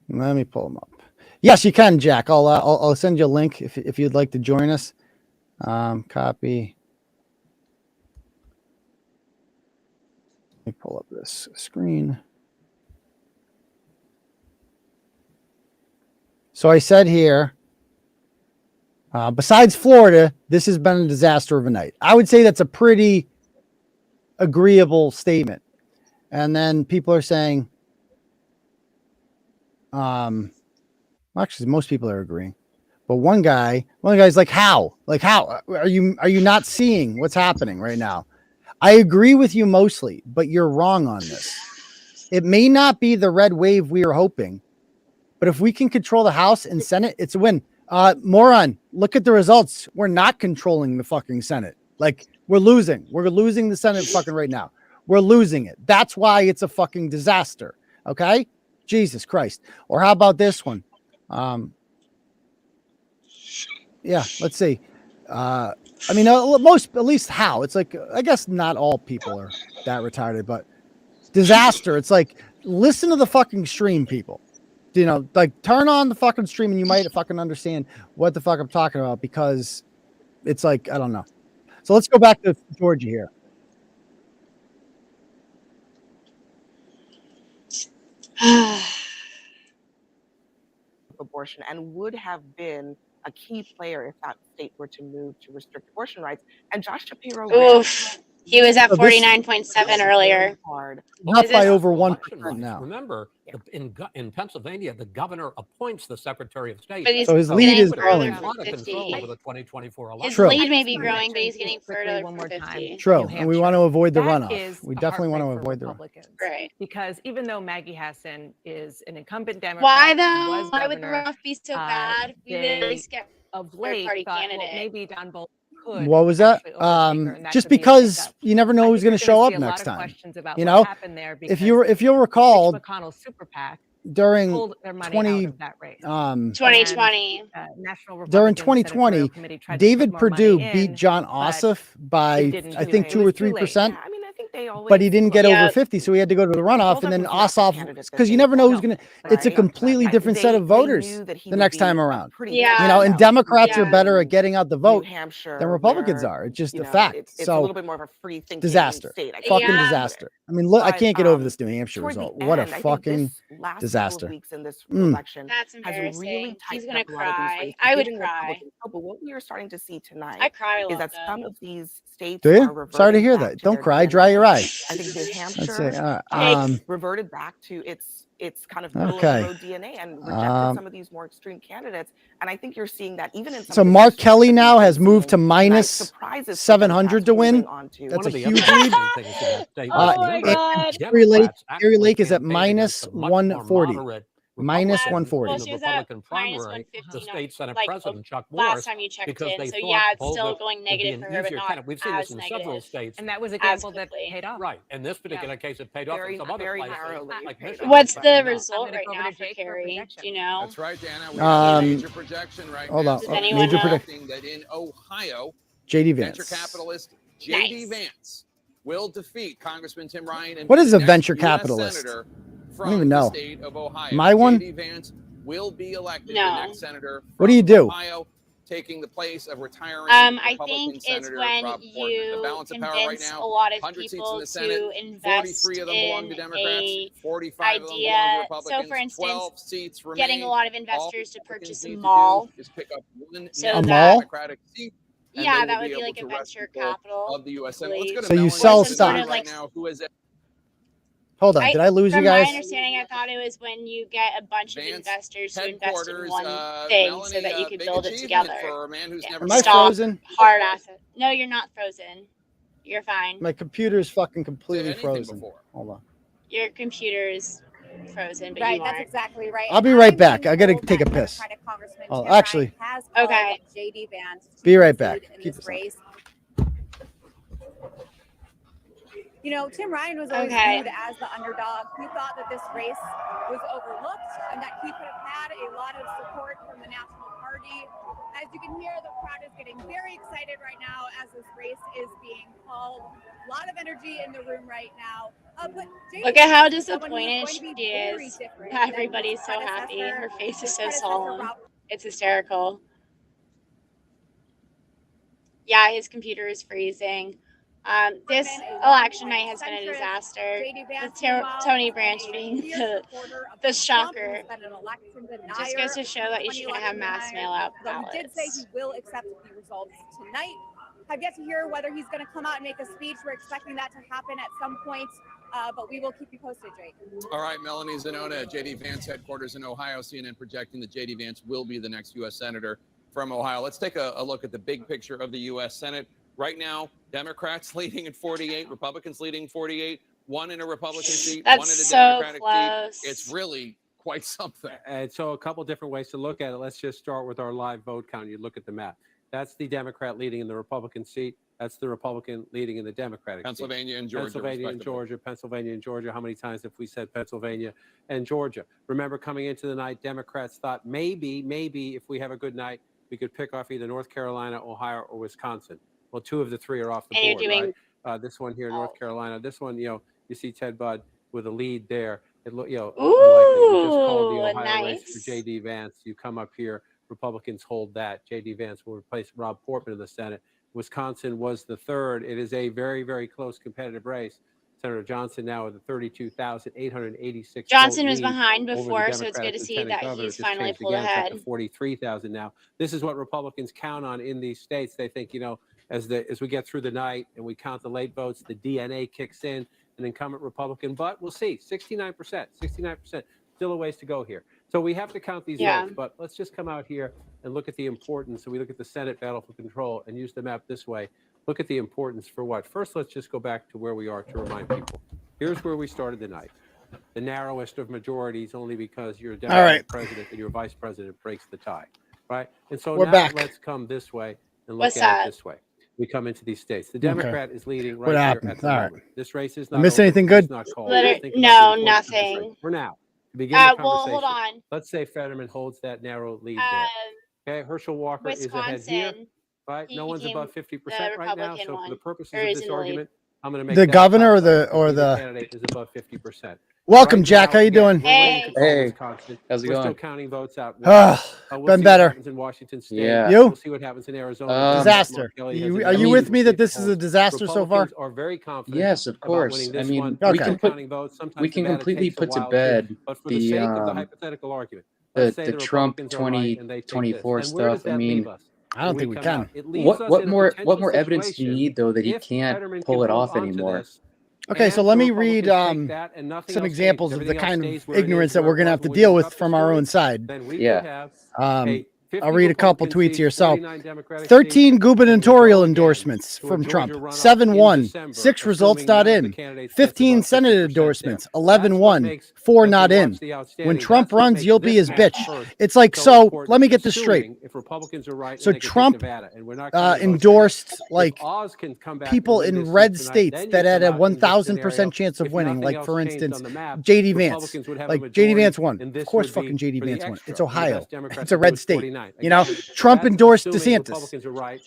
Let me pull them up. Yes, you can, Jack. I'll send you a link if you'd like to join us. Copy. Let me pull up this screen. So I said here, besides Florida, this has been a disaster of a night. I would say that's a pretty agreeable statement. And then people are saying, actually, most people are agreeing. But one guy's like, how? Like, how are you not seeing what's happening right now? I agree with you mostly, but you're wrong on this. It may not be the red wave we are hoping, but if we can control the House and Senate, it's a win. Moron, look at the results. We're not controlling the fucking Senate. Like, we're losing. We're losing the Senate fucking right now. We're losing it. That's why it's a fucking disaster. Okay? Jesus Christ. Or how about this one? Yeah, let's see. I mean, at least how? It's like, I guess not all people are that retarded, but disaster. It's like, listen to the fucking stream, people. You know, like turn on the fucking stream and you might fucking understand what the fuck I'm talking about, because it's like, I don't know. So let's go back to Georgia here. Abortion and would have been a key player if that state were to move to restrict abortion rights. And Josh Shapiro, Oof. He was at 49.7 earlier. Not by over 1% now. Remember, in Pennsylvania, the governor appoints the Secretary of State. So his lead is growing. A lot of control over the 2024 election. His lead may be growing, but he's getting further from 50. True, and we want to avoid the runoff. We definitely want to avoid the runoff. Right. Because even though Maggie Hassan is an incumbent Democrat, Why who though? was Why would the governor, runoff be so bad? We would at least get of third late party thought, candidate. well, maybe Don Bolton could. What was that? Just because you never know who's going to show up next time. You know, if you'll recall, McConnell's super PAC during pulled their money out of that race. 2020. During 2020, David Perdue beat John Ossoff by I think 2 or 3%. But he didn't get over 50, so he had to go to the runoff. And then Ossoff, because you never know who's going to, it's a completely different set of voters the next time around. Yeah. You know, and Democrats are better at getting out the vote than Republicans are. It's just a fact. It's So a little bit more of a free thinking disaster. state. Fucking disaster. I mean, look, I can't get over this New Hampshire result. What a fucking disaster. In this election That's has embarrassing. really He's tightened gonna up a lot of these cry. races, I would giving cry. Republicans hope. But what we are starting to see tonight I cry a lot, is that some though. of these states Do are you? Sorry to reverting hear back that. to Don't their cry. DNA. Dry your eye. I think New Hampshire reverted back to its kind of middle of the road DNA and rejected some of these more extreme candidates. And I think you're seeing that even in some So of the Mark districts Kelly that now we've has been moved to seeing minus tonight, surprises 700 to win. That's a huge lead. Gary Lake is at minus 140. Minus 140. Well, she was at minus 150. The state Senate like, President Chuck last Norris, time you checked because in. they So thought yeah, it's Bolduc still going would be negative an for her, but easier not candidate. We've seen this as in negative. several states. And that was a As gamble that quickly. paid off. Right. In this particular case, it paid off in some other places. Like Michigan. What's the Yeah. result right now for Kerry? Do you know? That's right, Dana. We have a major projection right hold now. on. Does anyone Major know? prediction. That in Ohio, JD venture Vance. capitalist JD Vance will defeat Congressman Tim Ryan. And What be is the a next venture US capitalist? senator I from don't even know. the state of Ohio. My one? JD Vance will be elected No. the next senator from What do you do? Ohio, taking the place of retiring I Republican think it's Senator when Rob Portman. The you balance of power right convince now, a lot of 100 seats in people the Senate, to invest 43 of them belong in to Democrats, a 45 of them belong to idea. Republicans. So, for instance, 12 seats remain. getting a lot of All investors to Republicans purchase a need to mall. do is pick up one So A that mall? Democratic seat, and Yeah, they that will would be able like to a arrest venture people capital. of the U.S. Senate. Let's go to So you Melanie sell Johnson stock. right now, who is Hold on. Did I lose you From guys? my understanding, I thought it was when you get a bunch of Vance investors to invest in headquarters, one thing Melanie, so that you could big build it achievement together. for a man who's never Am I Stock, frozen? hard asset. No, you're not frozen. You're fine. My computer is fucking completely anything frozen. before. Hold on. Your computer is frozen, but Right, you that's aren't. exactly right. I'll be right back. I gotta take a piss. Oh, actually, Okay. JD Vance be right back. in Keep this this on. race. You know, Tim Ryan was always Okay. viewed as the underdog. He thought that this race was overlooked and that he could have had a lot of support from the National Party. As you can hear, the crowd is getting very excited right now as this race is being called. A lot of energy in the room right now. But JD Look at how Vance is someone disappointed who's going to she be very is. different than Everybody's his so happy. predecessor. Her face is His so predecessor, solemn. Rob It's hysterical. Yeah, his computer is freezing. This election night has been a disaster. With Tony Branch being the shocker. Just goes to show that you shouldn't have mass mail out But he did say ballots. he will accept the results tonight. I've yet to hear whether he's going to come out and make a speech. We're expecting that to happen at some point, but we will keep you posted, Jake. All right, Melanie Zanona, JD Vance headquarters in Ohio. CNN projecting that JD Vance will be the next U.S. Senator from Ohio. Let's take a look at the big picture of the U.S. Senate. Right now, Democrats leading at 48, Republicans leading 48, one in a Republican seat, That's one in a so Democratic close. seat. It's really quite something. And so a couple different ways to look at it. Let's just start with our live vote count. You look at the map. That's the Democrat leading in the Republican seat. That's the Republican leading in the Democratic Pennsylvania seat. and Georgia, Pennsylvania and Georgia, Pennsylvania and Georgia. How many times have we said Pennsylvania and Georgia? Remember, coming into the night, Democrats thought maybe if we have a good night, we could pick off either North Carolina, Ohio, or Wisconsin. Well, 2 of the 3 are off the And board, you're doing- right? This one here, North Carolina. This one, you see Ted Budd with a lead there. It look, unlikely. You just called the Ohio race for nice. JD Vance. You come up here, Republicans hold that. JD Vance will replace Rob Portman in the Senate. Wisconsin was the 3rd. It is a very, very close competitive race. Senator Johnson now with a 32,886. Johnson was behind before, so it's good to see that he's finally pulled ahead. 43,000 now. This is what Republicans count on in these states. They think, you know, as we get through the night and we count the late votes, the DNA kicks in, an incumbent Republican. But we'll see, 69%, still a ways to go here. So we have to count these votes. But let's just come out here and look at the importance. So we look at the Senate battle for control and use the map this way. Look at the importance for what? First, let's just go back to where we are to remind people. Here's where we started the night. The narrowest of majorities, only because you're a Democratic president and your vice president breaks the tie, right? And so now let's come this way and look at it this way. We come into these states. The Democrat is leading right here at the moment. This race is not miss anything good? Not called. No, nothing. For now, to begin the conversation, well, hold on. Let's say Fetterman holds that narrow lead there. Okay, Herschel Walker is ahead here. Right, no one's above 50% right now. So for the purposes of this argument, I'm going to make the governor or the candidate is above 50%. Welcome, Jack. How you doing? Hey, how's it We're going? Still counting votes out. Been better. In Washington State. Yeah. You? We'll see what happens in Arizona. Disaster. Are you with me that this is a disaster so far? Are very confident. Yes, of course. I mean, we can completely put to bed the hypothetical argument. The Trump 2024 stuff. I mean, I don't think we can. What more evidence do you need, though, that he can't pull it off anymore? Okay, so let me read some examples of the kind of ignorance that we're going to have to deal with from our own side. Yeah. I'll read a couple tweets here. So 13 gubernatorial endorsements from Trump, 7-1, 6 results not in, 15 Senate endorsements, 11-1, 4 not in. When Trump runs, you'll be his bitch. It's like, so let me get this straight. So Trump endorsed like people in red states that had a 1,000% chance of winning. Like for instance, J.D. Vance. Like J.D. Vance won. Of course fucking J.D. Vance won. It's Ohio. It's a red state. You know, Trump endorsed DeSantis.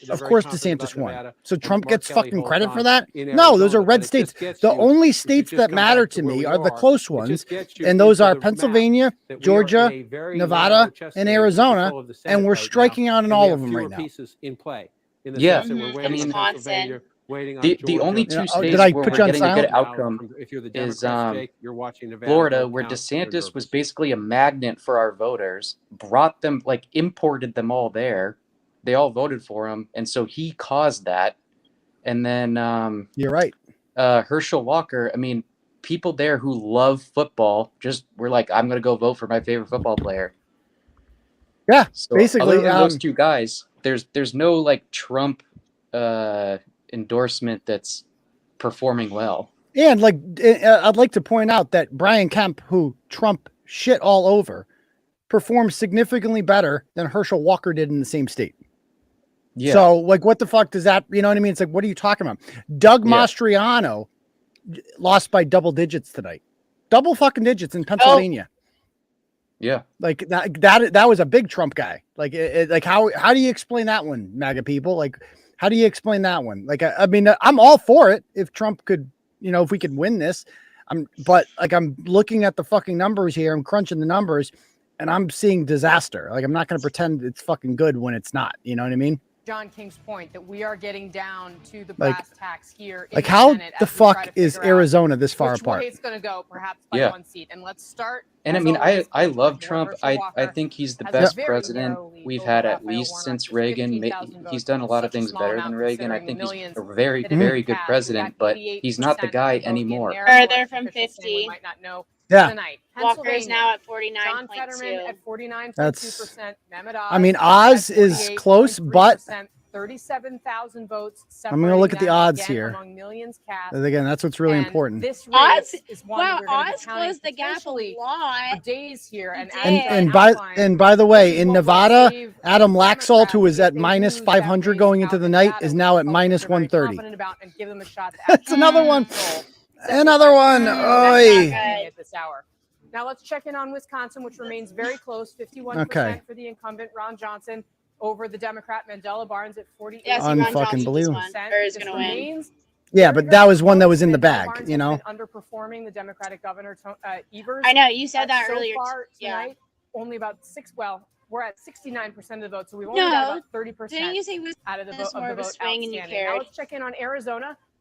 Of course DeSantis won. So Trump gets fucking credit for that? No, those are red states. The only states that matter to me are the close ones. And those are Pennsylvania, Georgia, Nevada, and Arizona. And we're striking out on all of them right now. Yeah, I mean, the only two states where we're getting a good outcome is Florida, where DeSantis was basically a magnet for our voters, brought them, like imported them all there. They all voted for him, and so he caused that. And then you're right, Herschel Walker. I mean, people there who love football just were like, I'm going to go vote for my favorite football player. Yeah, so basically other than those two guys, there's no like Trump endorsement that's performing well. And like I'd like to point out that Brian Kemp, who Trump shit all over, performed significantly better than Herschel Walker did in the same state. Yeah. So like what the fuck does that, you know what I mean? It's like, what are you talking about? Doug Mastriano lost by double digits tonight. Double fucking digits in Pennsylvania. Yeah. Like that was a big Trump guy. Like like how do you explain that one, MAGA people? Like how do you explain that one? Like, I mean, I'm all for it. If Trump could, you know, if we could win this, but like, I'm looking at the fucking numbers here. I'm crunching the numbers and I'm seeing disaster. Like, I'm not going to pretend it's fucking good when it's not, you know what I mean? John King's point that we are getting down to the brass tacks here. Like how the fuck is Arizona this far apart? Which way it's going to go, perhaps by one seat. And let's start. And I mean, I love Trump. I think he's the best president we've had at least since Reagan. He's done a lot of things better than Reagan. I think he's a very, very good president, but he's not the guy anymore. Further from 50. Might not know. Yeah. Walker is now at 49.2. John Fetterman at 49.2%. That's, Mehmet I mean, Oz is close, but 37,000 votes. I'm going to look at the odds here. Among millions cast. Again, that's what's really important. This Oz, is one wow, Oz closed the gap a lot. Days here, and by the way, in Nevada, Adam Laxalt, who was at minus 500 going into the night, is now at minus 130. That's another one. Another one. Oy. At this hour. Now let's check in on Wisconsin, which remains very close, 51% for the incumbent Ron Johnson over the Democrat Mandela Barnes at 48%. Yes, unfucking believable. Is going to win. Yeah, but that was one that was in the bag, you know. Underperforming the Democratic governor Evers. I know you said that earlier. So far tonight, only about we're at 69% of the vote, so we've only got about 30% Didn't you say out of the vote more of a swing and you cared? Now let's check in on Arizona,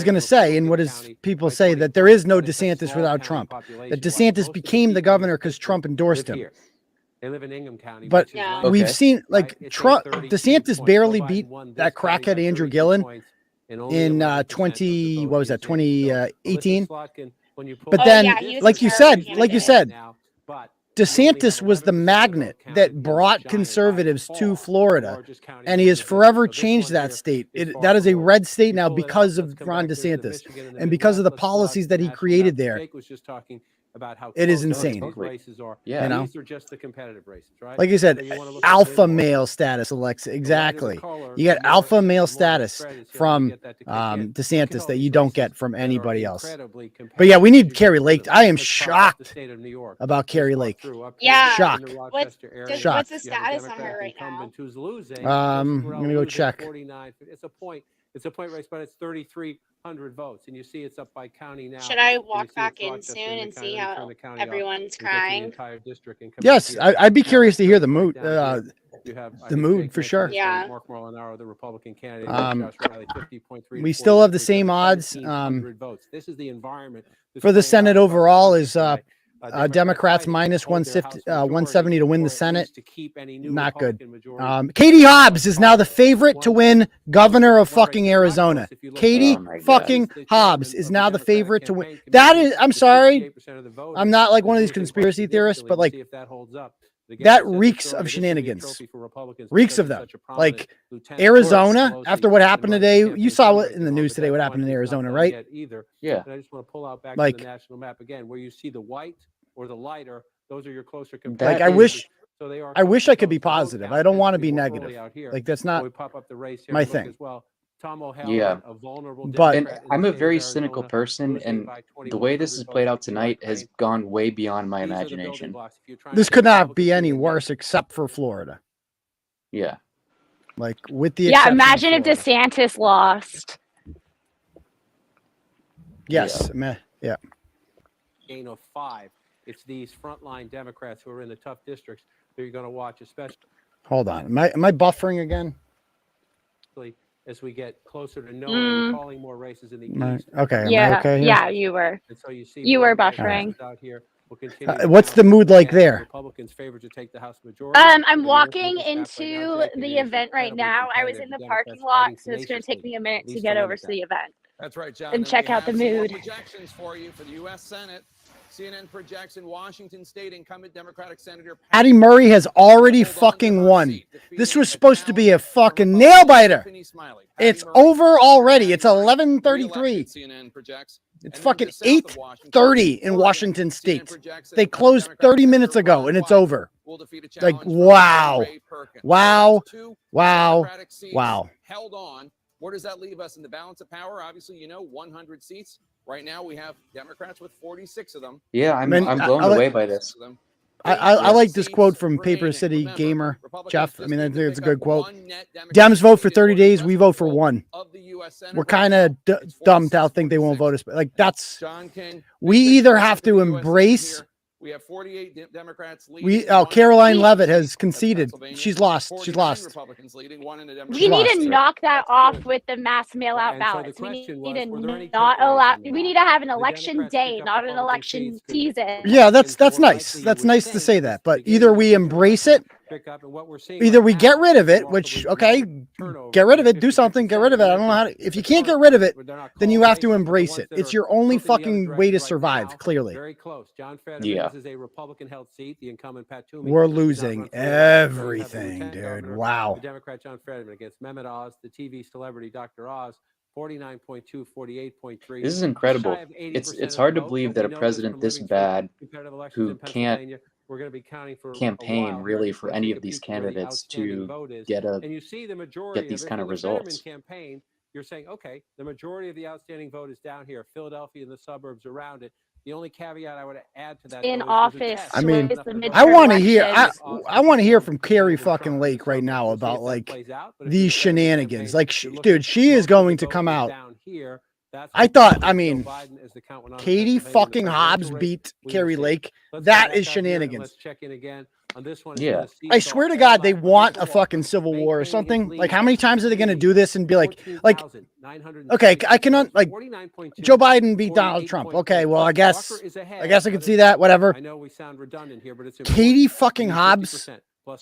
he's going to say, and what his people say, that there is no DeSantis without Trump. That DeSantis became the governor because Trump endorsed him. They live in Ingham County. But which is we've seen, like, Trump, DeSantis barely beat that crackhead Andrew Gillen in 2018. But then, like you said, DeSantis was the magnet that brought conservatives to Florida, and he has forever changed that state. That is a red state now because of Ron DeSantis and because of the policies that he created there. About how it is insane. Races are. Yeah, you know? These are just the competitive races, right? Like you said, alpha male status, Alexa. Exactly. You get alpha male status from DeSantis that you don't get from anybody else. But yeah, we need Kari Lake. I am shocked about Kari Lake. Yeah. Shocked. What's the status on her right now? I'm gonna go check. It's a point race, but it's 3,300 votes, and you see it's up by county now. Should I walk back in soon and see how everyone's crying? Yes, I'd be curious to hear the mood. The mood for sure. Yeah. Mark Molinaro, the Republican candidate. Josh Riley, 50.3. We still have the same odds. This is the environment For the Senate overall is Democrats minus 170 to win the Senate. Not good. Katie Hobbs is now the favorite to win governor of fucking Arizona. Katie fucking Hobbs is now the favorite to win. That is, I'm sorry. I'm not like one of these conspiracy theorists, but like that reeks of shenanigans. Reeks of them. Like Arizona, after what happened today, you saw what in the news today, what happened in Arizona, right? Yeah. I just want to pull out back to the national map again, where you see the white or the lighter. Those are your closer competitors. Like I wish I could be positive. I don't want to be negative. Like that's not my thing. Yeah, but I'm a very cynical person, and the way this has played out tonight has gone way beyond my imagination. This could not be any worse except for Florida. Yeah. Like with the imagine if DeSantis lost. Yes. Yeah. Gain of 5. It's these frontline Democrats who are in the tough districts that you're going to watch, especially. Hold on. Am I buffering again? As we get closer to knowing and calling more races in the east. Okay. Yeah. Okay, yeah, you were. And so you see you were buffering. Out here. We'll continue what's the mood like there? Republicans favored to take the House majority. I'm walking into the event right now. I was in the parking lot, so it's going to take me a minute to get over to the event. That's right, John. And check out the mood. Projections for you for the U.S. Senate. CNN projects in Washington State incumbent Democratic Senator Patty Murray has already fucking won. This was supposed to be a fucking nail biter. It's over already. It's 11:33. It's fucking 8:30 in Washington State. They closed 30 minutes ago and it's over. Like, wow. Wow. Wow. Wow. Held on. Where does that leave us in the balance of power? Obviously, 100 seats. Right now, we have Democrats with 46 of them. Yeah, I'm blown away by this. I like this quote from Paper City Gamer, Jeff. I mean, I think it's a good quote. Dems vote for 30 days. We vote for 1. We're kind of dumb to think they won't vote us. But like that's, we either have to embrace. We have 48 Democrats leading. Caroline Leavitt has conceded. She's lost. She's lost. Republicans leading, 1 in the We need to knock that off with the mass mail-out ballots. We need to not allow. We need to have an election day, not an election season. Yeah, that's nice. That's nice to say that. But either we embrace it, either we get rid of it. Which get rid of it. Do something. Get rid of it. I don't know how to. If you can't get rid of it, then you have to embrace it. It's your only fucking way to survive. Clearly. Very close. Yeah. This is a Republican-held seat. The incumbent Pat Toomey. We're losing everything, dude. Wow. The Democrat John Fetterman against Mehmet Oz, the TV celebrity Dr. Oz, 49.2, 48.3. This is incredible. It's hard to believe that a president this bad, who can't campaign really for any of these candidates to get these kind of results. You're saying, okay, the majority of the outstanding vote is down here, Philadelphia and the suburbs around it. The only caveat I would add to that in office. I mean, I want to hear. I want to hear from Kari fucking Lake right now about like these shenanigans. Like, dude, she is going to come out. I thought. I mean, Katie fucking Hobbs beat Kari Lake. That is shenanigans. Let's check in again. On this one, yeah, I swear to God, they want a fucking civil war or something. Like, how many times are they going to do this and be like, okay, I cannot, like, Joe Biden beat Donald Trump. Okay, well, I guess I could see that. Whatever. I know we sound redundant here, but it's Katie fucking Hobbs,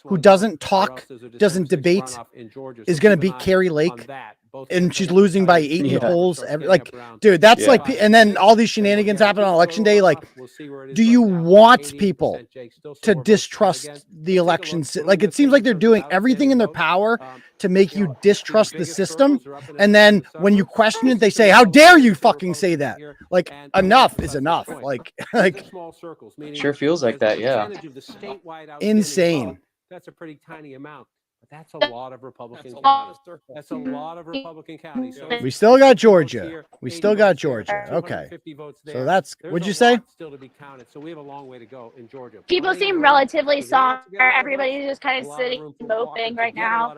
who doesn't talk, doesn't debate, is going to beat Kari Lake. and she's losing by 8 Yeah. polls. Like, dude, that's Yeah. like, and then all these shenanigans happen on election day. Like, do you want people to distrust the elections? Like, it seems like they're doing everything in their power to make you distrust the system. And then when you question it, they say, how dare you fucking say that? Like, enough is enough. Like, Sure feels like that, yeah. Insane. That's a pretty tiny amount. But that's a lot of Republican counties. That's a lot of Republican counties. So We still got Georgia. We still got Georgia. Okay. So that's, what'd you say? Still to be counted. So we have a long way to go in Georgia. People seem relatively soft. Everybody's just kind of sitting moping right now.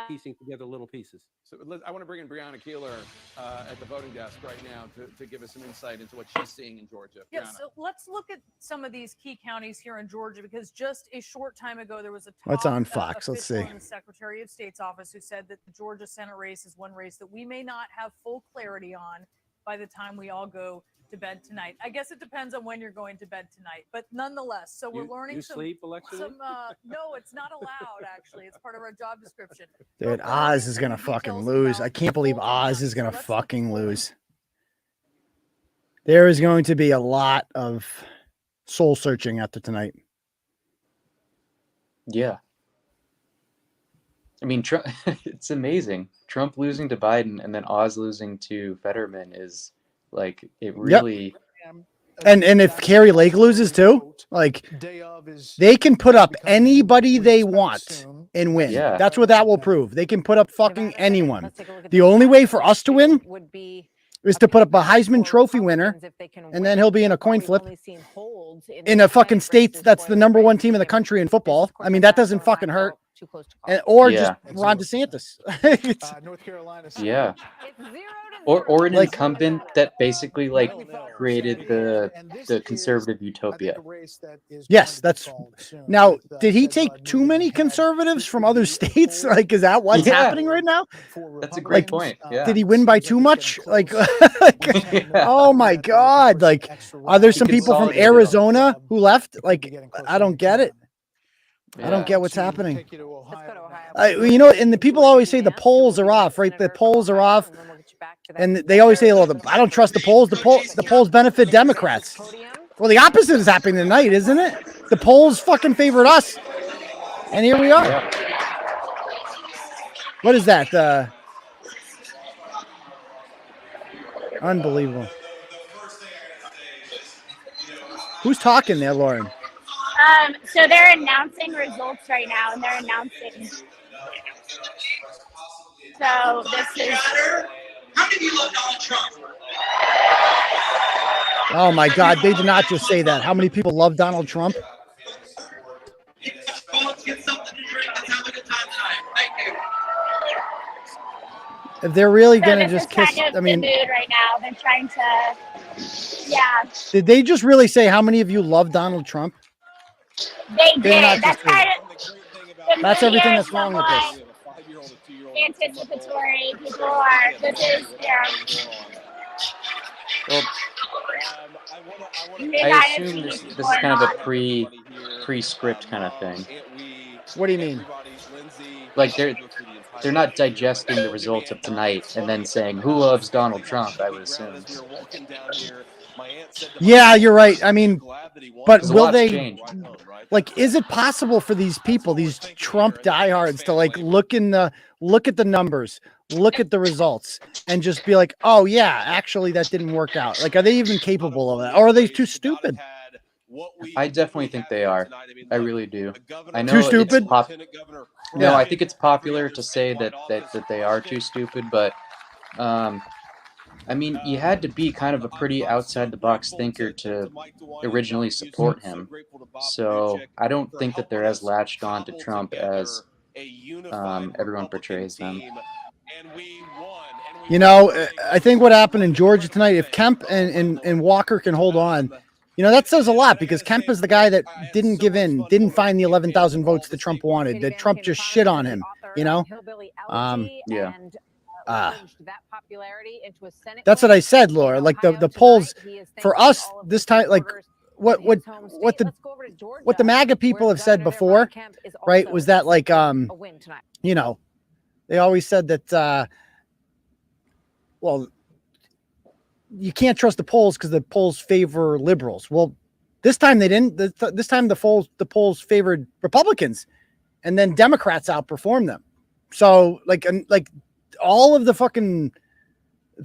Piecing together little pieces. So I want to bring in Breonna Keeler at the voting desk right now to give us some insight into what she's seeing in Georgia. Yeah, Breonna. so let's look at some of these key counties here in Georgia, because just a short time ago there was a What's on Fox? Let's official see. in the Secretary of State's office who said that the Georgia Senate race is one race that we may not have full clarity on by the time we all go to bed tonight. I guess it depends on when you're going to bed tonight, but nonetheless, so we're learning you some. sleep, Alexa? No, it's not allowed. Actually, it's part of our job description. Dude, Oz is gonna fucking lose. I can't believe Oz is gonna fucking lose. There is going to be a lot of soul searching after tonight. Yeah. I mean, Trump, it's amazing. Trump losing to Biden and then Oz losing to Fetterman is like, it really. And if Carrie Lake loses too, like, they can put up anybody they want and win. Yeah. That's what that will prove. They can put up fucking anyone. The only way for us to win is to put up a Heisman Trophy winner, and then he'll be in a coin flip in a fucking state that's the #1 team in the country in football. I mean, that doesn't fucking hurt. Or just Ron DeSantis. North Carolina. Yeah. Or an incumbent that basically like created the conservative utopia. Yes, that's now. Did he take too many conservatives from other states? Like, is that what's happening right now? That's a great point. Yeah. Did he win by too much? Like, oh my God! Like, are there some people from Arizona who left? Like, I don't get it. I don't get what's happening. You know, and the people always say the polls are off, right? The polls are off, and they always say, "Well, I don't trust the polls. The polls benefit Democrats." Well, the opposite is happening tonight, isn't it? The polls fucking favored us, and here we are. Yeah. What is that? Unbelievable. Who's talking there, Lauren? So they're announcing results right now, and they're announcing. So this is. How many of you love Donald Trump? Oh my God, they did not just say that. How many people love Donald Trump? Get something to drink. Let's have a good time tonight. Thank you. If they're really So gonna this just is kiss, kind of I mean, the mood right now. They're trying to. Yeah, did they just really say how many of you love Donald Trump? they They're not did. That's just kind of. The That's mood everything here that's is wrong with somewhat this. Anticipatory. People are. This is. Yeah. Well, You're I not assume seeing this people is or kind of not. a pre-script kind of thing. What do you mean? Like they're not digesting the results of tonight and then saying who loves Donald Trump, I would assume. Yeah, you're right. I mean, but Because a will lot's they? changed. Like, is it possible for these people, these Trump diehards, to like look at the numbers, look at the results, and just be like, oh yeah, actually that didn't work out? Like, are they even capable of that, or are they too stupid? I definitely think they are. I really do. I know Too stupid? No, Yeah. I think it's popular to say that they are too stupid, but I mean, you had to be kind of a pretty outside the box thinker to originally support him. So I don't think that they're as latched on to Trump as everyone portrays them. You know, I think what happened in Georgia tonight, if Kemp and Walker can hold on, you know, that says a lot, because Kemp is the guy that didn't give in, didn't find the 11,000 votes that Trump wanted, that Trump just shit on him, you know? Yeah. That's what I said, Laura. Like the polls for us this time, like what the MAGA people have said before, right? Was that like, you know, they always said that, well, you can't trust the polls because the polls favor liberals. Well, this time they didn't. This time the polls favored Republicans, and then Democrats outperformed them. So like all of the fucking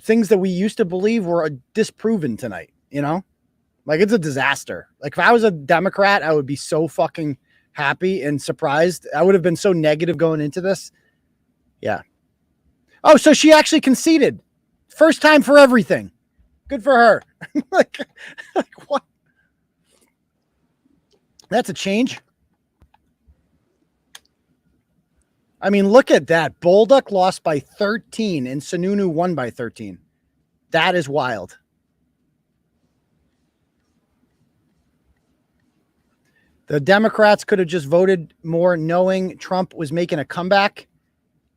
things that we used to believe were disproven tonight, you know? Like, it's a disaster. Like, if I was a Democrat, I would be so fucking happy and surprised. I would have been so negative going into this. Yeah. Oh, so she actually conceded. First time for everything. Good for her. like what? That's a change. I mean, look at that. Bolduc lost by 13 and Sununu won by 13. That is wild. The Democrats could have just voted more knowing Trump was making a comeback.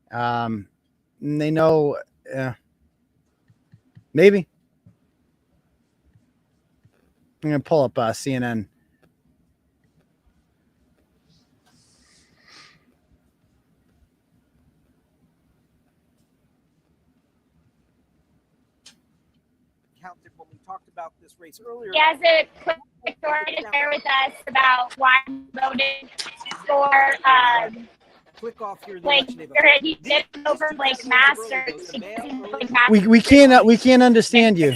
And they know, maybe. I'm going to pull up CNN. When we talked about this race earlier. He has a quick story to share with us about why he voted for click off here. He did vote for Blake Masters. We can't understand you.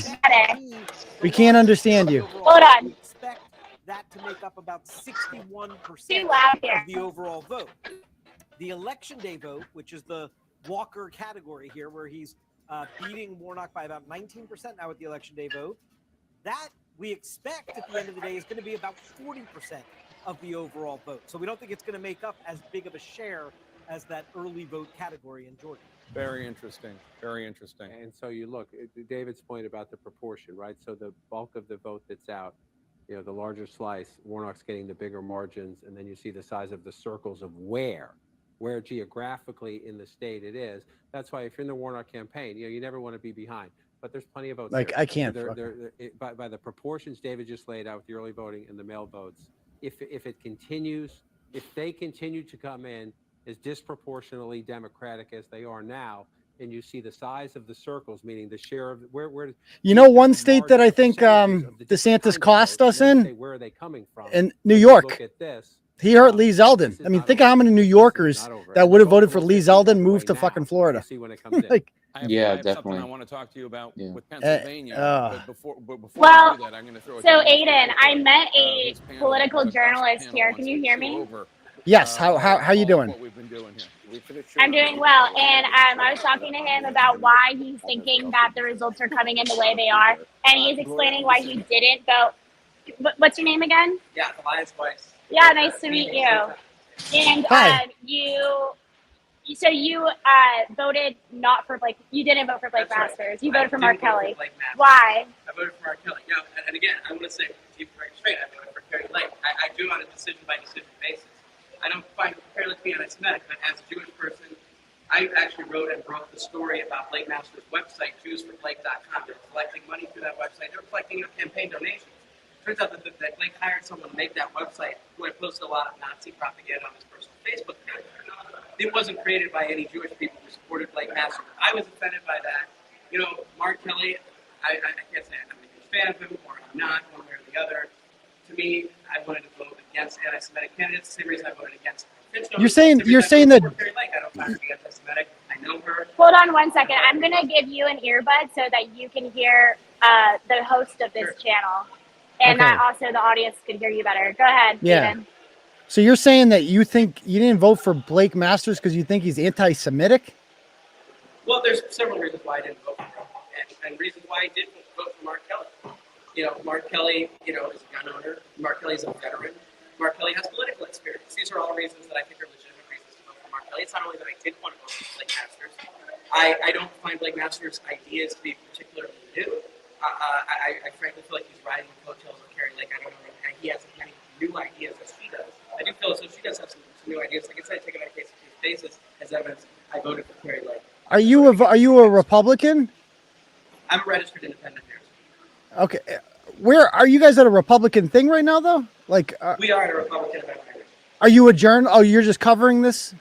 We can't understand you. Hold on. Expect that to make up about 61% Too loud here. of the overall vote. The election day vote, which is the Walker category here, where he's beating Warnock by about 19% now with the election day vote. That we expect at the end of the day is going to be about 40% of the overall vote. So we don't think it's going to make up as big of a share as that early vote category in Georgia. Very interesting. Very interesting. And so you look at David's point about the proportion, right? So the bulk of the vote that's out, you know, the larger slice, Warnock's getting the bigger margins, and then you see the size of the circles of where geographically in the state it is. That's why if you're in the Warnock campaign, you know, you never want to be behind. But there's plenty of votes. Like there. I can't. By the proportions David just laid out with the early voting and the mail votes, if it continues, if they continue to come in as disproportionately Democratic as they are now, and you see the size of the circles, meaning the share of where you know, one state that I think DeSantis cost us in, where are they coming from? In New York. Look at this. He hurt Lee Zeldin. I mean, think of how many New Yorkers that would have voted for Lee Zeldin moved to fucking Florida. Like, I have something I want to talk to you about with Pennsylvania. But before well, I do that, I'm going to throw it so to Aiden, I met a political journalist here. Can you hear me? yes. How you doing? What we've been doing here. I'm doing well, and I was talking to him about why he's thinking that the results are coming in the way they are, and he's explaining why he didn't vote. What's your name again? Yeah, Elias Weiss. Yeah, nice to meet you. And you voted not for Blake. You didn't vote for Blake Masters. You voted for Mark Kelly. Why? I voted for Mark Kelly. Yeah, and again, I want to say, to keep it straight, I voted for Carrie Lake. I do on a decision-by-decision basis. I don't find Carrie Lake to be anti-Semitic, but as a Jewish person, I actually wrote and broke the story about Blake Masters' website, JewsForBlake.com. They're collecting money through that website. They're collecting campaign donations. Turns out that Blake hired someone to make that website who had posted a lot of Nazi propaganda on his personal Facebook page. It wasn't created by any Jewish people who supported Blake Masters. I was offended by that. You know, Mark Kelly, I can't say I'm a huge fan of him or I'm not, one way or the other. To me, I wanted to vote against anti-Semitic candidates. The same reason I voted against You're saying that. I don't find her to be anti-Semitic. I know her. Hold on one second. I'm gonna give you an earbud so that you can hear the host of this channel. And that also the audience could hear you better. Go ahead, Steven. So you're saying that you think you didn't vote for Blake Masters because you think he's anti-Semitic? Well, there's several reasons why I didn't vote for him, and reasons why I did vote for Mark Kelly. You know, Mark Kelly, you know, is a gun owner. Mark Kelly is a veteran. Mark Kelly has political experience. These are all reasons that I think are legitimate reasons to vote for Mark Kelly. It's not only that I did want to vote for Blake Masters. I don't find Blake Masters' ideas to be particularly new. I frankly feel like he's riding the coattails of Carrie Lake. I don't know if he has as many new ideas as she does. I do feel as though she does have some new ideas. Like I said, I take it on a case-to-case basis as evidence. I voted for Carrie Lake. Are you a Republican? I'm a registered independent here. Okay, where are you guys at a Republican thing right now, though? Like we are at a Republican event. Are you a journal? Oh, you're just covering this?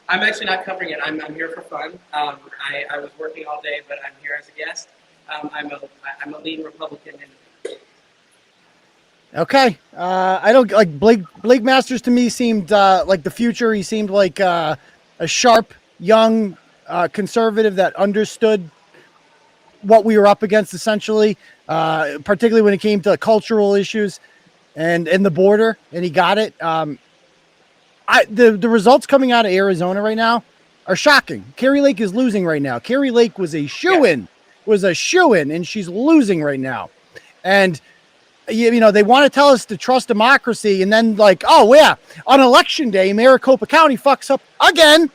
I'm actually not covering it. I'm here for fun. I was working all day, but I'm here as a guest. I'm a lean Republican. Okay. I don't like Blake Masters. To me seemed like the future. He seemed like a sharp, young conservative that understood what we were up against, essentially, particularly when it came to cultural issues and the border, and he got it. The results coming out of Arizona right now are shocking. Kari Lake is losing right now. Kari Lake was a shoo-in, and she's losing right now. And you know, they want to tell us to trust democracy, and then like, oh yeah, on election day, Maricopa County fucks up again.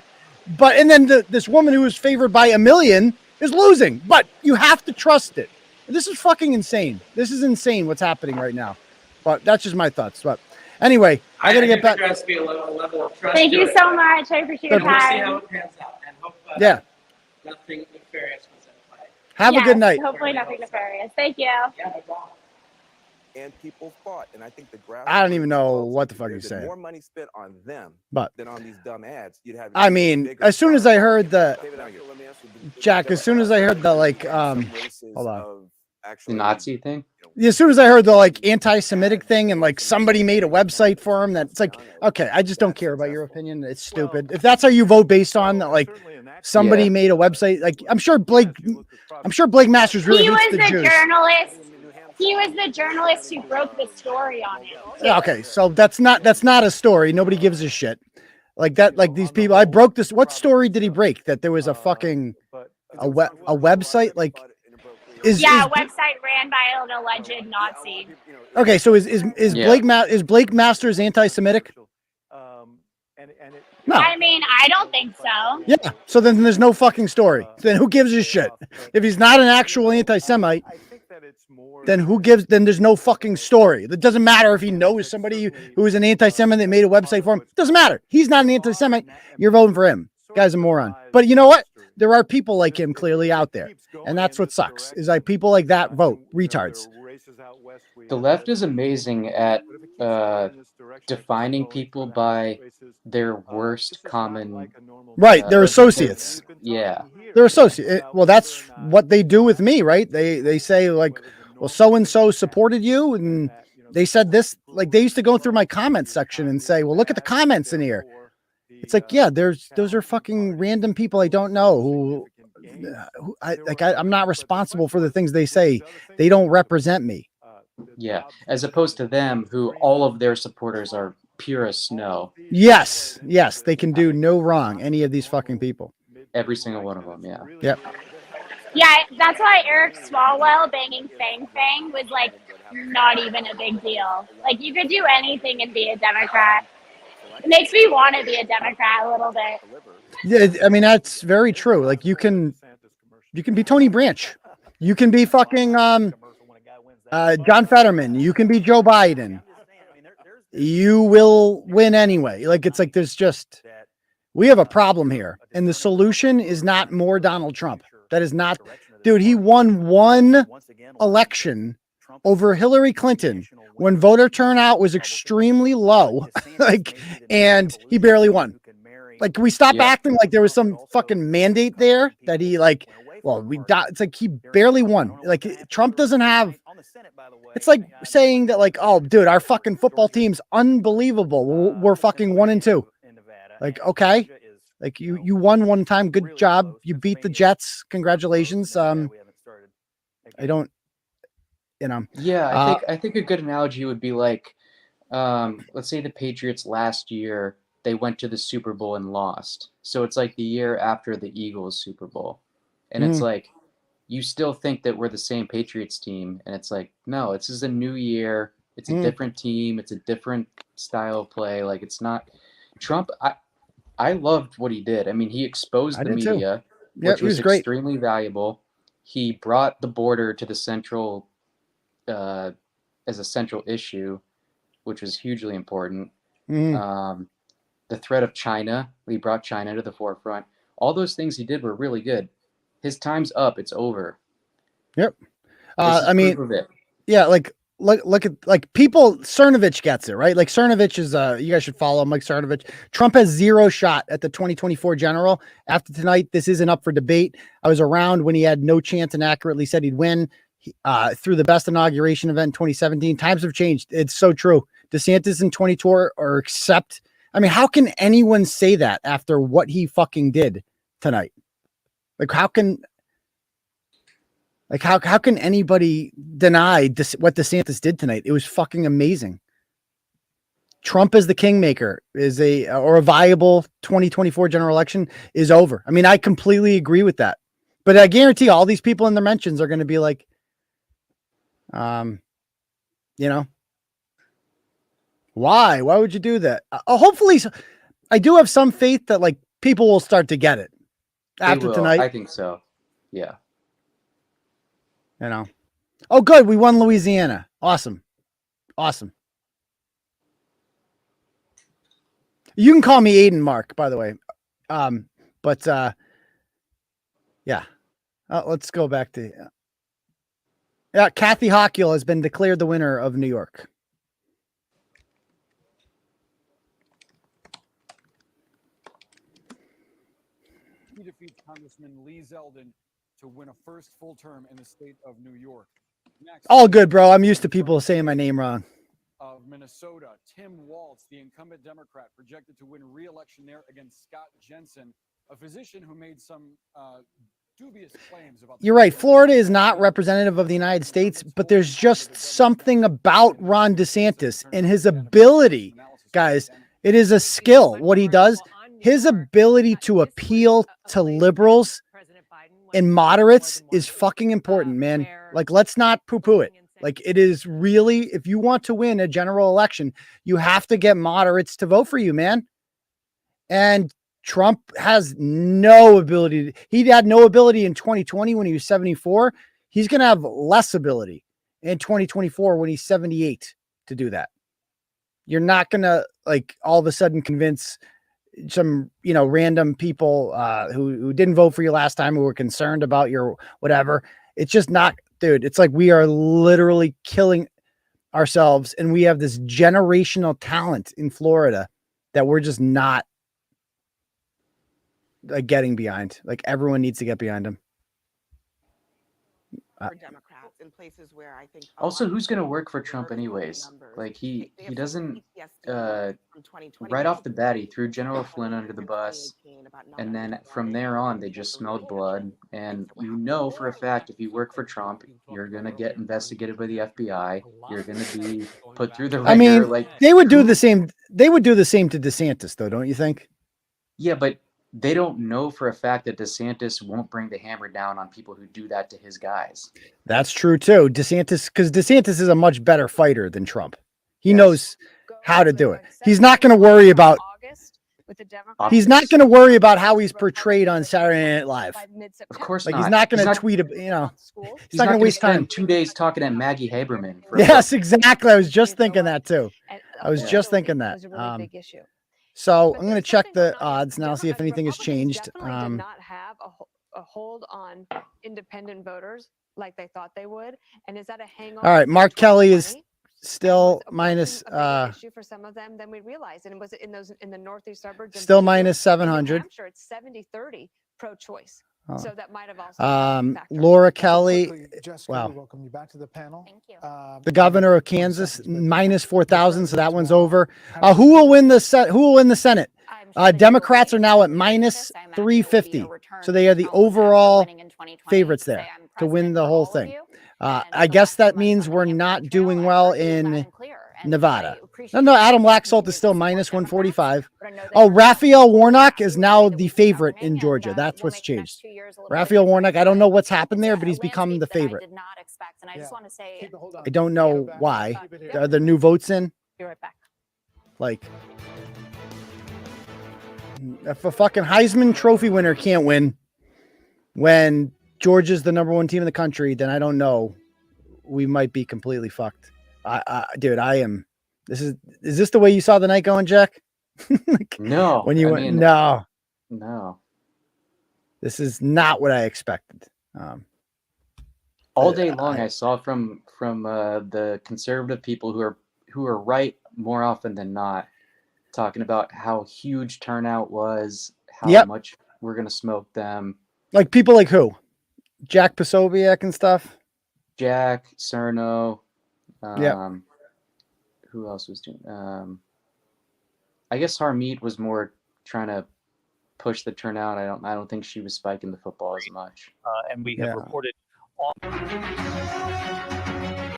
And then this woman who was favored by 1 million is losing. But you have to trust it. This is fucking insane. This is insane what's happening right now. But that's just my thoughts. But anyway, I gotta get back. There has to be a level of trust. Thank to you it. so much. I appreciate your We'll see time. how it pans out, and hope Yeah. nothing nefarious was at play. Have a good night. Hopefully nothing nefarious. Thank you. And people fought, and I think the grassroots. I don't even know what the fuck he's saying. saying. More money spent on them, But than on these dumb ads. You'd have. I mean, as soon as I heard the Jack, as soon as I heard the like, hold on, The Nazi thing. as soon as I heard the like anti-Semitic thing and like somebody made a website for him, that's like, okay, I just don't care about your opinion. It's stupid. If that's how you vote based on that, like somebody made a website, like I'm sure Blake Masters really He was hates the Jews. journalist. He was the journalist who broke the story on it. Yeah, okay, so that's not a story. Nobody gives a shit. Like that, like these people. I broke this. What story did he break? That there was a fucking a website like A website ran by an alleged Nazi. Okay, so is Blake Masters anti-Semitic? No. I mean, I don't think so. Yeah. So then there's no fucking story. Then who gives a shit? If he's not an actual anti-Semite, then there's no fucking story. It doesn't matter if he knows somebody who is an anti-Semite that made a website for him. It doesn't matter. He's not an anti-Semite. You're voting for him. Guy's a moron. But you know what? There are people like him clearly out there. And that's what sucks, is like people like that vote. Retards. The left is amazing at defining people by their worst common. Right. They're associates. Yeah. They're associates. Well, that's what they do with me, right? They say like, well, so-and-so supported you. And they said this, like they used to go through my comments section and say, well, look at the comments in here. It's like, yeah, those are fucking random people I don't know I'm not responsible for the things they say. They don't represent me. Yeah, as opposed to them, who all of their supporters are pure as snow. Yes, they can do no wrong. Any of these fucking people. Every single one of them. Yeah. Yep. Yeah, that's why 𝗟𝗏𝗡 banging Fang was like not even a big deal. Like you could do anything and be a Democrat. It makes me want to be a Democrat a little bit. Yeah, I mean that's very true. Like you can be Tony Branch, you can be fucking John Fetterman, you can be Joe Biden. You will win anyway. Like it's like we have a problem here, and the solution is not more Donald Trump. That is not, dude. He won one election over Hillary Clinton when voter turnout was extremely low, and he barely won. Like, can we stop acting like there was some fucking mandate there that he it's like he barely won. Like Trump doesn't have. It's like saying that like, oh, dude, our fucking football team's unbelievable. We're fucking 1-2. Like, okay, like you won one time. Good job. You beat the Jets. Congratulations. I don't. Yeah, I think a good analogy would be like, let's say the Patriots last year, they went to the Super Bowl and lost. So it's like the year after the Eagles Super Bowl. And it's like, you still think that we're the same Patriots team. And it's like, no, this is a new year. It's a different team. It's a different style of play. Like it's not Trump. I loved what he did. I mean, he exposed the media, which was extremely valuable. He brought the border to the central, as a central issue, which was hugely important. The threat of China, he brought China to the forefront. All those things he did were really good. His time's up. It's over. Yep. I mean, yeah, like look at like people. Cernovich gets it right. Like Cernovich is you guys should follow him. Like Cernovich, Trump has 0 shot at the 2024 general. After tonight, this isn't up for debate. I was around when he had no chance and accurately said he'd win. Through the best inauguration event in 2017. Times have changed. It's so true. DeSantis in 2024 or accept. I mean, how can anyone say that after what he fucking did tonight? Like, how can anybody deny what DeSantis did tonight? It was fucking amazing. Trump as the kingmaker is a viable 2024 general election is over. I mean, I completely agree with that. But I guarantee all these people in the mentions are going to be like, you know, why would you do that? Hopefully I do have some faith that like people will start to get it after tonight. I think so. Yeah. You know, oh, good. We won Louisiana. Awesome. Awesome. You can call me Aiden Mark, by the way. Yeah. Let's go back to, 𝗵𝗵𝗀𝗃𝗃 has been declared the winner of New York. He defeats Congressman Lee Zeldin to win a first full term in the state of New York. Next, All good, bro. I'm used to people saying my name wrong. Of Minnesota, Tim Walz, the incumbent Democrat, projected to win re-election there against Scott Jensen, a physician who made some dubious claims about. You're right. Florida is not representative of the United States, but there's just something about Ron DeSantis and his ability, guys. It is a skill. What he does, his ability to appeal to liberals and moderates is fucking important, man. Like, let's not poo-poo it. Like, it is really, if you want to win a general election, you have to get moderates to vote for you, man. And Trump has no ability. He had no ability in 2020 when he was 74. He's going to have less ability in 2024 when he's 78 to do that. You're not going to like all of a sudden convince some, you know, random people who didn't vote for you last time, who were concerned about your whatever. It's just not, dude. It's like we are literally killing ourselves, and we have this generational talent in Florida that we're just not like getting behind. Like, everyone needs to get behind him. For Democrats in places where I think Also, who's going to work for Trump anyways? Like, he doesn't right off the bat, he threw General Flynn under the bus, and then from there on they just smelled blood. And you know for a fact, if you work for Trump, you're going to get investigated by the FBI. You're going to be put through the ringer. I mean, like, they would do the same. They would do the same to DeSantis, though, don't you think? Yeah, but they don't know for a fact that DeSantis won't bring the hammer down on people who do that to his guys. That's true too. DeSantis, because DeSantis is a much better fighter than Trump. He knows how to do it. He's not going to worry about. He's not going to worry about how he's portrayed on Saturday Night Live. Of course, like, he's not going to tweet. You know, he's not going to waste time 2 days talking at Maggie Haberman. Yes, exactly. I was just thinking that too. I was just thinking that. So I'm going to check the odds now, see if anything has changed. Did not have a hold on independent voters like they thought they would, and is that a hang on? All right, Mark Kelly is still minus. Issue for some of them than we realized, and it was in the northeast suburbs. Still minus 700. I'm sure it's 70-30 pro-choice. So that might have also Laura Kelly. Wow. Welcome you back to the panel. Thank you. The governor of Kansas minus 4,000. So that one's over. Who will win the Senate? Democrats are now at minus 350. So they are the overall favorites there to win the whole thing. I guess that means we're not doing well in Nevada. No, Adam Laxalt is still minus 145. Oh, Raphael Warnock is now the favorite in Georgia. That's what's changed. Raphael Warnock, I don't know what's happened there, but he's become the favorite. I don't know why. Are there new votes in? Be right back. Like, if a fucking Heisman Trophy winner can't win when Georgia's the #1 team in the country, then I don't know. We might be completely fucked. Dude, I am. Is this the way you saw the night going, Jack? Like, no. When you went, no. No. This is not what I expected. All day long, I saw from the conservative people who are right more often than not, talking about how huge turnout was, how much we're gonna smoke them. Like people like who? Jack Posobiec and stuff. Jack Cerno. Yeah. Who else was doing? I guess Harmeet was more trying to push the turnout. I don't think she was spiking the football as much. And we have reported all.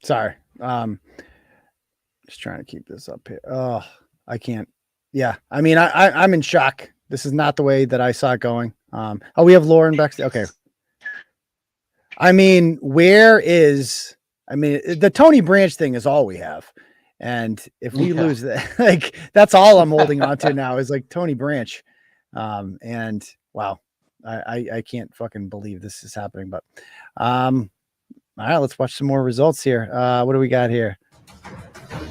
Sorry. Just trying to keep this up here. Oh, I can't. Yeah. I mean, I'm in shock. This is not the way that I saw it going. Oh, we have Lauren backstage. Okay. I mean, the Tony Branch thing is all we have. And if we lose that, like, that's all I'm holding on to now is like Tony Branch. And wow, I can't fucking believe this is happening, but, all right, let's watch some more results here. What do we got here?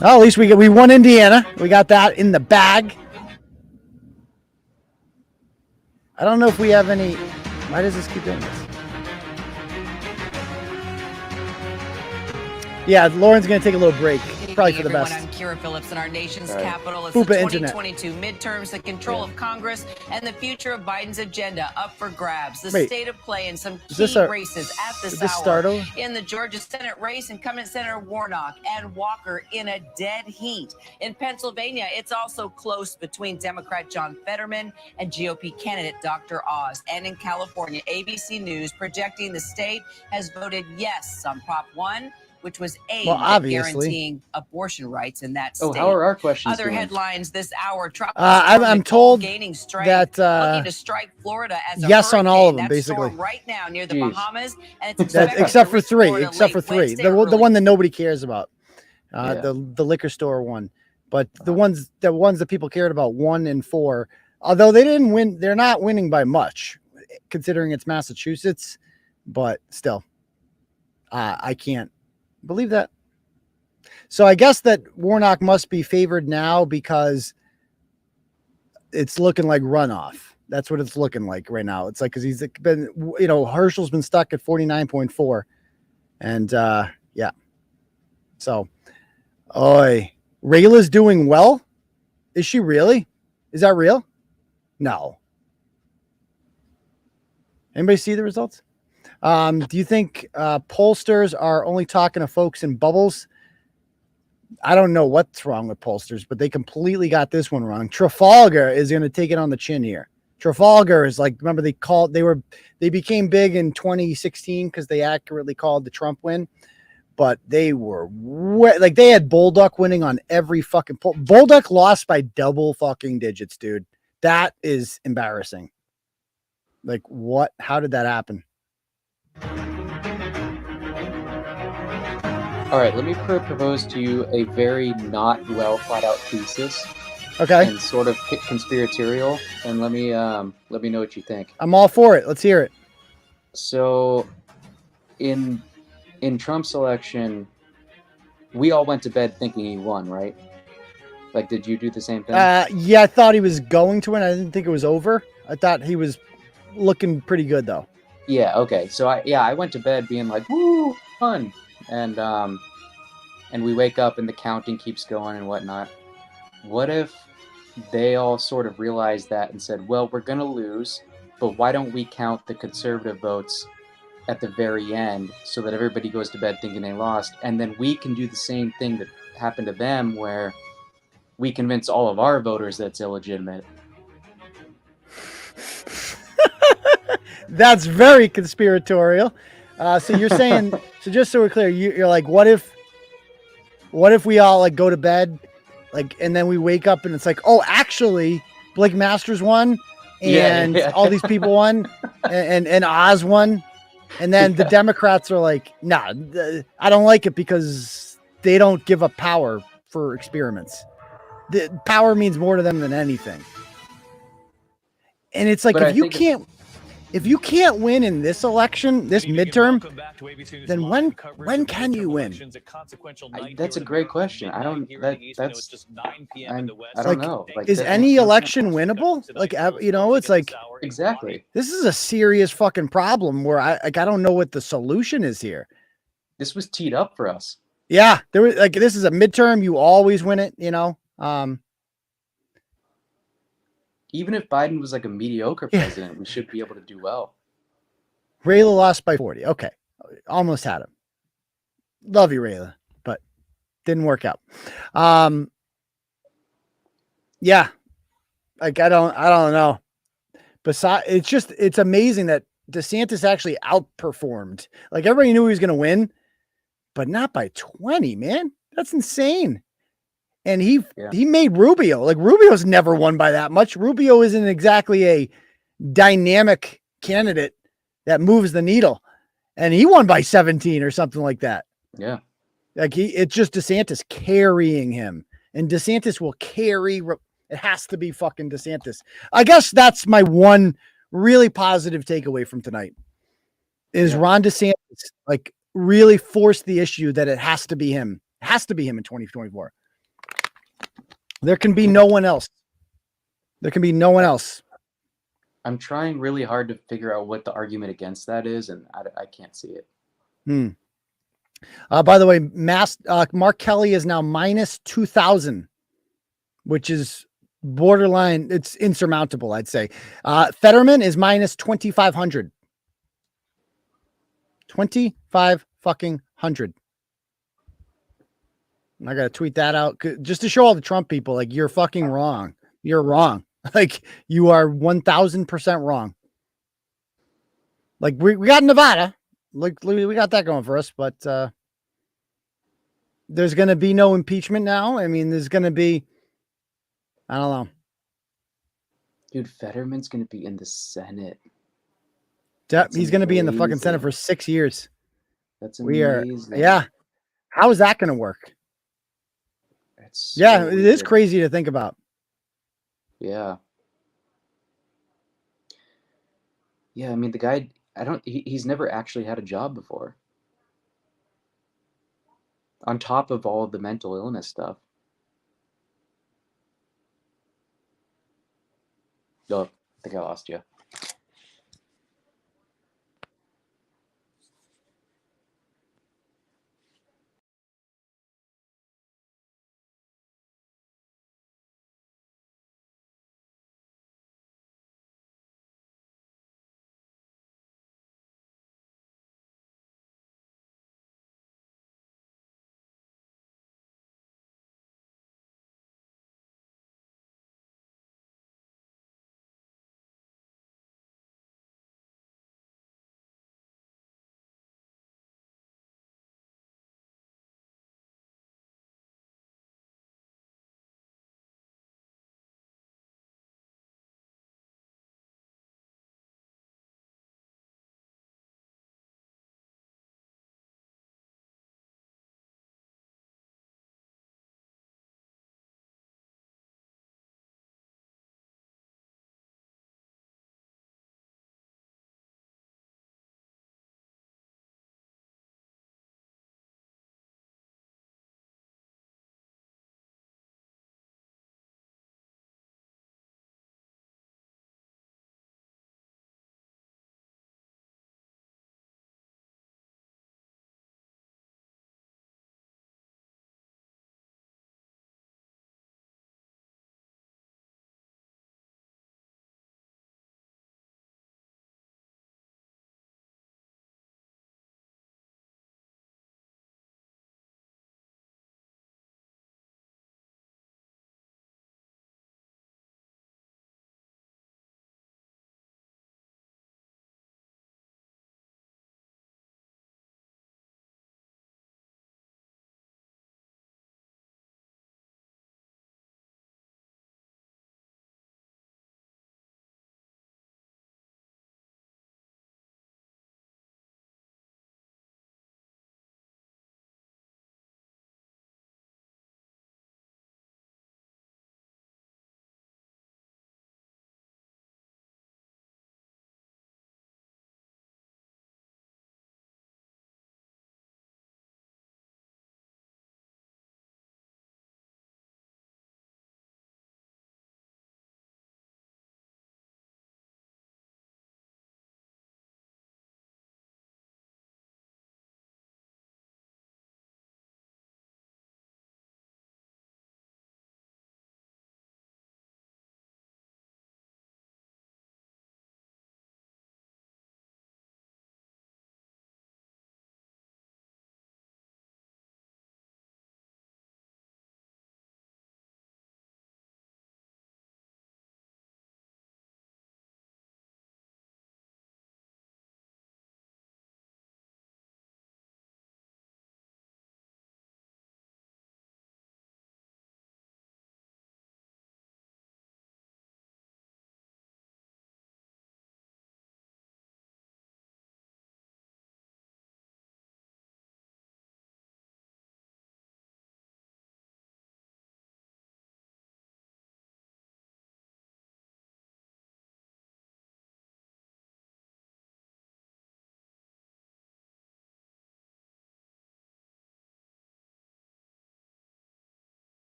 Oh, at least we won Indiana. We got that in the bag. I don't know if we have any. Why does this keep doing this? Yeah, Lauren's going to take a little break. Probably for the best. I'm 𝗵𝗃 in our nation's capital as 𝗵𝗃 the internet. 2022 midterms, the control of Congress, and the future of Biden's agenda up for grabs. The Wait, state of play in some is key this races at is this this hour. start over? In the Georgia Senate race, incumbent Senator Warnock and Walker in a dead heat. In Pennsylvania, it's also close between Democrat John Fetterman and GOP candidate Dr. Oz. And in California, ABC News projecting the state has voted yes on Prop 1, which was aimed at guaranteeing abortion rights in that state. Oh, how are our questions Other doing? headlines this hour. Trump I'm told gaining strength, that looking to strike Florida as a yes on all of them, hurricane. That's basically. storm right now near the Jeez. Bahamas, and it's expected Except to for reach three. Florida Except for late three. Wednesday The or early one that nobody cares about. The liquor store one. But the ones that people cared about, 1 and 4, although they didn't win, they're not winning by much, considering it's Massachusetts. But still, I can't believe that. So I guess that Warnock must be favored now because it's looking like runoff. That's what it's looking like right now. It's like, because he's been, Herschel's been stuck at 49.4. And yeah. So, Rayla's doing well. Is she really? Is that real? No. Anybody see the results? Do you think pollsters are only talking to folks in bubbles? I don't know what's wrong with pollsters, but they completely got this one wrong. Trafalgar is going to take it on the chin here. Trafalgar is like, remember they became big in 2016 because they accurately called the Trump win, but they were like, they had Bolduc winning on every fucking poll. Bolduc lost by double fucking digits, dude. That is embarrassing. Like what? How did that happen? All right, let me propose to you a very not well thought out thesis. Okay. And sort of conspiratorial, and let me know what you think. I'm all for it. Let's hear it. So, in Trump's election, we all went to bed thinking he won, right? Like, did you do the same thing? Yeah, I thought he was going to win. I didn't think it was over. I thought he was looking pretty good though. Yeah. Okay. So I went to bed being like, woo, fun. And we wake up and the counting keeps going and whatnot. What if they all sort of realized that and said, well, we're going to lose, but why don't we count the conservative votes at the very end so that everybody goes to bed thinking they lost, and then we can do the same thing that happened to them where we convince all of our voters that's illegitimate. That's very conspiratorial. So you're saying, so just so we're clear, you're like, what if we all like go to bed, like, and then we wake up and it's like, oh, actually, Blake Masters won, and all these people won, and Oz won, and then the Democrats are like, nah, I don't like it because they don't give up power for experiments. The power means more to them than anything. And it's like, if you can't win in this election, this midterm, then when can you win? That's a great question. I don't know. Like, is any election winnable? Like, it's like, exactly. This is a serious fucking problem where I don't know what the solution is here. This was teed up for us. Yeah, there was like this is a midterm. You always win it, you know. Even if Biden was like a mediocre president, we should be able to do well. Rayla lost by 40. Okay, almost had him. Love you, Rayla, but didn't work out. Yeah, like I don't know. Besides, it's amazing that DeSantis actually outperformed. Like everybody knew he was going to win, but not by 20, man. That's insane. And he made Rubio. Like Rubio's never won by that much. Rubio isn't exactly a dynamic candidate that moves the needle. And he won by 17 or something like that. Yeah. Like it's just DeSantis carrying him. And DeSantis will carry. It has to be fucking DeSantis. I guess that's my one really positive takeaway from tonight is Ron DeSantis like really forced the issue that it has to be him. It has to be him in 2024. There can be no one else. There can be no one else. I'm trying really hard to figure out what the argument against that is, and I can't see it. By the way, Mark Kelly is now minus 2,000, which is borderline. It's insurmountable, I'd say. Fetterman is minus 2,500. 25 fucking hundred. I got to tweet that out just to show all the Trump people, like, you're fucking wrong. You're wrong. Like, you are 1,000% wrong. Like, we got Nevada. Like, we got that going for us, but there's going to be no impeachment now. I mean, there's going to be, I don't know. Dude, Fetterman's going to be in the Senate. He's going to be in the fucking Senate for 6 years. That's amazing. Yeah. How is that going to work? It is crazy to think about. Yeah. Yeah, I mean, the guy, he's never actually had a job before. On top of all of the mental illness stuff. Oh, I think I lost you.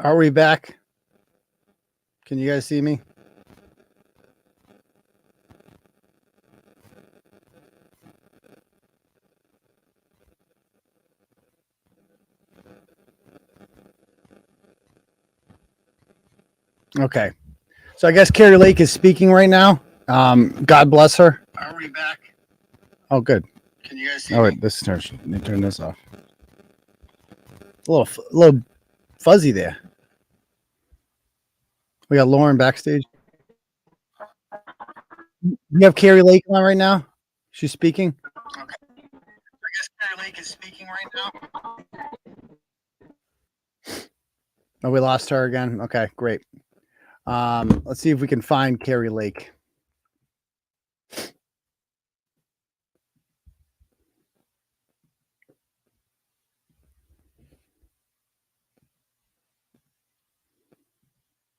Are we back? Can you guys see me? Okay. So I guess Kari Lake is speaking right now. God bless her. Are we back? Oh, good. Can you guys see me? Wait, let me turn this off. A little fuzzy there. We got Lauren backstage. You have Kari Lake on right now? She's speaking? Okay. I guess Kari Lake is speaking right now. Oh, we lost her again. Okay, great. Let's see if we can find Kari Lake.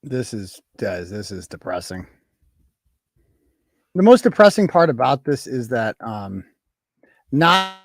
This is depressing. The most depressing part about this is that not